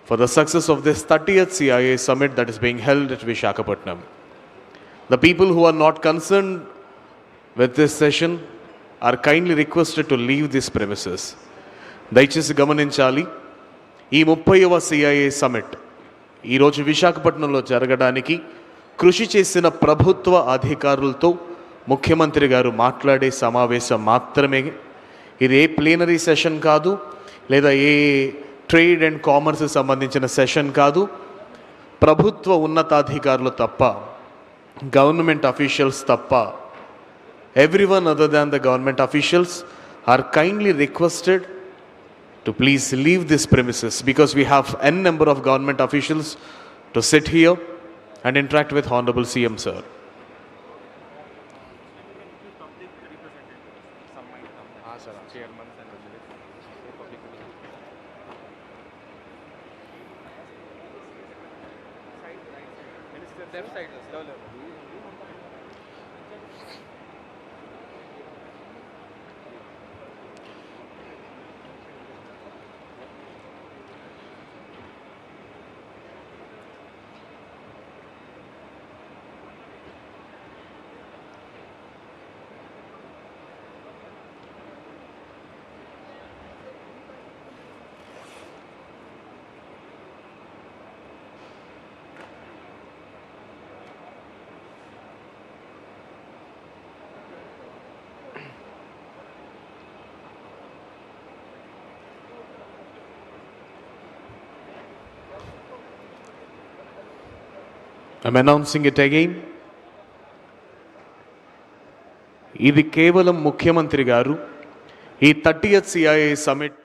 for the success of this 30th CII summit that is being held at Visakhapatnam. The people who are not concerned with this session are kindly requested to leave these premises. దయచేసి గమనించాలి, ఈ 30వ CII summit ఈరోజు విశాఖపట్నంలో జరగడానికి కృషి చేసిన ప్రభుత్వ అధికారులతో ముఖ్యమంత్రి గారు మాట్లాడే సమావేశం మాత్రమే. ఇది ఏ ప్లీనరీ సెషన్ కాదు, లేదా ఏ ట్రేడ్ అండ్ కామర్స్ సంబంధించిన సెషన్ కాదు. ప్రభుత్వ ఉన్నతాధికారులు తప్ప, గవర్నమెంట్ అఫీషియల్స్ తప్ప, everyone other than the government officials are kindly requested to please leave this premises, because we have n number of government officials to sit here and interact with Honorable CM Sir. I'm announcing it again. ఇది కేవలం ముఖ్యమంత్రి గారు ఈ 30th CII summit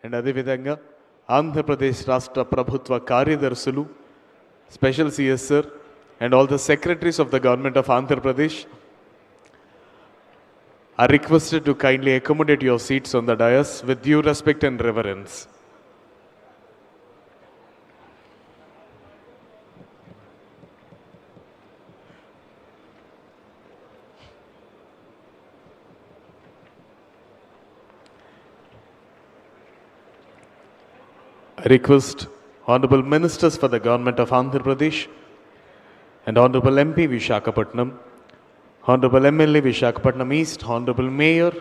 and అదేవిధంగా ఆంధ్రప్రదేశ్ రాష్ట్ర ప్రభుత్వ కార్యదర్శులు, special CS sir and all the secretaries of the government of Andhra Pradesh are requested to kindly accommodate your seats on the dais with due respect and reverence. I request Honorable Ministers for the Government of Andhra Pradesh and Honorable MP Vishakhapatnam, Honorable MLA Vishakhapatnam East, Honorable Mayor,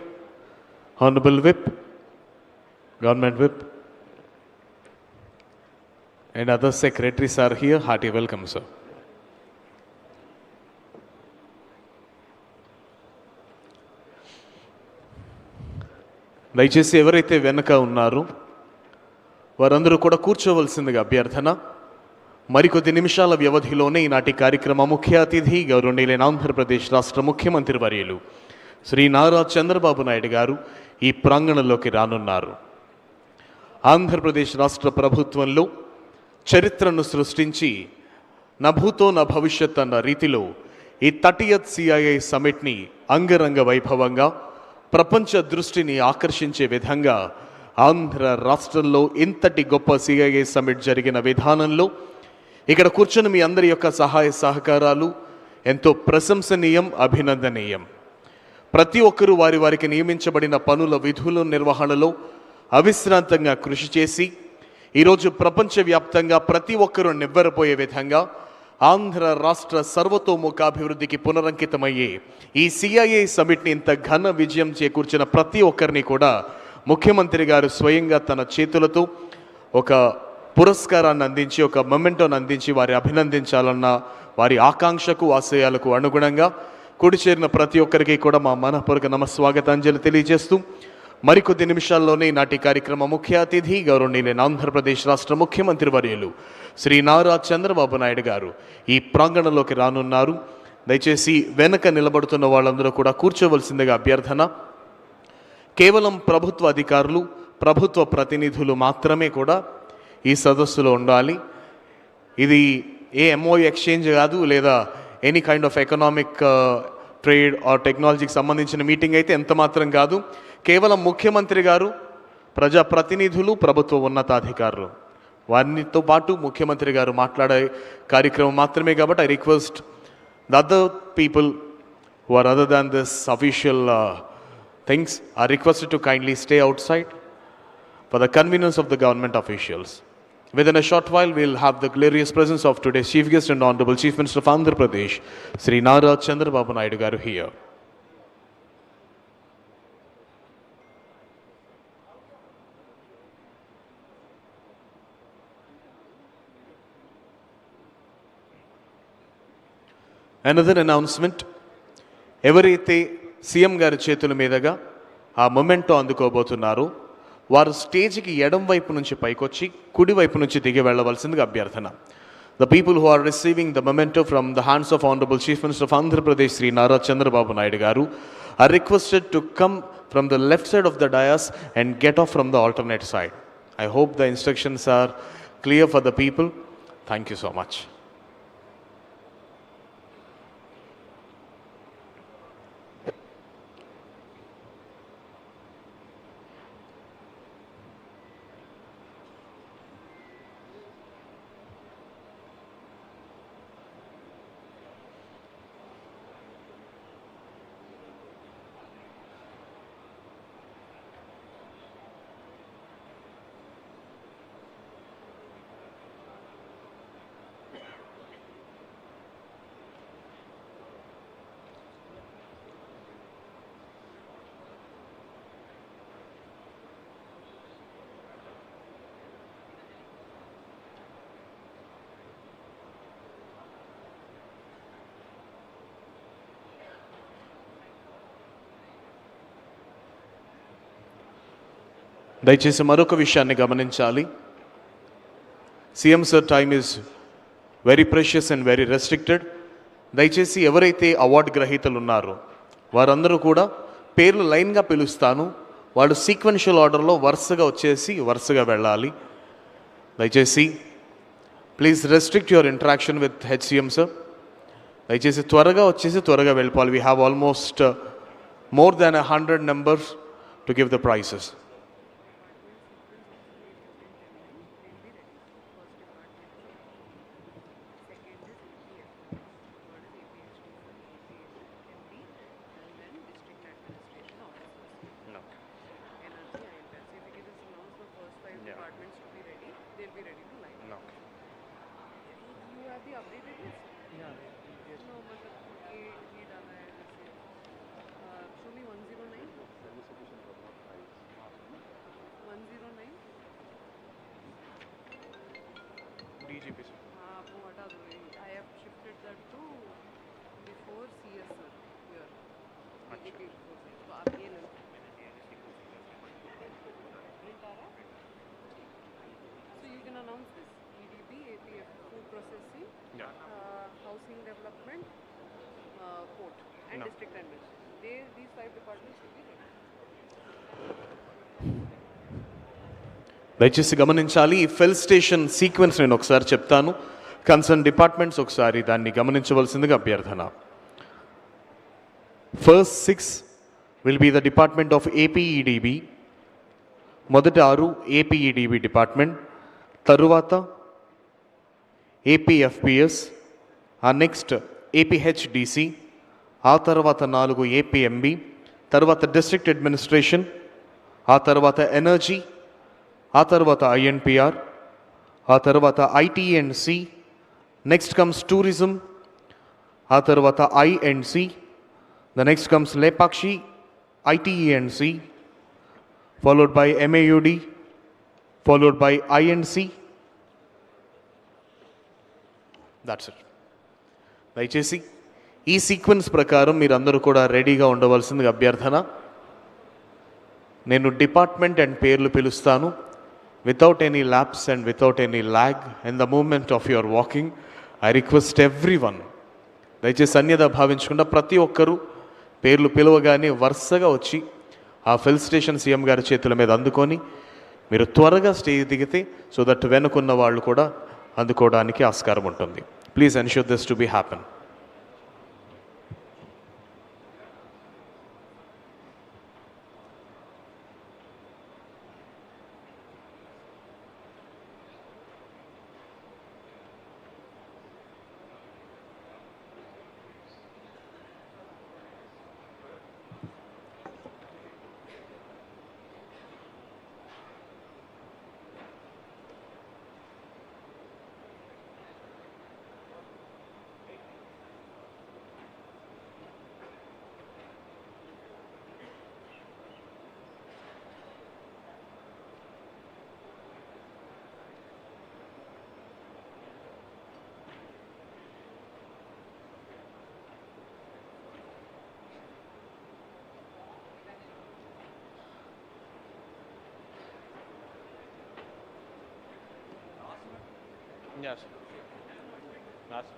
Honorable Whip, Government Whip, and other secretaries are here. Hearty welcome, sir. దయచేసి ఎవరైతే వెనక ఉన్నారో వారందరూ కూడా కూర్చోవలసిందిగా అభ్యర్థన. మరికొద్ది నిమిషాల వ్యవధిలోనే ఈనాటి కార్యక్రమ ముఖ్య అతిథి గౌరవనీయులైన ఆంధ్రప్రదేశ్ రాష్ట్ర ముఖ్యమంత్రి వర్యులు శ్రీ నారా చంద్రబాబు నాయుడు గారు ఈ ప్రాంగణంలోకి రానున్నారు. ఆంధ్రప్రదేశ్ రాష్ట్ర ప్రభుత్వంలో చరిత్రను సృష్టించి నభూతో నా భవిష్యత్ అన్న రీతిలో ఈ 30th CII సమిట్ని అంగరంగ వైభవంగా ప్రపంచ దృష్టిని ఆకర్షించే విధంగా ఆంధ్ర రాష్ట్రంలో ఇంతటి గొప్ప CII సమిట్ జరిగిన విధానంలో ఇక్కడ కూర్చొని మీ అందరి యొక్క సహాయ సహకారాలు ఎంతో ప్రశంసనీయం, అభినందనీయం. ప్రతి ఒక్కరూ వారికి నియమించబడిన పనుల విధుల నిర్వహణలో అవిశ్రాంతంగా కృషి చేసి ఈరోజు ప్రపంచవ్యాప్తంగా ప్రతి ఒక్కరూ నివ్వెరపోయే విధంగా ఆంధ్ర రాష్ట్ర సర్వతోముఖాభివృద్ధికి పునరంకితమయ్యే ఈ CII సమిట్ని ఇంత ఘన విజయం చేకూర్చిన ప్రతి ఒక్కరిని కూడా ముఖ్యమంత్రి గారు స్వయంగా తన చేతులతో ఒక పురస్కారాన్ని అందించి, ఒక మొమెంటోని అందించి వారి అభినందించాలన్న వారి ఆకాంక్షకు, ఆశయాలకు అనుగుణంగా కూడి చేరిన ప్రతి ఒక్కరికి కూడా మా మనఃపూర్వక నమస్వాగతాంజలి తెలియజేస్తూ మరికొద్ది నిమిషాల్లోనే నాటి కార్యక్రమ ముఖ్య అతిథి గౌరవనీయులైన ఆంధ్రప్రదేశ్ రాష్ట్ర ముఖ్యమంత్రి వర్యులు శ్రీ నారా చంద్రబాబు నాయుడు గారు ఈ ప్రాంగణంలోకి రానున్నారు. దయచేసి వెనక నిలబడుతున్న వాళ్ళందరూ కూడా కూర్చోవలసిందిగా అభ్యర్థన. కేవలం ప్రభుత్వ అధికారులు, ప్రభుత్వ ప్రతినిధులు మాత్రమే కూడా ఈ సదస్సులో ఉండాలి. ఇది ఏ MOU ఎక్స్చేంజ్ కాదు, లేదా any kind of economic trade are టెక్నాలజీకి సంబంధించిన మీటింగ్ అయితే ఎంత మాత్రం కాదు. కేవలం ముఖ్యమంత్రి గారు, ప్రజాప్రతినిధులు, ప్రభుత్వ ఉన్నతాధికారులు వారితో పాటు ముఖ్యమంత్రి గారు మాట్లాడే కార్యక్రమం మాత్రమే. కాబట్టి I request the other people who are other than this official things are requested to kindly stay outside for the convenience of the government officials. Within a short while, we'll have the glorious presence of today's Chief Guest and Honorable Chief Minister of Andhra Pradesh, Sri Nara Chandrababu Naidu garu here. Another announcement, ఎవరైతే CM గారి చేతుల మీదుగా ఆ memento అందుకోబోతున్నారు వారు స్టేజ్కి ఎడం వైపు నుంచి పైకొచ్చి కుడి వైపు నుంచి దిగి వెళ్ళవలసిందిగా అభ్యర్థన. The people who are receiving the memento from the hands of Honorable Chief Minister of Andhra Pradesh, Sri Nara Chandrababu Naidu garu, are requested to come from the left side of the dais and get off from the alternate side. I hope the instructions are clear for the people. Thank you so much. దయచేసి మరొక విషయాన్ని గమనించాలి. CM sir time is very precious and very restricted. దయచేసి ఎవరైతే award గ్రహీతలు ఉన్నారో వారందరూ కూడా పేర్లు లైన్గా పిలుస్తాను, వాళ్ళు సీక్వెన్షియల్ ఆర్డర్లో వరుసగా వెళ్ళాలి. దయచేసి please restrict your interaction with HCM sir. దయచేసి త్వరగా వెళ్ళిపోవాలి. We have almost more than 100 numbers to give the prizes. దయచేసి గమనించాలి. ఈ ఫిల్ స్టేషన్ సీక్వెన్స్ నేను ఒకసారి చెప్తాను. కన్సర్న్ డిపార్ట్మెంట్స్ ఒకసారి దాన్ని గమనించవలసిందిగా అభ్యర్థన. First 6 will be the department of APEDB. మొదటి 6 ఏపీఈడిబి డిపార్ట్మెంట్, తరువాత ఏపీఎఫ్పిఎస్, ఆ నెక్స్ట్ ఏపీహెచ్డిసి, ఆ తర్వాత 4 ఏపీఎంబి, తర్వాత డిస్ట్రిక్ట్ అడ్మినిస్ట్రేషన్, ఆ తర్వాత ఎనర్జీ, ఆ తర్వాత ఐఎన్పిఆర్, ఆ తర్వాత ఐటీఎన్సి, నెక్స్ట్ కమ్స్ టూరిజం, ఆ తర్వాత INC, the next comes Lepakshi, ITNC, followed by MAUD, followed by INC. That's it. దయచేసి ఈ సీక్వెన్స్ ప్రకారం మీరందరూ కూడా రెడీగా ఉండవలసిందిగా అభ్యర్థన. నేను డిపార్ట్మెంట్ అండ్ పేర్లు పిలుస్తాను. Without any lapse and without any lag in the moment of your walking, I request everyone, దయచేసి అన్యదా భావించకుండా ప్రతి ఒక్కరూ పేర్లు పిలవగానే వరుసగా వచ్చి ఆ ఫిల్ స్టేషన్ సీఎం గారి చేతుల మీద అందుకొని మీరు త్వరగా స్టేజ్ దిగితే సో దట్ వెనుకున్న వాళ్ళు కూడా అందుకోవడానికి ఆస్కారం ఉంటుంది. Please ensure this to be happen. Yes. Last.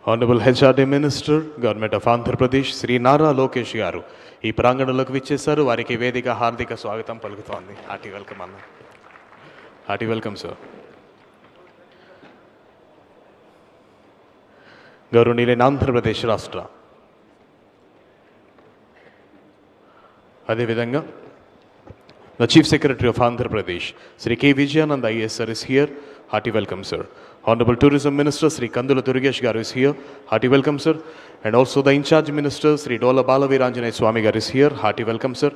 Honorable HRD Minister, Government of Andhra Pradesh, Sri Nara Lokesh garu ఈ ప్రాంగణంలోకి విచ్చేశారు. వారికి వేదిక హార్దిక స్వాగతం పలుకుతోంది. హార్టీ వెల్కమ్ అన్న. Hearty welcome sir. గౌరవనీయులైన ఆంధ్రప్రదేశ్ రాష్ట్ర అదేవిధంగా the Chief Secretary of Andhra Pradesh, Sri K. Vijayanand IAS sir is here. Hearty welcome, sir. Honorable Tourism Minister, Sri Kandula Durugesh garu is here. Hearty welcome, sir. And also the in-charge Minister, Sri Dola Balaviranjanay Swami garu is here. Hearty welcome, sir.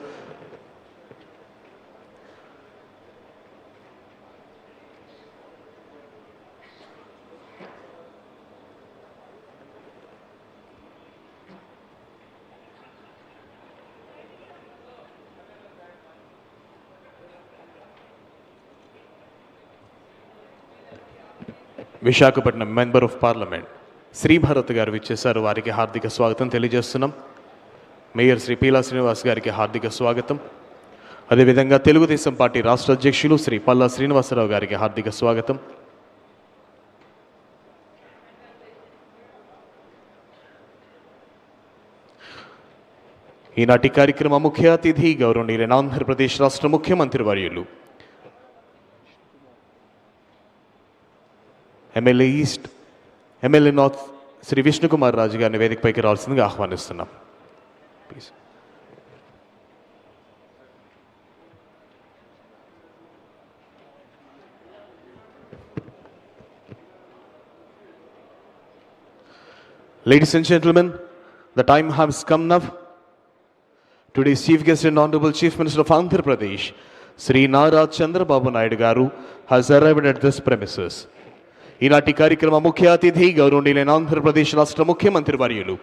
Visakhapatnam Member of Parliament, Sribharat గారు విచ్చేశారు. వారికి హార్దిక స్వాగతం తెలియజేస్తున్నాం. Mayor Shri Peela Srinivas గారికి హార్దిక స్వాగతం. అదేవిధంగా Telugu Desam party రాష్ట్ర అధ్యక్షులు శ్రీ పల్లా శ్రీనివాసరావు గారికి హార్దిక స్వాగతం. ఈనాటి కార్యక్రమ ముఖ్య అతిథి గౌరవనీయులైన ఆంధ్రప్రదేశ్ రాష్ట్ర ముఖ్యమంత్రి వర్యులు MLA east, MLA north Shri Vishnukumar Raju గారిని వేదికపైకి రావాల్సిందిగా ఆహ్వానిస్తున్నాం. Please. Ladies and gentlemen, the time has come now. Today's chief guest and Honorable Chief Minister of Andhra Pradesh, Sri Nara Chandrababu Naidu garu, has arrived at this premises. ఈనాటి కార్యక్రమ ముఖ్య అతిథి గౌరవనీయులైన ఆంధ్రప్రదేశ్ రాష్ట్ర ముఖ్యమంత్రి వర్యులు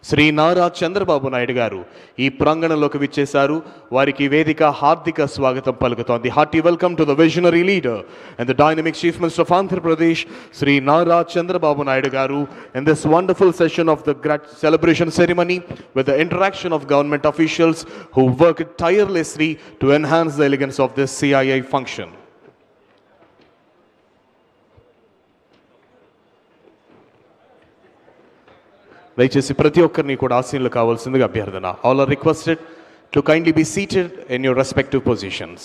శ్రీ నారా చంద్రబాబు నాయుడు గారు ఈ ప్రాంగణంలోకి విచ్చేశారు. వారికి వేదిక హార్దిక స్వాగతం పలుకుతోంది. Hearty welcome to the visionary leader and the dynamic chief minister of Andhra Pradesh Shri Nara Chandrababu Naidu garu in this wonderful session of the celebration ceremony with the interaction of government officials who worked tirelessly to enhance the elegance of this CII function. దయచేసి ప్రతి ఒక్కరిని కూడా ఆసీనులు కావాల్సిందిగా అభ్యర్థన. All are requested to kindly be seated in your respective positions.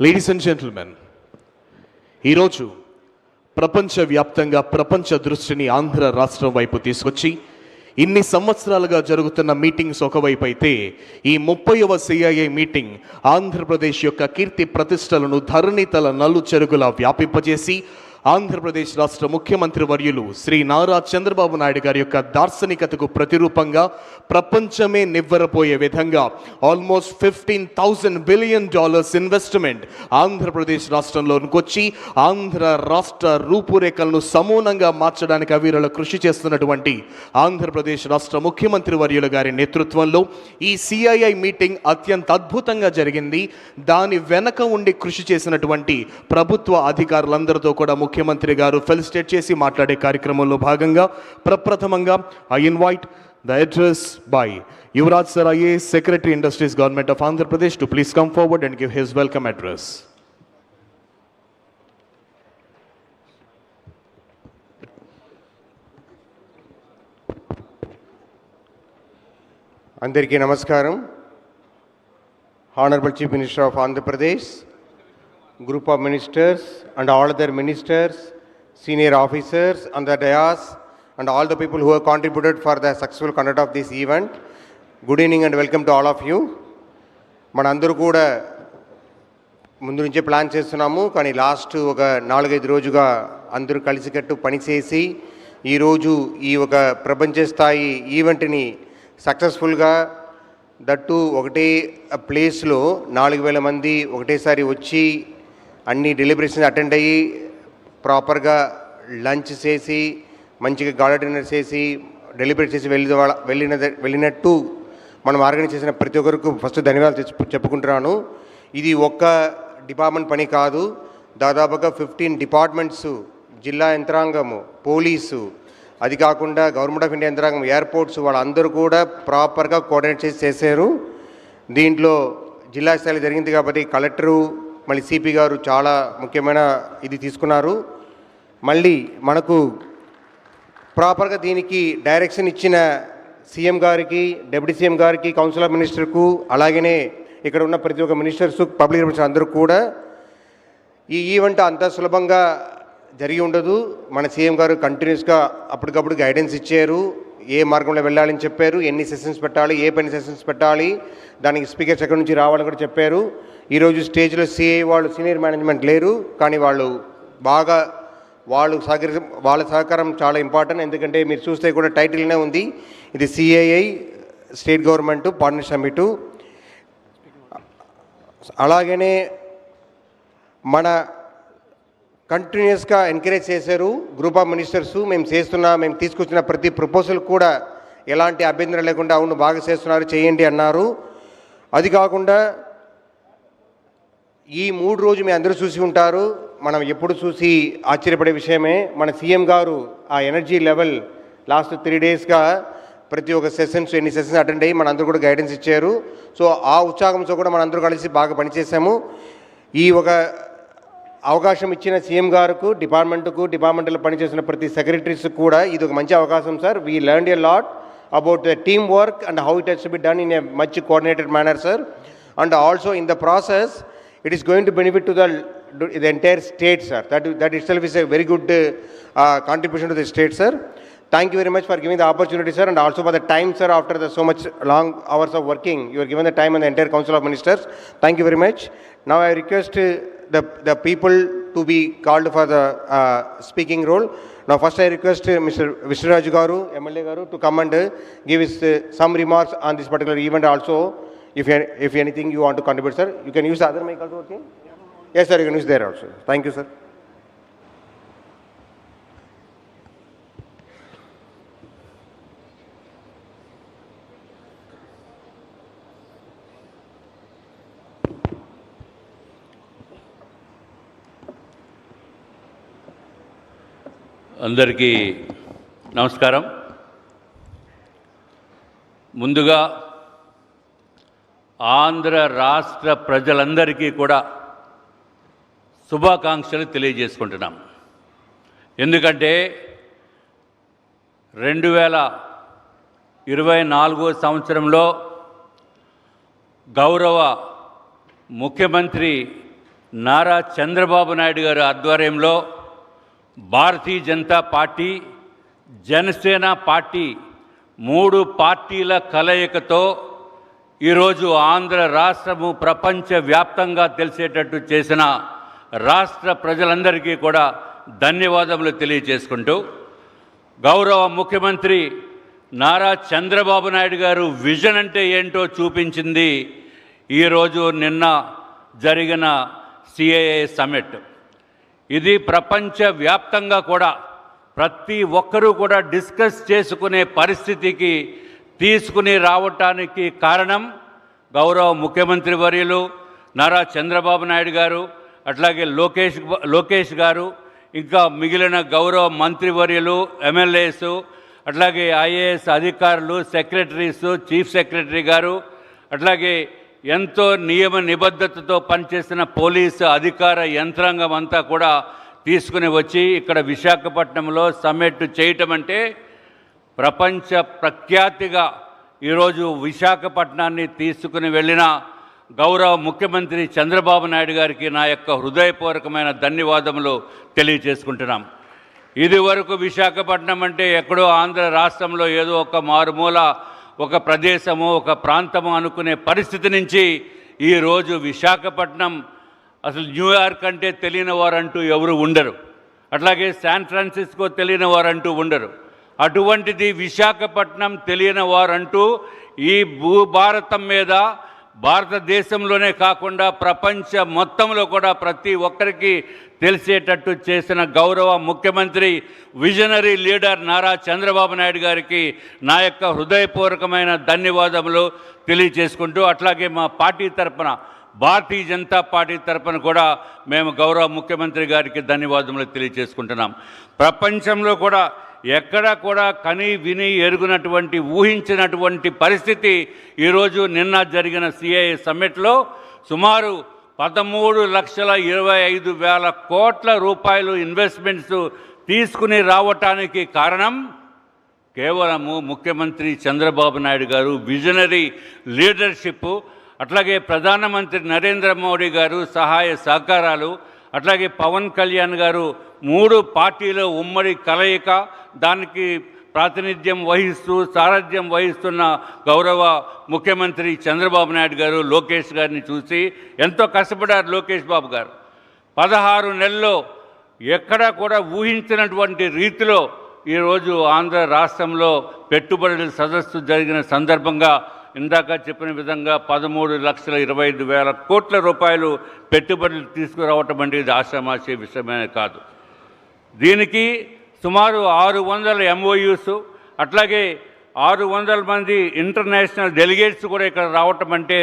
Ladies and gentlemen, ఈరోజు ప్రపంచవ్యాప్తంగా ప్రపంచ దృష్టిని ఆంధ్ర రాష్ట్రం వైపు తీసుకొచ్చి ఇన్ని సంవత్సరాలుగా జరుగుతున్న మీటింగ్స్ ఒకవైపు అయితే ఈ 30వ CII మీటింగ్ ఆంధ్రప్రదేశ్ యొక్క కీర్తి ప్రతిష్టలను ధరణితల నలు చెరుగులా వ్యాపింపజేసి ఆంధ్రప్రదేశ్ రాష్ట్ర ముఖ్యమంత్రి వర్యులు శ్రీ నారా చంద్రబాబు నాయుడు గారి యొక్క దార్శనికతకు ప్రతిరూపంగా ప్రపంచమే నివ్వెరపోయే విధంగా ఆల్మోస్ట్ $15,000 బిలియన్ ఇన్వెస్ట్మెంట్ ఆంధ్రప్రదేశ్ రాష్ట్రంలోనికి వచ్చి ఆంధ్ర రాష్ట్ర రూపురేఖలను సమూలంగా మార్చడానికి అవిరళ కృషి చేస్తున్నటువంటి ఆంధ్రప్రదేశ్ రాష్ట్ర ముఖ్యమంత్రి వర్యులు గారి నేతృత్వంలో ఈ CII మీటింగ్ అత్యంత అద్భుతంగా జరిగింది. దాని వెనక ఉండి కృషి చేసినటువంటి ప్రభుత్వ అధికారులందరితో కూడా ముఖ్యమంత్రి గారు ఫెలిసిటేట్ చేసి మాట్లాడే కార్యక్రమంలో భాగంగా ప్రప్రథమంగా I invite the address by Yuvraj sir IAS, Secretary Industries, Government of Andhra Pradesh, to please come forward and give his welcome address. Andariki Namaskaram. Honorable Chief Minister of Andhra Pradesh, group of ministers and all other ministers, senior officers on the dais and all the people who have contributed for the successful conduct of this event. Good evening and welcome to all of you. మనందరూ కూడా ముందు నుంచే plan చేస్తున్నాము, కానీ last ఒక 4-5 రోజుగా అందరూ కలిసికట్టు పనిచేసి ఈరోజు ఈ ఒక ప్రపంచ స్థాయి ఈవెంట్ని సక్సెస్ఫుల్గా దట్టు ఒకటే ప్లేస్లో 4,000 మంది ఒకటేసారి వచ్చి అన్ని డెలిబరేషన్స్ అటెండ్ అయ్యి ప్రాపర్గా లంచ్ చేసి మంచిగా గార్డెన్ డిన్నర్ చేసి డెలిబరేట్ చేసి వెళ్ళినట్టు మనం ఆర్గనైజ్ చేసిన ప్రతి ఒక్కరికి ఫస్ట్ ధన్యవాదాలు చెప్పుకుంటున్నాను. ఇది ఒక్క డిపార్ట్మెంట్ పని కాదు, దాదాపుగా 15 డిపార్ట్మెంట్స్, జిల్లా యంత్రాంగము, పోలీసు, అది కాకుండా గవర్నమెంట్ ఆఫ్ ఇండియా యంత్రాంగం, ఎయిర్పోర్ట్స్, వాళ్ళందరూ కూడా ప్రాపర్గా కోఆర్డినేట్ చేశారు. దీంట్లో జిల్లా స్థాయిలో జరిగింది కాబట్టి కలెక్టరు మళ్ళీ సిపి గారు చాలా ముఖ్యమైన ఇది తీసుకున్నారు. మళ్ళీ మనకు ప్రాపర్గా దీనికి డైరెక్షన్ ఇచ్చిన సీఎం గారికి, డిప్యూటీ సీఎం గారికి, కౌన్సిల్ ఆఫ్ మినిస్టర్కు, అలాగనే ఇక్కడ ఉన్న ప్రతి ఒక్క మినిస్టర్స్, పబ్లిక్ రిప్రజెంటేటివ్స్ అందరూ కూడా ఈ ఈవెంట్ అంత సులభంగా జరిగి ఉండదు. మన సీఎం గారు కంటిన్యూస్గా అప్పటికప్పుడు గైడెన్స్ ఇచ్చారు, ఏ మార్గంలో వెళ్ళాలని చెప్పారు, ఎన్ని సెషన్స్ పెట్టాలి, ఏ పని సెషన్స్ పెట్టాలి, దానికి స్పీకర్స్ ఎక్కడి నుంచి రావాలని కూడా చెప్పారు. ఈరోజు స్టేజ్లో CII వాళ్ళు సీనియర్ మేనేజ్మెంట్ లేరు, కానీ వాళ్ళు బాగా వాళ్ళ సహకారం చాలా ఇంపార్టెంట్. ఎందుకంటే మీరు చూస్తే కూడా టైటిల్నే ఉంది, ఇది CII స్టేట్ గవర్నమెంట్ పార్ట్నర్ సమ్మిటు. అలాగనే మన కంటిన్యూస్గా ఎంకరేజ్ చేశారు గ్రూప్ ఆఫ్ మినిస్టర్స్. మేము తీసుకొచ్చిన ప్రతి ప్రపోజల్ కూడా ఎలాంటి అభ్యంతరం లేకుండా అవును బాగా చేస్తున్నారు, చేయండి అన్నారు. అది కాకుండా ఈ 3 రోజు మీ అందరూ చూసి ఉంటారు. మనం ఎప్పుడు చూసి ఆశ్చర్యపడే విషయమే. మన సీఎం గారు ఆ ఎనర్జీ లెవెల్ లాస్ట్ 3 డేస్గా ప్రతి ఒక్క ఎన్ని సెషన్స్ అటెండ్ అయ్యి మనందరూ కూడా గైడెన్స్ ఇచ్చారు. సో ఆ ఉత్సాహంతో కూడా మనందరూ కలిసి బాగా పనిచేసాము. ఈ ఒక అవకాశం ఇచ్చిన సీఎం గారికి, డిపార్ట్మెంట్లో పనిచేసిన ప్రతి సెక్రటరీస్ కూడా ఇది ఒక మంచి అవకాశం sir. We learned a lot about the teamwork and how it has to be done in a much coordinated manner, sir. And also in the process, it is going to benefit to the entire state, sir. That itself is a very good contribution to the state, sir. Thank you very much for giving the opportunity, sir, and also for the time, sir, after so much long hours of working. You are given the time and the entire Council of Ministers. Thank you very much. Now I request the people to be called for the speaking role. Now first I request Mr. Vishraju Garu, MLA Garu, to come and give his some remarks on this particular event also. If anything you want to contribute, sir, you can use the other mic also working? Yes, sir, you can use there also. Thank you, sir. అందరికీ నమస్కారం. ముందుగా ఆంధ్ర రాష్ట్ర ప్రజలందరికీ కూడా శుభాకాంక్షలు తెలియజేసుకుంటున్నాం. ఎందుకంటే 2024 సంవత్సరంలో గౌరవ ముఖ్యమంత్రి నారా చంద్రబాబు నాయుడు గారి ఆధ్వర్యంలో భారతీయ జనతా పార్టీ, జనసేన పార్టీ 3 పార్టీల కలయికతో ఈరోజు ఆంధ్ర రాష్ట్రము ప్రపంచవ్యాప్తంగా తెలిసేటట్టు చేసిన రాష్ట్ర ప్రజలందరికీ కూడా ధన్యవాదములు తెలియజేసుకుంటూ, గౌరవ ముఖ్యమంత్రి నారా చంద్రబాబు నాయుడు గారు విజన్ అంటే ఏంటో చూపించింది ఈరోజు నిన్న జరిగిన సిఐఐ సమ్మిట్. ఇది ప్రపంచవ్యాప్తంగా కూడా ప్రతి ఒక్కరూ కూడా డిస్కస్ చేసుకునే పరిస్థితికి తీసుకుని రావటానికి కారణం గౌరవ ముఖ్యమంత్రి వర్యులు నారా చంద్రబాబు నాయుడు గారు, అట్లాగే లోకేష్ గారు, ఇంకా మిగిలిన గౌరవ మంత్రివర్యులు, ఎమ్మెల్యేస్, అట్లాగే ఐఏఎస్ అధికారులు, సెక్రటరీస్, చీఫ్ సెక్రటరీ గారు, అట్లాగే ఎంతో నియమ నిబద్ధతతో పనిచేసిన పోలీసు అధికార యంత్రాంగం అంతా కూడా తీసుకుని వచ్చి ఇక్కడ విశాఖపట్నంలో సమ్మిట్ చేయటం అంటే ప్రపంచ ప్రఖ్యాతిగా ఈరోజు విశాఖపట్నాన్ని తీసుకుని వెళ్ళిన గౌరవ ముఖ్యమంత్రి చంద్రబాబు నాయుడు గారికి నా యొక్క హృదయపూర్వకమైన ధన్యవాదములు తెలియజేసుకుంటున్నాం. ఇది వరకు విశాఖపట్నం అంటే ఎక్కడో ఆంధ్ర రాష్ట్రంలో ఏదో ఒక మారుమూల ఒక ప్రదేశము, ఒక ప్రాంతము అనుకునే పరిస్థితి నుంచి ఈరోజు విశాఖపట్నం అసలు న్యూయార్క్ అంటే తెలియని వారంటూ ఎవరు ఉండరు, అట్లాగే శాన్ ఫ్రాన్సిస్కో తెలియని వారంటూ ఉండరు. అటువంటిది విశాఖపట్నం తెలియని వారంటూ ఈ భూభారతం మీద, భారతదేశంలోనే కాకుండా ప్రపంచ మొత్తంలో కూడా ప్రతి ఒక్కరికి తెలిసేటట్టు చేసిన గౌరవ ముఖ్యమంత్రి, విజనరీ లీడర్ నారా చంద్రబాబు నాయుడు గారికి నా యొక్క హృదయపూర్వకమైన ధన్యవాదములు తెలియజేసుకుంటూ, అట్లాగే మా పార్టీ తరఫున, భారతీయ జనతా పార్టీ తరఫున కూడా మేము గౌరవ ముఖ్యమంత్రి గారికి ధన్యవాదములు తెలియజేసుకుంటున్నాం. ప్రపంచంలో కూడా ఎక్కడ కూడా కని విని ఎరుగునటువంటి, ఊహించినటువంటి పరిస్థితి ఈరోజు నిన్న జరిగిన సిఐఐ సమ్మిట్లో సుమారు 13,25,000 కోట్ల రూపాయలు ఇన్వెస్ట్మెంట్స్ తీసుకుని రావటానికి కారణం కేవలము ముఖ్యమంత్రి చంద్రబాబు నాయుడు గారు విజనరీ లీడర్షిప్, అట్లాగే ప్రధానమంత్రి నరేంద్ర మోడీ గారు సహాయ సహకారాలు, అట్లాగే పవన్ కళ్యాణ్ గారు 3 పార్టీల ఉమ్మడి కలయిక, దానికి ప్రాతినిధ్యం వహిస్తూ సారథ్యం వహిస్తున్న గౌరవ ముఖ్యమంత్రి చంద్రబాబు నాయుడు గారు లోకేష్ గారిని చూసి ఎంతో కష్టపడ్డారు. లోకేష్ బాబు గారు 16 నెలల్లో ఎక్కడా కూడా ఊహించినటువంటి రీతిలో ఈరోజు ఆంధ్ర రాష్ట్రంలో పెట్టుబడుల సదస్సు జరిగిన సందర్భంగా ఇందాక చెప్పిన విధంగా 13,25,000 కోట్ల రూపాయలు పెట్టుబడులు తీసుకురావటం అంటే ఇది ఆషామాషి విషయమే కాదు. దీనికి సుమారు 600 MOUs, అట్లాగే 600 మంది ఇంటర్నేషనల్ డెలిగేట్స్ కూడా ఇక్కడ రావటం అంటే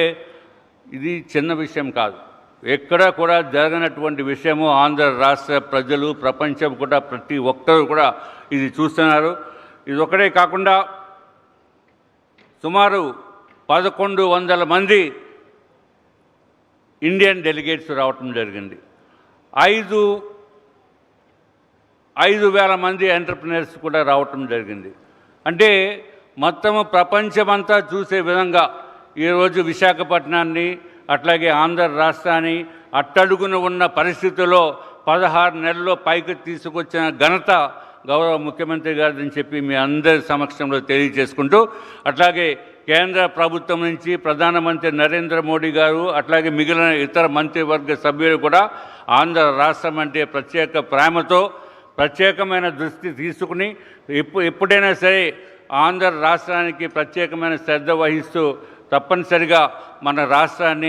ఇది చిన్న విషయం కాదు. ఎక్కడా కూడా జరగనటువంటి విషయము ఆంధ్ర రాష్ట్ర ప్రజలు, ప్రపంచం కూడా ప్రతి ఒక్కరు కూడా ఇది చూస్తున్నారు. ఇది ఒకటే కాకుండా సుమారు 1100 మంది ఇండియన్ డెలిగేట్స్ రావటం జరిగింది. 5,000 మంది ఎంటర్ప్రినర్స్ కూడా రావటం జరిగింది. అంటే మొత్తము ప్రపంచమంతా చూసే విధంగా ఈరోజు విశాఖపట్నాన్ని అట్లాగే ఆంధ్ర రాష్ట్రాన్ని అట్టడుగున ఉన్న పరిస్థితుల్లో 16 నెలల్లో పైకి తీసుకొచ్చిన ఘనత గౌరవ ముఖ్యమంత్రి గారిని చెప్పి మీ అందరి సమక్షంలో తెలియజేసుకుంటూ, అట్లాగే కేంద్ర ప్రభుత్వం నుంచి ప్రధానమంత్రి నరేంద్ర మోడీ గారు అట్లాగే మిగిలిన ఇతర మంత్రివర్గ సభ్యులు కూడా ఆంధ్ర రాష్ట్రం అంటే ప్రత్యేక ప్రేమతో ప్రత్యేకమైన దృష్టి తీసుకుని ఎప్పుడైనా సరే ఆంధ్ర రాష్ట్రానికి ప్రత్యేకమైన శ్రద్ధ వహిస్తూ తప్పనిసరిగా మన రాష్ట్రాన్ని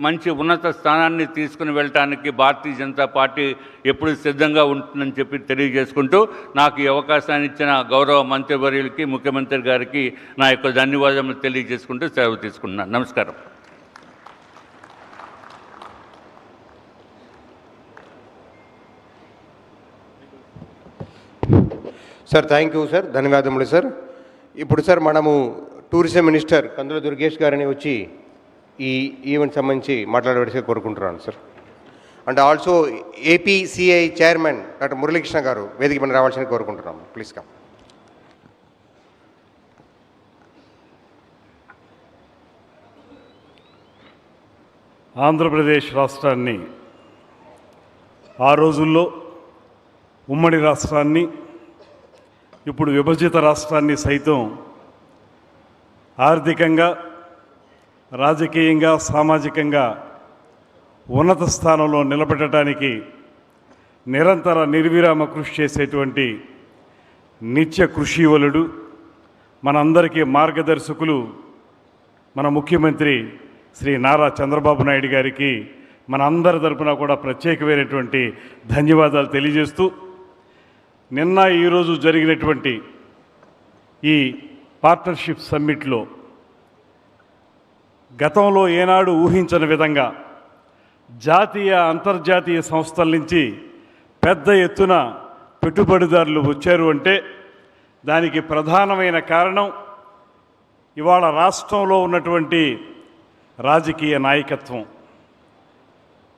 మంచి ఉన్నత స్థానాన్ని తీసుకుని వెళ్ళటానికి భారతీయ జనతా పార్టీ ఎప్పుడు సిద్ధంగా ఉంటుందని చెప్పి తెలియజేసుకుంటూ, నాకు ఈ అవకాశాన్ని ఇచ్చిన గౌరవ మంత్రివర్యులకి, ముఖ్యమంత్రి గారికి నా యొక్క ధన్యవాదాలు తెలియజేసుకుంటూ సెలవు తీసుకుంటున్నాను. నమస్కారం. సార్ థ్యాంక్ యూ సార్, ధన్యవాదములు సార్. ఇప్పుడు సార్ మనము టూరిజం మినిస్టర్ కందుల దుర్గేష్ గారిని వచ్చి ఈ ఈవెంట్ సంబంధించి మాట్లాడవలసి కోరుకుంటున్నాను sir. And also AP CI chairman doctor Muralikrishna గారు వేదిక మీద రావాల్సింది కోరుకుంటున్నాము. Please come. ఆంధ్రప్రదేశ్ రాష్ట్రాన్ని ఆ రోజుల్లో ఉమ్మడి రాష్ట్రాన్ని, ఇప్పుడు విభజిత రాష్ట్రాన్ని సైతం ఆర్థికంగా, రాజకీయంగా, సామాజికంగా ఉన్నత స్థానంలో నిలబెట్టడానికి నిరంతర నిర్విరామ కృషి చేసేటువంటి నిత్య కృషివలుడు, మనందరికీ మార్గదర్శకులు మన ముఖ్యమంత్రి శ్రీ నారా చంద్రబాబు నాయుడు గారికి మన అందరి తరపున కూడా ప్రత్యేకమైనటువంటి ధన్యవాదాలు తెలియజేస్తూ, నిన్న ఈరోజు జరిగినటువంటి ఈ పార్ట్నర్షిప్ సమ్మిట్లో గతంలో ఏనాడు ఊహించని విధంగా జాతీయ, అంతర్జాతీయ సంస్థల నుంచి పెద్ద ఎత్తున పెట్టుబడిదారులు వచ్చారు అంటే దానికి ప్రధానమైన కారణం ఇవాళ రాష్ట్రంలో ఉన్నటువంటి రాజకీయ నాయకత్వం,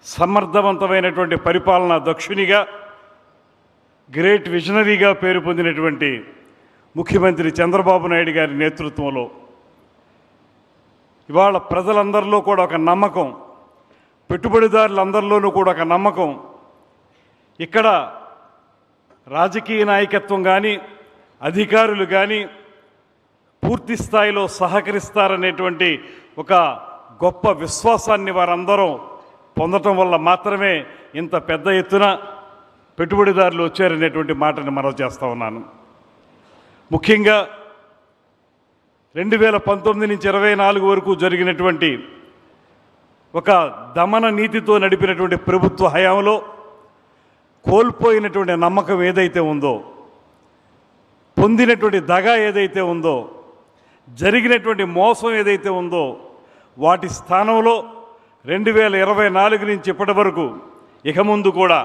సమర్థవంతమైనటువంటి పరిపాలనా దక్షునిగా, గ్రేట్ విజనరీగా పేరు పొందినటువంటి ముఖ్యమంత్రి చంద్రబాబు నాయుడు గారి నేతృత్వంలో ఇవాళ ప్రజలందరిలో కూడా ఒక నమ్మకం, పెట్టుబడిదారులందరిలోనూ కూడా ఒక నమ్మకం, ఇక్కడ రాజకీయ నాయకత్వం కానీ, అధికారులు కానీ పూర్తి స్థాయిలో సహకరిస్తారనేటువంటి ఒక గొప్ప విశ్వాసాన్ని వారందరూ పొందటం వల్ల మాత్రమే ఇంత పెద్ద ఎత్తున పెట్టుబడిదారులు వచ్చారనేటువంటి మాటని మనవి చేస్తూ ఉన్నాను. ముఖ్యంగా 2019 నుంచి 24 వరకు జరిగినటువంటి ఒక దమన నీతితో నడిపినటువంటి ప్రభుత్వ హయాంలో కోల్పోయినటువంటి నమ్మకం ఏదైతే ఉందో, పొందినటువంటి దగ ఏదైతే ఉందో, జరిగినటువంటి మోసం ఏదైతే ఉందో, వాటి స్థానంలో 2024 నుంచి ఇప్పటి వరకు ఇక ముందు కూడా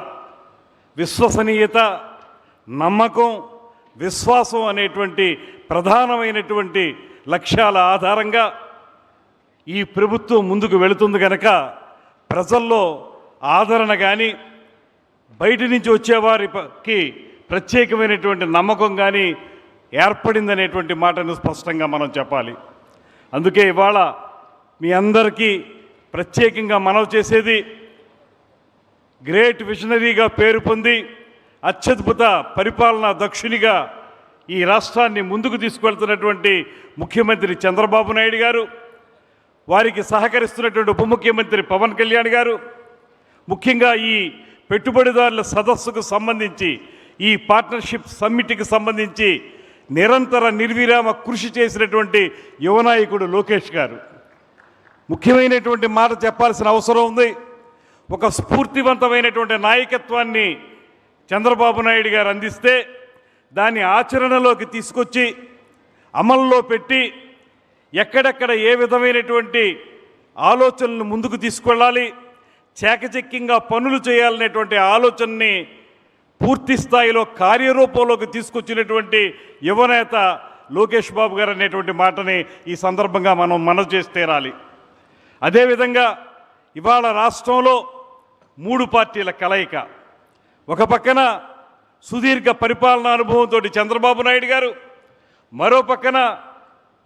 విశ్వసనీయత, నమ్మకం, విశ్వాసం అనేటువంటి ప్రధానమైనటువంటి లక్ష్యాల ఆధారంగా ఈ ప్రభుత్వం ముందుకు వెళుతుంది కనుక ప్రజల్లో ఆదరణ కానీ, బయట నుంచి వచ్చేవారికి ప్రత్యేకమైనటువంటి నమ్మకం కానీ ఏర్పడిందనేటువంటి మాటను స్పష్టంగా మనం చెప్పాలి. అందుకే ఇవాళ మీ అందరికీ ప్రత్యేకంగా మనవి చేసేది, గ్రేట్ విజనరీగా పేరు పొంది అత్యద్భుత పరిపాలనా దక్షునిగా ఈ రాష్ట్రాన్ని ముందుకు తీసుకువెళ్తున్నటువంటి ముఖ్యమంత్రి చంద్రబాబు నాయుడు గారు, వారికి సహకరిస్తున్నటువంటి ఉప ముఖ్యమంత్రి పవన్ కళ్యాణ్ గారు, ముఖ్యంగా ఈ పెట్టుబడిదారుల సదస్సుకు సంబంధించి, ఈ పార్ట్నర్షిప్ సమ్మిట్కి సంబంధించి నిరంతర నిర్విరామ కృషి చేసినటువంటి యువనాయకుడు లోకేష్ గారు. ముఖ్యమైనటువంటి మాట చెప్పాల్సిన అవసరం ఉంది. ఒక స్ఫూర్తివంతమైనటువంటి నాయకత్వాన్ని చంద్రబాబు నాయుడు గారు అందిస్తే దాన్ని ఆచరణలోకి తీసుకొచ్చి అమల్లో పెట్టి ఎక్కడెక్కడ ఏ విధమైనటువంటి ఆలోచనలు ముందుకు తీసుకెళ్ళాలి, చాకచక్యంగా పనులు చేయాలనేటువంటి ఆలోచనని పూర్తి స్థాయిలో కార్యరూపంలోకి తీసుకొచ్చినటువంటి యువనేత లోకేష్ బాబు గారు అనేటువంటి మాటని ఈ సందర్భంగా మనం మనవి చేసి తీరాలి. అదేవిధంగా ఇవాళ రాష్ట్రంలో 3 పార్టీల కలయిక. ఒక పక్కన సుదీర్ఘ పరిపాలనా అనుభవంతో చంద్రబాబు నాయుడు గారు, మరో పక్కన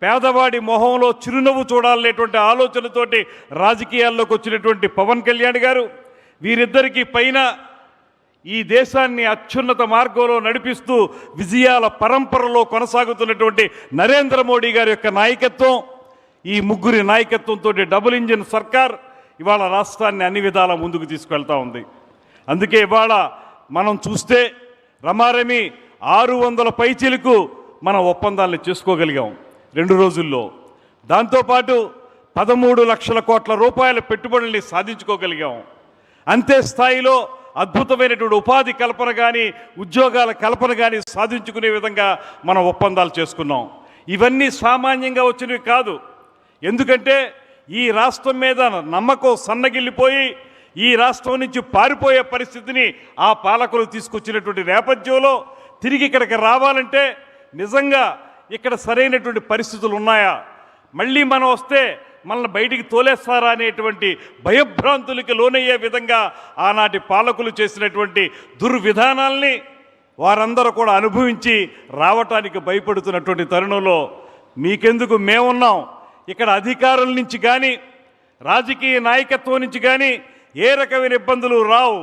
పేదవాడి మొహంలో చిరునవ్వు చూడాలనేటువంటి ఆలోచనతోటి రాజకీయాల్లోకి వచ్చినటువంటి పవన్ కళ్యాణ్ గారు, వీరిద్దరికీ పైన ఈ దేశాన్ని అత్యున్నత మార్గంలో నడిపిస్తూ విజయాల పరంపరలో కొనసాగుతున్నటువంటి నరేంద్ర మోడీ గారి యొక్క నాయకత్వం, ఈ ముగ్గురి నాయకత్వంతో డబుల్ ఇంజిన్ సర్కార్ ఇవాళ రాష్ట్రాన్ని అన్ని విధాల ముందుకు తీసుకెళ్తా ఉంది. అందుకే ఇవాళ మనం చూస్తే రమారమి 600 పైచీలకు మన ఒప్పందాలను చేసుకోగలిగాం 2 రోజుల్లో. దాంతోపాటు 13 లక్షల కోట్ల రూపాయల పెట్టుబడుల్ని సాధించుకోగలిగాం. అంతే స్థాయిలో అద్భుతమైనటువంటి ఉపాధి కల్పన కానీ ఉద్యోగాల కల్పన కానీ సాధించుకునే విధంగా మనం ఒప్పందాలు చేసుకున్నాం. ఇవన్నీ సామాన్యంగా వచ్చినవి కాదు. ఎందుకంటే ఈ రాష్ట్రం మీద నమ్మకం సన్నగిల్లిపోయి ఈ రాష్ట్రం నుంచి పారిపోయే పరిస్థితిని ఆ పాలకులు తీసుకొచ్చినటువంటి నేపథ్యంలో తిరిగి ఇక్కడికి రావాలంటే నిజంగా ఇక్కడ సరైనటువంటి పరిస్థితులు ఉన్నాయా, మళ్ళీ మనం వస్తే మనల్ని బయటికి తోలేస్తారా అనేటువంటి భయభ్రాంతులకి లోనయ్యే విధంగా ఆనాటి పాలకులు చేసినటువంటి దుర్విధానాల్ని వారందరూ కూడా అనుభవించి రావటానికి భయపడుతున్నటువంటి తరుణంలో మీకెందుకు మేమున్నాం. ఇక్కడ అధికారుల నుంచి కానీ రాజకీయ నాయకత్వం నుంచి కానీ ఏ రకమైన ఇబ్బందులు రావు.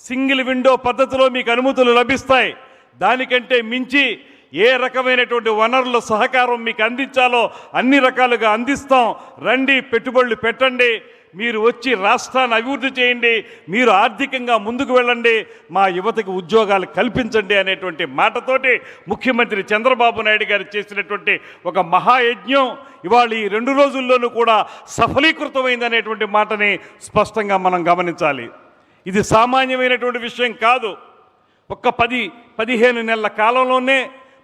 సింగిల్ విండో పద్ధతిలో మీకు అనుమతులు లభిస్తాయి. దానికంటే మించి ఏ రకమైనటువంటి వనరుల సహకారం మీకు అందించాలో అన్ని రకాలుగా అందిస్తాం. రండి, పెట్టుబడులు పెట్టండి, మీరు వచ్చి రాష్ట్రాన్ని అభివృద్ధి చేయండి, మీరు ఆర్థికంగా ముందుకు వెళ్ళండి, మా యువతకి ఉద్యోగాలు కల్పించండి అనేటువంటి మాటతోటి ముఖ్యమంత్రి చంద్రబాబు నాయుడు గారు చేసినటువంటి ఒక మహాయజ్ఞం ఇవాళ ఈ 2 రోజుల్లోనూ కూడా సఫలీకృతమైందనేటువంటి మాటని స్పష్టంగా మనం గమనించాలి. ఇది సామాన్యమైనటువంటి విషయం కాదు. ఒక్క 10-15 నెలల కాలంలోనే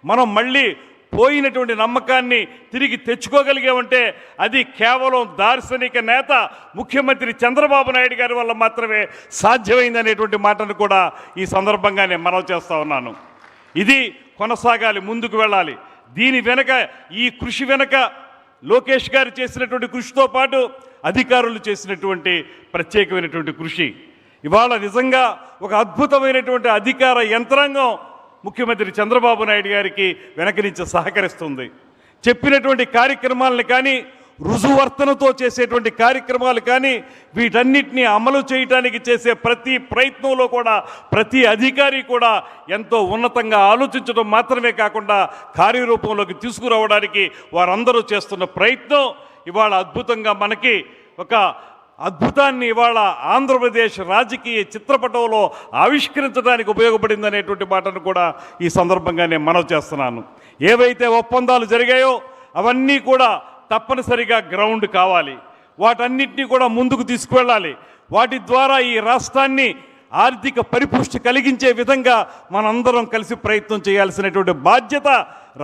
మనం మళ్ళీ పోయినటువంటి నమ్మకాన్ని తిరిగి తెచ్చుకోగలిగామంటే అది కేవలం దార్శనిక నేత ముఖ్యమంత్రి చంద్రబాబు నాయుడు గారి వల్ల మాత్రమే సాధ్యమైందనేటువంటి మాటను కూడా ఈ సందర్భంగా నేను మనవి చేస్తూ ఉన్నాను. ఇది కొనసాగాలి, ముందుకు వెళ్ళాలి. దీని వెనక, ఈ కృషి వెనక లోకేష్ గారు చేసినటువంటి కృషితో పాటు అధికారులు చేసినటువంటి ప్రత్యేకమైనటువంటి కృషి ఇవాళ నిజంగా ఒక అద్భుతమైనటువంటి అధికార యంత్రాంగం ముఖ్యమంత్రి చంద్రబాబు నాయుడు గారికి వెనక నుంచి సహకరిస్తుంది. చెప్పినటువంటి కార్యక్రమాలను కానీ, రుజువర్తనతో చేసేటువంటి కార్యక్రమాలు కానీ, వీటన్నిటినీ అమలు చేయడానికి చేసే ప్రతి ప్రయత్నంలో కూడా ప్రతి అధికారి కూడా ఎంతో ఉన్నతంగా ఆలోచించడం మాత్రమే కాకుండా కార్యరూపంలోకి తీసుకురావడానికి వారందరూ చేస్తున్న ప్రయత్నం ఇవాళ అద్భుతంగా మనకి ఒక అద్భుతాన్ని ఇవాళ ఆంధ్రప్రదేశ్ రాజకీయ చిత్రపటంలో ఆవిష్కరించడానికి ఉపయోగపడిందనేటువంటి మాటను కూడా ఈ సందర్భంగా నేను మనవి చేస్తున్నాను. ఏవైతే ఒప్పందాలు జరిగాయో అవన్నీ కూడా తప్పనిసరిగా గ్రౌండ్ కావాలి. వాటన్నిటినీ కూడా ముందుకు తీసుకువెళ్ళాలి. వాటి ద్వారా ఈ రాష్ట్రాన్ని ఆర్థిక పరిపుష్టి కలిగించే విధంగా మనందరం కలిసి ప్రయత్నం చేయాల్సినటువంటి బాధ్యత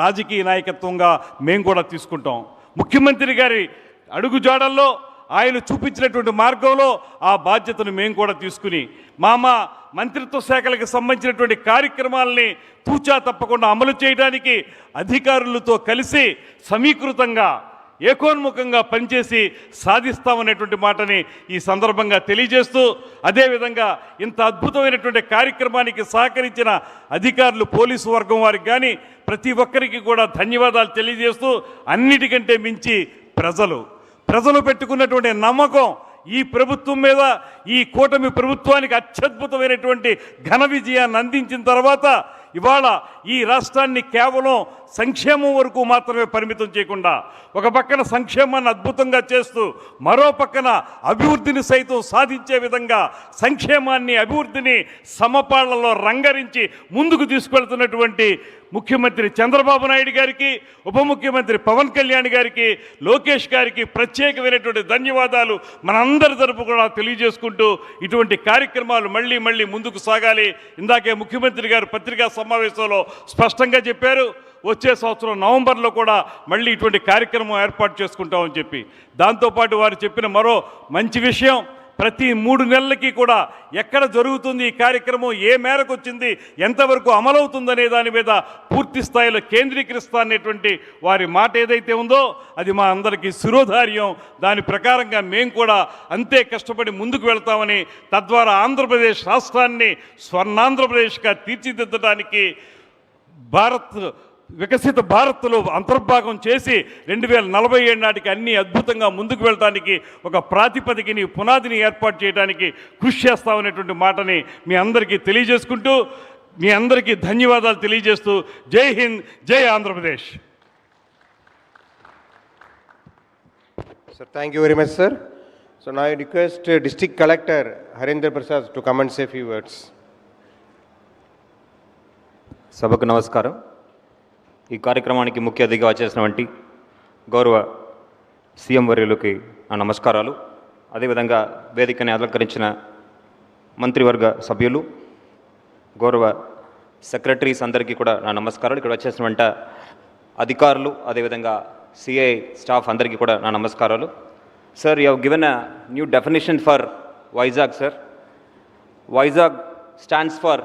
రాజకీయ నాయకత్వంగా మేము కూడా తీసుకుంటాం. ముఖ్యమంత్రి గారి అడుగుజాడల్లో ఆయన చూపించినటువంటి మార్గంలో ఆ బాధ్యతను మేము కూడా తీసుకుని మా మంత్రిత్వ శాఖలకు సంబంధించినటువంటి కార్యక్రమాలని తూచా తప్పకుండా అమలు చేయడానికి అధికారులతో కలిసి సమీకృతంగా ఏకోన్ముఖంగా పనిచేసి సాధిస్తామనేటువంటి మాటని ఈ సందర్భంగా తెలియజేస్తూ, అదేవిధంగా ఇంత అద్భుతమైనటువంటి కార్యక్రమానికి సహకరించిన అధికారులు, పోలీసు వర్గం వారికి కానీ ప్రతి ఒక్కరికి కూడా ధన్యవాదాలు తెలియజేస్తూ, అన్నిటికంటే మించి ప్రజలు పెట్టుకున్నటువంటి నమ్మకం ఈ ప్రభుత్వం మీద, ఈ కూటమి ప్రభుత్వానికి అత్యద్భుతమైనటువంటి ఘన విజయాన్ని అందించిన తర్వాత ఇవాళ ఈ రాష్ట్రాన్ని కేవలం సంక్షేమం వరకు మాత్రమే పరిమితం చేయకుండా ఒక పక్కన సంక్షేమాన్ని అద్భుతంగా చేస్తూ మరో పక్కన అభివృద్ధిని సైతం సాధించే విధంగా సంక్షేమాన్ని, అభివృద్ధిని సమపాళ్లలో రంగరించి ముందుకు తీసుకెళ్తున్నటువంటి ముఖ్యమంత్రి చంద్రబాబు నాయుడు గారికి, ఉప ముఖ్యమంత్రి పవన్ కళ్యాణ్ గారికి, లోకేష్ గారికి ప్రత్యేకమైనటువంటి ధన్యవాదాలు మనందరి తరపు కూడా తెలియజేసుకుంటూ ఇటువంటి కార్యక్రమాలు మళ్ళీ ముందుకు సాగాలి. ఇందాకే ముఖ్యమంత్రి గారు పత్రికా సమావేశంలో స్పష్టంగా చెప్పారు, వచ్చే సంవత్సరం నవంబర్లో కూడా మళ్ళీ ఇటువంటి కార్యక్రమం ఏర్పాటు చేసుకుంటామని చెప్పి. దాంతోపాటు వారు చెప్పిన మరో మంచి విషయం, ప్రతి 3 నెలలకి కూడా ఎక్కడ జరుగుతుంది ఈ కార్యక్రమం, ఏ మేరకు వచ్చింది, ఎంతవరకు అమలవుతుందనే దాని మీద పూర్తి స్థాయిలో కేంద్రీకరిస్తానేటువంటి వారి మాట ఏదైతే ఉందో అది మా అందరికీ శిరోధార్యం. దాని ప్రకారంగా మేము కూడా అంతే కష్టపడి ముందుకు వెళ్తామని, తద్వారా ఆంధ్రప్రదేశ్ రాష్ట్రాన్ని స్వర్ణాంధ్రప్రదేశ్గా తీర్చిదిద్దడానికి వికసిత భారత్లో అంతర్భాగం చేసి 2047 నాటికి అన్ని అద్భుతంగా ముందుకు వెళ్ళడానికి ఒక ప్రాతిపదికని, పునాదిని ఏర్పాటు చేయడానికి కృషి చేస్తామనేటువంటి మాటని మీ అందరికీ తెలియజేసుకుంటూ, మీ అందరికీ ధన్యవాదాలు తెలియజేస్తూ జై హింద్, జై Andhra Pradesh. Sir, thank you very much, sir. So now I request District Collector Harendra Prasad to come and say a few words. సభకు నమస్కారం. ఈ కార్యక్రమానికి ముఖ్య అతిథిగా వచ్చేసినటువంటి గౌరవ సీఎం వర్యులకి నా నమస్కారాలు. అదేవిధంగా వేదికని అలంకరించిన మంత్రివర్గ సభ్యులు, గౌరవ సెక్రటరీస్ అందరికీ కూడా నా నమస్కారాలు. ఇక్కడ వచ్చేసినటువంటి అధికారులు, అదేవిధంగా సిఐ స్టాఫ్ అందరికీ కూడా నా నమస్కారాలు. Sir, you have given a new definition for Vizag. Sir, Vizag stands for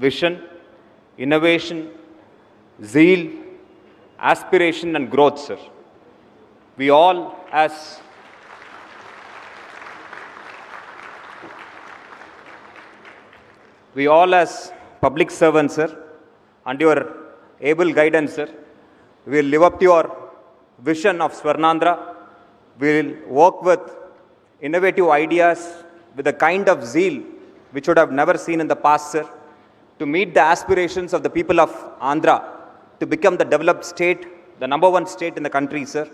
vision, innovation, zeal, aspiration and growth, sir. We all as public servants, sir, and your able guidance, sir, we will live up to your vision of Swarnandhra. We will work with innovative ideas with a kind of zeal which would have never seen in the past, sir, to meet the aspirations of the people of Andhra to become the developed state, the #1 state in the country, sir.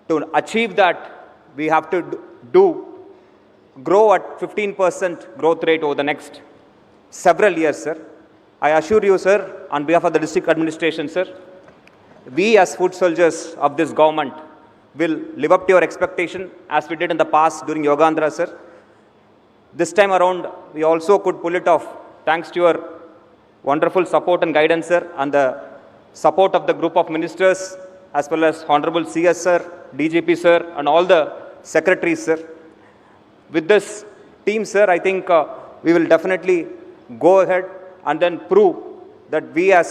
To achieve that, we have to grow at 15% growth rate over the next several years, sir. I assure you, sir, on behalf of the district administration, sir, we as foot soldiers of this government will live up to your expectation as we did in the past during Yogandhra, sir. This time around, we also could pull it off thanks to your wonderful support and guidance, sir, and the support of the group of ministers as well as Honorable CS, sir, DGP, sir, and all the secretaries, sir. With this team, sir, I think we will definitely go ahead and then prove that we as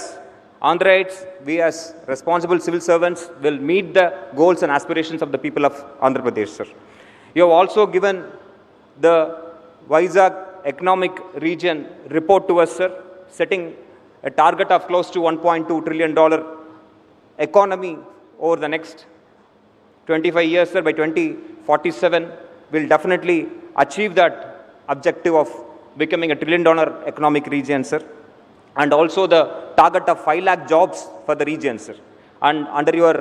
Andhrites, we as responsible civil servants will meet the goals and aspirations of the people of Andhra Pradesh, sir. You have also given the Vizag economic region report to us, sir, setting a target of close to $1.2 trillion economy over the next 25 years, sir. By 2047, we'll definitely achieve that objective of becoming a $1 trillion economic region, sir. And also the target of 5 lakh jobs for the region, sir. And under your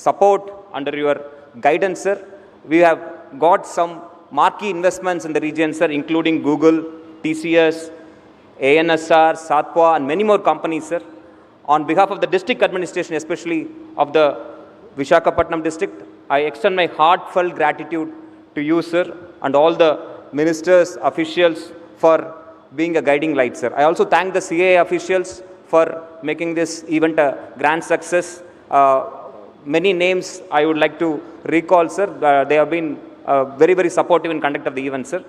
support, under your guidance, sir, we have got some marquee investments in the region, sir, including Google, TCS, ANSR, Satwa, and many more companies, sir. On behalf of the district administration, especially of the Visakhapatnam district, I extend my heartfelt gratitude to you, sir, and all the ministers, officials for being a guiding light, sir. I also thank the CA officials for making this event a grand success. Many names I would like to recall, sir. They have been very, very supportive in conduct of the event, sir.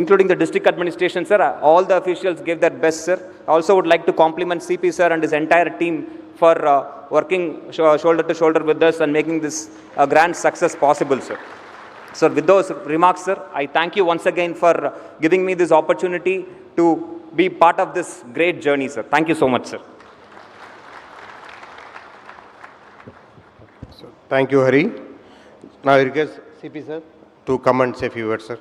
Including the district administration, sir. All the officials gave their best, sir. I also would like to compliment CP, sir, and his entire team for working shoulder to shoulder with us and making this a grand success possible, sir. So with those remarks, sir, I thank you once again for giving me this opportunity to be part of this great journey, sir. Thank you so much, sir. So, thank you, Hari. Now I request CP, sir, to come and say a few words, sir.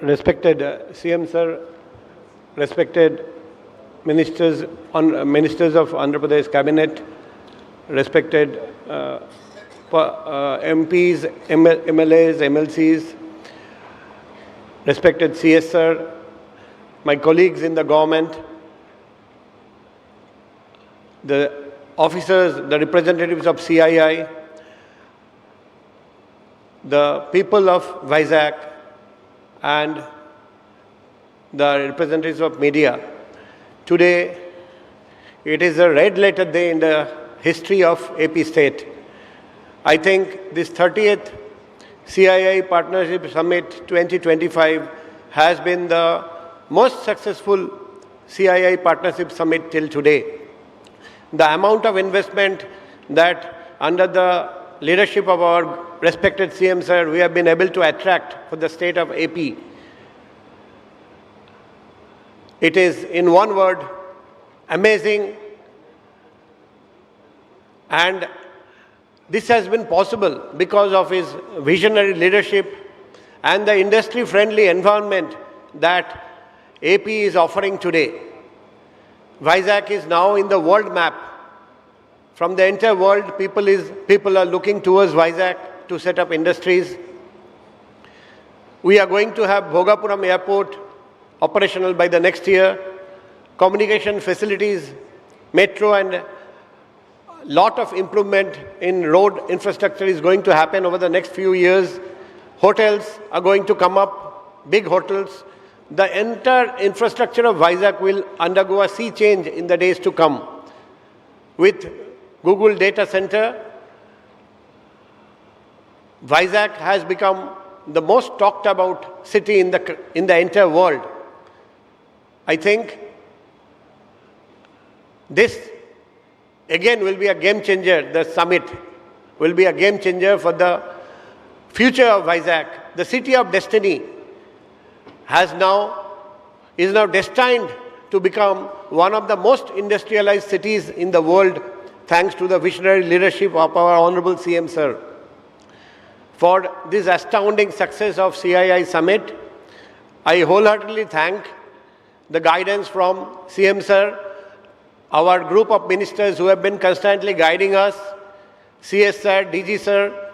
Respected CM, sir, respected ministers of Andhra Pradesh cabinet, respected MPs, MLAs, MLCs, respected CS, sir, my colleagues in the government, the officers, the representatives of CII, the people of Vizag, and the representatives of media. Today, it is a red letter day in the history of AP state. I think this 30th CII Partnership Summit 2025 has been the most successful CII Partnership Summit till today. The amount of investment that under the leadership of our respected CM sir, we have been able to attract for the state of AP. It is, in one word, amazing. And this has been possible because of his visionary leadership and the industry-friendly environment that AP is offering today. Vizag is now in the world map. From the entire world, people are looking towards Vizag to set up industries. We are going to have Bhogapuram Airport operational by the next year. Communication facilities, metro, and lot of improvement in road infrastructure is going to happen over the next few years. Hotels are going to come up, big hotels. The entire infrastructure of Vizag will undergo a sea change in the days to come. With Google Data Center, Vizag has become the most talked about city in the entire world. I think this again will be a game changer. The summit will be a game changer for the future of Vizag. The city of destiny is now destined to become one of the most industrialized cities in the world, thanks to the visionary leadership of our Honorable CM Sir. For this astounding success of CII Summit, I wholeheartedly thank the guidance from CM Sir, our group of ministers who have been constantly guiding us, CS Sir, DG Sir,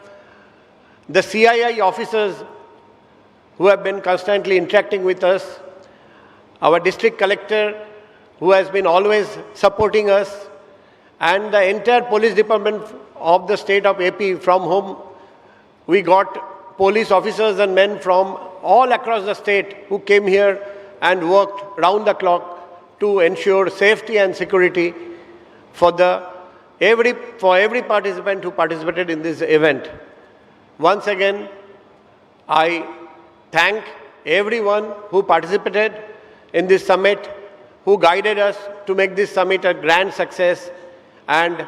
the CII officers who have been constantly interacting with us, our district collector who has been always supporting us, and the entire police department of the state of AP, from whom we got police officers and men from all across the state who came here and worked round the clock to ensure safety and security for every participant who participated in this event. Once again, I thank everyone who participated in this summit, who guided us to make this summit a grand success. And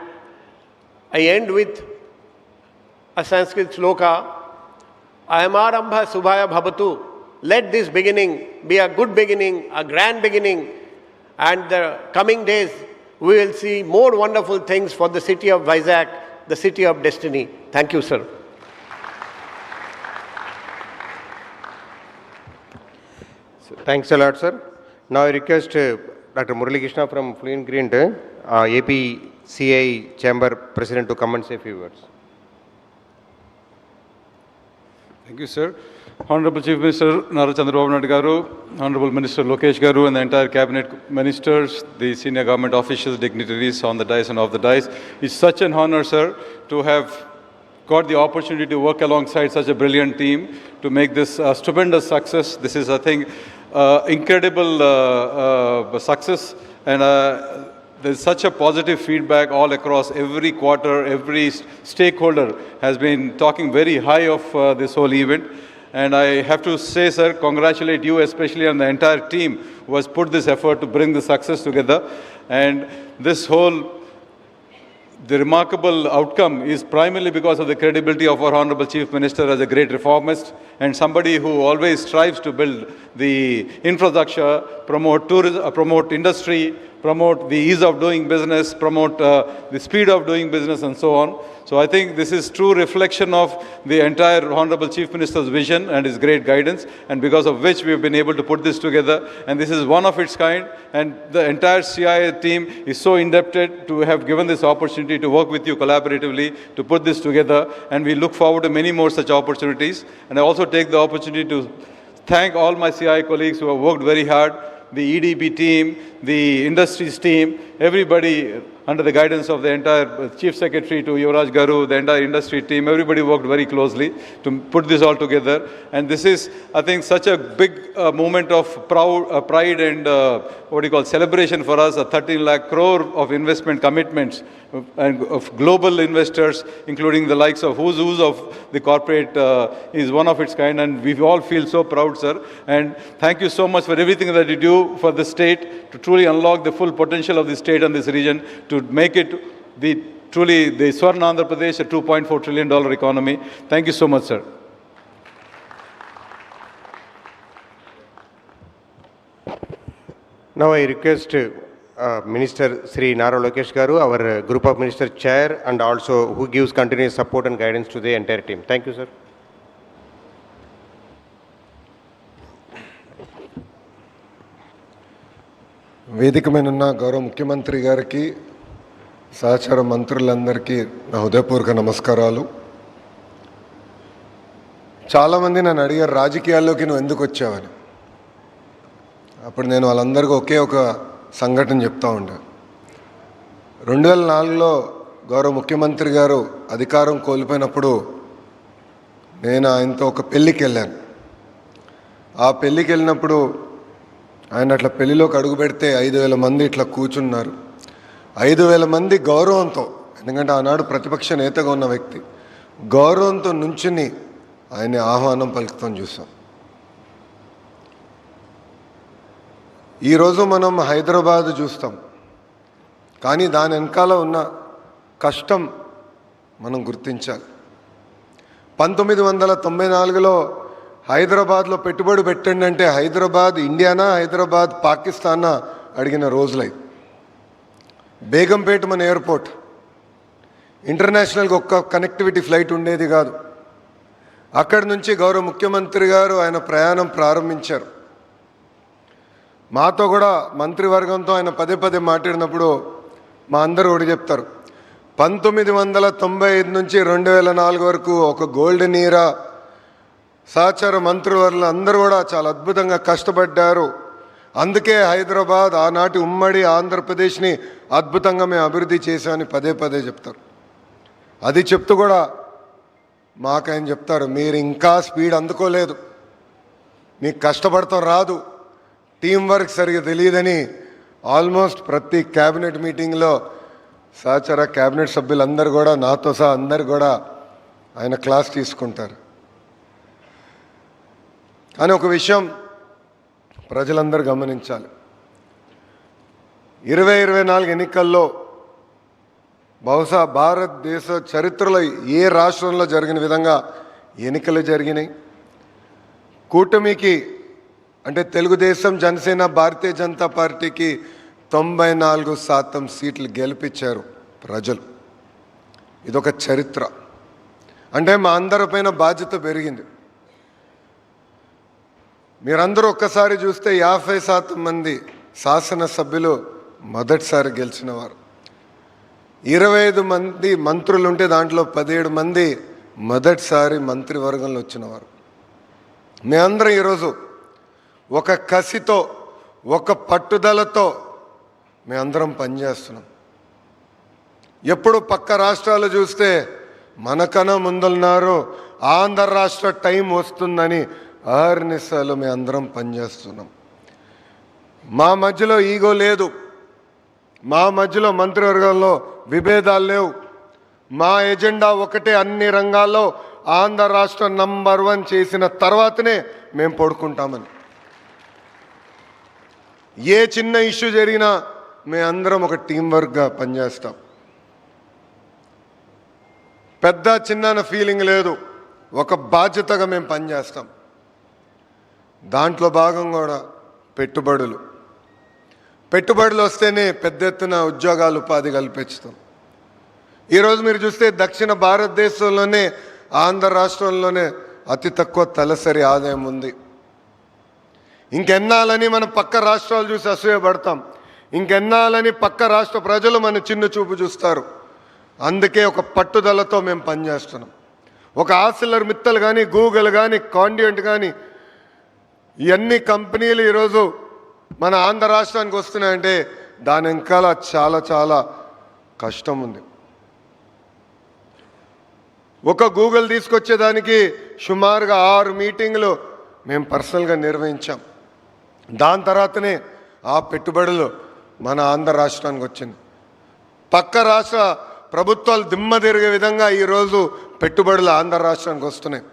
I end with a Sanskrit sloka, Ayamarambha Subhaya Bhavatu. Let this beginning be a good beginning, a grand beginning, and the coming days we will see more wonderful things for the city of Vizag, the city of destiny. Thank you, sir. Thanks a lot, sir. Now I request Dr. Murali Krishna from Fluent Green, AP CI Chamber President, to come and say a few words. Thank you, sir. Honorable Chief Minister Nara Chandrababu Naidu garu, Honorable Minister Lokesh garu, and the entire cabinet ministers, the senior government officials, dignitaries on the dais and off the dais. It's such an honor, sir, to have got the opportunity to work alongside such a brilliant team to make this a stupendous success. This is, I think, incredible success, and there's such a positive feedback all across. Every quarter, every stakeholder has been talking very high of this whole event. And I have to say, sir, congratulate you, especially on the entire team who has put this effort to bring the success together. And this whole, the remarkable outcome is primarily because of the credibility of our Honorable Chief Minister as a great reformist and somebody who always strives to build the infrastructure, promote tourism, promote industry, promote the ease of doing business, promote the speed of doing business, and so on. So I think this is true reflection of the entire Honorable Chief Minister's vision and his great guidance, and because of which we have been able to put this together. And this is one of its kind, and the entire CII team is so indebted to have given this opportunity to work with you collaboratively to put this together, and we look forward to many more such opportunities. And I also take the opportunity to thank all my CII colleagues who have worked very hard, the EDB team, the industries team, everybody under the guidance of the entire Chief Secretary to Yuvraj Garu, the entire industry team, everybody worked very closely to put this all together. And this is, I think, such a big moment of pride and celebration for us, a 13 lakh crore of investment commitments and of global investors, including the likes of who's of the corporate, is one of its kind. And we all feel so proud, sir. And thank you so much for everything that you do for the state to truly unlock the full potential of the state and this region, to make it truly the Swarna Andhra Pradesh, a $2.4 trillion economy. Thank you so much, sir. Now I request Minister Sri Nara Garu, our group of minister chair, and also who gives continuous support and guidance to the entire team. Thank you, sir. వేదిక మీద ఉన్న గౌరవ ముఖ్యమంత్రి గారికి, సహచర మంత్రులందరికీ నా హృదయపూర్వక నమస్కారాలు. చాలామంది నన్ను అడిగారు, రాజకీయాల్లోకి నువ్వు ఎందుకు వచ్చావని. అప్పుడు నేను వాళ్ళందరికీ ఒకే ఒక సంఘటన చెప్తా ఉంటాను. 2004లో గౌరవ ముఖ్యమంత్రి గారు అధికారం కోల్పోయినప్పుడు నేను ఆయనతో ఒక పెళ్ళికి వెళ్ళాను. ఆ పెళ్ళికి వెళ్ళినప్పుడు ఆయన అట్లా పెళ్లిలోకి అడుగు పెడితే 5,000 మంది ఇట్లా కూర్చున్నారు. 5,000 మంది గౌరవంతో, ఎందుకంటే ఆనాడు ప్రతిపక్ష నేతగా ఉన్న వ్యక్తి, గౌరవంతో నుంచుని ఆయన ఆహ్వానం పలుకుతాం చూసాం. ఈరోజు మనం హైదరాబాద్ చూస్తాం, కానీ దాని వెనకాల ఉన్న కష్టం మనం గుర్తించాలి. 1994లో హైదరాబాద్లో పెట్టుబడి పెట్టండి అంటే హైదరాబాద్ ఇండియానా, హైదరాబాద్ పాకిస్తానా అడిగిన రోజులై. బేగంపేట మన ఎయిర్పోర్ట్, ఇంటర్నేషనల్గా ఒక్క కనెక్టివిటీ ఫ్లైట్ ఉండేది కాదు. అక్కడి నుంచి గౌరవ ముఖ్యమంత్రి గారు ఆయన ప్రయాణం ప్రారంభించారు. మాతో కూడా మంత్రివర్గంతో ఆయన పదే పదే మాట్లాడినప్పుడు మా అందరూ ఒకటి చెప్తారు, 1995 నుంచి 2004 వరకు ఒక గోల్డెన్ ఈరా, సహచర మంత్రివర్యులు అందరూ కూడా చాలా అద్భుతంగా కష్టపడ్డారు, అందుకే హైదరాబాద్ ఆనాటి ఉమ్మడి ఆంధ్రప్రదేశ్ని అద్భుతంగా మేము అభివృద్ధి చేశామని పదే పదే చెప్తారు. అది చెప్తూ కూడా మాకు ఆయన చెప్తారు, మీరు ఇంకా స్పీడ్ అందుకోలేదు, మీకు కష్టపడతాం రాదు, టీం వర్క్ సరిగా తెలియదని ఆల్మోస్ట్ ప్రతి క్యాబినెట్ మీటింగ్లో సహచర క్యాబినెట్ సభ్యులందరూ కూడా నాతో సహా అందరు కూడా ఆయన క్లాస్ తీసుకుంటారు. కానీ ఒక విషయం ప్రజలందరూ గమనించాలి, 2024 ఎన్నికల్లో బహుశా భారతదేశ చరిత్రలో ఏ రాష్ట్రంలో జరిగిన విధంగా ఎన్నికలు జరిగినాయి. కూటమికి అంటే తెలుగుదేశం, జనసేన, భారతీయ జనతా పార్టీకి 94% సీట్లు గెలిపించారు ప్రజలు. ఇదొక చరిత్ర. అంటే మా అందరిపైన బాధ్యత పెరిగింది. మీరందరూ ఒక్కసారి చూస్తే 50% మంది శాసనసభ్యులు మొదటిసారి గెలిచిన వారు, 25 మంది మంత్రులు ఉంటే దాంట్లో 17 మంది మొదటిసారి మంత్రివర్గంలో వచ్చినవారు. మేమందరం ఈరోజు ఒక కసితో, ఒక పట్టుదలతో మేమందరం పనిచేస్తున్నాం. ఎప్పుడు పక్క రాష్ట్రాలు చూస్తే మనకన్నా ముందున్నారు, ఆంధ్ర రాష్ట్ర టైం వస్తుందని ఆర్నిసార్లు మేమందరం పనిచేస్తున్నాం. మా మధ్యలో ఈగో లేదు, మా మధ్యలో మంత్రివర్గంలో విభేదాలు లేవు. మా ఎజెండా ఒకటే, అన్ని రంగాల్లో ఆంధ్ర రాష్ట్ర నంబర్ 1 చేసిన తర్వాతనే మేము పడుకుంటామని. ఏ చిన్న ఇష్యూ జరిగినా మేమందరం ఒక టీం వర్క్గా పనిచేస్తాం. పెద్ద చిన్న ఫీలింగ్ లేదు, ఒక బాధ్యతగా మేము పనిచేస్తాం. దాంట్లో భాగం కూడా పెట్టుబడులు వస్తేనే పెద్ద ఎత్తున ఉద్యోగాలు, ఉపాధి కల్పిస్తాం. ఈరోజు మీరు చూస్తే దక్షిణ భారతదేశంలోనే ఆంధ్ర రాష్ట్రంలోనే అతి తక్కువ తలసరి ఆదాయం ఉంది. ఇంకెన్నాళ్ళని మనం పక్క రాష్ట్రాలు చూసి అసూయపడతాం, ఇంకెన్నాళ్ళని పక్క రాష్ట్ర ప్రజలు మన చిన్న చూపు చూస్తారు. అందుకే ఒక పట్టుదలతో మేము పనిచేస్తున్నాం. ఒక ఆసిలర్ మిత్తల్ కానీ, గూగుల్ కానీ, కాండియంట్ కానీ, ఇవన్నీ కంపెనీలు ఈరోజు మన ఆంధ్ర రాష్ట్రానికి వస్తున్నాయంటే దాని వెనకాల చాలా చాలా కష్టం ఉంది. ఒక గూగుల్ తీసుకొచ్చేదానికి సుమారుగా 6 మీటింగ్లు మేము పర్సనల్గా నిర్వహించాం. దాని తర్వాతనే ఆ పెట్టుబడులు మన ఆంధ్ర రాష్ట్రానికి వచ్చింది. పక్క రాష్ట్ర ప్రభుత్వాలు దిమ్మ తిరిగే విధంగా ఈరోజు పెట్టుబడులు ఆంధ్ర రాష్ట్రానికి వస్తున్నాయి.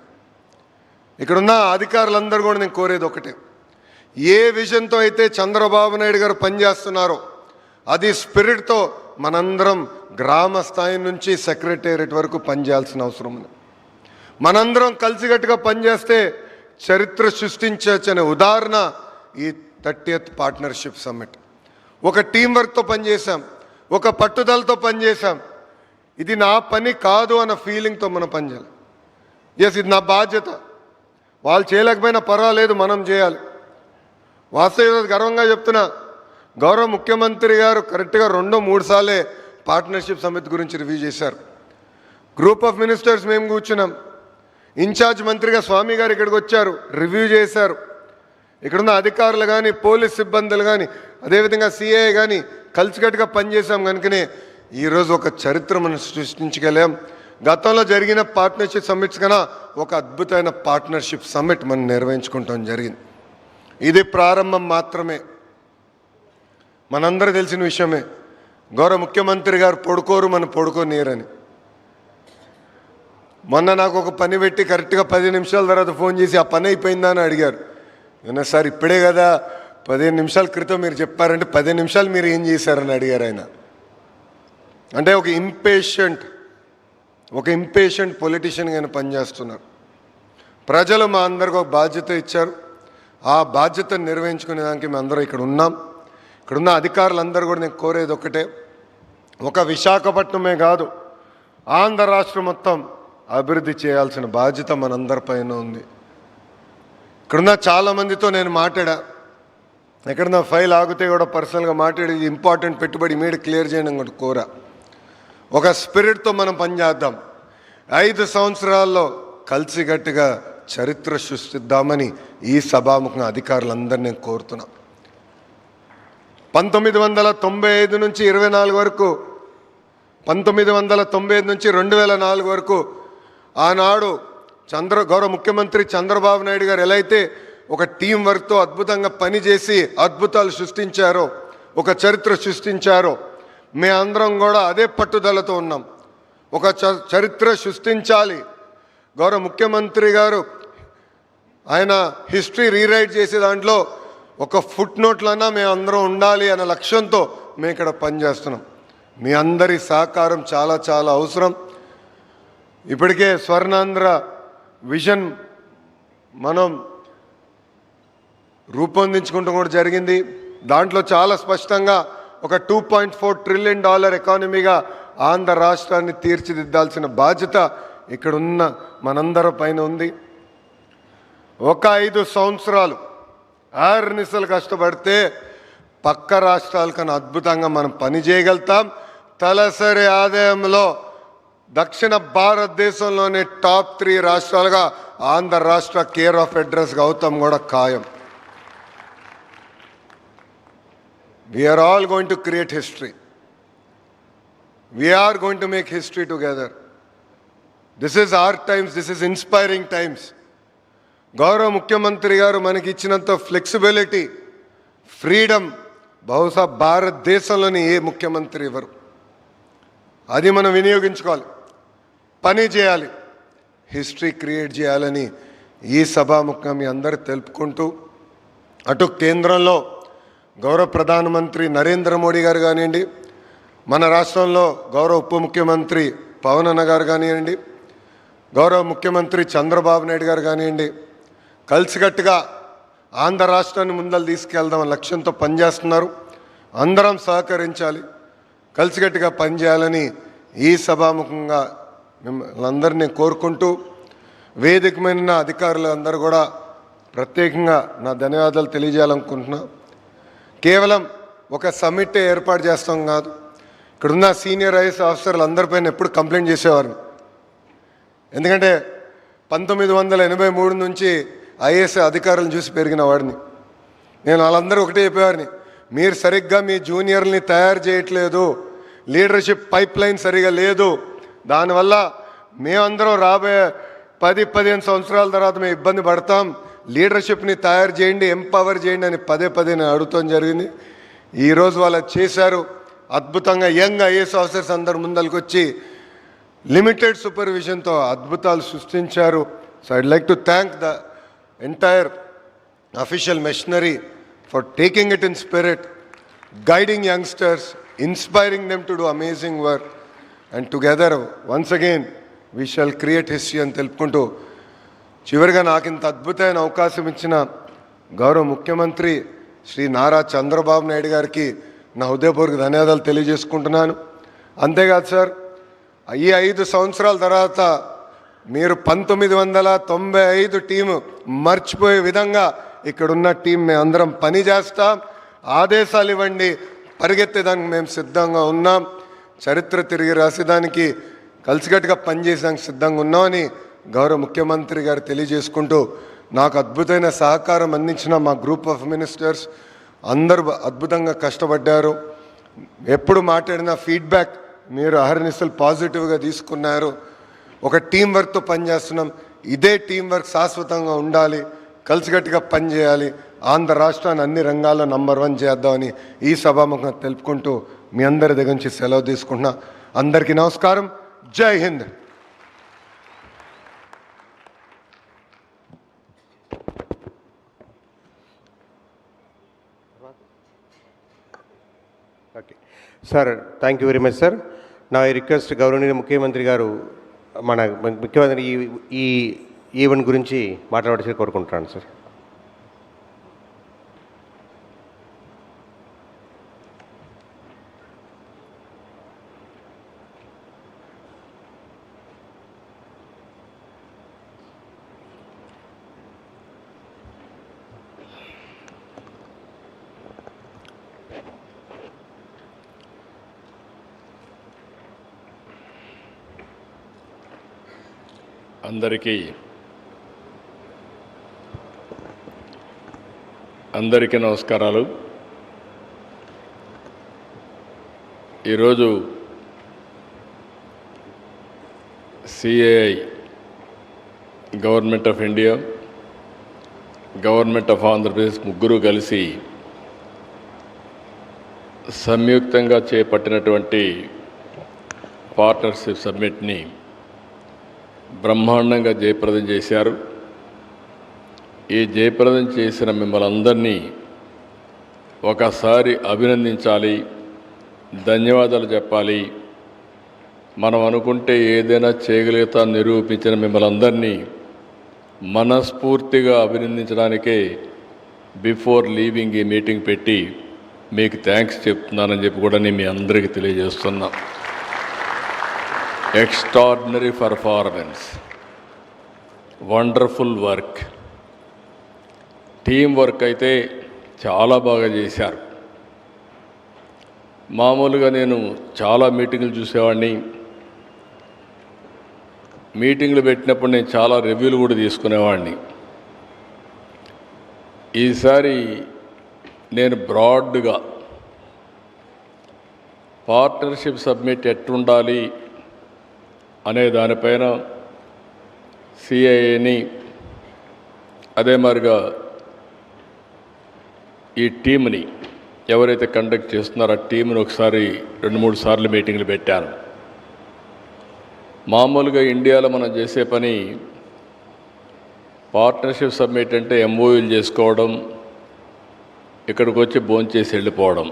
ఇక్కడున్న అధికారులందరూ కూడా నేను కోరేది ఒకటే, ఏ విజన్తో అయితే చంద్రబాబు నాయుడు గారు పనిచేస్తున్నారో అది స్పిరిట్తో మనందరం గ్రామ స్థాయి నుంచి సెక్రటేరియట్ వరకు పనిచేయాల్సిన అవసరం ఉంది. మనందరం కలిసికట్టుగా పనిచేస్తే చరిత్ర సృష్టించవచ్చనే ఉదాహరణ ఈ 30th పార్ట్నర్షిప్ సమ్మిట్. ఒక టీం వర్క్తో పనిచేసాం, ఒక పట్టుదలతో పనిచేసాం. ఇది నా పని కాదు అన్న ఫీలింగ్తో మనం పనిచేయాలి. ఎస్, ఇది నా బాధ్యత, వాళ్ళు చేయలేకపోయినా పర్వాలేదు, మనం చేయాలి. వాస్తవ గర్వంగా చెప్తున్నా, గౌరవ ముఖ్యమంత్రి గారు కరెక్ట్గా 2-3 సార్లే పార్ట్నర్షిప్ సమిట్ గురించి రివ్యూ చేశారు. గ్రూప్ ఆఫ్ మినిస్టర్స్ మేము కూర్చున్నాం, ఇన్ఛార్జ్ మంత్రిగా స్వామి గారు ఇక్కడికి వచ్చారు, రివ్యూ చేశారు. ఇక్కడున్న అధికారులు కానీ, పోలీస్ సిబ్బందులు కానీ, అదేవిధంగా సిఐ కానీ కలిసికట్టుగా పనిచేసాం. కనుకనే ఈరోజు ఒక చరిత్ర మనం సృష్టించగలాం. గతంలో జరిగిన పార్ట్నర్షిప్ సమ్మిట్స్ కన్నా ఒక అద్భుతమైన పార్ట్నర్షిప్ సమ్మిట్ మనం నిర్వహించుకుంటాం జరిగింది. ఇది ప్రారంభం మాత్రమే. మనందరూ తెలిసిన విషయమే, గౌరవ ముఖ్యమంత్రి గారు పొడుకోరు మనం పొడుకోనీరని. మొన్న నాకు ఒక పని పెట్టి కరెక్ట్గా 10 నిమిషాల తర్వాత ఫోన్ చేసి ఆ పని అయిపోయిందా అని అడిగారు. ఏమన్నా సార్ ఇప్పుడే కదా 15 నిమిషాల క్రితం మీరు చెప్పారంటే 10 నిమిషాలు మీరు ఏం చేశారని అడిగారు ఆయన. అంటే ఒక ఇంపేషెంట్ పొలిటీషియన్గా ఆయన పనిచేస్తున్నారు. ప్రజలు మా అందరికి ఒక బాధ్యత ఇచ్చారు, ఆ బాధ్యతను నిర్వహించుకునే దానికి మేము అందరం ఇక్కడ ఉన్నాం. ఇక్కడున్న అధికారులందరూ కూడా నేను కోరేది ఒకటే, ఒక విశాఖపట్నమే కాదు ఆంధ్ర రాష్ట్రం మొత్తం అభివృద్ధి చేయాల్సిన బాధ్యత మనందరిపైన ఉంది. ఇక్కడున్న చాలామందితో నేను మాట్లాడా, ఎక్కడన్నా ఫైల్ ఆగితే కూడా పర్సనల్గా మాట్లాడి ఇంపార్టెంట్ పెట్టుబడి ఇమీడియట్ క్లియర్ చేయడం కూడా కోరా. ఒక స్పిరిట్తో మనం పనిచేద్దాం. 5 సంవత్సరాల్లో కలిసికట్టుగా చరిత్ర సృష్టిద్దామని ఈ సభాముఖంగా అధికారులందరినీ నేను కోరుతున్నా. 1995 నుంచి 24 వరకు, 1995 నుంచి 2004 వరకు ఆనాడు గౌరవ ముఖ్యమంత్రి చంద్రబాబు నాయుడు గారు ఎలా అయితే ఒక టీం వర్క్తో అద్భుతంగా పనిచేసి అద్భుతాలు సృష్టించారో, ఒక చరిత్ర సృష్టించారో, మేమందరం కూడా అదే పట్టుదలతో ఉన్నాం. ఒక చరిత్ర సృష్టించాలి. గౌరవ ముఖ్యమంత్రి గారు ఆయన హిస్టరీ రీరైట్ చేసే దాంట్లో ఒక ఫుట్ నోట్లన్నా మేము అందరం ఉండాలి అన్న లక్ష్యంతో మేము ఇక్కడ పనిచేస్తున్నాం. మీ అందరి సహకారం చాలా చాలా అవసరం. ఇప్పటికే స్వర్ణాంధ్ర విజన్ మనం రూపొందించుకుంటూ కూడా జరిగింది. దాంట్లో చాలా స్పష్టంగా ఒక $2.4 ట్రిలియన్ ఎకానమీగా ఆంధ్ర రాష్ట్రాన్ని తీర్చిదిద్దాల్సిన బాధ్యత ఇక్కడ ఉన్న మనందరి పైన ఉంది. ఒక 5 సంవత్సరాలు ఆర్నిసలు కష్టపడితే పక్క రాష్ట్రాల కన్నా అద్భుతంగా మనం పని చేయగలుగుతాం. తలసరి ఆదాయంలో దక్షిణ భారతదేశంలోనే టాప్ 3 రాష్ట్రాలుగా ఆంధ్ర రాష్ట్ర కేర్ ఆఫ్ అడ్రస్గా అవుతాం కూడా ఖాయం. We are all going to create history. We are going to make history together. This is our times, this is inspiring times. గౌరవ ముఖ్యమంత్రి గారు మనకి ఇచ్చినంత ఫ్లెక్సిబిలిటీ, ఫ్రీడమ్ బహుశా భారతదేశంలోని ఏ ముఖ్యమంత్రి ఇవ్వరు. అది మనం వినియోగించుకోవాలి, పని చేయాలి, హిస్టరీ క్రియేట్ చేయాలని ఈ సభాముఖంగా మీ అందరూ తెలుపుకుంటూ, అటు కేంద్రంలో గౌరవ ప్రధానమంత్రి నరేంద్ర మోడీ గారు కానివ్వండి, మన రాష్ట్రంలో గౌరవ ఉప ముఖ్యమంత్రి పవన్ అన్న గారు కానివ్వండి, గౌరవ ముఖ్యమంత్రి చంద్రబాబు నాయుడు గారు కానివ్వండి, కలిసికట్టుగా ఆంధ్ర రాష్ట్రాన్ని ముందలు తీసుకెళ్దామని లక్ష్యంతో పనిచేస్తున్నారు. అందరం సహకరించాలి, కలిసికట్టుగా పనిచేయాలని ఈ సభాముఖంగా మిమ్మల్ని అందరినీ కోరుకుంటూ, వేదిక మీద అధికారులు అందరూ కూడా ప్రత్యేకంగా నా ధన్యవాదాలు తెలియజేయాలనుకుంటున్నా. కేవలం ఒక సమ్మిట్ ఏర్పాటు చేస్తాం కాదు, ఇక్కడున్న సీనియర్ ఐఏఎస్ ఆఫీసర్లు అందరిపైన ఎప్పుడు కంప్లైంట్ చేసేవారిని. ఎందుకంటే 1983 నుంచి ఐఏఎస్ అధికారులను చూసి పెరిగిన వాడిని నేను. వాళ్ళందరూ ఒకటే చెప్పేవారిని, మీరు సరిగ్గా మీ జూనియర్ని తయారు చేయట్లేదు, లీడర్షిప్ పైప్ లైన్ సరిగా లేదు, దానివల్ల మేమందరం రాబోయే 10-15 సంవత్సరాల తర్వాత మేము ఇబ్బంది పడతాం, లీడర్షిప్ని తయారు చేయండి, ఎంపవర్ చేయండి అని పదే నేను అడుగుతాం జరిగింది. ఈరోజు వాళ్ళు చేశారు అద్భుతంగా. యంగ్ ఐఏఎస్ ఆఫీసర్స్ అందరు ముందరికి వచ్చి లిమిటెడ్ సూపర్విజన్తో అద్భుతాలు సృష్టించారు. So I'd like to thank the entire official machinery for taking it in spirit, guiding youngsters, inspiring them to do amazing work, and together once again we shall create history అని తెలుపుకుంటూ చివరిగా నాకు ఇంత అద్భుతమైన అవకాశం ఇచ్చిన గౌరవ ముఖ్యమంత్రి శ్రీ నారా చంద్రబాబు నాయుడు గారికి నా హృదయపూర్వక ధన్యవాదాలు తెలియజేసుకుంటున్నాను. అంతేకాదు సార్, ఈ 5 సంవత్సరాల తర్వాత మీరు 1995 టీము మర్చిపోయే విధంగా ఇక్కడున్న టీం మేము అందరం పని చేస్తాం. ఆదేశాలు ఇవ్వండి, పరిగెత్తేదానికి మేము సిద్ధంగా ఉన్నాం. చరిత్ర తిరిగి రాసేదానికి కలిసికట్టుగా పనిచేసేదానికి సిద్ధంగా ఉన్నామని గౌరవ ముఖ్యమంత్రి గారు తెలియజేసుకుంటూ, నాకు అద్భుతమైన సహకారం అందించిన మా గ్రూప్ ఆఫ్ మినిస్టర్స్ అందరూ అద్భుతంగా కష్టపడ్డారు. ఎప్పుడు మాట్లాడిన ఫీడ్బ్యాక్ మీరు అహర్నిశలు పాజిటివ్గా తీసుకున్నారు. ఒక టీం వర్క్తో పనిచేస్తున్నాం. ఇదే టీం వర్క్ శాశ్వతంగా ఉండాలి, కలిసికట్టుగా పనిచేయాలి, ఆంధ్ర రాష్ట్రాన్ని అన్ని రంగాల్లో నంబర్ 1 చేద్దామని ఈ సభాముఖంగా తెలుపుకుంటూ మీ అందరి దగ్గర నుంచి సెలవు తీసుకుంటున్నా. అందరికీ నమస్కారం. జై Hind. Okay sir, thank you very much sir. నా రిక్వెస్ట్ గౌరవనీయ ముఖ్యమంత్రి గారు మన ముఖ్యమంత్రి ఈ ఈవెంట్ గురించి మాట్లాడాల్సి కోరుకుంటున్నాను సార్. అందరికీ నమస్కారాలు. ఈరోజు CII government of India, government of Andhra Pradesh ముగ్గురు కలిసి సంయుక్తంగా చేపట్టినటువంటి పార్ట్నర్షిప్ సమ్మిట్ని బ్రహ్మాండంగా జయప్రదం చేశారు. ఈ జయప్రదం చేసిన మిమ్మల్ని అందరినీ ఒకసారి అభినందించాలి, ధన్యవాదాలు చెప్పాలి. మనం అనుకుంటే ఏదైనా చేయగలుగుతా నిరూపించిన మిమ్మల్ని అందరినీ మనస్ఫూర్తిగా అభినందించడానికే బిఫోర్ లీవింగ్ ఈ మీటింగ్ పెట్టి మీకు థ్యాంక్స్ చెప్తున్నానని చెప్పి కూడా నేను మీ అందరికీ తెలియజేస్తున్నా. Extraordinary performance, wonderful work, team work అయితే చాలా బాగా చేశారు. మామూలుగా నేను చాలా మీటింగులు చూసేవాడిని. మీటింగ్లు పెట్టినప్పుడు నేను చాలా రివ్యూలు కూడా తీసుకునేవాడిని. ఈసారి నేను బ్రాడ్గా పార్ట్నర్షిప్ సబ్మిట్ ఎట్టుండాలి అనే దానిపైన CIIని, అదే మాదిరిగా ఈ టీంని ఎవరైతే కండక్ట్ చేస్తున్నారో ఆ టీంని ఒకసారి 2-3 సార్లు మీటింగ్లు పెట్టాను. మామూలుగా ఇండియాలో మనం చేసే పని పార్ట్నర్షిప్ సబ్మిట్ అంటే MOUలు చేసుకోవడం, ఇక్కడికి వచ్చి భోంచేసి వెళ్ళిపోవడం.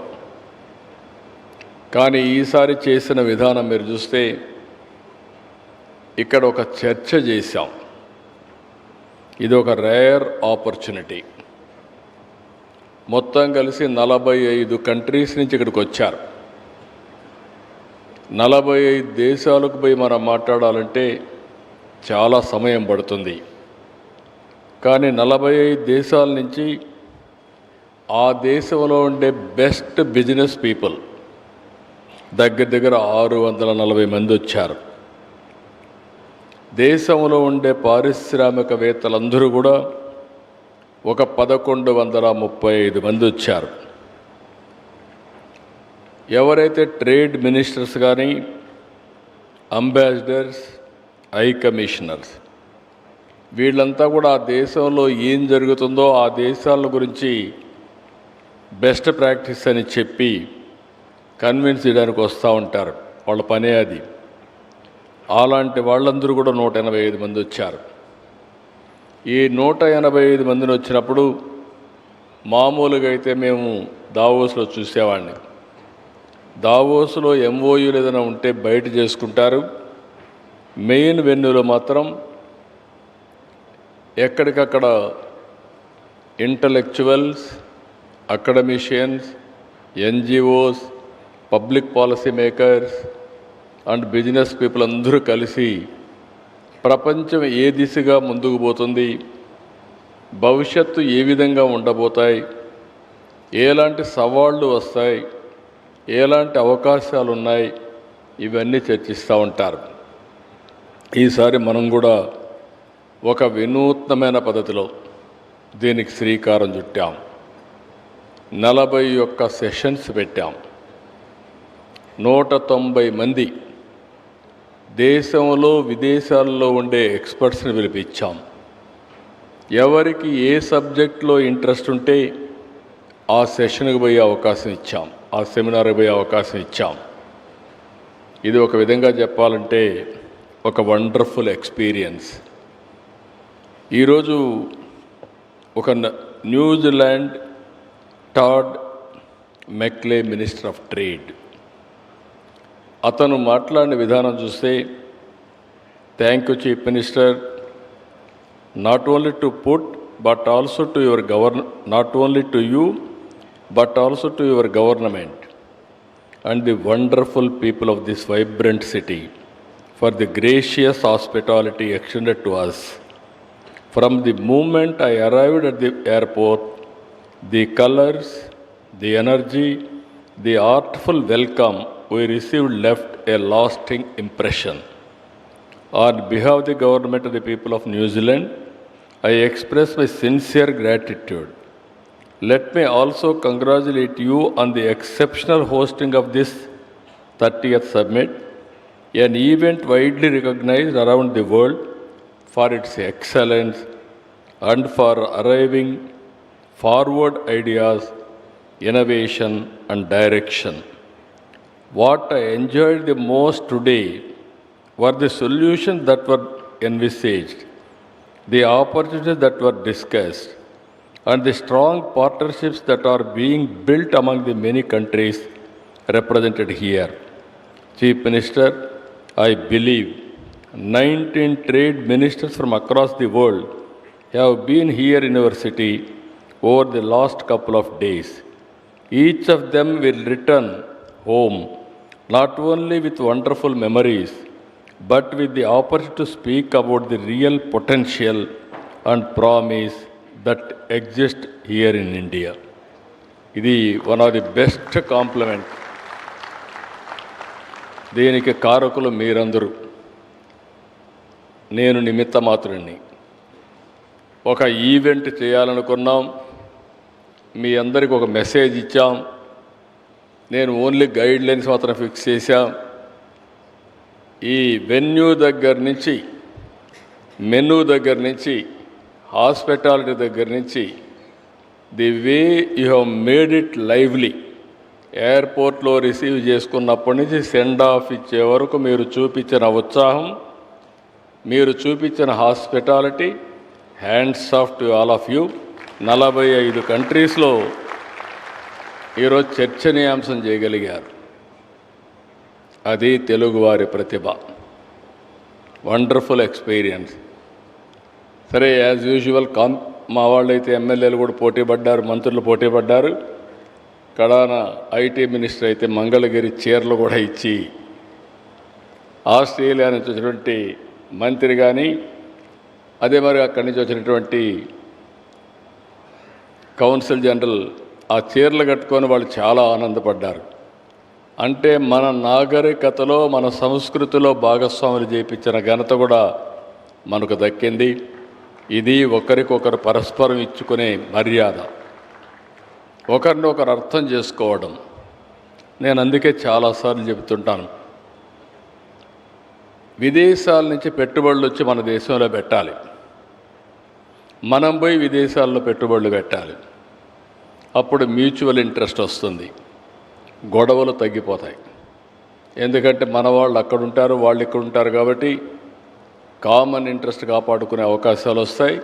కానీ ఈసారి చేసిన విధానం మీరు చూస్తే ఇక్కడ ఒక చర్చ చేశాం. ఇది ఒక రేర్ ఆపర్చునిటీ. మొత్తం కలిసి 45 కంట్రీస్ నుంచి ఇక్కడికి వచ్చారు. 45 దేశాలకు పోయి మనం మాట్లాడాలంటే చాలా సమయం పడుతుంది. కానీ 45 దేశాల నుంచి ఆ దేశంలో ఉండే బెస్ట్ బిజినెస్ పీపుల్ దగ్గర 640 మంది వచ్చారు. దేశంలో ఉండే పారిశ్రామికవేత్తలందరూ కూడా ఒక 1135 మంది వచ్చారు. ఎవరైతే ట్రేడ్ మినిస్టర్స్ కానీ, అంబాసిడర్స్, హై కమిషనర్స్ వీళ్ళంతా కూడా ఆ దేశంలో ఏం జరుగుతుందో ఆ దేశాల గురించి బెస్ట్ ప్రాక్టీస్ అని చెప్పి కన్విన్స్ చేయడానికి వస్తూ ఉంటారు. వాళ్ళ పనే అది. అలాంటి వాళ్ళందరూ కూడా 185 మంది వచ్చారు. ఈ 185 మందిని వచ్చినప్పుడు మామూలుగా అయితే మేము దావోస్లో చూసేవాడిని. దావోస్లో ఎంఓయూలు ఏదైనా ఉంటే బయట చేసుకుంటారు. మెయిన్ వెన్యూలో మాత్రం ఎక్కడికక్కడ intellectuals, academicians, NGOs, public policy makers and business people అందరూ కలిసి ప్రపంచం ఏ దిశగా ముందుకు పోతుంది, భవిష్యత్తు ఏ విధంగా ఉండబోతాయి, ఎలాంటి సవాళ్ళు వస్తాయి, ఎలాంటి అవకాశాలు ఉన్నాయి, ఇవన్నీ చర్చిస్తూ ఉంటారు. ఈసారి మనం కూడా ఒక వినూత్నమైన పద్ధతిలో దీనికి శ్రీకారం చుట్టాం. 41 సెషన్స్ పెట్టాం. 190 మంది దేశంలో విదేశాల్లో ఉండే ఎక్స్పర్ట్స్ని పిలిపించాం. ఎవరికి ఏ సబ్జెక్ట్లో ఇంట్రెస్ట్ ఉంటే ఆ సెషన్కి పోయే అవకాశం ఇచ్చాం, ఆ సెమినార్కి పోయే అవకాశం ఇచ్చాం. ఇది ఒక విధంగా చెప్పాలంటే ఒక వండర్ఫుల్ ఎక్స్పీరియన్స్. ఈరోజు ఒక New Zealand Todd McClay minister of trade అతను మాట్లాడిన విధానం చూస్తే, thank you chief minister, not only to put but also to your not only to you but also to your government and the wonderful people of this vibrant city for the gracious hospitality extended to us. From the moment I arrived at the airport, the colors, the energy, the artful welcome we received left a lasting impression. On behalf of the government and the people of New Zealand, I express my sincere gratitude. Let me also congratulate you on the exceptional hosting of this 30th Summit, an event widely recognized around the world for its excellence and for arriving forward ideas, innovation and direction. What I enjoyed the most today were the solutions that were envisaged, the opportunities that were discussed, and the strong partnerships that are being built among the many countries represented here. Chief Minister, I believe 19 trade ministers from across the world have been here in our city over the last couple of days. Each of them will return home not only with wonderful memories, but with the opportunity to speak about the real potential and promise that exist here in India. This is one of the best compliments. దీనికి కారకులు మీరందరూ, నేను నిమిత్త మాత్రుడిని. ఒక event చేయాలనుకున్నాం, మీ అందరికి ఒక message ఇచ్చాం, నేను ఓన్లీ గైడ్ లైన్స్ మాత్రం ఫిక్స్ చేశాం. ఈ వెన్యూ దగ్గర నుంచి, మెనూ దగ్గర నుంచి, హాస్పిటాలిటీ దగ్గర నుంచి, the way you have made it lively, ఎయిర్పోర్ట్లో రిసీవ్ చేసుకున్నప్పటి నుంచి సెండ్ ఆఫ్ ఇచ్చే వరకు మీరు చూపించిన ఉత్సాహం, మీరు చూపించిన hospitality, hands off to all of you. 45 కంట్రీస్లో ఈరోజు చర్చనీయాంశం చేయగలిగారు. అది తెలుగువారి ప్రతిభ. Wonderful experience. సరే, యాజ్ యూజువల్ మా వాళ్ళైతే ఎమ్మెల్యేలు కూడా పోటీ పడ్డారు, మంత్రులు పోటీ పడ్డారు. కడాన ఐటీ మినిస్టర్ అయితే మంగళగిరి చీరలు కూడా ఇచ్చి, ఆస్ట్రేలియా నుంచి వచ్చినటువంటి మంత్రి కానీ, అదే మరి అక్కడి నుంచి వచ్చినటువంటి కౌన్సిల్ జనరల్ ఆ చీరలు కట్టుకొని వాళ్ళు చాలా ఆనందపడ్డారు. అంటే మన నాగరికతలో, మన సంస్కృతిలో భాగస్వాములు చేయించిన ఘనత కూడా మనకు దక్కింది. ఇది ఒకరికొకరు పరస్పరం ఇచ్చుకునే మర్యాద, ఒకరినొకరు అర్థం చేసుకోవడం. నేను అందుకే చాలాసార్లు చెబుతుంటాను, విదేశాల నుంచి పెట్టుబడులు వచ్చి మన దేశంలో పెట్టాలి, మనం పోయి విదేశాల్లో పెట్టుబడులు పెట్టాలి. అప్పుడు మ్యూచువల్ ఇంట్రెస్ట్ వస్తుంది, గొడవలు తగ్గిపోతాయి. ఎందుకంటే మన వాళ్ళు అక్కడ ఉంటారు, వాళ్ళు ఇక్కడ ఉంటారు కాబట్టి కామన్ ఇంట్రెస్ట్ కాపాడుకునే అవకాశాలు వస్తాయి.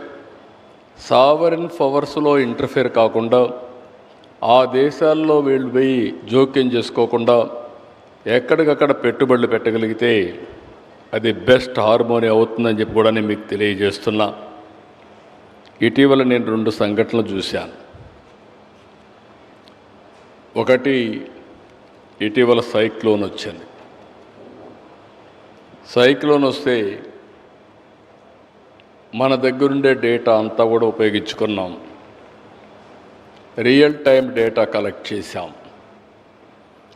సావరిన్ పవర్స్లో ఇంటర్ఫియర్ కాకుండా, ఆ దేశాల్లో వీళ్ళు పోయి జోక్యం చేసుకోకుండా ఎక్కడికక్కడ పెట్టుబడులు పెట్టగలిగితే అది బెస్ట్ హార్మోని అవుతుందని చెప్పి కూడా నేను మీకు తెలియజేస్తున్నా. ఇటీవల నేను 2 సంఘటనలు చూశాను. ఒకటి, ఇటీవల సైక్లోన్ వచ్చింది. సైక్లోన్ వస్తే మన దగ్గరుండే డేటా అంతా కూడా ఉపయోగించుకున్నాం. రియల్ టైం డేటా కలెక్ట్ చేశాం,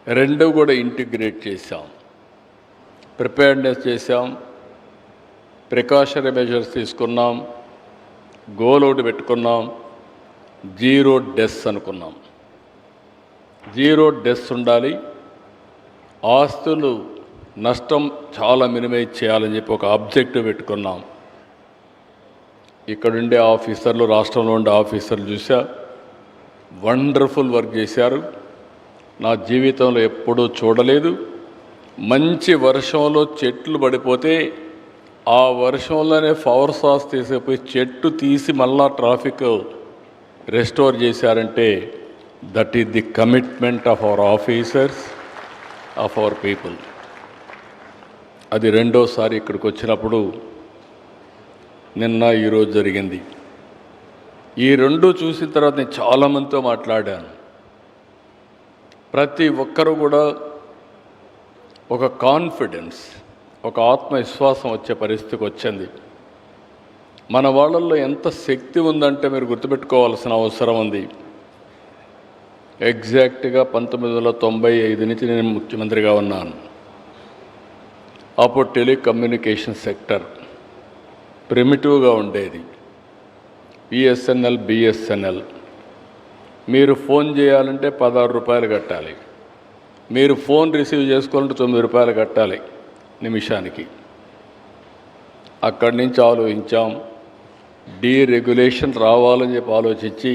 2 కూడా ఇంటిగ్రేట్ చేశాం. ప్రిపేర్నెస్ చేశాం, ప్రికాషనరీ మెజర్స్ తీసుకున్నాం, గోల్ ఒకటి పెట్టుకున్నాం, 0 డెత్స్ అనుకున్నాం. 0 డెత్స్ ఉండాలి, ఆస్తులు నష్టం చాలా మినిమైజ్ చేయాలని చెప్పి ఒక ఆబ్జెక్టివ్ పెట్టుకున్నాం. ఇక్కడుండే ఆఫీసర్లు, రాష్ట్రంలో ఉండే ఆఫీసర్లు చూసా, వండర్ఫుల్ వర్క్ చేశారు. నా జీవితంలో ఎప్పుడూ చూడలేదు. మంచి వర్షంలో చెట్లు పడిపోతే ఆ వర్షంలోనే పవర్ సాస్ తీసిపోయి చెట్టు తీసి మళ్ళా ట్రాఫిక్ రెస్టోర్ చేశారంటే that is the commitment of our officers, of our people. అది రెండోసారి ఇక్కడికి వచ్చినప్పుడు నిన్న ఈరోజు జరిగింది. ఈ 2 చూసిన తర్వాత నేను చాలామందితో మాట్లాడాను. ప్రతి ఒక్కరూ కూడా ఒక కాన్ఫిడెన్స్, ఒక ఆత్మవిశ్వాసం వచ్చే పరిస్థితికి వచ్చింది. మన వాళ్ళల్లో ఎంత శక్తి ఉందంటే మీరు గుర్తుపెట్టుకోవాల్సిన అవసరం ఉంది. ఎగ్జాక్ట్గా 1995 నుంచి నేను ముఖ్యమంత్రిగా ఉన్నాను. అప్పుడు టెలికమ్యూనికేషన్ సెక్టర్ ప్రిమిటివ్గా ఉండేది. బిఎస్ఎన్ఎల్. మీరు ఫోన్ చేయాలంటే 16 రూపాయలు కట్టాలి, మీరు ఫోన్ రిసీవ్ చేసుకోవాలంటే 9 రూపాయలు కట్టాలి నిమిషానికి. అక్కడి నుంచి ఆలోచించాం, డీరెగ్యులేషన్ రావాలని చెప్పి ఆలోచించి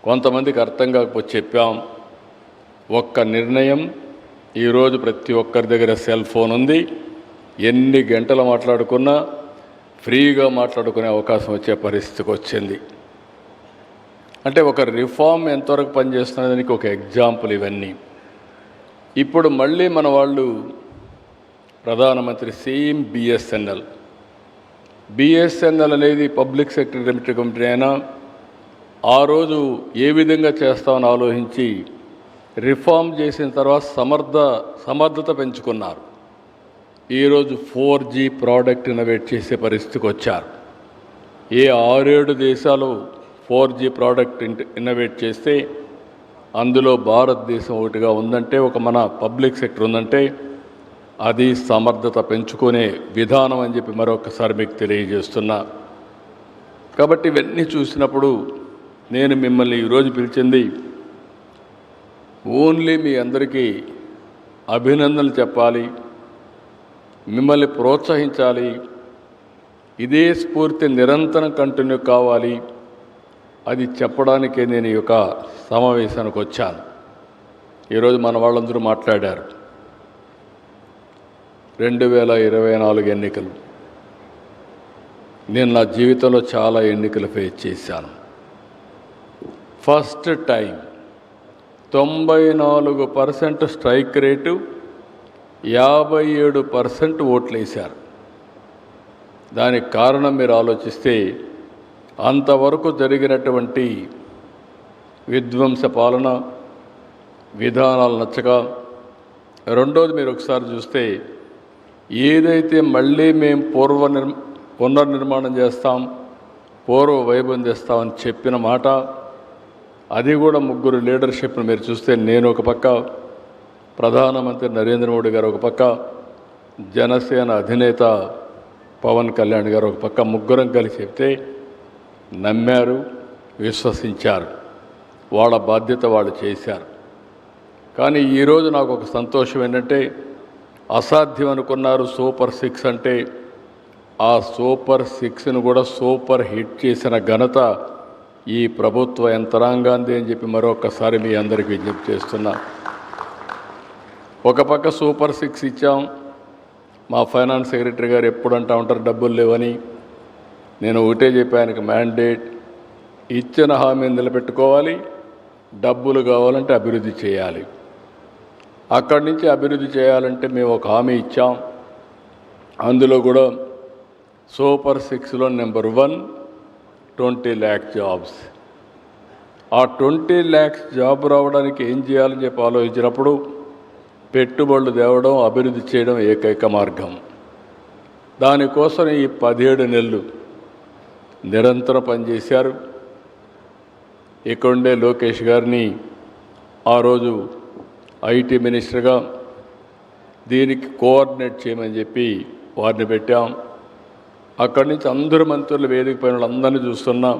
కొంతమందికి అర్థం కాకపోతే చెప్పాం. ఒక్క నిర్ణయం, ఈరోజు ప్రతి ఒక్కరి దగ్గర సెల్ ఫోన్ ఉంది. ఎన్ని గంటలు మాట్లాడుకున్నా ఫ్రీగా మాట్లాడుకునే అవకాశం వచ్చే పరిస్థితికి వచ్చింది. అంటే ఒక రిఫార్మ్ ఎంతవరకు పనిచేస్తున్నదానికి ఒక ఎగ్జాంపుల్ ఇవన్నీ. ఇప్పుడు మళ్ళీ మన వాళ్ళు ప్రధానమంత్రి సేమ్ బిఎస్ఎన్ఎల్ అనేది పబ్లిక్ సెక్టర్ లిమిటెడ్ కంపెనీ అయినా ఆ రోజు ఏ విధంగా చేస్తామని ఆలోచించి రిఫార్మ్ చేసిన తర్వాత సమర్థత పెంచుకున్నారు. ఈరోజు 4G ప్రోడక్ట్ ఇన్నోవేట్ చేసే పరిస్థితికి వచ్చారు. ఏ 6-7 దేశాలు 4G ప్రోడక్ట్ ఇన్నోవేట్ చేస్తే అందులో భారతదేశం ఒకటిగా ఉందంటే, ఒక మన పబ్లిక్ సెక్టర్ ఉందంటే అది సమర్థత పెంచుకునే విధానం అని చెప్పి మరొకసారి మీకు తెలియజేస్తున్నా. కాబట్టి ఇవన్నీ చూసినప్పుడు నేను మిమ్మల్ని ఈరోజు పిలిచింది ఓన్లీ మీ అందరికీ అభినందనలు చెప్పాలి, మిమ్మల్ని ప్రోత్సహించాలి, ఇదే స్ఫూర్తి నిరంతరం కంటిన్యూ కావాలి, అది చెప్పడానికే నేను ఈ యొక్క సమావేశానికి వచ్చాను. ఈరోజు మన వాళ్ళందరూ మాట్లాడారు. 2024 ఎన్నికలు. నేను నా జీవితంలో చాలా ఎన్నికలు ఫేస్ చేశాను. ఫస్ట్ టైం 94% స్ట్రైక్ రేటు, 57% ఓట్లు వేశారు. దానికి కారణం మీరు ఆలోచిస్తే అంతవరకు జరిగినటువంటి విధ్వంస పాలన విధానాలు నచ్చక, రెండోది మీరు ఒకసారి చూస్తే ఏదైతే మళ్ళీ మేము పునర్నిర్మాణం చేస్తాం, పూర్వ వైభవం చేస్తామని చెప్పిన మాట, అది కూడా 3 లీడర్షిప్ను మీరు చూస్తే, నేను ఒక పక్క, ప్రధానమంత్రి నరేంద్ర మోడీ గారు ఒక పక్క, జనసేన అధినేత పవన్ కళ్యాణ్ గారు ఒక పక్క, ముగ్గురం కలిసి చెప్తే నమ్మారు, విశ్వసించారు, వాళ్ళ బాధ్యత వాళ్ళు చేశారు. కానీ ఈరోజు నాకు ఒక సంతోషం ఏంటంటే అసాధ్యం అనుకున్నారు సూపర్ 6 అంటే ఆ సూపర్ 6ను కూడా సూపర్ హిట్ చేసిన ఘనత ఈ ప్రభుత్వ యంత్రాంగాంది అని చెప్పి మరొకసారి మీ అందరికీ విజ్ఞప్తి చేస్తున్నా. ఒక పక్క సూపర్ 6 ఇచ్చాం. మా ఫైనాన్స్ సెక్రటరీ గారు ఎప్పుడు అంటూ ఉంటారు డబ్బులు లేవని. నేను ఒకటే చెప్పాను, మ్యాండేట్ ఇచ్చిన హామీని నిలబెట్టుకోవాలి, డబ్బులు కావాలంటే అభివృద్ధి చేయాలి. అక్కడి నుంచి అభివృద్ధి చేయాలంటే మేము ఒక హామీ ఇచ్చాం. అందులో కూడా సూపర్ 6లో నెంబర్ 1 20 lakh జాబ్స్. ఆ 20 lakhs జాబ్ రావడానికి ఏం చేయాలని చెప్పి ఆలోచించినప్పుడు పెట్టుబడులు తేవడం, అభివృద్ధి చేయడం ఏకైక మార్గం. దానికోసం ఈ 17 నెలలు నిరంతరం పనిచేశారు. ఇక్కడుండే లోకేష్ గారిని ఆ రోజు ఐటీ మినిస్టర్గా దీనికి కోఆర్డినేట్ చేయమని చెప్పి వారిని పెట్టాం. అక్కడి నుంచి అందరు మంత్రులు వేదిక పైన అందరినీ చూస్తున్నాం.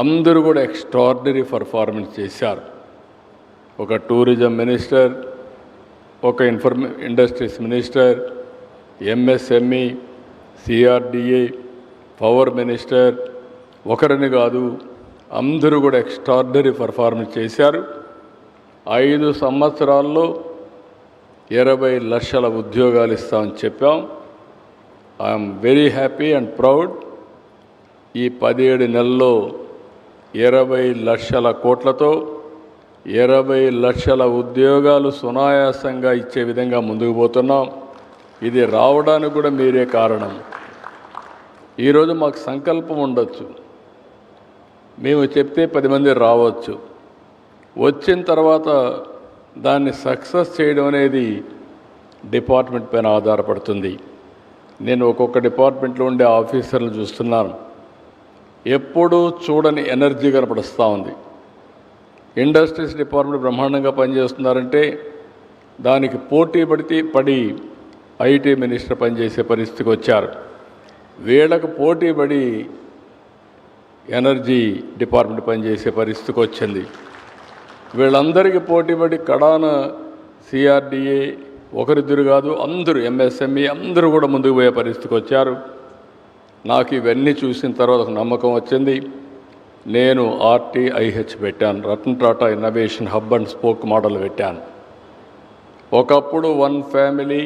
అందరూ కూడా ఎక్స్ట్రాడినరీ పర్ఫార్మెన్స్ చేశారు. ఒక టూరిజం మినిస్టర్, ఒక industries minister, MSME, CRDA, power minister, ఒకరిని కాదు అందరూ కూడా ఎక్స్ట్రాడినరీ పర్ఫార్మెన్స్ చేశారు. 5 సంవత్సరాల్లో 20 లక్షల ఉద్యోగాలు ఇస్తామని చెప్పాం. I'm very happy and proud. ఈ 17 నెలల్లో 20 లక్షల కోట్లతో 20 లక్షల ఉద్యోగాలు సునాయాసంగా ఇచ్చే విధంగా ముందుకు పోతున్నాం. ఇది రావడానికి కూడా మీరే కారణం. ఈరోజు మాకు సంకల్పం ఉండొచ్చు, మేము చెప్తే 10 మంది రావచ్చు. వచ్చిన తర్వాత దాన్ని సక్సెస్ చేయడం అనేది డిపార్ట్మెంట్ పైన ఆధారపడుతుంది. నేను ఒక్కొక్క డిపార్ట్మెంట్లో ఉండే ఆఫీసర్లు చూస్తున్నాను, ఎప్పుడూ చూడని ఎనర్జీ కనపడుస్తూ ఉంది. ఇండస్ట్రీస్ డిపార్ట్మెంట్ బ్రహ్మాండంగా పనిచేస్తున్నారంటే దానికి పోటీ పడి ఐటీ మినిస్టర్ పనిచేసే పరిస్థితికి వచ్చారు. వీళ్ళకు పోటీ పడి ఎనర్జీ డిపార్ట్మెంట్ పనిచేసే పరిస్థితికి వచ్చింది. వీళ్ళందరికీ పోటీపడి కడాన సిఆర్డిఏ ఒకరిద్దరు కాదు అందరూ ఎంఎస్ఎంఈ అందరూ కూడా ముందుకు పోయే పరిస్థితికి వచ్చారు. నాకు ఇవన్నీ చూసిన తర్వాత ఒక నమ్మకం వచ్చింది. నేను RTIH పెట్టాను, Ratan Tata innovation hub and spoke model పెట్టాను. ఒకప్పుడు 1 ఫ్యామిలీ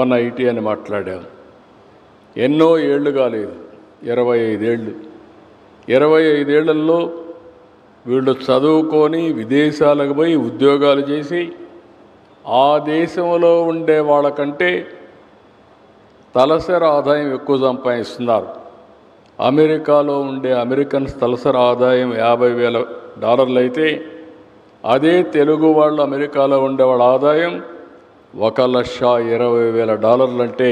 1 IT అని మాట్లాడాం. ఎన్నో ఏళ్ళు కాలేదు, 25 ఏళ్ళు. 25 ఏళ్లలో వీళ్ళు చదువుకొని విదేశాలకు పోయి ఉద్యోగాలు చేసి ఆ దేశంలో ఉండే వాళ్ళకంటే తలసరి ఆదాయం ఎక్కువ సంపాదిస్తున్నారు. అమెరికాలో ఉండే అమెరికన్స్ తలసరి ఆదాయం $50,000 అయితే అదే తెలుగు వాళ్ళు అమెరికాలో ఉండే వాళ్ళ ఆదాయం $1,20,000 అంటే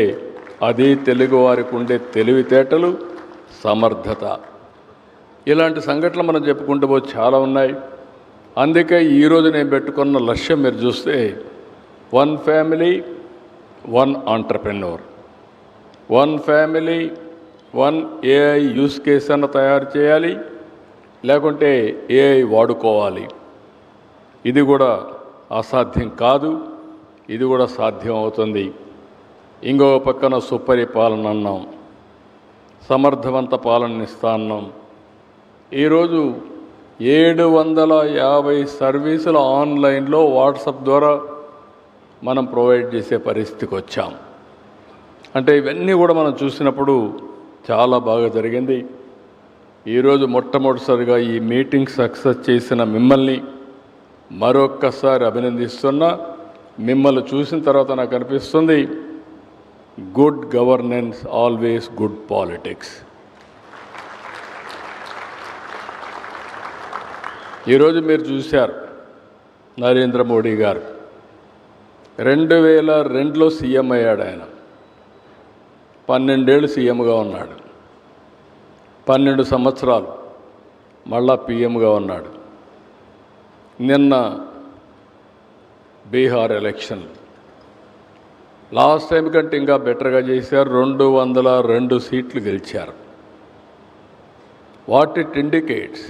అదే తెలుగు వారికి ఉండే తెలివితేటలు, సమర్థత. ఇలాంటి సంఘటనలు మనం చెప్పుకుంటూ పోతే చాలా ఉన్నాయి. అందుకే ఈరోజు నేను పెట్టుకున్న లక్ష్యం మీరు చూస్తే 1 family 1 entrepreneur, 1 family 1 AI use case అన్న తయారు చేయాలి, లేకుంటే AI వాడుకోవాలి. ఇది కూడా అసాధ్యం కాదు, ఇది కూడా సాధ్యం అవుతుంది. ఇంకో పక్కన సుపరిపాలన అన్నాం, సమర్థవంత పాలన ఇస్తా అన్నాం. ఈరోజు 750 సర్వీసులు ఆన్లైన్లో వాట్సాప్ ద్వారా మనం ప్రొవైడ్ చేసే పరిస్థితికి వచ్చాం. అంటే ఇవన్నీ కూడా మనం చూసినప్పుడు చాలా బాగా జరిగింది. ఈరోజు మొట్టమొదటిసారిగా ఈ మీటింగ్ సక్సెస్ చేసిన మిమ్మల్ని మరొక్కసారి అభినందిస్తున్నా. మిమ్మల్ని చూసిన తర్వాత నాకు అనిపిస్తుంది good governance always good politics. ఈరోజు మీరు చూశారు నరేంద్ర మోడీ గారు 2002లో సీఎం అయ్యాడు. ఆయన 12 ఏళ్ళు సీఎంగా ఉన్నాడు, 12 సంవత్సరాలు మళ్ళా పీఎంగా ఉన్నాడు. నిన్న బీహార్ ఎలక్షన్ లాస్ట్ టైం కంటే ఇంకా బెటర్గా చేశారు, 202 సీట్లు గెలిచారు. What it indicates?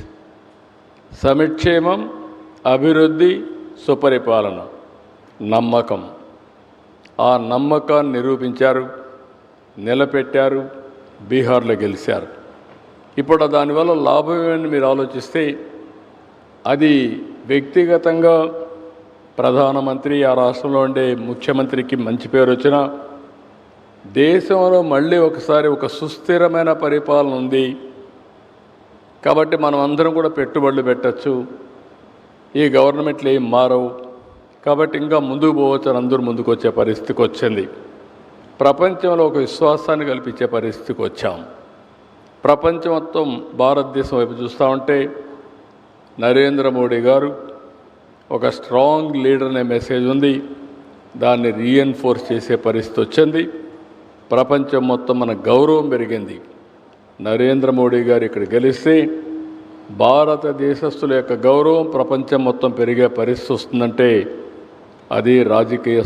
సంక్షేమం, అభివృద్ధి, సుపరిపాలన, నమ్మకం. ఆ నమ్మకాన్ని నిరూపించారు, నిలబెట్టారు, బీహార్లో గెలిచారు. ఇప్పుడు దానివల్ల లాభం ఏమని మీరు ఆలోచిస్తే అది వ్యక్తిగతంగా ప్రధానమంత్రి, ఆ రాష్ట్రంలో ఉండే ముఖ్యమంత్రికి మంచి పేరు వచ్చినా దేశంలో మళ్ళీ ఒకసారి ఒక సుస్థిరమైన పరిపాలన ఉంది కాబట్టి మనం అందరం కూడా పెట్టుబడులు పెట్టచ్చు. ఈ గవర్నమెంట్లు ఏం మారవు కాబట్టి ఇంకా ముందుకు పోవచ్చు అని అందరూ ముందుకు వచ్చే పరిస్థితికి వచ్చింది. ప్రపంచంలో ఒక విశ్వాసాన్ని కల్పించే పరిస్థితికి వచ్చాం. ప్రపంచం మొత్తం భారతదేశం వైపు చూస్తూ ఉంటే నరేంద్ర మోడీ గారు ఒక స్ట్రాంగ్ లీడర్ అనే మెసేజ్ ఉంది, దాన్ని రీఎన్ఫోర్స్ చేసే పరిస్థితి వచ్చింది. ప్రపంచం మొత్తం మన గౌరవం పెరిగింది. నరేంద్ర మోడీ గారు ఇక్కడ గెలిస్తే భారతదేశస్తుల యొక్క గౌరవం ప్రపంచం మొత్తం పెరిగే పరిస్థితి వస్తుందంటే అది రాజకీయ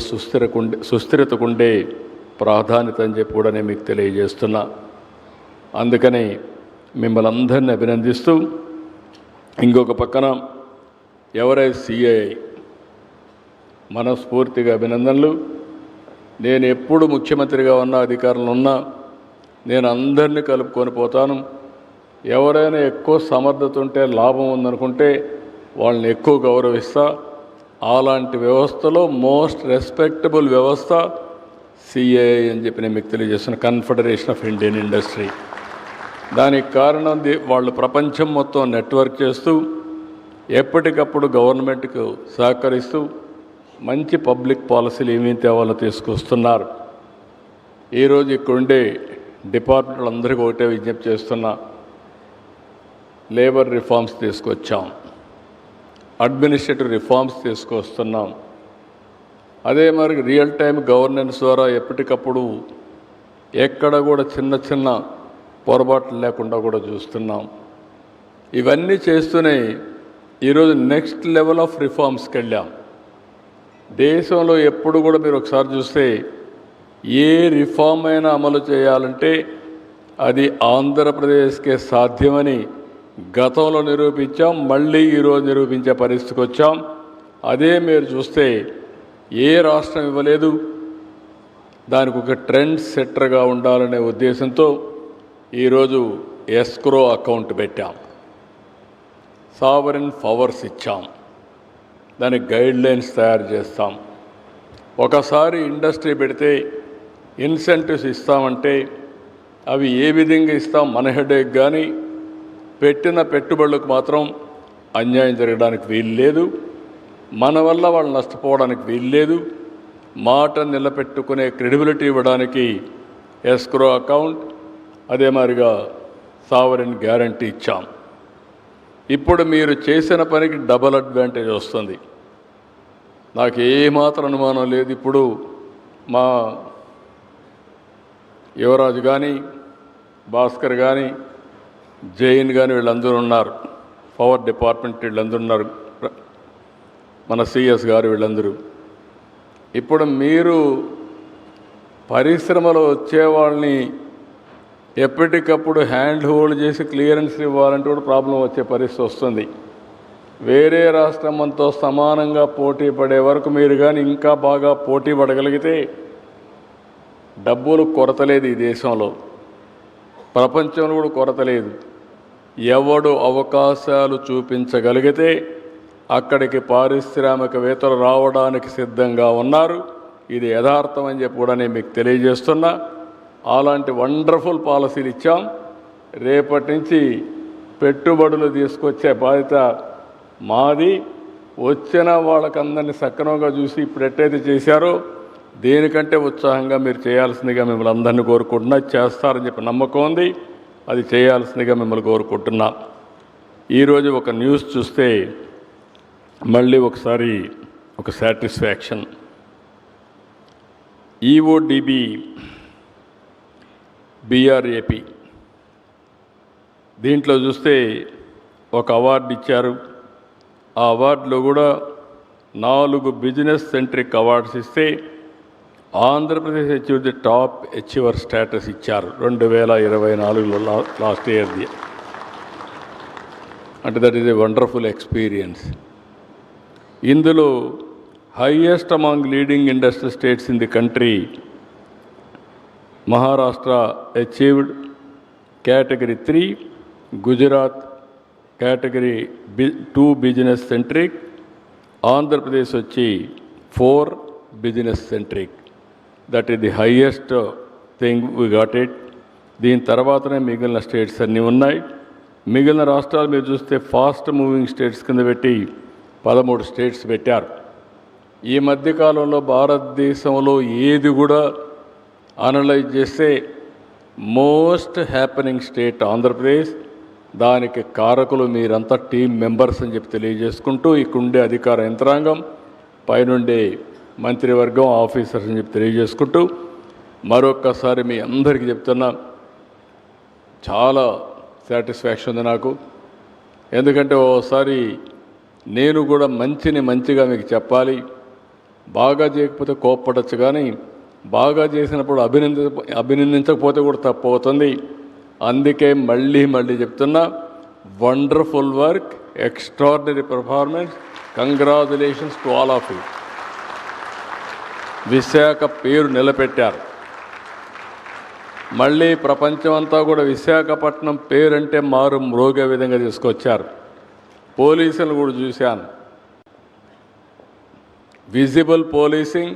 సుస్థిరతకుండే ప్రాధాన్యత అని చెప్పి కూడా నేను మీకు తెలియజేస్తున్నా. అందుకని మిమ్మల్ని అందరినీ అభినందిస్తూ ఇంకొక పక్కన ఎవరైతే CII మనస్ఫూర్తిగా అభినందనలు. నేను ఎప్పుడు ముఖ్యమంత్రిగా ఉన్న అధికారంలో ఉన్నా నేను అందరినీ కలుపుకొని పోతాను. ఎవరైనా ఎక్కువ సమర్థత ఉంటే లాభం ఉందనుకుంటే వాళ్ళని ఎక్కువ గౌరవిస్తా. అలాంటి వ్యవస్థలో మోస్ట్ రెస్పెక్టబుల్ వ్యవస్థ CII అని చెప్పి నేను మీకు తెలియజేస్తున్న కన్ఫెడరేషన్ ఆఫ్ ఇండియన్ ఇండస్ట్రీ. దానికి కారణం వాళ్ళు ప్రపంచం మొత్తం నెట్వర్క్ చేస్తూ ఎప్పటికప్పుడు గవర్నమెంట్కు సహకరిస్తూ మంచి పబ్లిక్ పాలసీలు ఏమేమి తేవాలో తీసుకొస్తున్నారు. ఈరోజు ఇక్కడుండే డిపార్ట్మెంట్లు అందరికీ ఒకటే విజ్ఞప్తి చేస్తున్నా, లేబర్ రిఫార్మ్స్ తీసుకొచ్చాం, అడ్మినిస్ట్రేటివ్ రిఫార్మ్స్ తీసుకొస్తున్నాం. అదే మరి రియల్ టైం గవర్నెన్స్ ద్వారా ఎప్పటికప్పుడు ఎక్కడ కూడా చిన్న చిన్న పొరపాట్లు లేకుండా కూడా చూస్తున్నాం. ఇవన్నీ చేస్తూనే ఈరోజు నెక్స్ట్ లెవెల్ ఆఫ్ రిఫార్మ్స్కి వెళ్ళాం. దేశంలో ఎప్పుడు కూడా మీరు ఒకసారి చూస్తే ఏ రిఫార్మ్ అయినా అమలు చేయాలంటే అది ఆంధ్రప్రదేశ్కే సాధ్యమని గతంలో నిరూపించాం, మళ్ళీ ఈరోజు నిరూపించే పరిస్థితికి వచ్చాం. అదే మీరు చూస్తే ఏ రాష్ట్రం ఇవ్వలేదు. దానికి ఒక ట్రెండ్ సెట్టర్గా ఉండాలనే ఉద్దేశంతో ఈరోజు ఎస్క్రో అకౌంట్ పెట్టాం, సావరిన్ పవర్స్ ఇచ్చాం, దానికి గైడ్లైన్స్ తయారు చేస్తాం. ఒకసారి ఇండస్ట్రీ పెడితే ఇన్సెంటివ్స్ ఇస్తామంటే అవి ఏ విధంగా ఇస్తాం మన హెడేక్, కానీ పెట్టిన పెట్టుబడులకు మాత్రం అన్యాయం జరగడానికి వీలు లేదు, మన వల్ల వాళ్ళు నష్టపోవడానికి వీలు లేదు. మాట నిలబెట్టుకునే క్రెడిబిలిటీ ఇవ్వడానికి ఎస్క్రో అకౌంట్, అదే మాదిరిగా సావరిన్ గ్యారంటీ ఇచ్చాం. ఇప్పుడు మీరు చేసిన పనికి డబల్ అడ్వాంటేజ్ వస్తుంది. నాకు ఏమాత్రం అనుమానం లేదు. ఇప్పుడు మా యువరాజు కానీ, భాస్కర్ కానీ, జైన్ కానీ వీళ్ళందరూ ఉన్నారు, పవర్ డిపార్ట్మెంట్ వీళ్ళందరూ ఉన్నారు, మన CS గారు వీళ్ళందరూ. ఇప్పుడు మీరు పరిశ్రమలో వచ్చేవాళ్ళని ఎప్పటికప్పుడు హ్యాండ్ హోల్డ్ చేసి క్లియరెన్స్ ఇవ్వాలంటే కూడా ప్రాబ్లం వచ్చే పరిస్థితి వస్తుంది. వేరే రాష్ట్రంతో సమానంగా పోటీ పడే వరకు మీరు కానీ ఇంకా బాగా పోటీ పడగలిగితే డబ్బులు కొరత లేదు ఈ దేశంలో, ప్రపంచంలో కూడా కొరత లేదు. ఎవడు అవకాశాలు చూపించగలిగితే అక్కడికి పారిశ్రామికవేత్తలు రావడానికి సిద్ధంగా ఉన్నారు. ఇది యథార్థం అని చెప్పి కూడా నేను మీకు తెలియజేస్తున్నా. అలాంటి వండర్ఫుల్ పాలసీలు ఇచ్చాం. రేపటి నుంచి పెట్టుబడులు తీసుకొచ్చే బాధ్యత మాది. వచ్చిన వాళ్ళకందరినీ సక్రమంగా చూసి ఇప్పుడు ఎట్టయితే చేశారో దేనికంటే ఉత్సాహంగా మీరు చేయాల్సిందిగా మిమ్మల్ని అందరినీ కోరుకుంటున్నా. చేస్తారని చెప్పి నమ్మకం ఉంది, అది చేయాల్సిందిగా మిమ్మల్ని కోరుకుంటున్నా. ఈరోజు ఒక న్యూస్ చూస్తే మళ్ళీ ఒకసారి ఒక సాటిస్ఫాక్షన్. EODB BRAP దీంట్లో చూస్తే ఒక అవార్డు ఇచ్చారు. ఆ అవార్డులో కూడా 4 బిజినెస్ సెంట్రిక్ అవార్డ్స్ ఇస్తే Andhra Pradesh achieve the top achiever status ఇచ్చారు 2024లో లాస్ట్ ఇయర్ది. అంటే that is a wonderful experience. ఇందులో highest among leading industrial states in the country, Maharashtra achieved category 3, Gujarat category 2 business centric, Andhra Pradesh వచ్చి 4 business centric. That is the highest thing we got it. దీని తర్వాతనే మిగిలిన states అన్నీ ఉన్నాయి. మిగిలిన రాష్ట్రాలు మీరు చూస్తే ఫాస్ట్ మూవింగ్ స్టేట్స్ కింద పెట్టి 13 స్టేట్స్ పెట్టారు. ఈ మధ్యకాలంలో భారతదేశంలో ఏది కూడా అనలైజ్ చేస్తే మోస్ట్ హ్యాపెనింగ్ స్టేట్ ఆంధ్రప్రదేశ్. దానికి కారకులు మీరంతా టీమ్ మెంబర్స్ అని చెప్పి తెలియజేసుకుంటూ, ఇక్కడుండే అధికార యంత్రాంగం, పైనుండే మంత్రివర్గం, ఆఫీసర్స్ అని చెప్పి తెలియజేసుకుంటూ, మరొక్కసారి మీ అందరికీ చెప్తున్నా, చాలా సాటిస్ఫాక్షన్ ఉంది నాకు. ఎందుకంటే ఓసారి నేను కూడా మంచిగా మీకు చెప్పాలి. బాగా చేయకపోతే కోప్పడచ్చు, కానీ బాగా చేసినప్పుడు అభినందించకపోతే కూడా తప్పు అవుతుంది. అందుకే మళ్ళీ చెప్తున్నా, wonderful work, extraordinary performance, congratulations to all of you. Visakha పేరు నిలబెట్టారు. మళ్ళీ ప్రపంచం అంతా కూడా విశాఖపట్నం పేరంటే మారు మ్రోగే విధంగా తీసుకొచ్చారు. పోలీసులు కూడా చూశాను. విజిబుల్ పోలీసింగ్,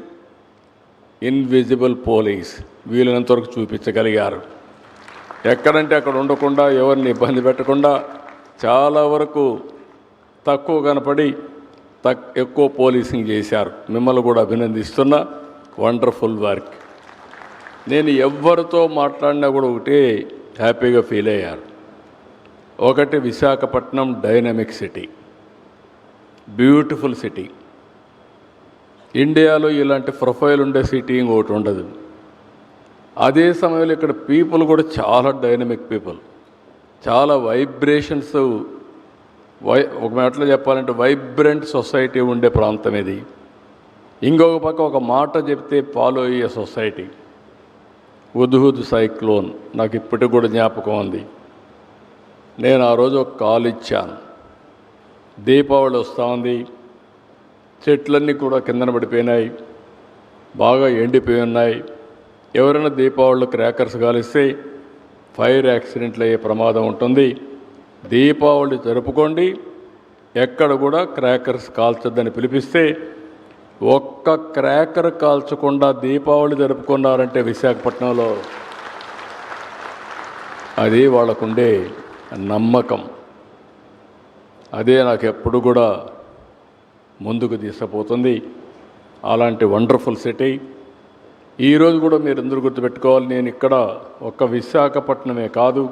ఇన్విజిబుల్ పోలీస్ వీలైనంతవరకు చూపించగలిగారు. ఎక్కడంటే అక్కడ ఉండకుండా, ఎవరిని ఇబ్బంది పెట్టకుండా, చాలా వరకు తక్కువ కనపడి ఎక్కువ పోలీసింగ్ చేశారు. మిమ్మల్ని కూడా అభినందిస్తున్నా. Wonderful work. నేను ఎవరితో మాట్లాడినా కూడా ఒకటే హ్యాపీగా ఫీల్ అయ్యారు. ఒకటి, Visakhapatnam dynamic city, beautiful city. ఇండియాలో ఇలాంటి ప్రొఫైల్ ఉండే సిటీ ఇంకోటి ఉండదు. అదే సమయంలో ఇక్కడ పీపుల్ కూడా చాలా డైనమిక్ పీపుల్, చాలా వైబ్రేషన్స్, ఒక మాటలో చెప్పాలంటే వైబ్రెంట్ సొసైటీ ఉండే ప్రాంతం ఇది. ఇంకొక పక్క ఒక మాట చెప్తే ఫాలో అయ్యే సొసైటీ. హుద్హుద్ సైక్లోన్ నాకు ఇప్పటికి కూడా జ్ఞాపకం ఉంది. నేను ఆ రోజు ఒక కాల్ ఇచ్చాను. దీపావళి వస్తూ ఉంది, చెట్లన్నీ కూడా కిందన పడిపోయినాయి, బాగా ఎండిపోయి ఉన్నాయి. ఎవరైనా దీపావళిలో క్రాకర్స్ కాలిస్తే ఫైర్ యాక్సిడెంట్లు అయ్యే ప్రమాదం ఉంటుంది. దీపావళి జరుపుకోండి, ఎక్కడ కూడా క్రాకర్స్ కాల్చొద్దని పిలిపిస్తే ఒక్క క్రాకర్ కాల్చకుండా దీపావళి జరుపుకున్నారంటే విశాఖపట్నంలో అది వాళ్ళకుండే నమ్మకం. అదే నాకు ఎప్పుడు కూడా ముందుకు తీసుకుపోతుంది. అలాంటి వండర్ఫుల్ సిటీ. ఈరోజు కూడా మీరు అందరూ గుర్తుపెట్టుకోవాలి, నేను ఇక్కడ ఒక్క విశాఖపట్నమే కాదు,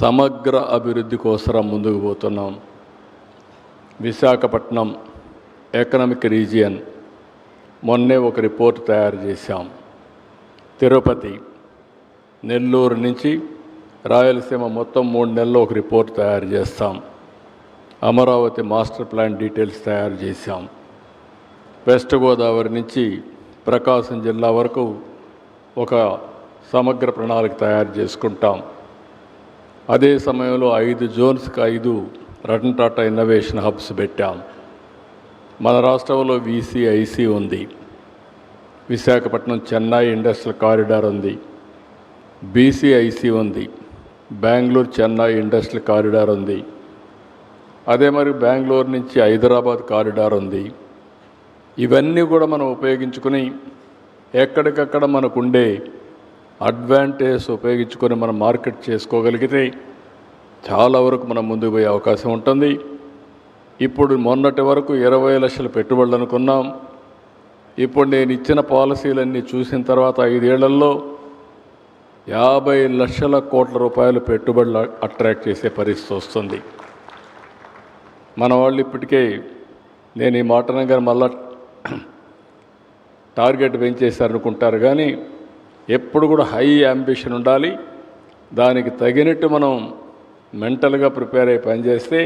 సమగ్ర అభివృద్ధి కోసం ముందుకు పోతున్నాం. విశాఖపట్నం ఎకనామిక్ రీజియన్ మొన్నే ఒక రిపోర్ట్ తయారు చేశాం. తిరుపతి, నెల్లూరు నుంచి రాయలసీమ మొత్తం 3 నెలల్లో ఒక రిపోర్ట్ తయారు చేస్తాం. అమరావతి మాస్టర్ ప్లాన్ డీటెయిల్స్ తయారు చేశాం. వెస్ట్ గోదావరి నుంచి ప్రకాశం జిల్లా వరకు ఒక సమగ్ర ప్రణాళిక తయారు చేసుకుంటాం. అదే సమయంలో 5 జోన్స్కి 5 రతన్ టాటా ఇన్నోవేషన్ హబ్స్ పెట్టాం. మన రాష్ట్రంలో VCIC ఉంది, విశాఖపట్నం చెన్నై ఇండస్ట్రియల్ కారిడార్ ఉంది, BCIC ఉంది, బెంగళూరు చెన్నై ఇండస్ట్రియల్ కారిడార్ ఉంది. అదే మరి బెంగళూరు నుంచి హైదరాబాద్ కారిడార్ ఉంది. ఇవన్నీ కూడా మనం ఉపయోగించుకుని ఎక్కడికక్కడ మనకుండే అడ్వాంటేజ్ ఉపయోగించుకొని మనం మార్కెట్ చేసుకోగలిగితే చాలా వరకు మనం ముందుకు పోయే అవకాశం ఉంటుంది. ఇప్పుడు మొన్నటి వరకు 20 లక్షల పెట్టుబడులు అనుకున్నాం. ఇప్పుడు నేను ఇచ్చిన పాలసీలన్నీ చూసిన తర్వాత 5 ఏళ్లలో 50 లక్షల కోట్ల రూపాయలు పెట్టుబడులు అట్రాక్ట్ చేసే పరిస్థితి వస్తుంది. మన వాళ్ళు ఇప్పటికే, నేను ఈ మాట అనగానే మళ్ళా టార్గెట్ పెంచేశారనుకుంటారు, కానీ ఎప్పుడు కూడా హై యాంబిషన్ ఉండాలి. దానికి తగినట్టు మనం మెంటల్గా ప్రిపేర్ అయ్యి పనిచేస్తే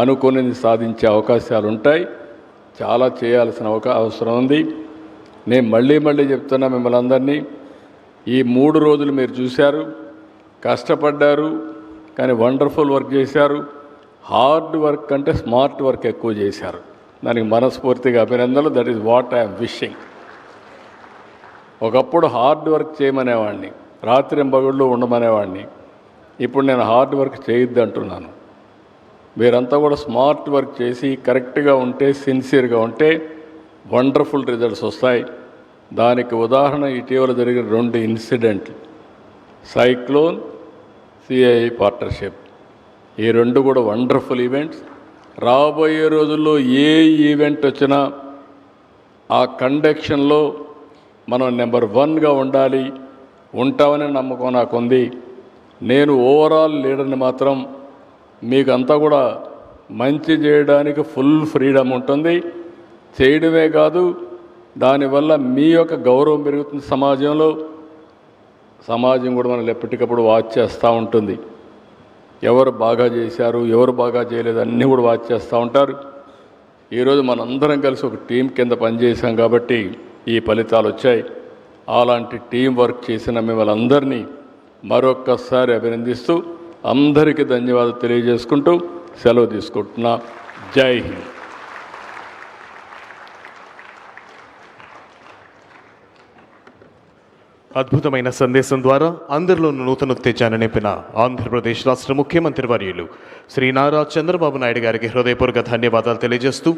అనుకున్నది సాధించే అవకాశాలు ఉంటాయి. చాలా చేయాల్సిన అవసరం ఉంది. నేను మళ్ళీ చెప్తున్నా మిమ్మల్ని అందరినీ, ఈ 3 రోజులు మీరు చూశారు, కష్టపడ్డారు, కానీ వండర్ఫుల్ వర్క్ చేశారు. హార్డ్ వర్క్ కంటే స్మార్ట్ వర్క్ ఎక్కువ చేశారు. దానికి మనస్ఫూర్తిగా అభినందనలు. That is what I'm wishing. ఒకప్పుడు హార్డ్ వర్క్ చేయమనేవాడిని, రాత్రింబగళ్ళు ఉండమనేవాడిని. ఇప్పుడు నేను హార్డ్ వర్క్ చేయొద్దు అంటున్నాను. మీరంతా కూడా స్మార్ట్ వర్క్ చేసి కరెక్ట్గా ఉంటే, సిన్సియర్గా ఉంటే వండర్ఫుల్ రిజల్ట్స్ వస్తాయి. దానికి ఉదాహరణ ఇటీవల జరిగిన 2 ఇన్సిడెంట్లు, సైక్లోన్, సిఐఐ పార్ట్నర్షిప్. ఈ 2 కూడా వండర్ఫుల్ ఈవెంట్స్. రాబోయే రోజుల్లో ఏ ఈవెంట్ వచ్చినా ఆ కండక్షన్లో మనం నెంబర్ 1గా ఉండాలి. ఉంటామనే నమ్మకం నాకుంది. నేను ఓవరాల్ లీడర్ని మాత్రం మీకు అంతా కూడా మంచి చేయడానికి ఫుల్ ఫ్రీడమ్ ఉంటుంది. చేయడమే కాదు, దానివల్ల మీ యొక్క గౌరవం పెరుగుతుంది సమాజంలో. సమాజం కూడా మనల్ని ఎప్పటికప్పుడు వాచ్ చేస్తూ ఉంటుంది. ఎవరు బాగా చేశారు, ఎవరు బాగా చేయలేదు అన్నీ కూడా వాచ్ చేస్తూ ఉంటారు. ఈరోజు మనందరం కలిసి ఒక టీం కింద పనిచేసాం కాబట్టి ఈ ఫలితాలు వచ్చాయి. అలాంటి టీం వర్క్ చేసిన మిమ్మల్ని అందరినీ మరొక్కసారి అభినందిస్తూ అందరికీ ధన్యవాదాలు తెలియజేసుకుంటూ సెలవు తీసుకుంటున్నా. జై హింద్. అద్భుతమైన సందేశం ద్వారా అందరిలోనూ నూతన ఉత్తేజాన్ని నింపిన ఆంధ్రప్రదేశ్ రాష్ట్ర ముఖ్యమంత్రి వర్యులు శ్రీ నారా చంద్రబాబు నాయుడు గారికి హృదయపూర్వక ధన్యవాదాలు తెలియజేస్తూ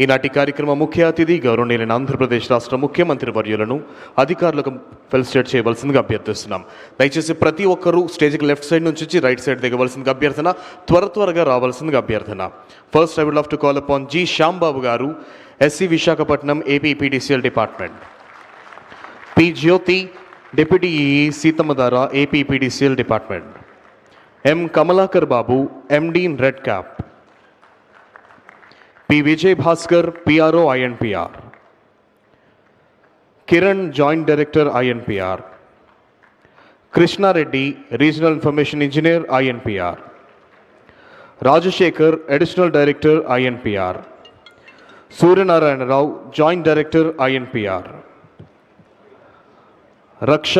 ఈనాటి కార్యక్రమ ముఖ్య అతిథి గౌరవనీయులైన ఆంధ్రప్రదేశ్ రాష్ట్ర ముఖ్యమంత్రి వర్యులను అధికారులకు ఫెలిసిటేట్ చేయవలసిందిగా అభ్యర్థిస్తున్నాం. దయచేసి ప్రతి ఒక్కరూ స్టేజ్కి లెఫ్ట్ సైడ్ నుంచి రైట్ సైడ్ దిగవలసిందిగా అభ్యర్థన, త్వరగా రావాల్సిందిగా అభ్యర్థన. First I would love to call upon G Shyambabu garu, SC Visakhapatnam, AP PDCL department. P Jyoti, deputy EE Seethammadhara, AP PDCL department. M Kamalakar Babu, MD red cap. P Vijay Bhaskar, PRO INPR. Kiran, joint director INPR. Krishnareddy, regional information engineer INPR. Rajasekhar, additional director INPR. Suryanarayanarao, joint director INPR. Raksha,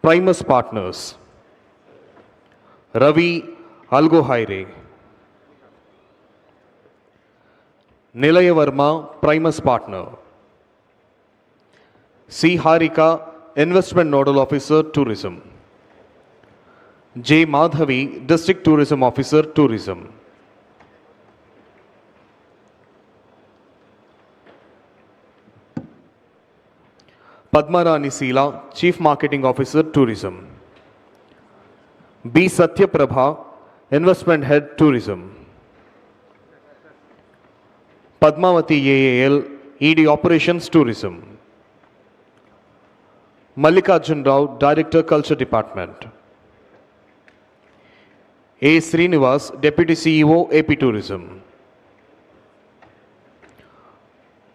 primus partners. Ravi, అల్గో హైరే. Nilaya Varma, primus partner. C Harika, investment nodal officer tourism. J Madhavi, district tourism officer tourism. Padmarani Sheela, chief marketing officer tourism. B Satyaprabha, investment head tourism. Padmavathi AAL, ED operations tourism. Mallikarjun Rao, director culture department. A Srinivas, deputy CEO, AP tourism.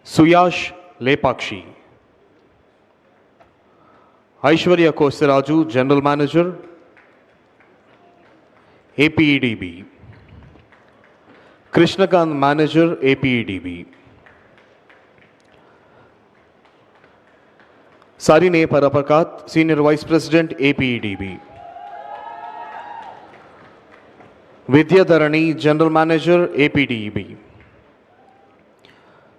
Suyash Lepakshi. Aishwarya Kosaraju, general manager, APEDB. Krishnakanth, manager, APEDB. Sarine Parapakath, senior vice president, APEDB. Vidyadharani, general manager, APDEB.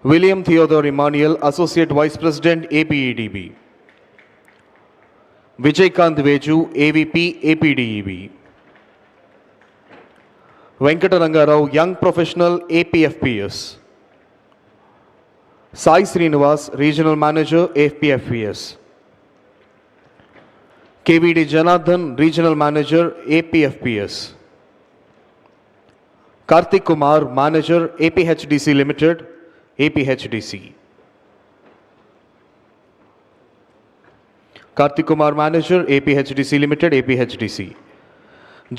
William Theodore Emmanuel, associate vice president, ఏపీఈడిబి. Vijayakanth Veju, AVP, APDEB. Venkatarangarao, young professional, APFPS. Sai Srinivas, regional manager, APFPS. KVD Janardhan, regional manager, APFPS. Karthik Kumar, manager, APHDC limited, APHDC. Karthik Kumar, manager, APHDC limited, APHDC.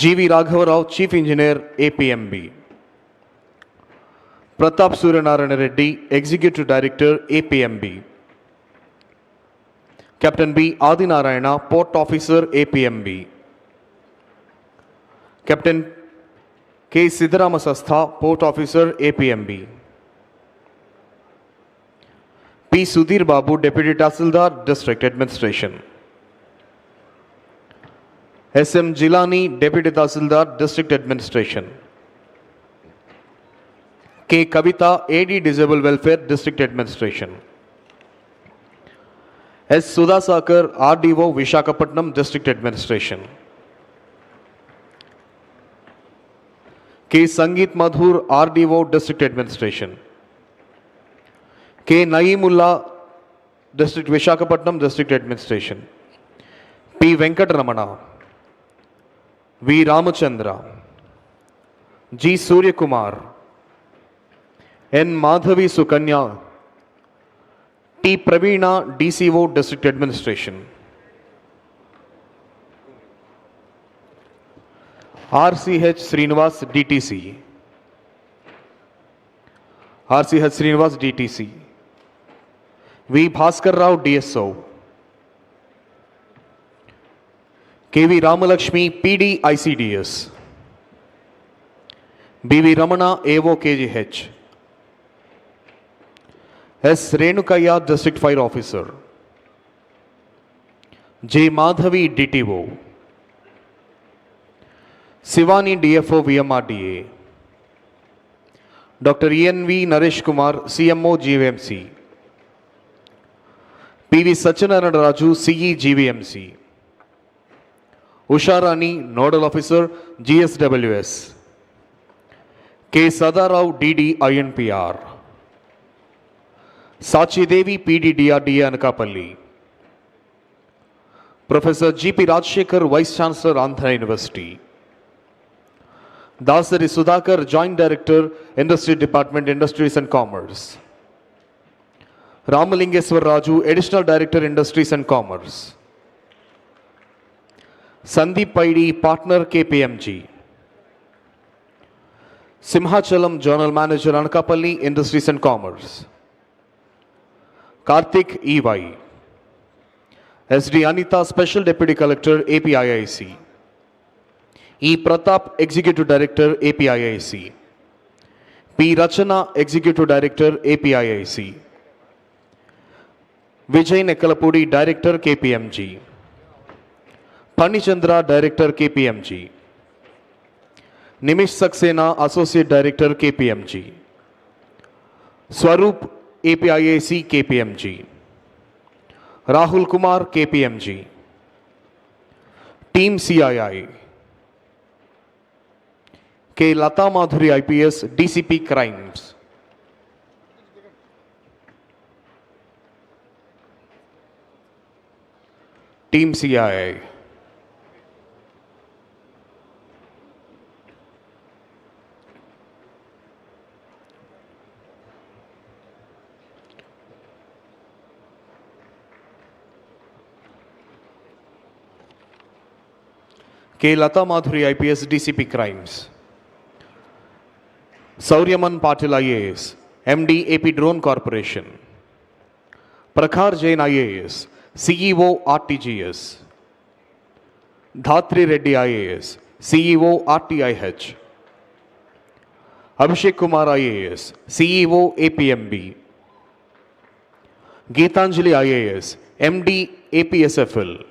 GV రాఘవరావు, chief engineer, APMB. Pratap Suryanarayana Reddy, executive director, APMB. Captain B Adinarayana, port officer, APMB. Captain K Siddharama Sastha, port officer, APMB. P Sudheer Babu, deputy tahsildar, district administration. SM Jilani, deputy tahsildar, district administration. K. Kavita, AD Disabled Welfare, District Administration. S. Sudhasakar, RDO, Vishakhapatnam, District Administration. K. Sangeet Madhur, RDO, District Administration. K. Naeemullah, District Vishakhapatnam, District Administration. P. Venkataramana. V. Ramachandra. G. Surya Kumar. N. Madhavi Sukanya. T. Praveena, DCO, District Administration. RCH Srinivas, DTC. RCH Srinivas, DTC. V. Bhaskar Rao, DSO. KV Ramalakshmi, PD, ICDS. BV Ramana, AO, KGH. S. Renukaya, District Fire Officer. J. Madhavi, DTO. Sivani, DFO, VMRDA. Dr. ENV Naresh Kumar, CMO, GVMC. PV Satyanarayana Raju, CE, GVMC. Usha Rani, Nodal Officer, GSWS. K. Sadarao, DD, INPR. Sachi Devi, PD, DRDA, Anakapalli. Professor G.P. Rajshekhar, Vice Chancellor, Andhra University. Dasari Sudhakar, Joint Director, Industry Department, Industries and Commerce. Ramalingeswar Raju, Additional Director, Industries and Commerce. Sandeep Paidi, Partner, KPMG. Simhachalam, Journal Manager, Anakapalli, Industries and Commerce. Karthik, EY. SD Anita, Special Deputy Collector, APIIC. E. Pratap, Executive Director, APIIC. P. Rachana, Executive Director, APIIC. Vijay Nekalapudi, Director, KPMG. Panichandra, Director, KPMG. Nimish Saxena, Associate Director, KPMG. Swaroop, APIIC, KPMG. Rahul Kumar, KPMG. Team CII. K. Lata Madhuri, IPS, DCP Crimes. Team CII. K. Lata Madhuri, IPS, DCP Crimes. Sauryaman Patil, IAS, MD, AP Drone Corporation. Prakhar Jain, IAS, CEO, RTGS. Dhatri Reddy, IAS, CEO, RTIH. Abhishek Kumar, IAS, CEO, APMB. Geetanjali, IAS, MD, APSFL.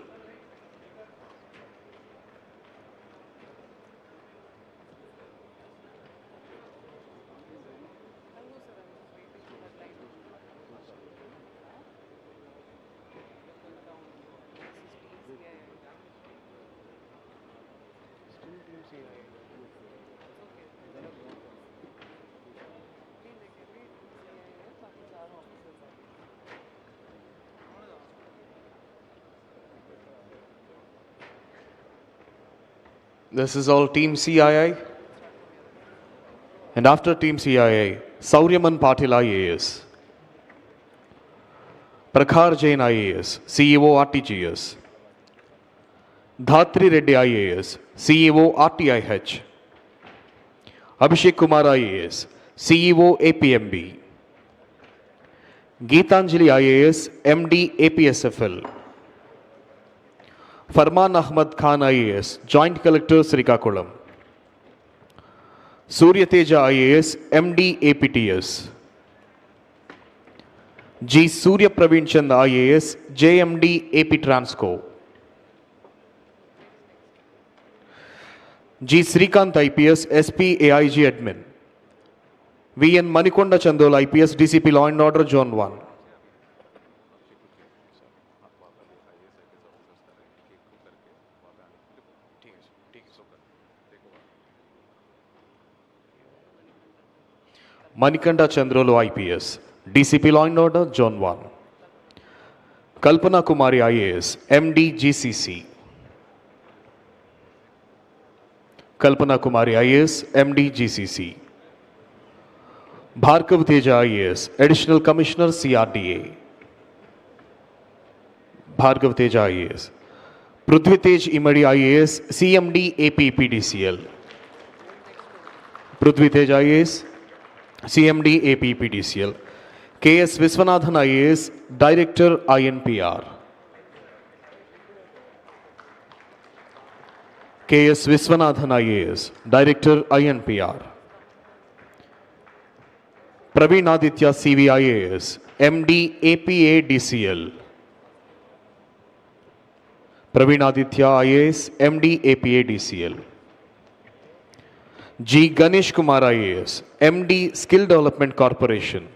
This is all Team CII. And after Team CII, Sauryaman Patil, IAS. Prakhar Jain, IAS, CEO, RTGS. Dhatri Reddy, IAS, CEO, RTIH. Abhishek Kumar, IAS, CEO, APMB. Geetanjali, IAS, MD, APSFL. Farman Ahmad Khan, IAS, Joint Collector, Srikakulam. Surya Teja, IAS, MD, APTS. G. Surya Praveen Chand, IAS, JMD, AP Transco. G. Srikant, IPS, SP, AIG Admin. VN Manikonda Chandol IPS, DCP Law and Order, Zone 1. Manikanda Chandrolu IPS, DCP Law and Order, Zone 1. Kalpana Kumari IAS, MD GCC. Kalpana Kumari IAS, MD GCC. Bhargav Teja IAS, Additional Commissioner CRDA. Bhargav Teja IAS. Prithvi Tej Imadi IAS, CMD AP PDCL. Prithvi Tej IAS, CMD AP PDCL. KS Viswanathan IAS, Director INPR. KS Viswanathan IAS, Director INPR. Praveen Aditya CV IAS, MD APA DCL. Praveen Aditya IAS, MD APA DCL. G. Ganesh Kumar IAS, MD Skill Development Corporation.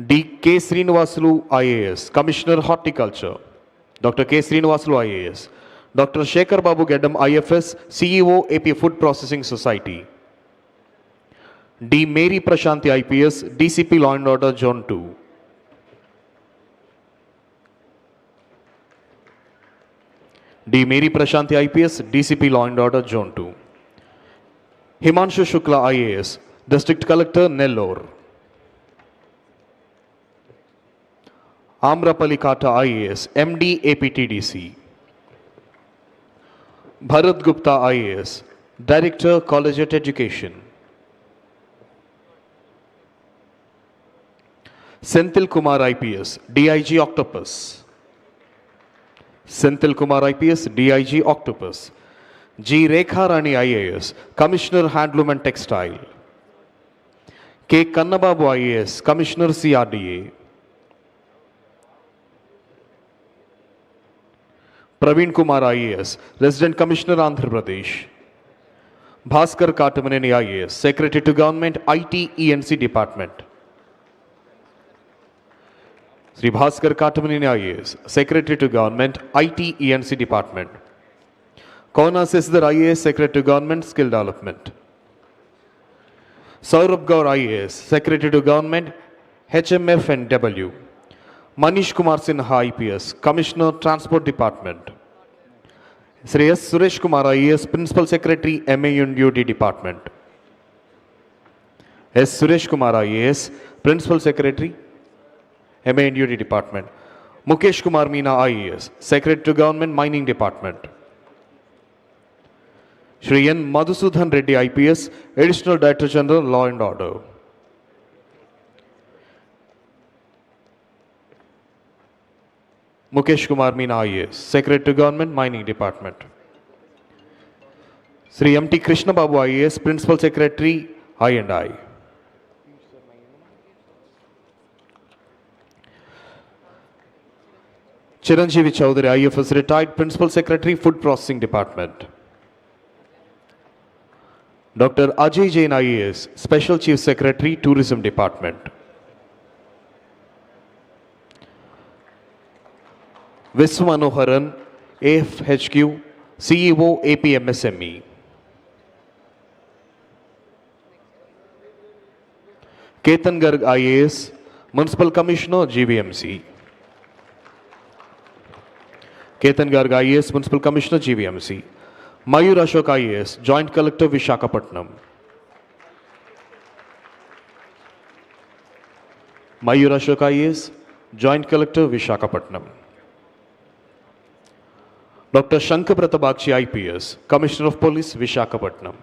D. K. Srinivasulu IAS, Commissioner Horticulture. Dr. K. Srinivasulu IAS. Dr. Shekhar Babu Geddam IFS, CEO AP Food Processing Society. D. Mary Prashanti IPS, DCP Law and Order, Zone 2. D. Mary Prashanti IPS, DCP Law and Order, Zone 2. Himanshu Shukla IAS, District Collector, Nellore. Amrapali Kata IAS, MD APTDC. Bharat Gupta IAS, Director Collegiate Education. Senthil Kumar IPS, DIG Octopus. Senthil Kumar IPS, DIG Octopus. G. Rekha Rani IAS, Commissioner Handloom and Textile. K. Kannababu IAS, Commissioner CRDA. Praveen Kumar IAS, Resident Commissioner Andhra Pradesh. Bhaskar Katamaneni IAS, Secretary to Government IT ENC Department. Sri Bhaskar Katamaneni IAS, Secretary to Government IT ENC Department. Kona Sesdar IAS, Secretary to Government Skill Development. Saurabh Gaur IAS, Secretary to Government HMF and W. Manish Kumar Sinha IPS, Commissioner Transport Department. Sri S. Suresh Kumar IAS, Principal Secretary MA and UD Department. S. Suresh Kumar IAS, Principal Secretary MA and UD Department. Mukesh Kumar Meena IAS, Secretary to Government Mining Department. Shri N. Madhusudhan Reddy IPS, Additional Director General Law and Order. Mukesh Kumar Meena IAS, Secretary to Government Mining Department. Sri M.T. Krishna Babu IAS, Principal Secretary I&I. Chiranjeevi Chowdhury IFS, Retired Principal Secretary Food Processing Department. Dr. Ajay Jain IAS, Special Chief Secretary Tourism Department. Viswamanoharan, AFHQ, CEO APMSME. Ketan Garg IAS, Municipal Commissioner GVMC. Ketan Garg IAS, Municipal Commissioner GVMC. Mayur Ashok IAS, Joint Collector Vishakhapatnam. Mayur Ashok IAS, Joint Collector Vishakhapatnam. Dr. Shankar Pratabakshi IPS, Commissioner of Police Vishakhapatnam.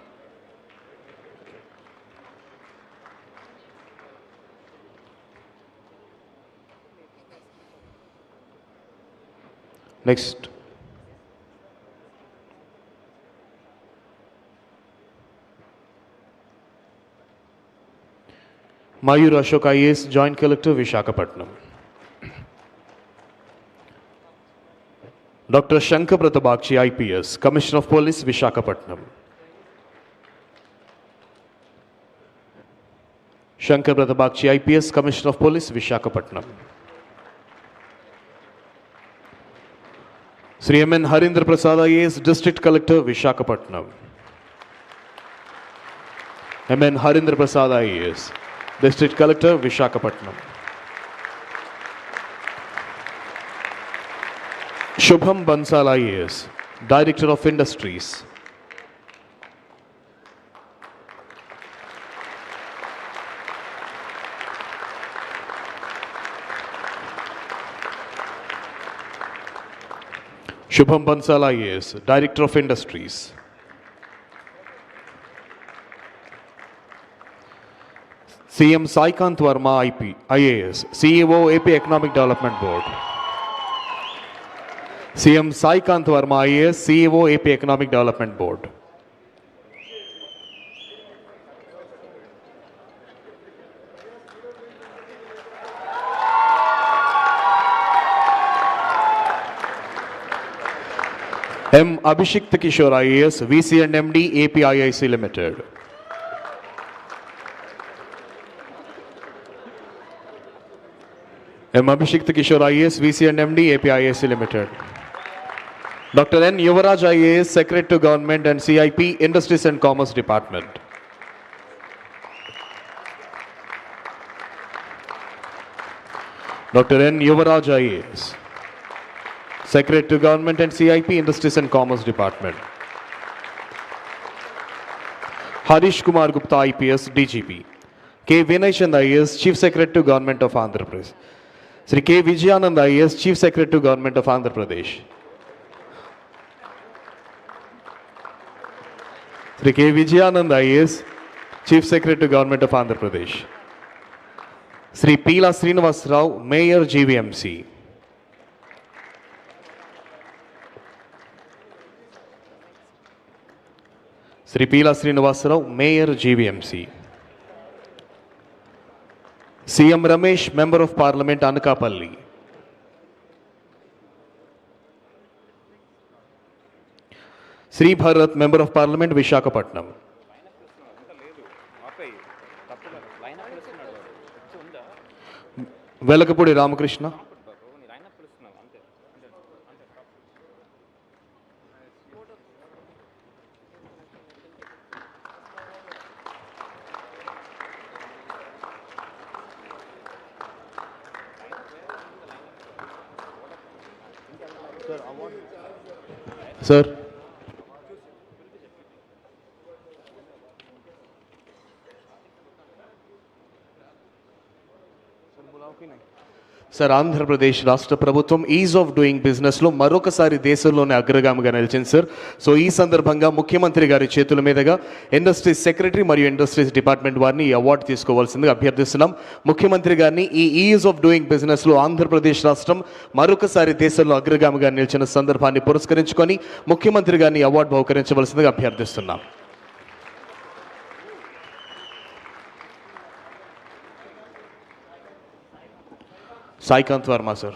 Next. Mayur Ashok IAS, Joint Collector Vishakhapatnam. Dr. Shankar Pratabakshi IPS, Commissioner of Police Vishakhapatnam. Shankar Prathabakshi IPS, Commissioner of Police, Vishakhapatnam. Sri M.N. Harindra Prasad IAS, District Collector, Vishakhapatnam. M.N. Harindra Prasad IAS, District Collector, Vishakhapatnam. Shubham Bansal IAS, Director of Industries. Shubham Bansal IAS, Director of Industries. CM Saikant Verma IAS, CEO AP Economic Development Board. CM Saikant Verma IAS, CEO AP Economic Development Board. M. Abhishek Kishore IAS, VC and MD, APIIC Limited. M. Abhishek Kishore IAS, VC and MD, APIIC Limited. Dr. N. Yuvaraj IAS, Secretary to Government and CIP, Industries and Commerce Department. Dr. N. Yuvaraj IAS, Secretary to Government and CIP, Industries and Commerce Department. Harish Kumar Gupta IPS, DGP. K. Vinay Chand IAS, Chief Secretary to Government of Andhra Pradesh. Sri K. Vijayanand IAS, Chief Secretary to Government of Andhra Pradesh. Sri K. Vijayanand IAS, Chief Secretary to Government of Andhra Pradesh. Sri Pila Srinivas Rao, Mayor GVMC. Sri Pila Srinivas Rao, Mayor GVMC. CM Ramesh, Member of Parliament, Anakapalli. Sri Bharat, Member of Parliament, Vishakhapatnam. Velakapudi Ramakrishna. Sir. Sir Andhra Pradesh రాష్ట్ర ప్రభుత్వం is of doing బిజినెస్లో మరొకసారి దేశంలోనే అగ్రగామిగా నిలిచింది sir. So ఈ సందర్భంగా ముఖ్యమంత్రి గారి చేతుల మీదుగా ఇండస్ట్రీస్ సెక్రటరీ మరియు ఇండస్ట్రీస్ డిపార్ట్మెంట్ వారిని ఈ అవార్డు తీసుకోవాల్సిందిగా అభ్యర్థిస్తున్నాం. ముఖ్యమంత్రి గారిని ఈ ఈజ్ ఆఫ్ డూయింగ్ బిజినెస్లో ఆంధ్రప్రదేశ్ రాష్ట్రం మరొకసారి దేశంలో అగ్రగామిగా నిలిచిన సందర్భాన్ని పురస్కరించుకొని ముఖ్యమంత్రి గారిని award బహుకరించవలసిందిగా అభ్యర్థిస్తున్నాం. Saikant Verma, sir.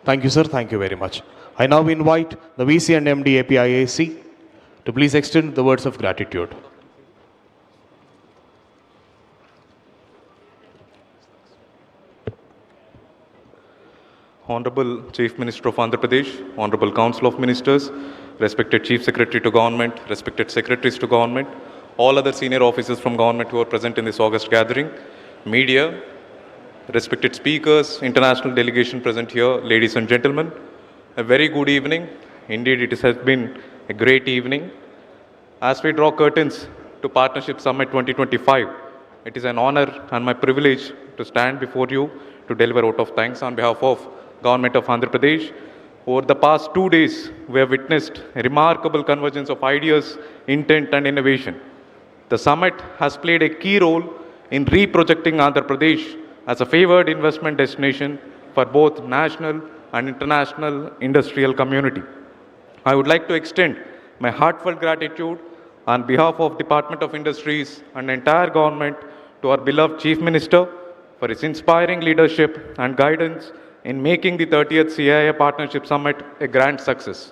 Thank you, sir. Thank you very much. I now invite the VC and MD APIIC to please extend the words of gratitude. Honorable Chief Minister of Andhra Pradesh, Honorable Council of Ministers, respected Chief Secretary to Government, respected Secretaries to Government, all other senior officers from government who are present in this August gathering, media, respected speakers, international delegation present here, ladies and gentlemen, a very good evening. Indeed, it has been a great evening. As we draw curtains to Partnership Summit 2025, it is an honor and my privilege to stand before you to deliver a vote of thanks on behalf of Government of Andhra Pradesh. Over the past 2 days, we have witnessed a remarkable convergence of ideas, intent and innovation. The summit has played a key role in reprojecting Andhra Pradesh as a favored investment destination for both national and international industrial community. I would like to extend my heartfelt gratitude on behalf of Department of Industries and the entire government to our beloved Chief Minister for his inspiring leadership and guidance in making the 30th CII Partnership Summit a grand success.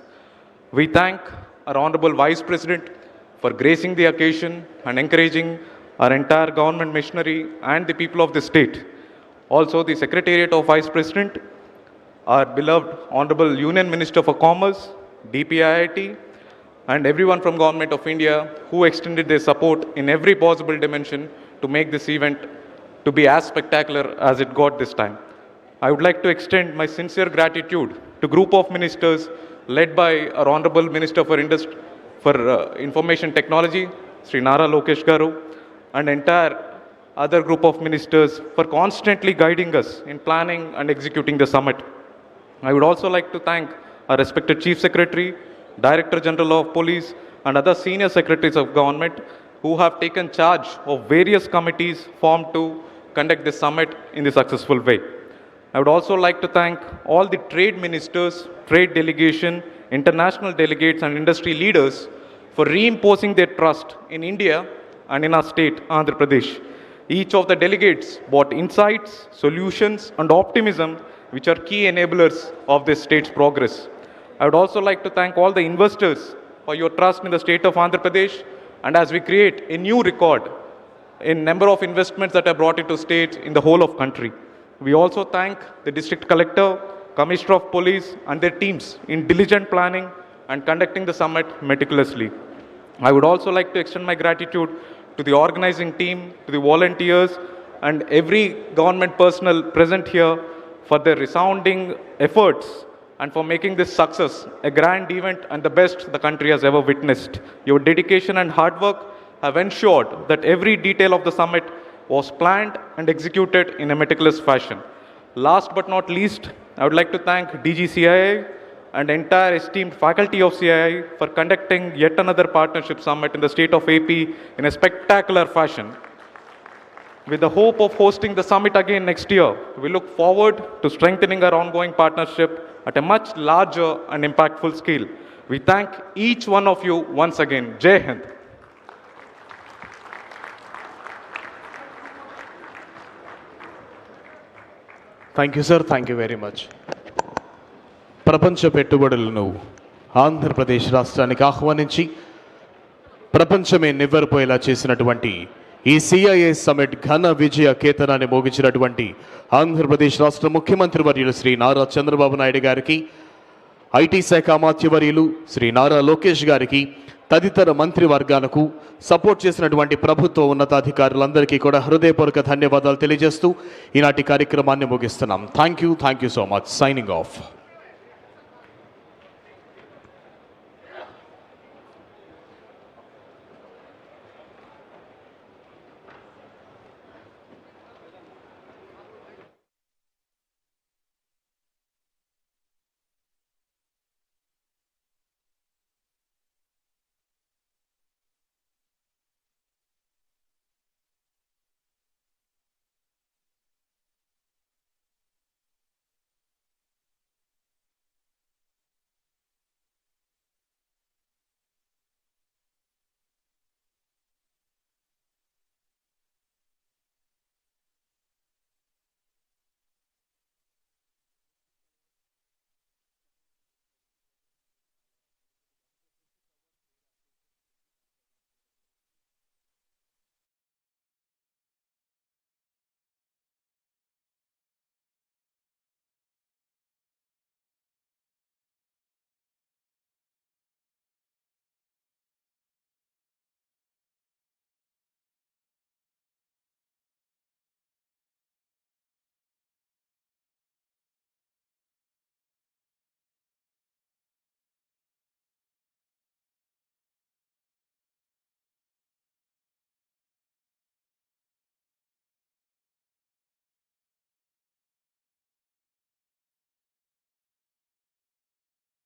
We thank our Honorable Vice President for gracing the occasion and encouraging our entire government machinery and the people of the state. Also, the Secretariat of Vice President, our beloved Honorable Union Minister for Commerce, DPIIT, and everyone from Government of India who extended their support in every possible dimension to make this event to be as spectacular as it got this time. I would like to extend my sincere gratitude to a group of ministers led by our Honorable Minister for Information Technology, Sri Nara Garu, and entire other group of ministers for constantly guiding us in planning and executing the summit. I would also like to thank our respected Chief Secretary, Director General of Police, and other senior secretaries of government who have taken charge of various committees formed to conduct this summit in a successful way. I would also like to thank all the trade ministers, trade delegation, international delegates, and industry leaders for reimposing their trust in India and in our state, Andhra Pradesh. Each of the delegates brought insights, solutions, and optimism which are key enablers of this state's progress. I would also like to thank all the investors for your trust in the state of Andhra Pradesh, and as we create a new record in number of investments that are brought into state in the whole of country. We also thank the District Collector, Commissioner of Police and their teams in diligent planning and conducting the summit meticulously. I would also like to extend my gratitude to the organizing team, to the volunteers, and every government personnel present here for their resounding efforts and for making this success a grand event and the best the country has ever witnessed. Your dedication and hard work have ensured that every detail of the summit was planned and executed in a meticulous fashion. Last but not least, I would like to thank DG CII and entire esteemed faculty of CII for conducting yet another partnership summit in the state of AP in a spectacular fashion. With the hope of hosting the summit again next year, we look forward to strengthening our ongoing partnership at a much larger and impactful scale. We thank each one of you once again. Jai Hind. Thank you sir, thank you very much. ప్రపంచ పెట్టుబడులను ఆంధ్రప్రదేశ్ రాష్ట్రానికి ఆహ్వానించి ప్రపంచమే నివ్వెరపోయేలా చేసినటువంటి ఈ CIA summit ఘన విజయ కేతనాన్ని మోగించినటువంటి ఆంధ్రప్రదేశ్ రాష్ట్ర ముఖ్యమంత్రి వర్యులు శ్రీ నారా చంద్రబాబు నాయుడు గారికి, ఐటీ శాఖ అమాత్యవర్యులు శ్రీ నారా లోకేష్ గారికి, తదితర మంత్రివర్గాలకు సపోర్ట్ చేసినటువంటి ప్రభుత్వ ఉన్నతాధికారులందరికీ కూడా హృదయపూర్వక ధన్యవాదాలు తెలియజేస్తూ ఈనాటి కార్యక్రమాన్ని ముగిస్తున్నాం. Thank you so much. Signing of.